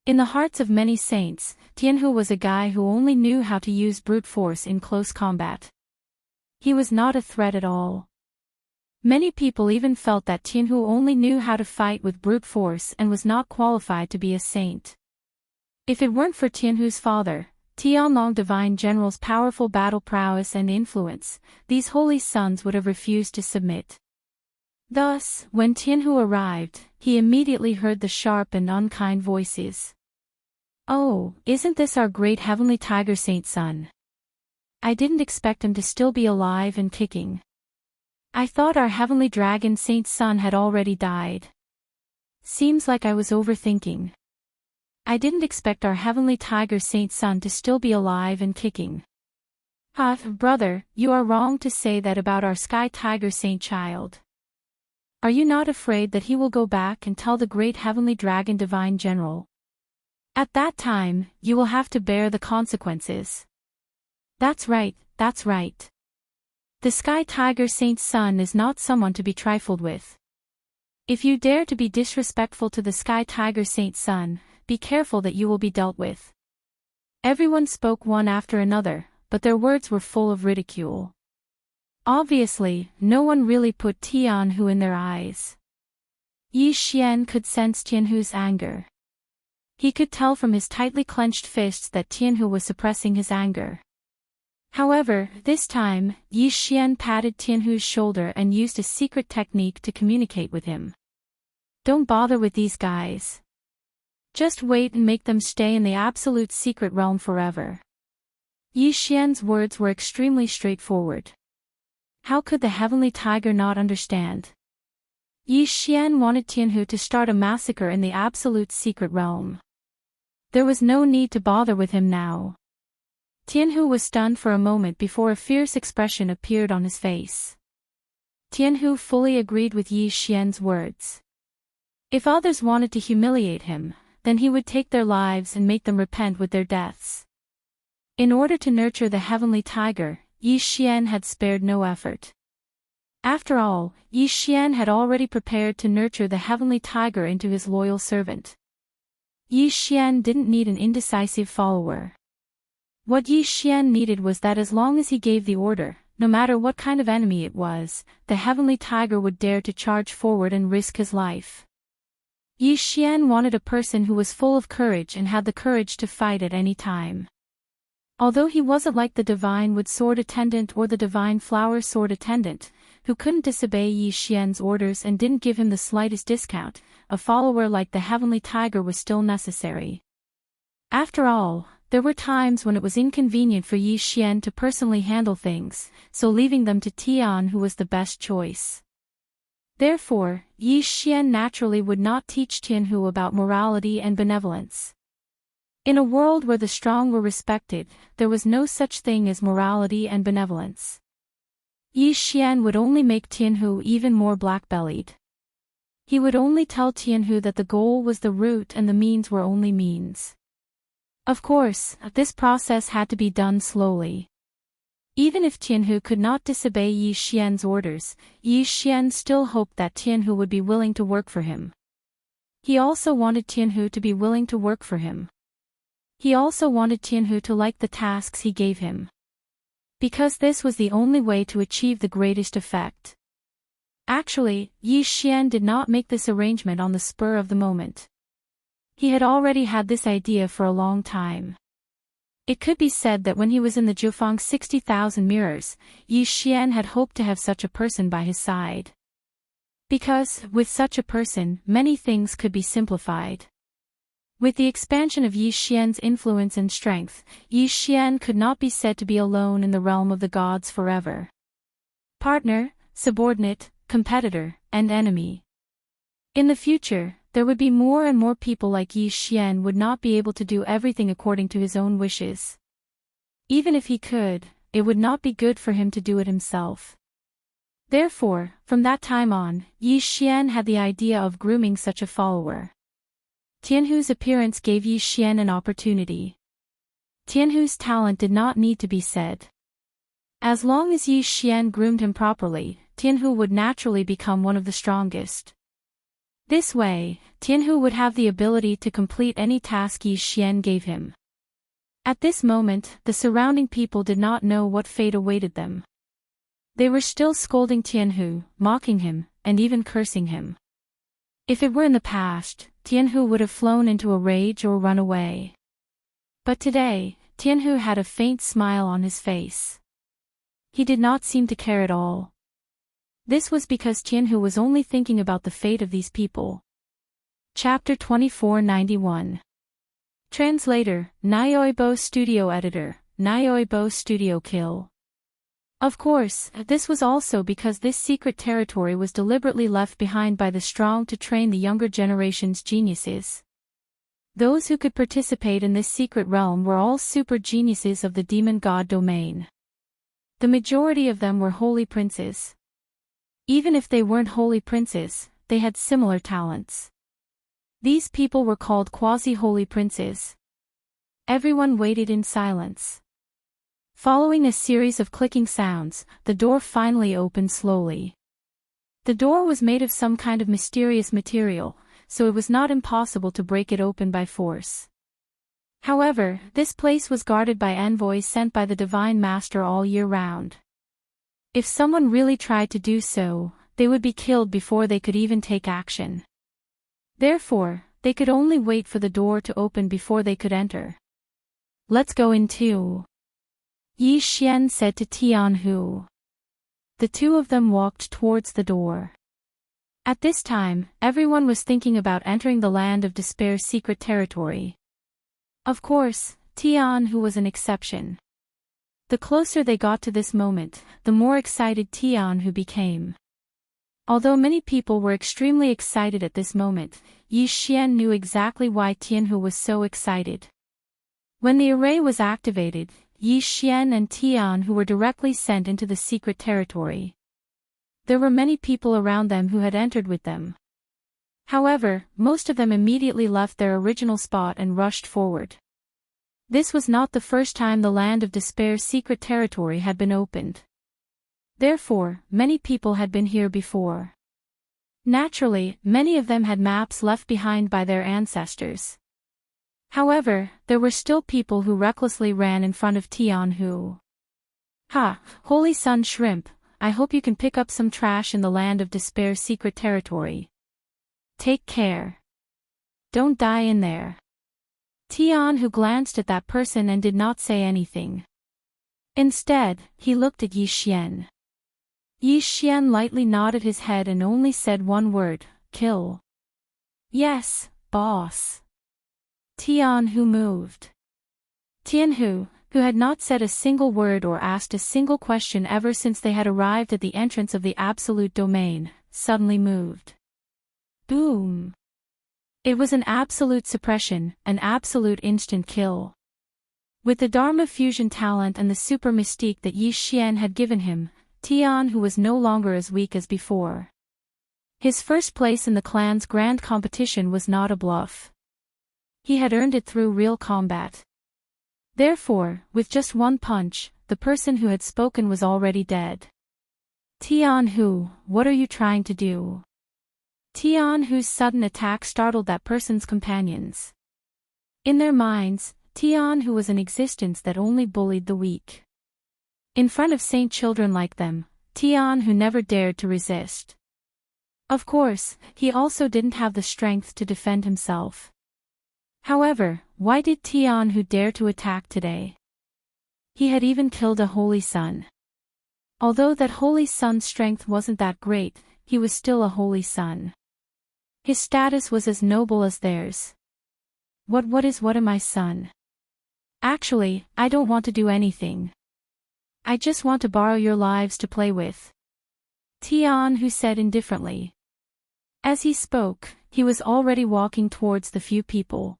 In the hearts of many saints, Tianhu was a guy who only knew how to use brute force in close combat. He was not a threat at all. Many people even felt that Tianhu only knew how to fight with brute force and was not qualified to be a saint. If it weren't for Tianhu's father, Tianlong Divine General's powerful battle prowess and influence, these holy sons would have refused to submit. Thus, when Tianhu arrived, he immediately heard the sharp and unkind voices. "Oh, isn't this our great heavenly tiger saint son? I didn't expect him to still be alive and kicking. I thought our heavenly dragon saint son had already died. Seems like I was overthinking. I didn't expect our heavenly tiger saint son to still be alive and kicking. Brother, you are wrong to say that about our sky tiger saint child. Are you not afraid that he will go back and tell the great heavenly dragon divine general? At that time, you will have to bear the consequences." That's right, that's right. The Sky Tiger Saint's son is not someone to be trifled with. If you dare to be disrespectful to the Sky Tiger Saint's son, be careful that you will be dealt with. Everyone spoke one after another, but their words were full of ridicule. Obviously, no one really put Tianhu in their eyes. Yi Xian could sense Tianhu's anger. He could tell from his tightly clenched fists that Tianhu was suppressing his anger. However, this time, Yi Xian patted Tianhu's shoulder and used a secret technique to communicate with him. "Don't bother with these guys. Just wait and make them stay in the absolute secret realm forever." Yi Xian's words were extremely straightforward. How could the heavenly tiger not understand? Yi Xian wanted Tianhu to start a massacre in the absolute secret realm. There was no need to bother with him now. Tianhu was stunned for a moment before a fierce expression appeared on his face. Tianhu fully agreed with Yi Xian's words. If others wanted to humiliate him, then he would take their lives and make them repent with their deaths. In order to nurture the heavenly tiger, Yi Xian had spared no effort. After all, Yi Xian had already prepared to nurture the heavenly tiger into his loyal servant. Yi Xian didn't need an indecisive follower. What Yi Xian needed was that as long as he gave the order, no matter what kind of enemy it was, the heavenly tiger would dare to charge forward and risk his life. Yi Xian wanted a person who was full of courage and had the courage to fight at any time. Although he wasn't like the divine wood sword attendant or the divine flower sword attendant, who couldn't disobey Yi Xian's orders and didn't give him the slightest discount, a follower like the heavenly tiger was still necessary. After all, there were times when it was inconvenient for Yi Xian to personally handle things, so leaving them to Tian who was the best choice. Therefore, Yi Xian naturally would not teach Tianhu about morality and benevolence. In a world where the strong were respected, there was no such thing as morality and benevolence. Yi Xian would only make Tianhu even more black-bellied. He would only tell Tianhu that the goal was the root and the means were only means. Of course, this process had to be done slowly. Even if Tianhu could not disobey Yi Xian's orders, Yi Xian still hoped that Tianhu would be willing to work for him. He also wanted Tianhu to be willing to work for him. He also wanted Tianhu to like the tasks he gave him. Because this was the only way to achieve the greatest effect. Actually, Yi Xian did not make this arrangement on the spur of the moment. He had already had this idea for a long time. It could be said that when he was in the Jiufang 60,000 mirrors, Yi Xian had hoped to have such a person by his side. Because, with such a person, many things could be simplified. With the expansion of Yi Xian's influence and strength, Yi Xian could not be said to be alone in the realm of the gods forever. Partner, subordinate, competitor, and enemy. In the future, there would be more and more people like Yi Xian would not be able to do everything according to his own wishes. Even if he could, it would not be good for him to do it himself. Therefore, from that time on, Yi Xian had the idea of grooming such a follower. Tianhu's appearance gave Yi Xian an opportunity. Tianhu's talent did not need to be said. As long as Yi Xian groomed him properly, Tianhu would naturally become one of the strongest. This way, Tianhu would have the ability to complete any task Yi Xian gave him. At this moment, the surrounding people did not know what fate awaited them. They were still scolding Tianhu, mocking him, and even cursing him. If it were in the past, Tianhu would have flown into a rage or run away. But today, Tianhu had a faint smile on his face. He did not seem to care at all. This was because Tianhu was only thinking about the fate of these people. Chapter 2491. Translator, Nyoibo Studio Editor, Nyoibo Studio Kill. Of course, this was also because this secret territory was deliberately left behind by the strong to train the younger generation's geniuses. Those who could participate in this secret realm were all super geniuses of the demon god domain. The majority of them were holy princes. Even if they weren't holy princes, they had similar talents. These people were called quasi-holy princes. Everyone waited in silence. Following a series of clicking sounds, the door finally opened slowly. The door was made of some kind of mysterious material, so it was not impossible to break it open by force. However, this place was guarded by envoys sent by the Divine Master all year round. If someone really tried to do so, they would be killed before they could even take action. Therefore, they could only wait for the door to open before they could enter. Let's go in too. Yi Xian said to Tianhu. The two of them walked towards the door. At this time, everyone was thinking about entering the Land of Despair's secret territory. Of course, Tianhu was an exception. The closer they got to this moment, the more excited Tianhu became. Although many people were extremely excited at this moment, Yi Xian knew exactly why Tianhu was so excited. When the array was activated, Yi Xian and Tianhu were directly sent into the secret territory. There were many people around them who had entered with them. However, most of them immediately left their original spot and rushed forward. This was not the first time the Land of Despair's secret territory had been opened. Therefore, many people had been here before. Naturally, many of them had maps left behind by their ancestors. However, there were still people who recklessly ran in front of Tianhu. Ha, Holy Sun Shrimp, I hope you can pick up some trash in the Land of Despair's secret territory. Take care. Don't die in there. Tianhu glanced at that person and did not say anything. Instead, he looked at Yi Xian. Yi Xian lightly nodded his head and only said one word, kill. Yes, boss. Tianhu moved. Tianhu, who had not said a single word or asked a single question ever since they had arrived at the entrance of the Absolute Domain, suddenly moved. Boom! It was an absolute suppression, an absolute instant kill. With the Dharma fusion talent and the super mystique that Yi Xian had given him, Tianhu was no longer as weak as before. His first place in the clan's grand competition was not a bluff. He had earned it through real combat. Therefore, with just one punch, the person who had spoken was already dead. Tianhu, what are you trying to do? Tianhu's sudden attack startled that person's companions. In their minds, Tianhu was an existence that only bullied the weak. In front of saint children like them, Tianhu never dared to resist. Of course, he also didn't have the strength to defend himself. However, why did Tianhu dare to attack today? He had even killed a holy son. Although that holy son's strength wasn't that great, he was still a holy son. His status was as noble as theirs. What am I, son? Actually, I don't want to do anything. I just want to borrow your lives to play with. Tianhu said indifferently. As he spoke, he was already walking towards the few people.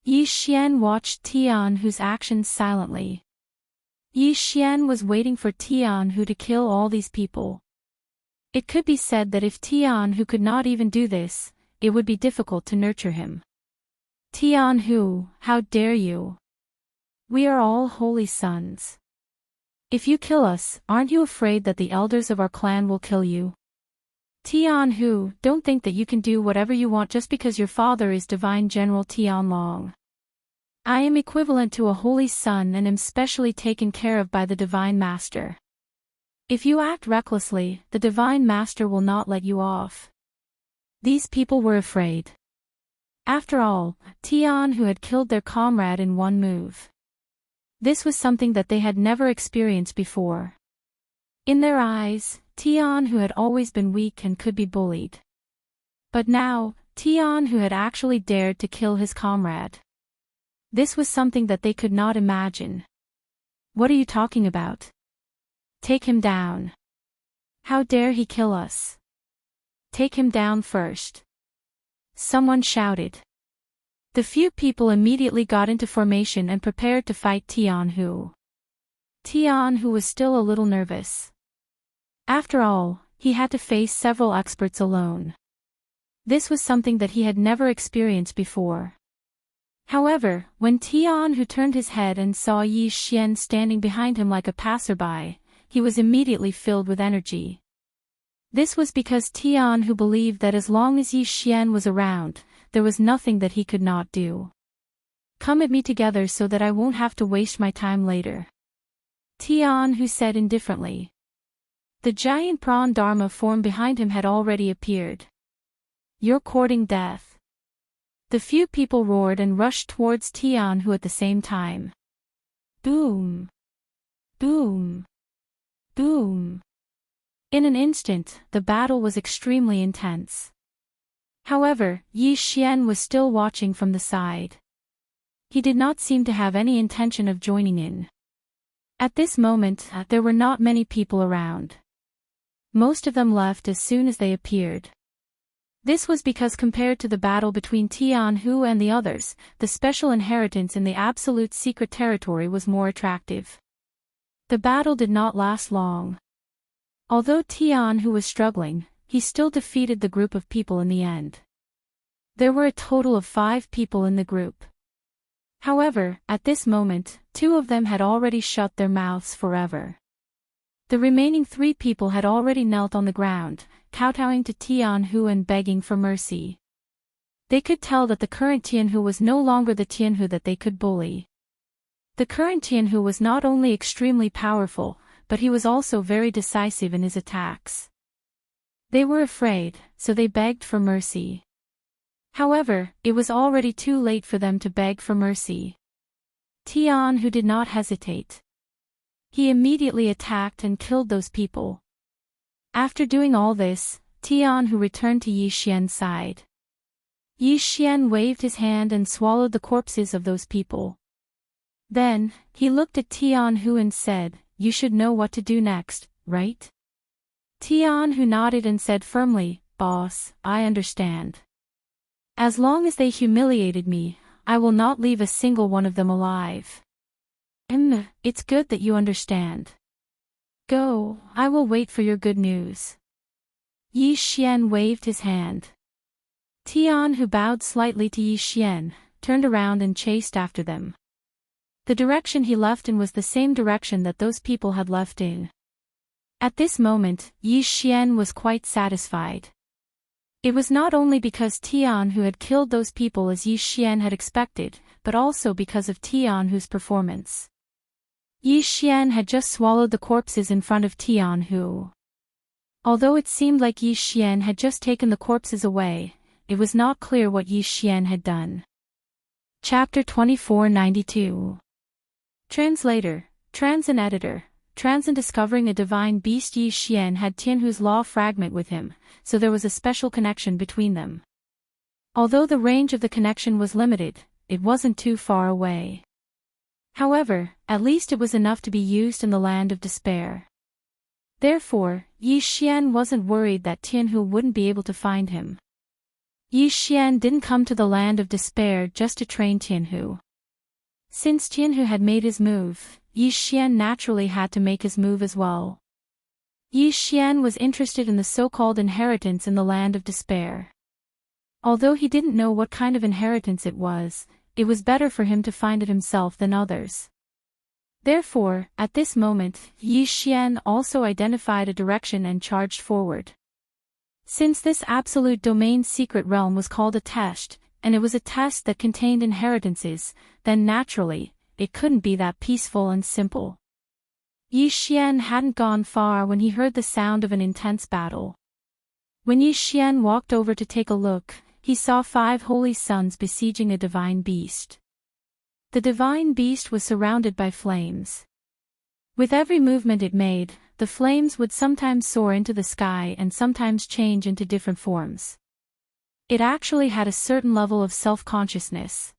Yi Xian watched Tianhu's actions silently. Yi Xian was waiting for Tianhu to kill all these people. It could be said that if Tianhu could not even do this, it would be difficult to nurture him. Tianhu, how dare you? We are all holy sons. If you kill us, aren't you afraid that the elders of our clan will kill you? Tianhu, don't think that you can do whatever you want just because your father is Divine General Tianlong. I am equivalent to a holy son and am specially taken care of by the Divine Master. If you act recklessly, the Divine Master will not let you off. These people were afraid. After all, Tianhu had killed their comrade in one move. This was something that they had never experienced before. In their eyes, Tianhu had always been weak and could be bullied. But now, Tianhu had actually dared to kill his comrade. This was something that they could not imagine. What are you talking about? Take him down. How dare he kill us? Take him down first. Someone shouted. The few people immediately got into formation and prepared to fight Tianhu. Tianhu was still a little nervous. After all, he had to face several experts alone. This was something that he had never experienced before. However, when Tianhu turned his head and saw Yi Xian standing behind him like a passerby, he was immediately filled with energy. This was because Tianhu believed that as long as Yi Xian was around, there was nothing that he could not do. Come at me together so that I won't have to waste my time later. Tianhu said indifferently. The giant prawn Dharma form behind him had already appeared. You're courting death. The few people roared and rushed towards Tianhu at the same time. Boom! Boom! Boom! In an instant, the battle was extremely intense. However, Yi Xian was still watching from the side. He did not seem to have any intention of joining in. At this moment, there were not many people around. Most of them left as soon as they appeared. This was because compared to the battle between Tianhu and the others, the special inheritance in the absolute secret territory was more attractive. The battle did not last long. Although Tianhu was struggling, he still defeated the group of people in the end. There were a total of 5 people in the group. However, at this moment, 2 of them had already shut their mouths forever. The remaining 3 people had already knelt on the ground, kowtowing to Tianhu and begging for mercy. They could tell that the current Tianhu was no longer the Tianhu that they could bully. The current Tianhu was not only extremely powerful, but he was also very decisive in his attacks. They were afraid, so they begged for mercy. However, it was already too late for them to beg for mercy. Tianhu did not hesitate. He immediately attacked and killed those people. After doing all this, Tianhu returned to Yi Xian's side. Yi Xian waved his hand and swallowed the corpses of those people. Then, he looked at Tianhu and said, "You should know what to do next, right?" Tianhu nodded and said firmly, "Boss, I understand. As long as they humiliated me, I will not leave a single one of them alive." It's good that you understand. Go, I will wait for your good news. Yi Xian waved his hand. Tianhu bowed slightly to Yi Xian, turned around and chased after them. The direction he left in was the same direction that those people had left in. At this moment, Yi Xian was quite satisfied. It was not only because Tianhu had killed those people as Yi Xian had expected, but also because of Tianhu's performance. Yi Xian had just swallowed the corpses in front of Tianhu. Although it seemed like Yi Xian had just taken the corpses away, it was not clear what Yi Xian had done. Chapter 2492. Translator, Trans and Editor. Trans in discovering a divine beast. Yi Xian had Tianhu's law fragment with him, so there was a special connection between them. Although the range of the connection was limited, it wasn't too far away. However, at least it was enough to be used in the land of despair. Therefore, Yi Xian wasn't worried that Tianhu wouldn't be able to find him. Yi Xian didn't come to the land of despair just to train Tianhu. Since Tianhu had made his move, Yi Xian naturally had to make his move as well. Yi Xian was interested in the so-called inheritance in the land of despair. Although he didn't know what kind of inheritance it was better for him to find it himself than others. Therefore, at this moment, Yi Xian also identified a direction and charged forward. Since this absolute domain secret realm was called a test, and it was a test that contained inheritances, then naturally, it couldn't be that peaceful and simple. Yi Xian hadn't gone far when he heard the sound of an intense battle. When Yi Xian walked over to take a look, he saw 5 holy sons besieging a divine beast. The divine beast was surrounded by flames. With every movement it made, the flames would sometimes soar into the sky and sometimes change into different forms. It actually had a certain level of self-consciousness.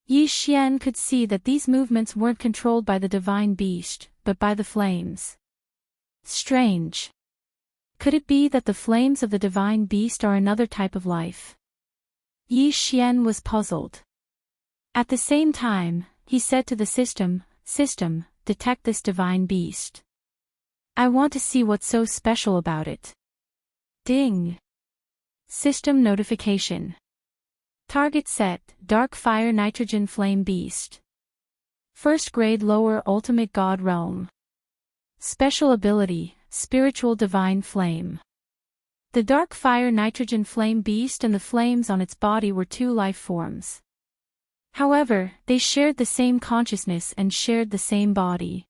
Yi Xian could see that these movements weren't controlled by the divine beast, but by the flames. Strange. Could it be that the flames of the divine beast are another type of life? Yi Xian was puzzled. At the same time, he said to the system, detect this divine beast. I want to see what's so special about it. Ding. System notification. Target set, Dark Fire Nitrogen Flame Beast. First grade lower Ultimate God Realm. Special ability, Spiritual Divine Flame. The Dark Fire Nitrogen Flame Beast and the flames on its body were 2 life forms. However, they shared the same consciousness and shared the same body.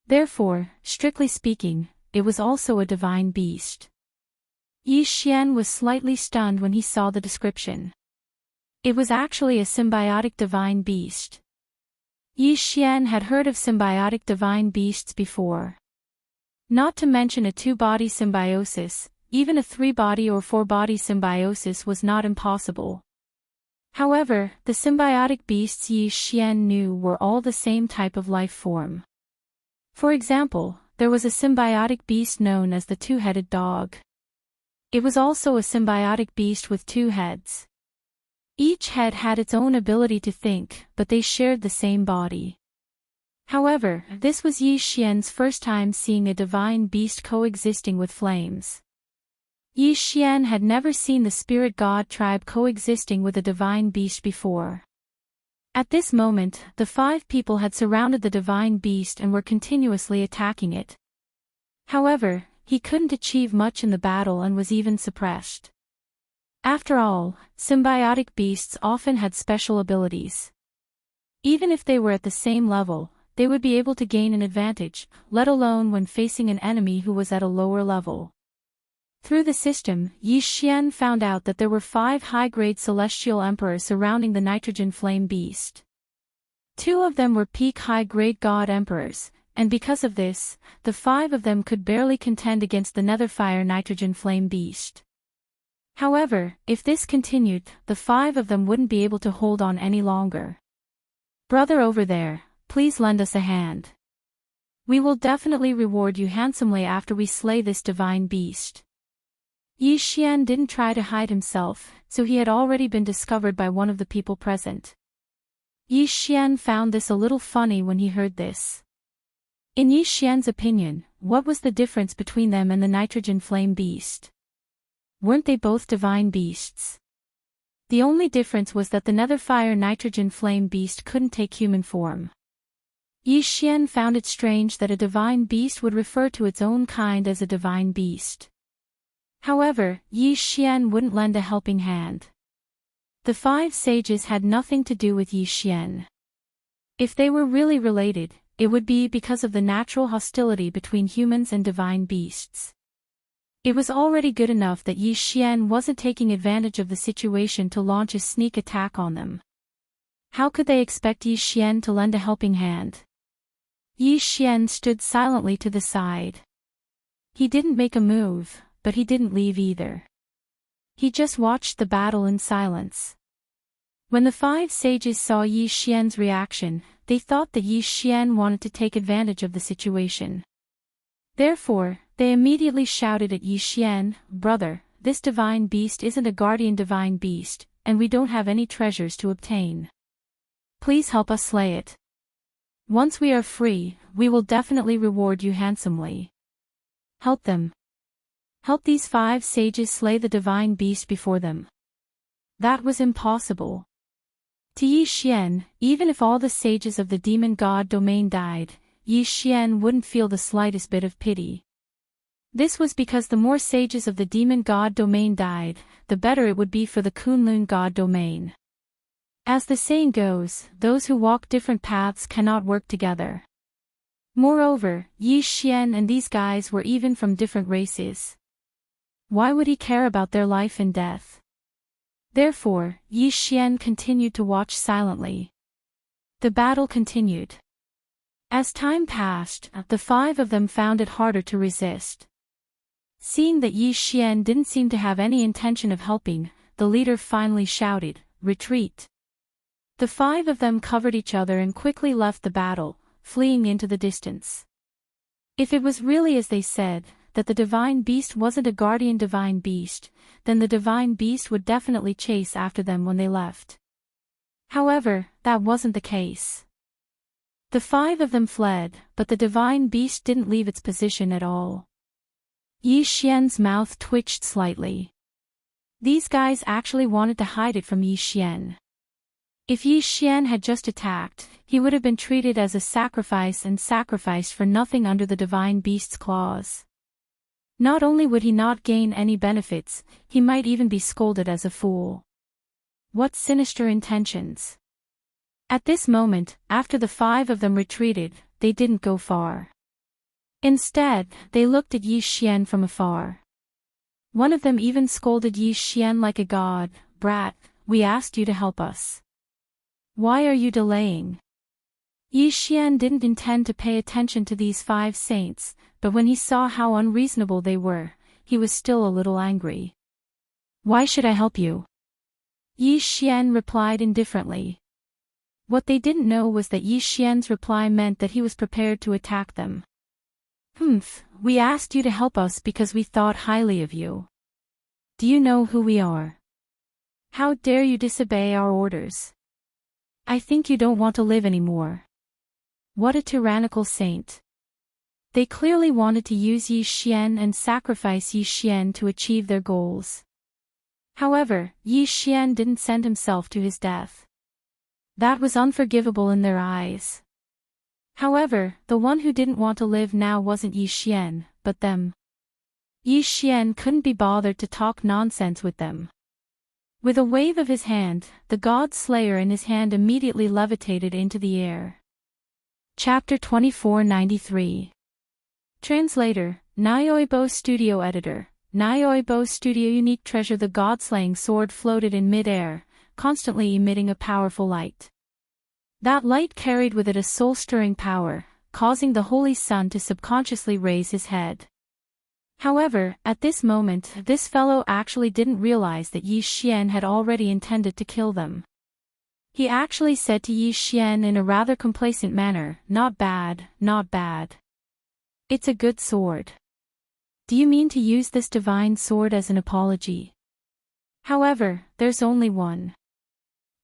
Therefore, strictly speaking, it was also a divine beast. Yi Xian was slightly stunned when he saw the description. It was actually a symbiotic divine beast. Yi Xian had heard of symbiotic divine beasts before. Not to mention a 2-body symbiosis, even a 3-body or 4-body symbiosis was not impossible. However, the symbiotic beasts Yi Xian knew were all the same type of life form. For example, there was a symbiotic beast known as the 2-headed dog. It was also a symbiotic beast with 2 heads. Each head had its own ability to think, but they shared the same body. However, this was Yi Xian's first time seeing a divine beast coexisting with flames. Yi Xian had never seen the spirit god tribe coexisting with a divine beast before. At this moment, the 5 people had surrounded the divine beast and were continuously attacking it. However, he couldn't achieve much in the battle and was even suppressed. After all, symbiotic beasts often had special abilities. Even if they were at the same level, they would be able to gain an advantage, let alone when facing an enemy who was at a lower level. Through the system, Yi Xian found out that there were 5 high-grade celestial emperors surrounding the nitrogen flame beast. 2 of them were peak high-grade god emperors, and because of this, the 5 of them could barely contend against the netherfire nitrogen flame beast. However, if this continued, the 5 of them wouldn't be able to hold on any longer. Brother over there, please lend us a hand. We will definitely reward you handsomely after we slay this divine beast. Yi Xian didn't try to hide himself, so he had already been discovered by one of the people present. Yi Xian found this a little funny when he heard this. In Yi Xian's opinion, what was the difference between them and the nitrogen flame beast? Weren't they both divine beasts? The only difference was that the nether fire nitrogen flame beast couldn't take human form. Yi Xian found it strange that a divine beast would refer to its own kind as a divine beast. However, Yi Xian wouldn't lend a helping hand. The 5 sages had nothing to do with Yi Xian. If they were really related, it would be because of the natural hostility between humans and divine beasts. It was already good enough that Yi Xian wasn't taking advantage of the situation to launch a sneak attack on them. How could they expect Yi Xian to lend a helping hand? Yi Xian stood silently to the side. He didn't make a move, but he didn't leave either. He just watched the battle in silence. When the 5 sages saw Yi Xian's reaction, they thought that Yi Xian wanted to take advantage of the situation. Therefore, they immediately shouted at Yi Xian, "Brother, this divine beast isn't a guardian divine beast, and we don't have any treasures to obtain. Please help us slay it. Once we are free, we will definitely reward you handsomely. Help them. Help these 5 sages slay the divine beast before them." That was impossible. To Yi Xian, even if all the sages of the demon god domain died, Yi Xian wouldn't feel the slightest bit of pity. This was because the more sages of the demon god domain died, the better it would be for the Kunlun god domain. As the saying goes, those who walk different paths cannot work together. Moreover, Yi Xian and these guys were even from different races. Why would he care about their life and death? Therefore, Yi Xian continued to watch silently. The battle continued. As time passed, the 5 of them found it harder to resist. Seeing that Yi Xian didn't seem to have any intention of helping, the leader finally shouted, "Retreat." The 5 of them covered each other and quickly left the battle, fleeing into the distance. If it was really as they said, that the divine beast wasn't a guardian divine beast, then the divine beast would definitely chase after them when they left. However, that wasn't the case. The 5 of them fled, but the divine beast didn't leave its position at all. Yi Xian's mouth twitched slightly. These guys actually wanted to hide it from Yi Xian. If Yi Xian had just attacked, he would have been treated as a sacrifice and sacrificed for nothing under the divine beast's claws. Not only would he not gain any benefits, he might even be scolded as a fool. What sinister intentions! At this moment, after the 5 of them retreated, they didn't go far. Instead, they looked at Yi Xian from afar. One of them even scolded Yi Xian like a god, "Brat, we asked you to help us. Why are you delaying?" Yi Xian didn't intend to pay attention to these 5 saints, but when he saw how unreasonable they were, he was still a little angry. "Why should I help you?" Yi Xian replied indifferently. What they didn't know was that Yi Xian's reply meant that he was prepared to attack them. We asked you to help us because we thought highly of you. Do you know who we are? How dare you disobey our orders? I think you don't want to live anymore. What a tyrannical saint. They clearly wanted to use Yi Xian and sacrifice Yi Xian to achieve their goals. However, Yi Xian didn't send himself to his death. That was unforgivable in their eyes. However, the one who didn't want to live now wasn't Yi Xian, but them. Yi Xian couldn't be bothered to talk nonsense with them. With a wave of his hand, the god slayer in his hand immediately levitated into the air. Chapter 2493. Translator, Nyoibo Studio Editor. Nyoibo Studio Unique Treasure. The god-slaying sword floated in mid-air, constantly emitting a powerful light. That light carried with it a soul-stirring power, causing the holy sun to subconsciously raise his head. However, at this moment, this fellow actually didn't realize that Yi Xian had already intended to kill them. He actually said to Yi Xian in a rather complacent manner, "Not bad, not bad. It's a good sword. Do you mean to use this divine sword as an apology? However, there's only one.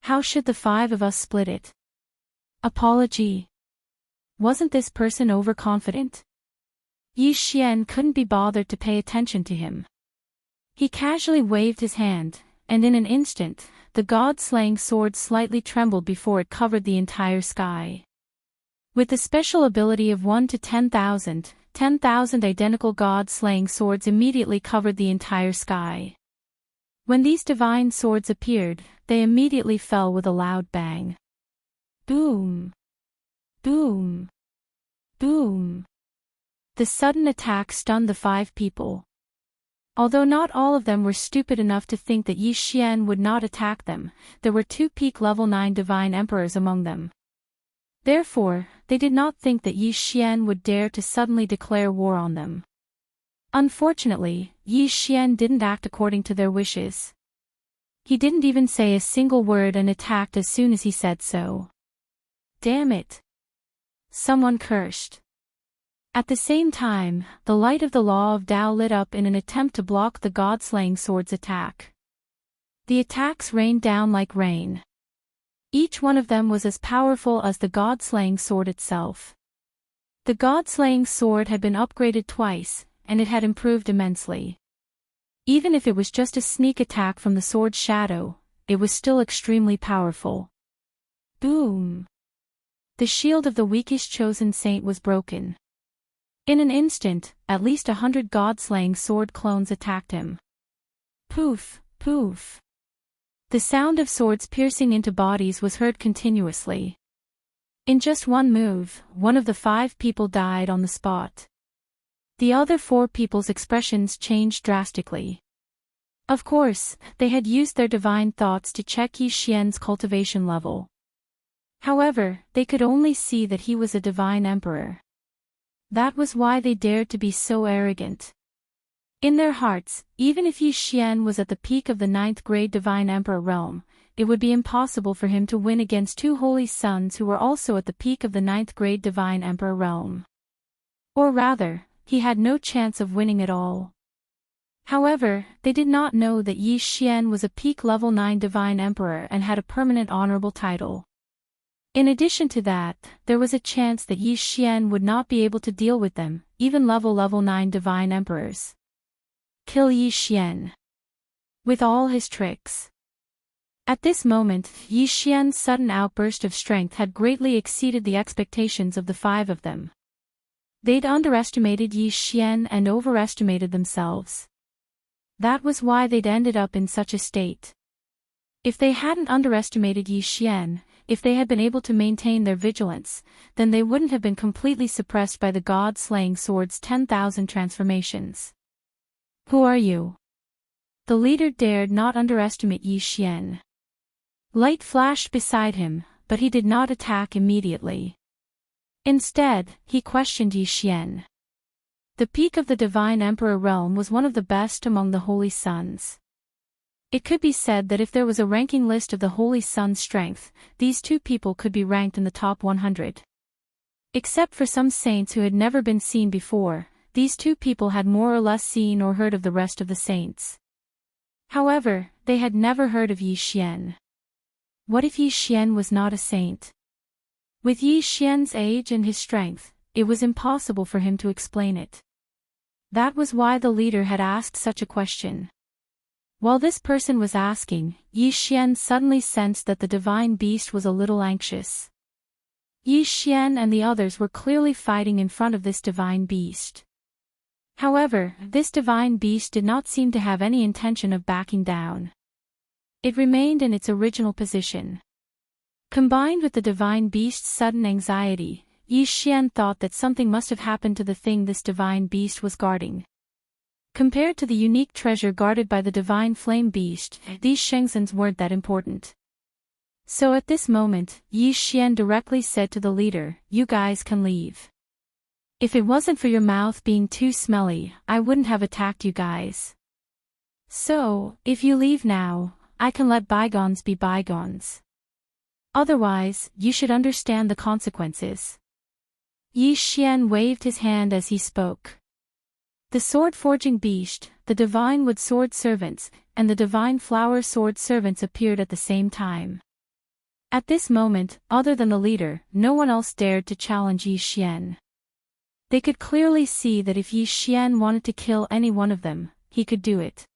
How should the 5 of us split it?" Apology? Wasn't this person overconfident? Yi Xian couldn't be bothered to pay attention to him. He casually waved his hand, and in an instant, the god-slaying sword slightly trembled before it covered the entire sky. With the special ability of 1 to 10,000, 10,000 identical god-slaying swords immediately covered the entire sky. When these divine swords appeared, they immediately fell with a loud bang. Boom! Boom! Boom! The sudden attack stunned the 5 people. Although not all of them were stupid enough to think that Yi Xian would not attack them, there were 2 peak level 9 divine emperors among them. Therefore, they did not think that Yi Xian would dare to suddenly declare war on them. Unfortunately, Yi Xian didn't act according to their wishes. He didn't even say a single word and attacked as soon as he said so. Damn it! Someone cursed. At the same time, the light of the law of Tao lit up in an attempt to block the god-slaying sword's attack. The attacks rained down like rain. Each one of them was as powerful as the god-slaying sword itself. The god-slaying sword had been upgraded twice, and it had improved immensely. Even if it was just a sneak attack from the sword's shadow, it was still extremely powerful. Boom! The shield of the weakest chosen saint was broken. In an instant, at least 100 god-slaying sword clones attacked him. Poof, poof. The sound of swords piercing into bodies was heard continuously. In just one move, one of the 5 people died on the spot. The other 4 people's expressions changed drastically. Of course, they had used their divine thoughts to check Yi Xian's cultivation level. However, they could only see that he was a divine emperor. That was why they dared to be so arrogant. In their hearts, even if Yi Xian was at the peak of the 9th grade divine emperor realm, it would be impossible for him to win against 2 holy sons who were also at the peak of the 9th grade divine emperor realm. Or rather, he had no chance of winning at all. However, they did not know that Yi Xian was a peak level 9 divine emperor and had a permanent honorable title. In addition to that, there was a chance that Yi Xian would not be able to deal with them, even level 9 divine emperors. Kill Yi Xian. With all his tricks. At this moment, Yi Xian's sudden outburst of strength had greatly exceeded the expectations of the 5 of them. They'd underestimated Yi Xian and overestimated themselves. That was why they'd ended up in such a state. If they hadn't underestimated Yi Xian, if they had been able to maintain their vigilance, then they wouldn't have been completely suppressed by the god-slaying sword's 10,000 transformations. Who are you? The leader dared not underestimate Yi Xian. Light flashed beside him, but he did not attack immediately. Instead, he questioned Yi Xian. The peak of the divine emperor realm was one of the best among the holy sons. It could be said that if there was a ranking list of the Holy Sun's strength, these 2 people could be ranked in the top 100. Except for some saints who had never been seen before, these 2 people had more or less seen or heard of the rest of the saints. However, they had never heard of Yi Xian. What if Yi Xian was not a saint? With Yi Xian's age and his strength, it was impossible for him to explain it. That was why the leader had asked such a question. While this person was asking, Yi Xian suddenly sensed that the divine beast was a little anxious. Yi Xian and the others were clearly fighting in front of this divine beast. However, this divine beast did not seem to have any intention of backing down. It remained in its original position. Combined with the divine beast's sudden anxiety, Yi Xian thought that something must have happened to the thing this divine beast was guarding. Compared to the unique treasure guarded by the divine flame beast, these shengzens weren't that important. So at this moment, Yi Xian directly said to the leader, "You guys can leave. If it wasn't for your mouth being too smelly, I wouldn't have attacked you guys. So, if you leave now, I can let bygones be bygones. Otherwise, you should understand the consequences." Yi Xian waved his hand as he spoke. The sword-forging beast, the divine wood sword servants, and the divine flower sword servants appeared at the same time. At this moment, other than the leader, no one else dared to challenge Yi Xian. They could clearly see that if Yi Xian wanted to kill any one of them, he could do it.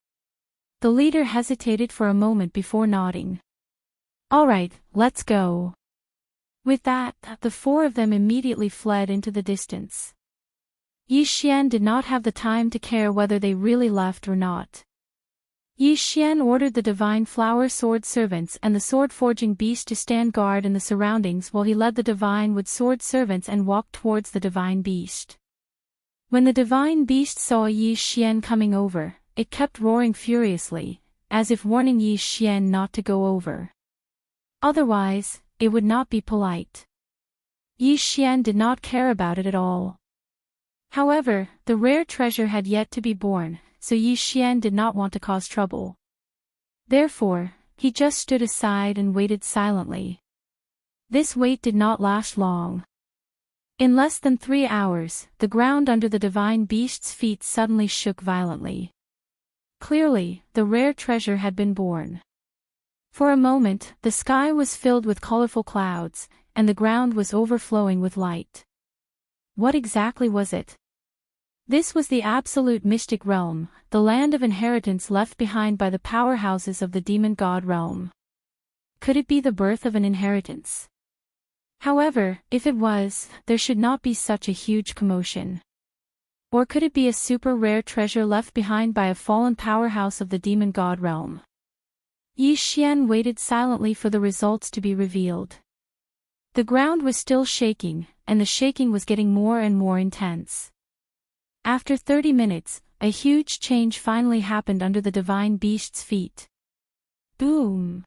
The leader hesitated for a moment before nodding. "All right, let's go." With that, the four of them immediately fled into the distance. Yi Xian did not have the time to care whether they really left or not. Yi Xian ordered the divine flower sword servants and the sword-forging beast to stand guard in the surroundings while he led the divine wood sword servants and walked towards the divine beast. When the divine beast saw Yi Xian coming over, it kept roaring furiously, as if warning Yi Xian not to go over. Otherwise, it would not be polite. Yi Xian did not care about it at all. However, the rare treasure had yet to be born, so Yi Xian did not want to cause trouble. Therefore, he just stood aside and waited silently. This wait did not last long. In less than 3 hours, the ground under the divine beast's feet suddenly shook violently. Clearly, the rare treasure had been born. For a moment, the sky was filled with colorful clouds, and the ground was overflowing with light. What exactly was it? This was the absolute mystic realm, the land of inheritance left behind by the powerhouses of the demon god realm. Could it be the birth of an inheritance? However, if it was, there should not be such a huge commotion. Or could it be a super rare treasure left behind by a fallen powerhouse of the demon god realm? Yi Xian waited silently for the results to be revealed. The ground was still shaking, and the shaking was getting more and more intense. After 30 minutes, a huge change finally happened under the divine beast's feet. Boom!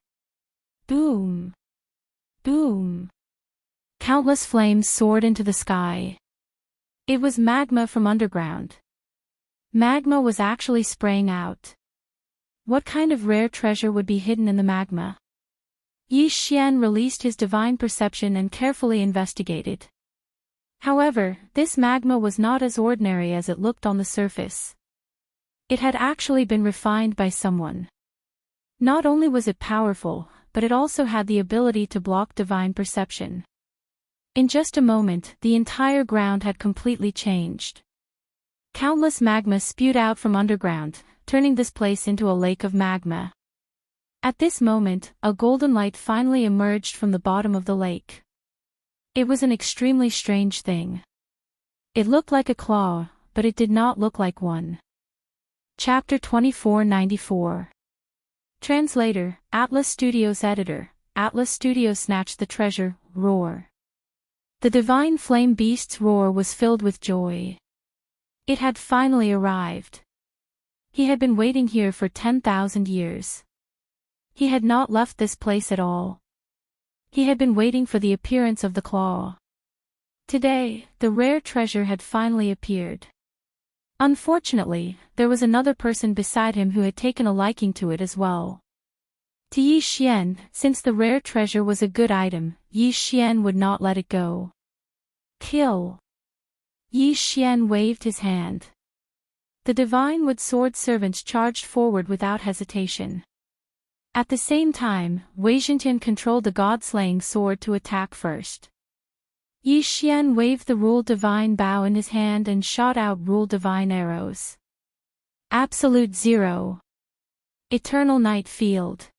Boom! Boom! Countless flames soared into the sky. It was magma from underground. Magma was actually spraying out. What kind of rare treasure would be hidden in the magma? Yi Xian released his divine perception and carefully investigated. However, this magma was not as ordinary as it looked on the surface. It had actually been refined by someone. Not only was it powerful, but it also had the ability to block divine perception. In just a moment, the entire ground had completely changed. Countless magma spewed out from underground, turning this place into a lake of magma. At this moment, a golden light finally emerged from the bottom of the lake. It was an extremely strange thing. It looked like a claw, but it did not look like one. Chapter 2494. Translator, Atlas Studios Editor, Atlas Studios snatched the treasure, roar. The divine flame beast's roar was filled with joy. It had finally arrived. He had been waiting here for 10,000 years. He had not left this place at all. He had been waiting for the appearance of the claw. Today, the rare treasure had finally appeared. Unfortunately, there was another person beside him who had taken a liking to it as well. To Yi Xian, since the rare treasure was a good item, Yi Xian would not let it go. Kill! Yi Xian waved his hand. The divine wood sword servants charged forward without hesitation. At the same time, Wei Zhentian controlled the god-slaying sword to attack first. Yi Xian waved the rule divine bow in his hand and shot out rule divine arrows. Absolute Zero. Eternal Night Field.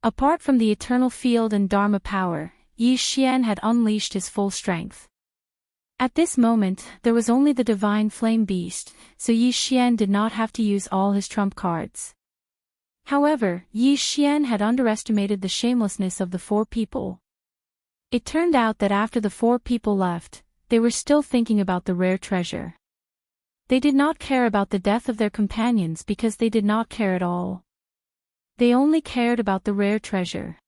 Apart from the eternal field and Dharma power, Yi Xian had unleashed his full strength. At this moment, there was only the divine flame beast, so Yi Xian did not have to use all his trump cards. However, Yi Xian had underestimated the shamelessness of the four people. It turned out that after the four people left, they were still thinking about the rare treasure. They did not care about the death of their companions because they did not care at all. They only cared about the rare treasure.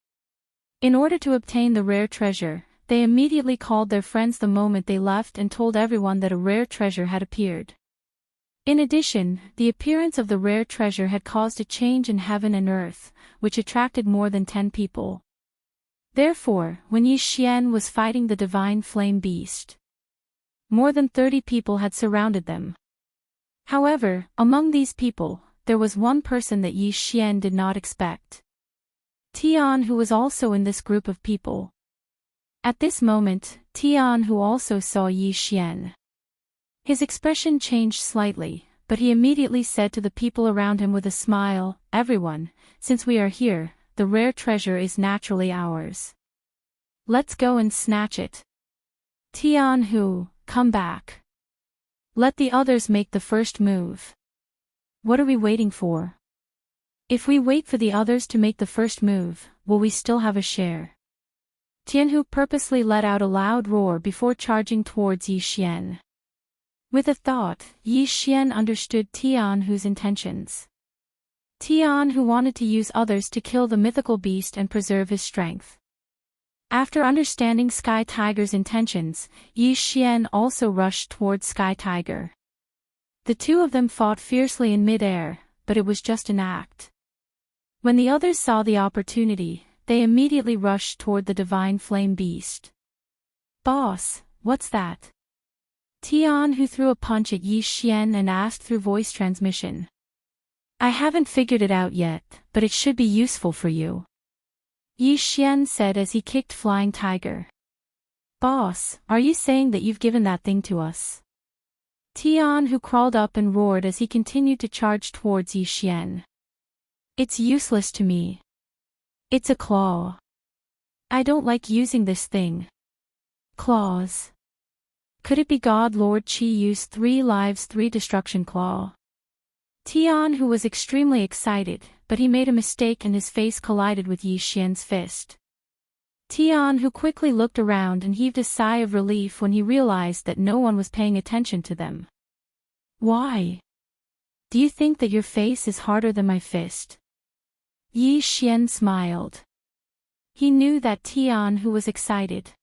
In order to obtain the rare treasure, they immediately called their friends the moment they left and told everyone that a rare treasure had appeared. In addition, the appearance of the rare treasure had caused a change in heaven and earth, which attracted more than 10 people. Therefore, when Yi Xian was fighting the divine flame beast, more than 30 people had surrounded them. However, among these people, there was one person that Yi Xian did not expect. Tian, who was also in this group of people. At this moment, Tian, who also saw Yi Xian. His expression changed slightly, but he immediately said to the people around him with a smile, "Everyone, since we are here, the rare treasure is naturally ours. Let's go and snatch it. Tianhu, come back. Let the others make the first move. What are we waiting for? If we wait for the others to make the first move, will we still have a share?" Tianhu purposely let out a loud roar before charging towards Yi Xian. With a thought, Yi Xian understood Tianhu's intentions. Tianhu wanted to use others to kill the mythical beast and preserve his strength. After understanding Sky Tiger's intentions, Yi Xian also rushed towards Sky Tiger. The two of them fought fiercely in mid-air, but it was just an act. When the others saw the opportunity, they immediately rushed toward the divine flame beast. "Boss, what's that?" Tianhu threw a punch at Yi Xian and asked through voice transmission. "I haven't figured it out yet, but it should be useful for you," Yi Xian said as he kicked Flying Tiger. "Boss, are you saying that you've given that thing to us?" Tianhu crawled up and roared as he continued to charge towards Yi Xian. "It's useless to me. It's a claw. I don't like using this thing. Claws. Could it be God Lord Qi Yu's 3 lives 3 destruction claw?" Tianhu was extremely excited, but he made a mistake and his face collided with Yi Xian's fist. Tianhu quickly looked around and heaved a sigh of relief when he realized that no one was paying attention to them. "Why? Do you think that your face is harder than my fist?" Yi Xian smiled. He knew that Tianhu was excited.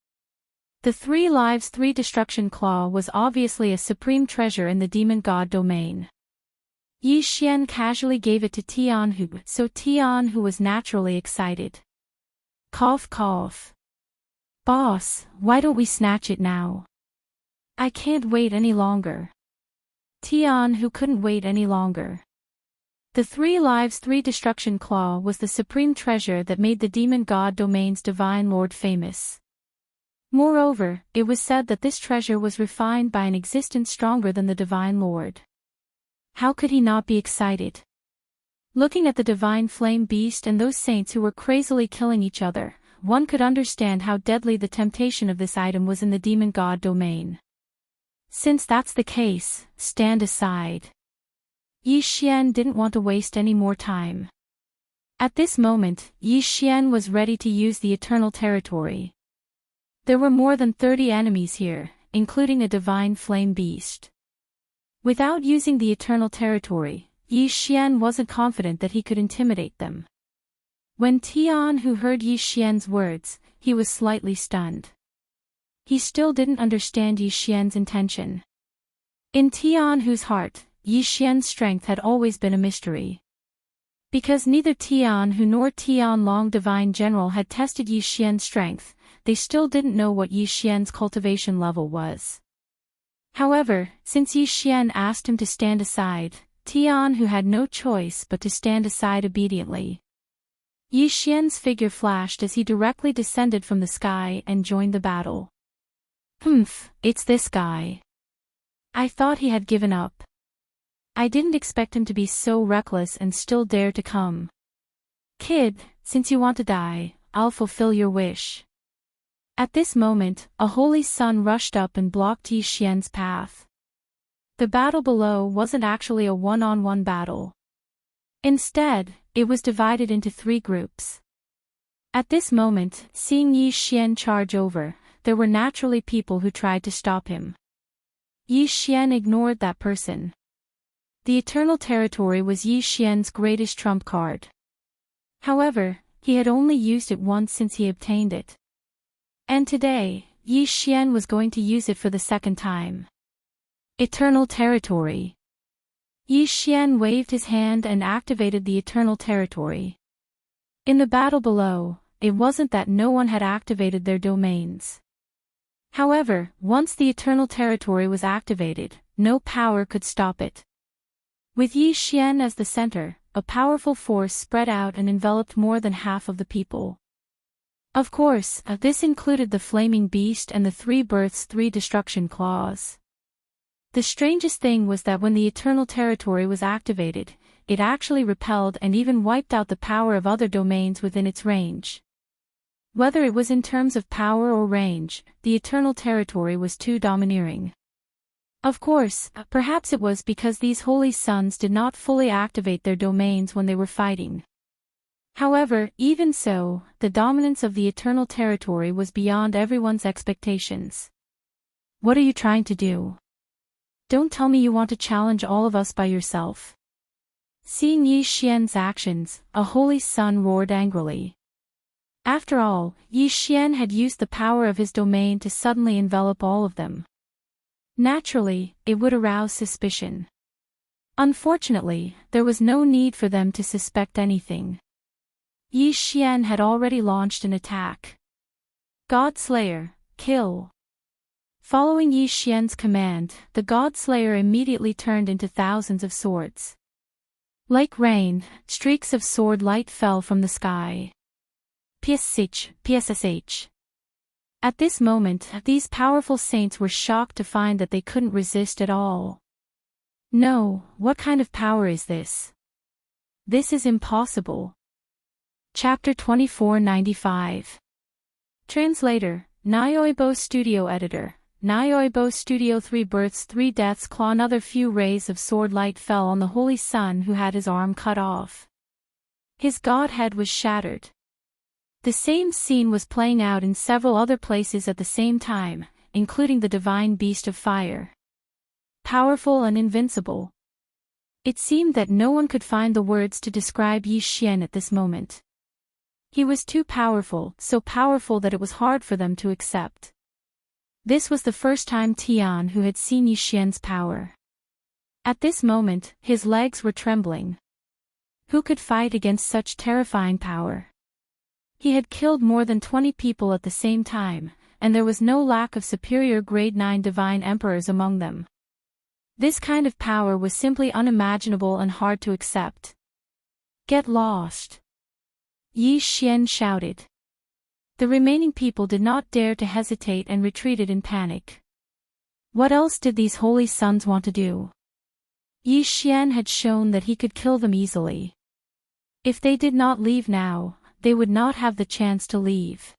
The 3 lives 3 destruction claw was obviously a supreme treasure in the demon god domain. Yi Xian casually gave it to Tianhu, so Tianhu was naturally excited. Cough cough. "Boss, why don't we snatch it now? I can't wait any longer." Tianhu couldn't wait any longer. The 3 lives 3 destruction claw was the supreme treasure that made the demon god domain's divine lord famous. Moreover, it was said that this treasure was refined by an existence stronger than the divine lord. How could he not be excited? Looking at the divine flame beast and those saints who were crazily killing each other, one could understand how deadly the temptation of this item was in the demon god domain. Since that's the case, stand aside. Yi Xian didn't want to waste any more time. At this moment, Yi Xian was ready to use the Eternal Territory. There were more than 30 enemies here, including a divine flame beast. Without using the Eternal Territory, Yi Xian wasn't confident that he could intimidate them. When Tianhu heard Yi Xian's words, he was slightly stunned. He still didn't understand Yi Xian's intention. In Tianhu's heart, Yi Xian's strength had always been a mystery. Because neither Tianhu nor Tianlong Divine General had tested Yi Xian's strength, they still didn't know what Yi Xian's cultivation level was. However, since Yi Xian asked him to stand aside, Tianhu had no choice but to stand aside obediently. Yi Xian's figure flashed as he directly descended from the sky and joined the battle. It's this guy. I thought he had given up. I didn't expect him to be so reckless and still dare to come. Kid, since you want to die, I'll fulfill your wish. At this moment, a holy sun rushed up and blocked Yi Xian's path. The battle below wasn't actually a one-on-one battle. Instead, it was divided into 3 groups. At this moment, seeing Yi Xian charge over, there were naturally people who tried to stop him. Yi Xian ignored that person. The Eternal Territory was Yi Xian's greatest trump card. However, he had only used it once since he obtained it. And today, Yi Xian was going to use it for the second time. Eternal Territory. Yi Xian waved his hand and activated the Eternal Territory. In the battle below, it wasn't that no one had activated their domains. However, once the Eternal Territory was activated, no power could stop it. With Yi Xian as the center, a powerful force spread out and enveloped more than half of the people. Of course, this included the Flaming Beast and the 3 Births 3 Destruction Claws. The strangest thing was that when the Eternal Territory was activated, it actually repelled and even wiped out the power of other domains within its range. Whether it was in terms of power or range, the Eternal Territory was too domineering. Of course, perhaps it was because these holy sons did not fully activate their domains when they were fighting. However, even so, the dominance of the Eternal Territory was beyond everyone's expectations. What are you trying to do? Don't tell me you want to challenge all of us by yourself. Seeing Yi Xian's actions, a holy son roared angrily. After all, Yi Xian had used the power of his domain to suddenly envelop all of them. Naturally, it would arouse suspicion. Unfortunately, there was no need for them to suspect anything. Yi Xian had already launched an attack. God Slayer, kill. Following Yi Xian's command, the God Slayer immediately turned into thousands of swords. Like rain, streaks of sword light fell from the sky. PSSH. At this moment, these powerful saints were shocked to find that they couldn't resist at all. No, what kind of power is this? This is impossible. Chapter 2495. Translator, Nyoibo Studio Editor, Nyoibo Studio. 3 births 3 deaths. Claw. Another few rays of sword light fell on the holy son who had his arm cut off. His godhead was shattered. The same scene was playing out in several other places at the same time, including the divine beast of fire. Powerful and invincible. It seemed that no one could find the words to describe Yi Xian at this moment. He was too powerful, so powerful that it was hard for them to accept. This was the first time Tian who had seen Yi Xian's power. At this moment, his legs were trembling. Who could fight against such terrifying power? He had killed more than 20 people at the same time, and there was no lack of superior grade 9 divine emperors among them. This kind of power was simply unimaginable and hard to accept. Get lost! Yi Xian shouted. The remaining people did not dare to hesitate and retreated in panic. What else did these holy sons want to do? Yi Xian had shown that he could kill them easily. If they did not leave now, they would not have the chance to leave.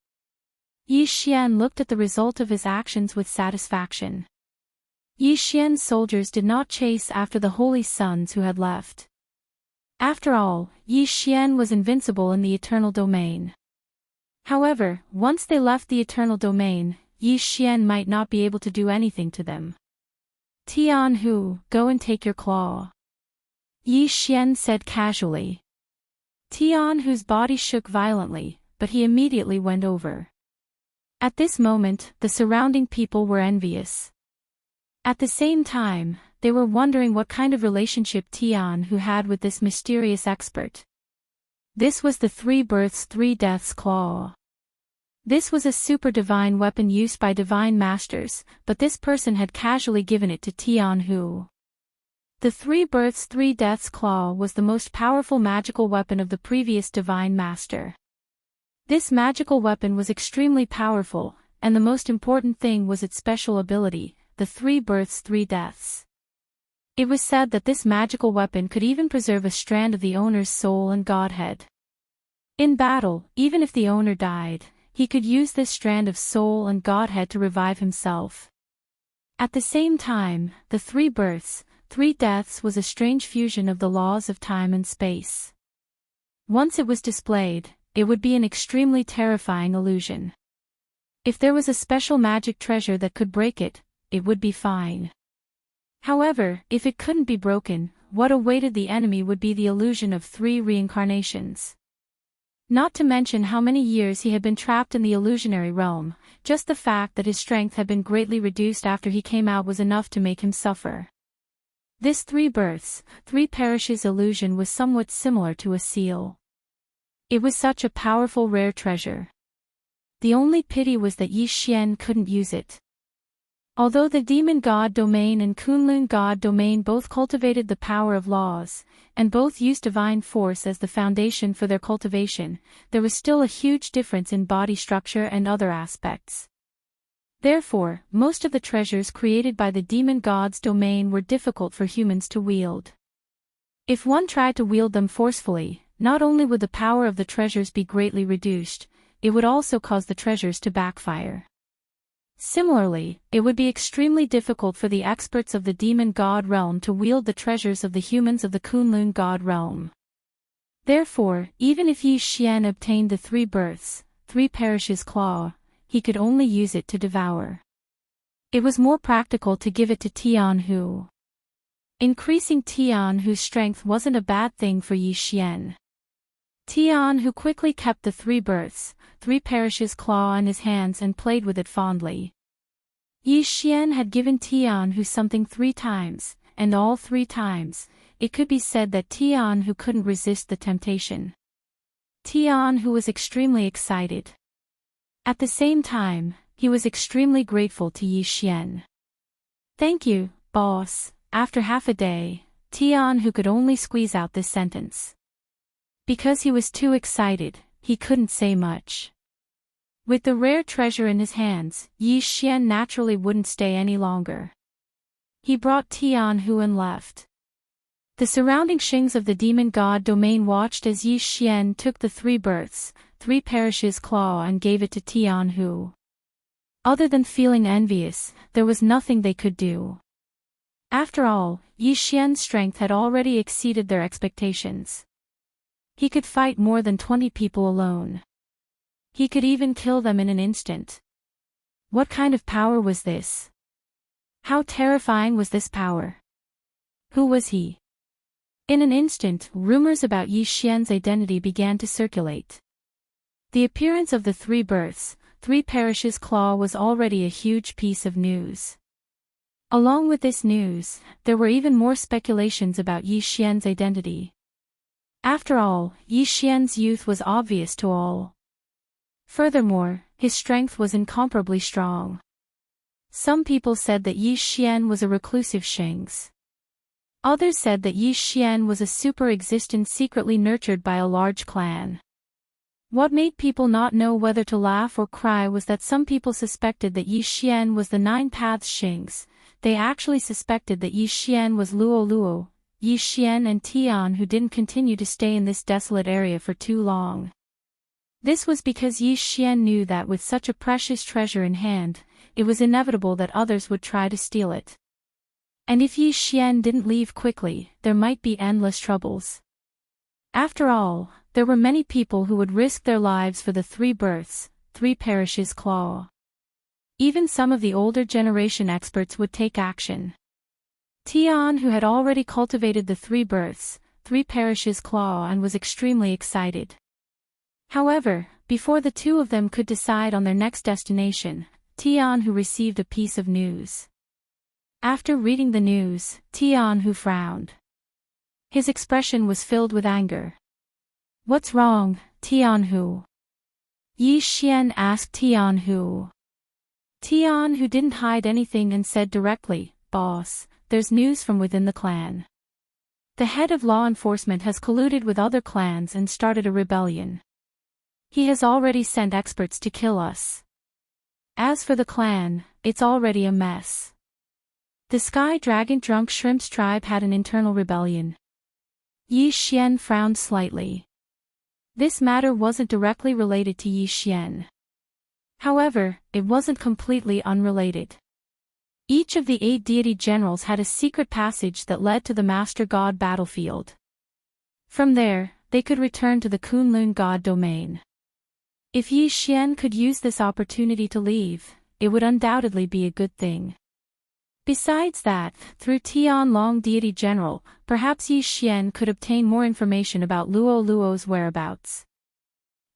Yi Xian looked at the result of his actions with satisfaction. Yi Xian's soldiers did not chase after the holy sons who had left. After all, Yi Xian was invincible in the eternal domain. However, once they left the eternal domain, Yi Xian might not be able to do anything to them. Tian Hu, go and take your claw. Yi Xian said casually. Tian Hu's body shook violently, but he immediately went over. At this moment, the surrounding people were envious. At the same time, they were wondering what kind of relationship Tian Hu had with this mysterious expert. This was the 3 births 3 deaths claw. This was a super divine weapon used by divine masters, but this person had casually given it to Tian Hu. The 3 births 3 deaths claw was the most powerful magical weapon of the previous divine master. This magical weapon was extremely powerful, and the most important thing was its special ability, the 3 births 3 deaths. It was said that this magical weapon could even preserve a strand of the owner's soul and godhead. In battle, even if the owner died, he could use this strand of soul and godhead to revive himself. At the same time, the 3 births, 3 deaths was a strange fusion of the laws of time and space. Once it was displayed, it would be an extremely terrifying illusion. If there was a special magic treasure that could break it, it would be fine. However, if it couldn't be broken, what awaited the enemy would be the illusion of 3 reincarnations. Not to mention how many years he had been trapped in the illusionary realm, just the fact that his strength had been greatly reduced after he came out was enough to make him suffer. This 3 births, 3 perishes illusion was somewhat similar to a seal. It was such a powerful rare treasure. The only pity was that Yi Xian couldn't use it. Although the Demon God Domain and Kunlun God Domain both cultivated the power of laws, and both used divine force as the foundation for their cultivation, there was still a huge difference in body structure and other aspects. Therefore, most of the treasures created by the demon god's domain were difficult for humans to wield. If one tried to wield them forcefully, not only would the power of the treasures be greatly reduced, it would also cause the treasures to backfire. Similarly, it would be extremely difficult for the experts of the demon god realm to wield the treasures of the humans of the Kunlun god realm. Therefore, even if Yi Xian obtained the 3 births, 3 perishes claw, he could only use it to devour. It was more practical to give it to Tianhu. Increasing Tianhu's strength wasn't a bad thing for Yi Xian. Tianhu quickly kept the 3 births, 3 perishes claw in his hands and played with it fondly. Yi Xian had given Tianhu something 3 times, and all 3 times, it could be said that Tianhu couldn't resist the temptation. Tianhu was extremely excited. At the same time, he was extremely grateful to Yi Xian. "Thank you, boss." After half a day, Tianhu could only squeeze out this sentence. Because he was too excited, he couldn't say much. With the rare treasure in his hands, Yi Xian naturally wouldn't stay any longer. He brought Tianhu and left. The surrounding Xings of the demon god domain watched as Yi Xian took the 3 births, 3 perishes claw and gave it to Tianhu. Other than feeling envious, there was nothing they could do. After all, Yi Xian's strength had already exceeded their expectations. He could fight more than 20 people alone. He could even kill them in an instant. What kind of power was this? How terrifying was this power? Who was he? In an instant, rumors about Yi Xian's identity began to circulate. The appearance of the 3 births, 3 perishes claw was already a huge piece of news. Along with this news, there were even more speculations about Yi Xian's identity. After all, Yi Xian's youth was obvious to all. Furthermore, his strength was incomparably strong. Some people said that Yi Xian was a reclusive Xings. Others said that Yi Xian was a super existence secretly nurtured by a large clan. What made people not know whether to laugh or cry was that some people suspected that Yi Xian was the 9 Paths Xings. They actually suspected that Yi Xian was Luo Luo. Yi Xian and Tian who didn't continue to stay in this desolate area for too long. This was because Yi Xian knew that with such a precious treasure in hand, it was inevitable that others would try to steal it. And if Yi Xian didn't leave quickly, there might be endless troubles. After all, there were many people who would risk their lives for the 3 births, 3 perishes claw. Even some of the older generation experts would take action. Tian who had already cultivated the 3 births, 3 perishes claw and was extremely excited. However, before the two of them could decide on their next destination, Tian who received a piece of news. After reading the news, Tian who frowned. His expression was filled with anger. "What's wrong, Tian who?" Yi Xian asked Tian who. Tian who didn't hide anything and said directly, "Boss, there's news from within the clan. The head of law enforcement has colluded with other clans and started a rebellion. He has already sent experts to kill us. As for the clan, it's already a mess. The Sky Dragon Drunk Shrimp's tribe had an internal rebellion." Yi Xian frowned slightly. This matter wasn't directly related to Yi Xian. However, it wasn't completely unrelated. Each of the 8 deity generals had a secret passage that led to the Master God battlefield. From there, they could return to the Kunlun God domain. If Yi Xian could use this opportunity to leave, it would undoubtedly be a good thing. Besides that, through Tian Long Deity General, perhaps Yi Xian could obtain more information about Luo Luo's whereabouts.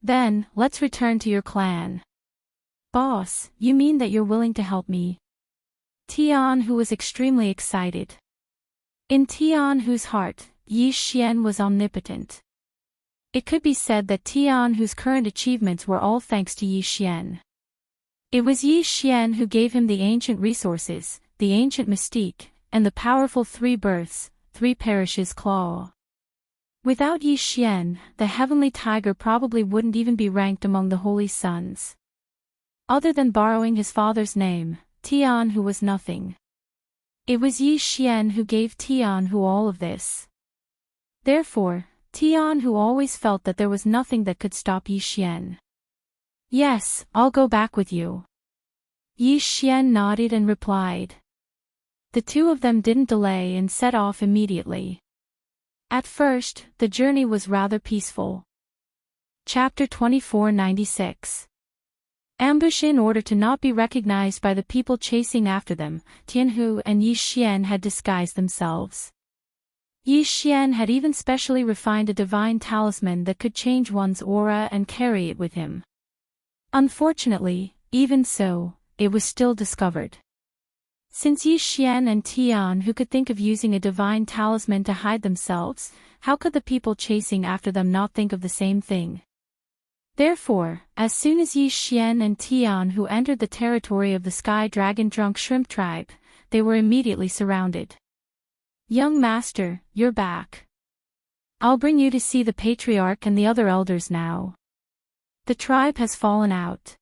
"Then, let's return to your clan." "Boss, you mean that you're willing to help me?" Tian who was extremely excited. In Tian whose heart, Yi Xian was omnipotent. It could be said that Tian whose current achievements were all thanks to Yi Xian. It was Yi Xian who gave him the ancient resources, the ancient mystique, and the powerful 3 births, 3 perishes claw. Without Yi Xian, the heavenly tiger probably wouldn't even be ranked among the holy sons. Other than borrowing his father's name, Tianhu was nothing. It was Yi Xian who gave Tianhu all of this. Therefore, Tianhu always felt that there was nothing that could stop Yi Xian. Yes, I'll go back with you. Yi Xian nodded and replied. The two of them didn't delay and set off immediately. At first, the journey was rather peaceful. Chapter 2496. Ambush. In order to not be recognized by the people chasing after them, Tianhu and Yi Xian had disguised themselves. Yi Xian had even specially refined a divine talisman that could change one's aura and carry it with him. Unfortunately, even so, it was still discovered. Since Yi Xian and Tianhu could think of using a divine talisman to hide themselves, how could the people chasing after them not think of the same thing? Therefore, as soon as Yi Xian and Tianhu entered the territory of the Sky Dragon Drunk Shrimp tribe, they were immediately surrounded. Young master, you're back. I'll bring you to see the patriarch and the other elders now. The tribe has fallen out.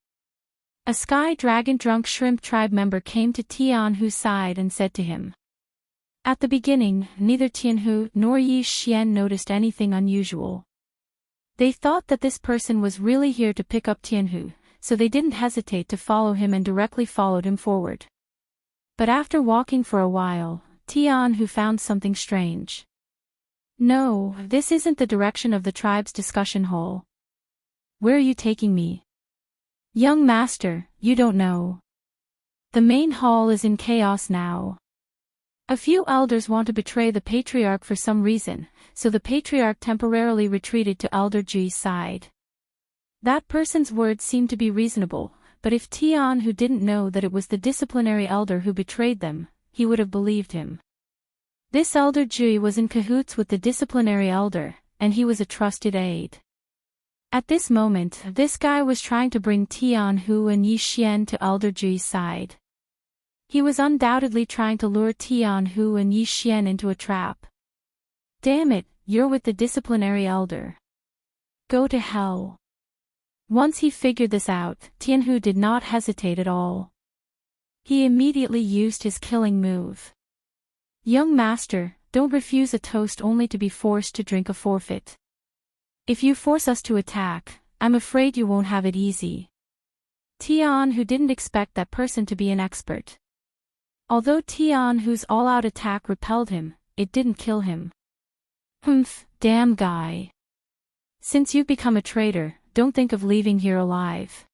A Sky Dragon Drunk Shrimp tribe member came to Tianhu's side and said to him. At the beginning, neither Tianhu nor Yi Xian noticed anything unusual. They thought that this person was really here to pick up Tianhu, so they didn't hesitate to follow him and directly followed him forward. But after walking for a while, Tianhu found something strange. No, this isn't the direction of the tribe's discussion hall. Where are you taking me? Young master, you don't know. The main hall is in chaos now. A few elders want to betray the patriarch for some reason, so the patriarch temporarily retreated to Elder Ji's side. That person's words seemed to be reasonable, but if Tianhu didn't know that it was the disciplinary elder who betrayed them, he would have believed him. This Elder Ji was in cahoots with the disciplinary elder, and he was a trusted aide. At this moment, this guy was trying to bring Tianhu and Yi Xian to Elder Ji's side. He was undoubtedly trying to lure Tianhu and Yi Xian into a trap. Damn it, you're with the disciplinary elder. Go to hell. Once he figured this out, Tianhu did not hesitate at all. He immediately used his killing move. Young master, don't refuse a toast only to be forced to drink a forfeit. If you force us to attack, I'm afraid you won't have it easy. Tianhu didn't expect that person to be an expert. Although Tianhu's all-out attack repelled him, it didn't kill him. Humph, damn guy. Since you've become a traitor, don't think of leaving here alive.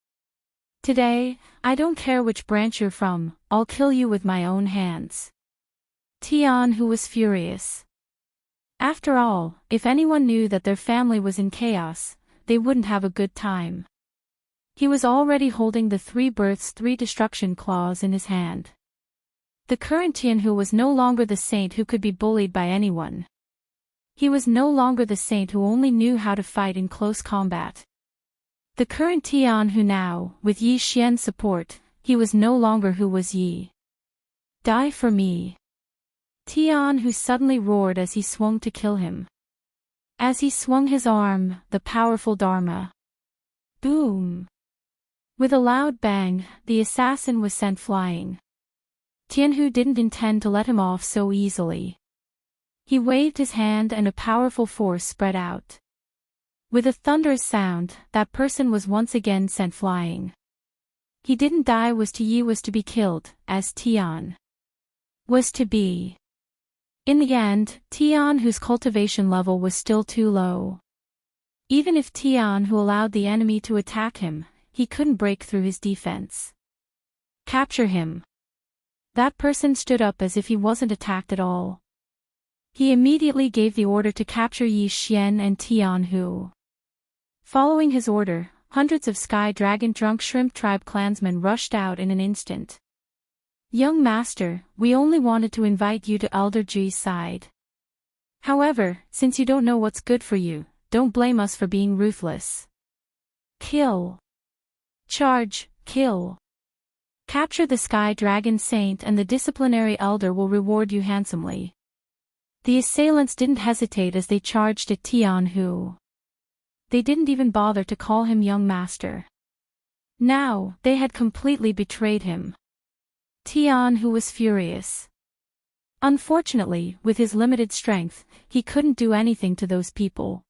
Today, I don't care which branch you're from, I'll kill you with my own hands. Tianhu was furious. After all, if anyone knew that their family was in chaos, they wouldn't have a good time. He was already holding the 3 births 3 destruction claws in his hand. The current Tianhu was no longer the saint who could be bullied by anyone. He was no longer the saint who only knew how to fight in close combat. The current Tianhu now, with Yi Xian's support, he was no longer who was Yi. Die for me. Tianhu suddenly roared as he swung to kill him. As he swung his arm, the powerful Dharma. Boom! With a loud bang, the assassin was sent flying. Tianhu didn't intend to let him off so easily. He waved his hand and a powerful force spread out. With a thunderous sound, that person was once again sent flying. He didn't die. Yi was to be killed, as Tian was to be. In the end, Tianhu's cultivation level was still too low. Even if Tianhu allowed the enemy to attack him, he couldn't break through his defense. Capture him. That person stood up as if he wasn't attacked at all. He immediately gave the order to capture Yi Xian and Tianhu. Following his order, hundreds of Sky Dragon Drunk Shrimp Tribe clansmen rushed out in an instant. Young master, we only wanted to invite you to Elder Ji's side. However, since you don't know what's good for you, don't blame us for being ruthless. Kill. Charge, kill. Capture the Sky Dragon Saint and the disciplinary elder will reward you handsomely. The assailants didn't hesitate as they charged at Tianhu. They didn't even bother to call him young master. Now, they had completely betrayed him. Tian-Hu was furious. Unfortunately, with his limited strength, he couldn't do anything to those people.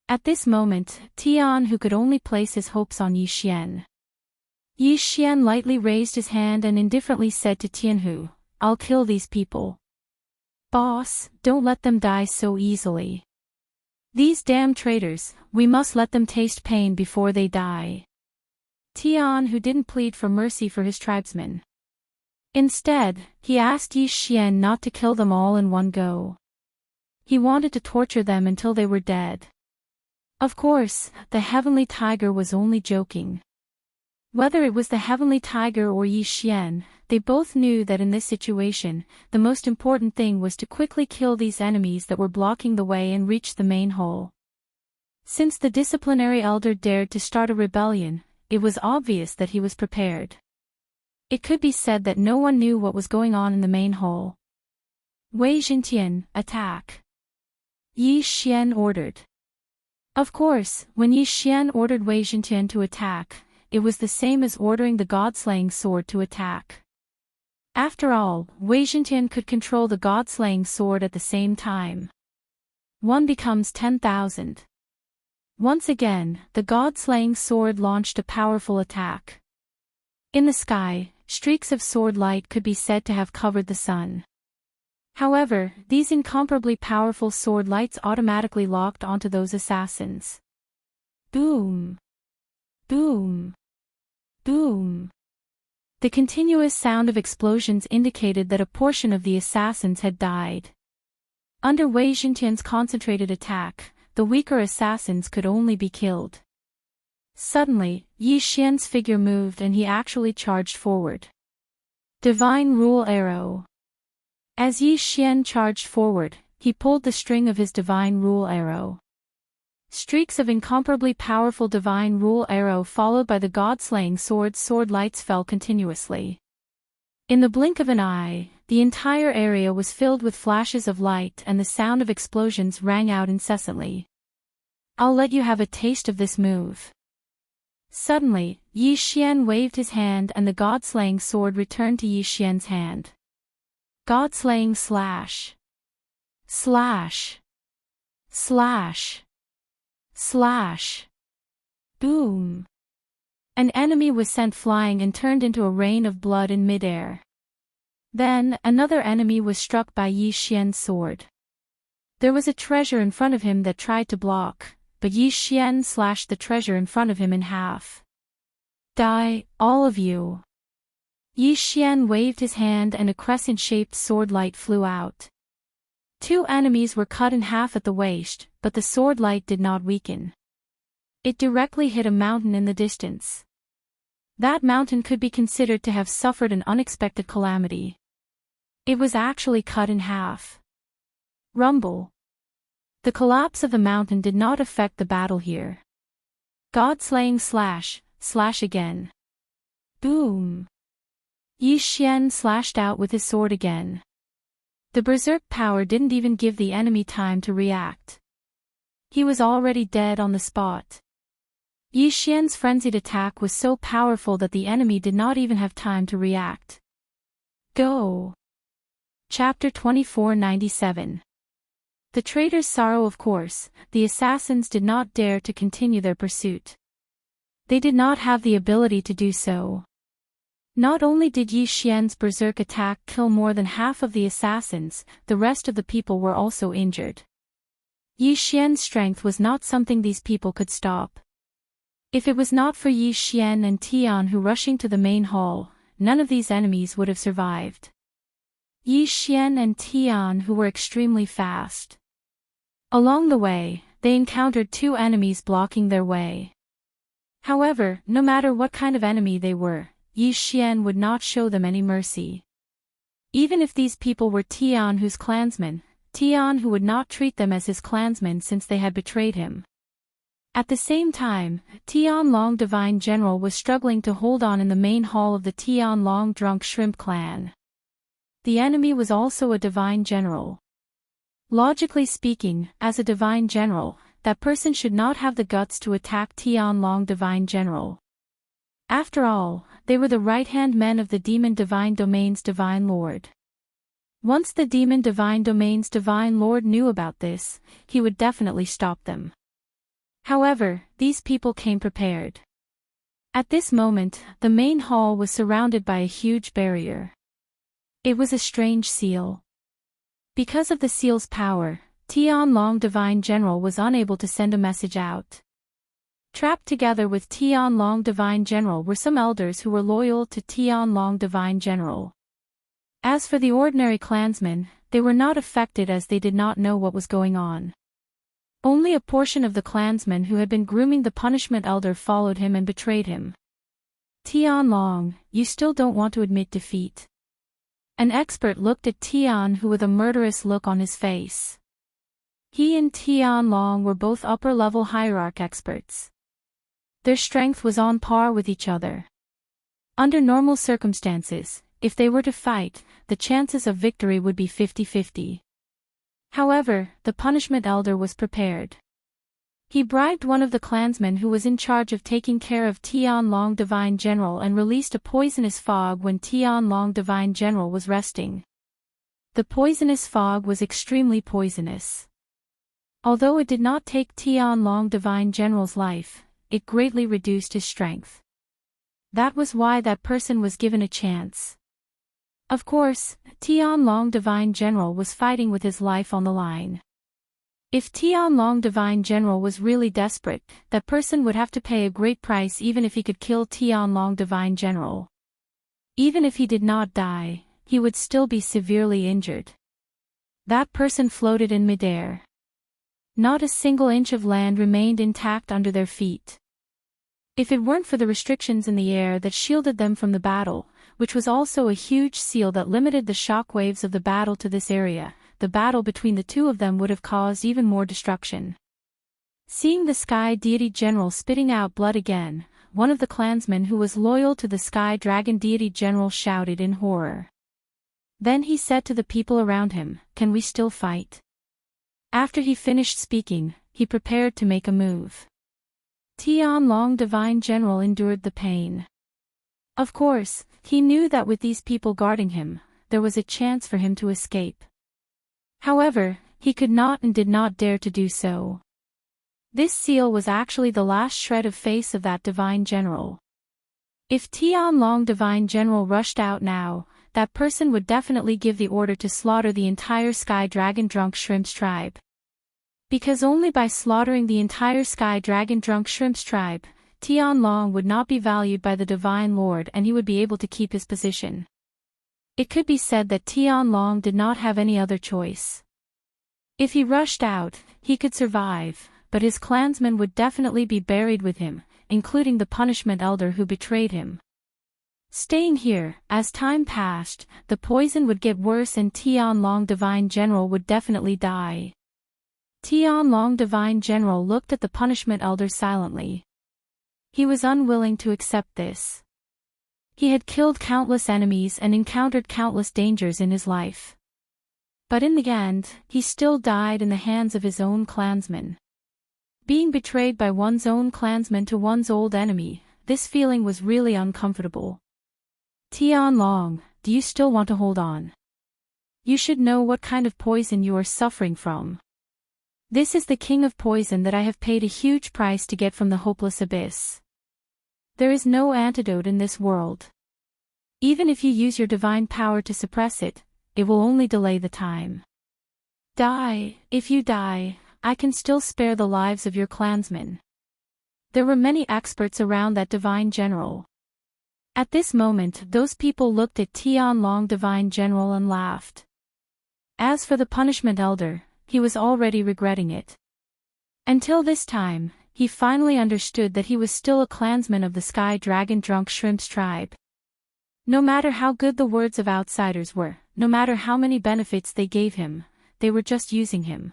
At this moment, Tian-Hu could only place his hopes on Yi Xian. Yi Xian lightly raised his hand and indifferently said to Tian-Hu, "I'll kill these people. Boss, don't let them die so easily. These damn traitors, we must let them taste pain before they die." Tian-Hu didn't plead for mercy for his tribesmen. Instead, he asked Yi Xian not to kill them all in one go. He wanted to torture them until they were dead. Of course, the Heavenly Tiger was only joking. Whether it was the Heavenly Tiger or Yi Xian, they both knew that in this situation, the most important thing was to quickly kill these enemies that were blocking the way and reach the main hall. Since the disciplinary elder dared to start a rebellion, it was obvious that he was prepared. It could be said that no one knew what was going on in the main hall. "Wei Xintian, attack!" Yi Xian ordered. Of course, when Yi Xian ordered Wei Xintian to attack, it was the same as ordering the god-slaying sword to attack. After all, Wei Xintian could control the god-slaying sword at the same time. One becomes 10,000. Once again, the god-slaying sword launched a powerful attack. In the sky, streaks of sword light could be said to have covered the sun. However, these incomparably powerful sword lights automatically locked onto those assassins. Boom! Boom! Boom! The continuous sound of explosions indicated that a portion of the assassins had died. Under Wei Xintian's concentrated attack, the weaker assassins could only be killed. Suddenly, Yi Xian's figure moved and he actually charged forward. Divine Rule Arrow. As Yi Xian charged forward, he pulled the string of his Divine Rule Arrow. Streaks of incomparably powerful Divine Rule Arrow followed by the god-slaying sword lights fell continuously. In the blink of an eye, the entire area was filled with flashes of light and the sound of explosions rang out incessantly. "I'll let you have a taste of this move." Suddenly, Yi Xian waved his hand and the god-slaying sword returned to Yi Xian's hand. God-slaying slash. Slash. Slash. Slash. Boom. An enemy was sent flying and turned into a rain of blood in midair. Then, another enemy was struck by Yi Xian's sword. There was a treasure in front of him that tried to block, but Yi Xian slashed the treasure in front of him in half. "Die, all of you." Yi Xian waved his hand and a crescent-shaped sword light flew out. Two enemies were cut in half at the waist, but the sword light did not weaken. It directly hit a mountain in the distance. That mountain could be considered to have suffered an unexpected calamity. It was actually cut in half. Rumble. The collapse of the mountain did not affect the battle here. God-slaying slash, slash again. Boom. Yi Xian slashed out with his sword again. The berserk power didn't even give the enemy time to react. He was already dead on the spot. Yi Xian's frenzied attack was so powerful that the enemy did not even have time to react. Go! Chapter 2497. The traitor's sorrow. Of course, the assassins did not dare to continue their pursuit. They did not have the ability to do so. Not only did Yi Xian's berserk attack kill more than half of the assassins, the rest of the people were also injured. Yi Xian's strength was not something these people could stop. If it was not for Yi Xian and Tian-Hu rushing to the main hall, none of these enemies would have survived. Yi Xian and Tian-Hu were extremely fast. Along the way, they encountered two enemies blocking their way. However, no matter what kind of enemy they were, Yi Xian would not show them any mercy. Even if these people were Tian-Hu's clansmen, Tian-Hu would not treat them as his clansmen since they had betrayed him. At the same time, Tian-Long Divine General was struggling to hold on in the main hall of the Tian-Long Drunk Shrimp clan. The enemy was also a Divine General. Logically speaking, as a Divine General, that person should not have the guts to attack Tian-Long Divine General. After all, they were the right-hand men of the Demon Divine Domain's Divine Lord. Once the Demon Divine Domain's Divine Lord knew about this, he would definitely stop them. However, these people came prepared. At this moment, the main hall was surrounded by a huge barrier. It was a strange seal. Because of the seal's power, Tianlong Divine General was unable to send a message out. Trapped together with Tianlong Divine General were some elders who were loyal to Tianlong Divine General. As for the ordinary clansmen, they were not affected as they did not know what was going on. Only a portion of the clansmen who had been grooming the punishment elder followed him and betrayed him. Tianlong, you still don't want to admit defeat. An expert looked at Tian Hu with a murderous look on his face. He and Tianlong were both upper-level hierarch experts. Their strength was on par with each other. Under normal circumstances, if they were to fight, the chances of victory would be 50-50. However, the punishment elder was prepared. He bribed one of the clansmen who was in charge of taking care of Tianlong Divine General and released a poisonous fog when Tianlong Divine General was resting. The poisonous fog was extremely poisonous. Although it did not take Tianlong Divine General's life, it greatly reduced his strength. That was why that person was given a chance. Of course, Tianlong Divine General was fighting with his life on the line. If Tianlong Divine General was really desperate, that person would have to pay a great price even if he could kill Tianlong Divine General. Even if he did not die, he would still be severely injured. That person floated in midair. Not a single inch of land remained intact under their feet. If it weren't for the restrictions in the air that shielded them from the battle, which was also a huge seal that limited the shock waves of the battle to this area, the battle between the two of them would have caused even more destruction. Seeing the Sky Deity General spitting out blood again, one of the clansmen who was loyal to the Sky Dragon Deity General shouted in horror. Then he said to the people around him, "Can we still fight?" After he finished speaking, he prepared to make a move. Tianlong Divine General endured the pain. Of course, he knew that with these people guarding him, there was a chance for him to escape. However, he could not and did not dare to do so. This seal was actually the last shred of face of that Divine General. If Tianlong Divine General rushed out now, that person would definitely give the order to slaughter the entire Sky Dragon Drunk Shrimps tribe. Because only by slaughtering the entire Sky Dragon Drunk Shrimps tribe, Tianlong would not be valued by the Divine Lord and he would be able to keep his position. It could be said that Tianlong did not have any other choice. If he rushed out, he could survive, but his clansmen would definitely be buried with him, including the punishment elder who betrayed him. Staying here, as time passed, the poison would get worse and Tianlong Divine General would definitely die. Tianlong Divine General looked at the punishment elder silently. He was unwilling to accept this. He had killed countless enemies and encountered countless dangers in his life. But in the end, he still died in the hands of his own clansmen. Being betrayed by one's own clansmen to one's old enemy, this feeling was really uncomfortable. Tianlong, do you still want to hold on? You should know what kind of poison you are suffering from. This is the king of poison that I have paid a huge price to get from the hopeless abyss. There is no antidote in this world. Even if you use your divine power to suppress it, it will only delay the time. Die, if you die, I can still spare the lives of your clansmen. There were many experts around that Divine General. At this moment, those people looked at Tianlong Divine General and laughed. As for the punishment elder, he was already regretting it. Until this time, he finally understood that he was still a clansman of the Sky Dragon Drunk Shrimps tribe. No matter how good the words of outsiders were, no matter how many benefits they gave him, they were just using him.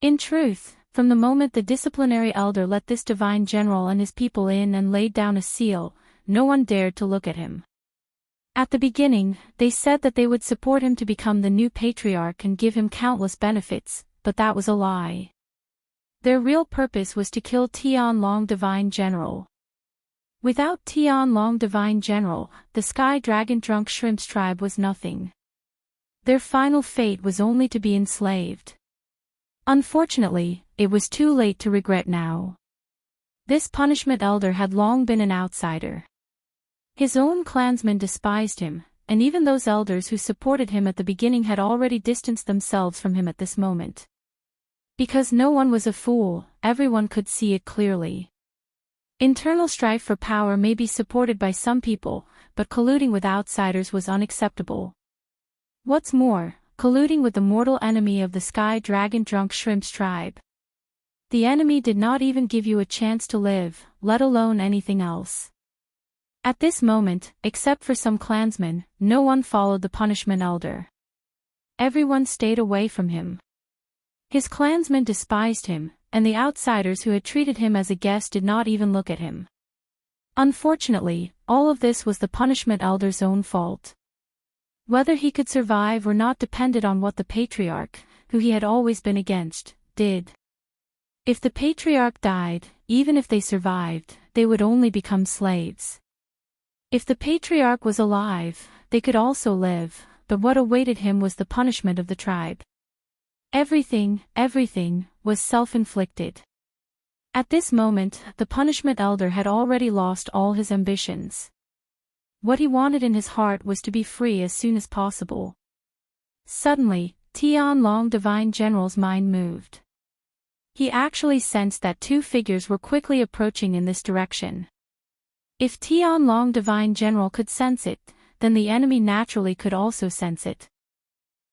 In truth, from the moment the disciplinary elder let this Divine General and his people in and laid down a seal, no one dared to look at him. At the beginning, they said that they would support him to become the new patriarch and give him countless benefits, but that was a lie. Their real purpose was to kill Tianlong Divine General. Without Tian Long Divine General, the Sky Dragon Drunk Shrimp's tribe was nothing. Their final fate was only to be enslaved. Unfortunately, it was too late to regret now. This punishment elder had long been an outsider. His own clansmen despised him, and even those elders who supported him at the beginning had already distanced themselves from him at this moment. Because no one was a fool, everyone could see it clearly. Internal strife for power may be supported by some people, but colluding with outsiders was unacceptable. What's more, colluding with the mortal enemy of the Sky Dragon Drunk Shrimp's tribe. The enemy did not even give you a chance to live, let alone anything else. At this moment, except for some clansmen, no one followed the punishment elder. Everyone stayed away from him. His clansmen despised him, and the outsiders who had treated him as a guest did not even look at him. Unfortunately, all of this was the punishment elder's own fault. Whether he could survive or not depended on what the patriarch, who he had always been against, did. If the patriarch died, even if they survived, they would only become slaves. If the patriarch was alive, they could also live, but what awaited him was the punishment of the tribe. Everything, was self-inflicted. At this moment, the punishment elder had already lost all his ambitions. What he wanted in his heart was to be free as soon as possible. Suddenly, Tian Long Divine General's mind moved. He actually sensed that two figures were quickly approaching in this direction. If Tian Long Divine General could sense it, then the enemy naturally could also sense it.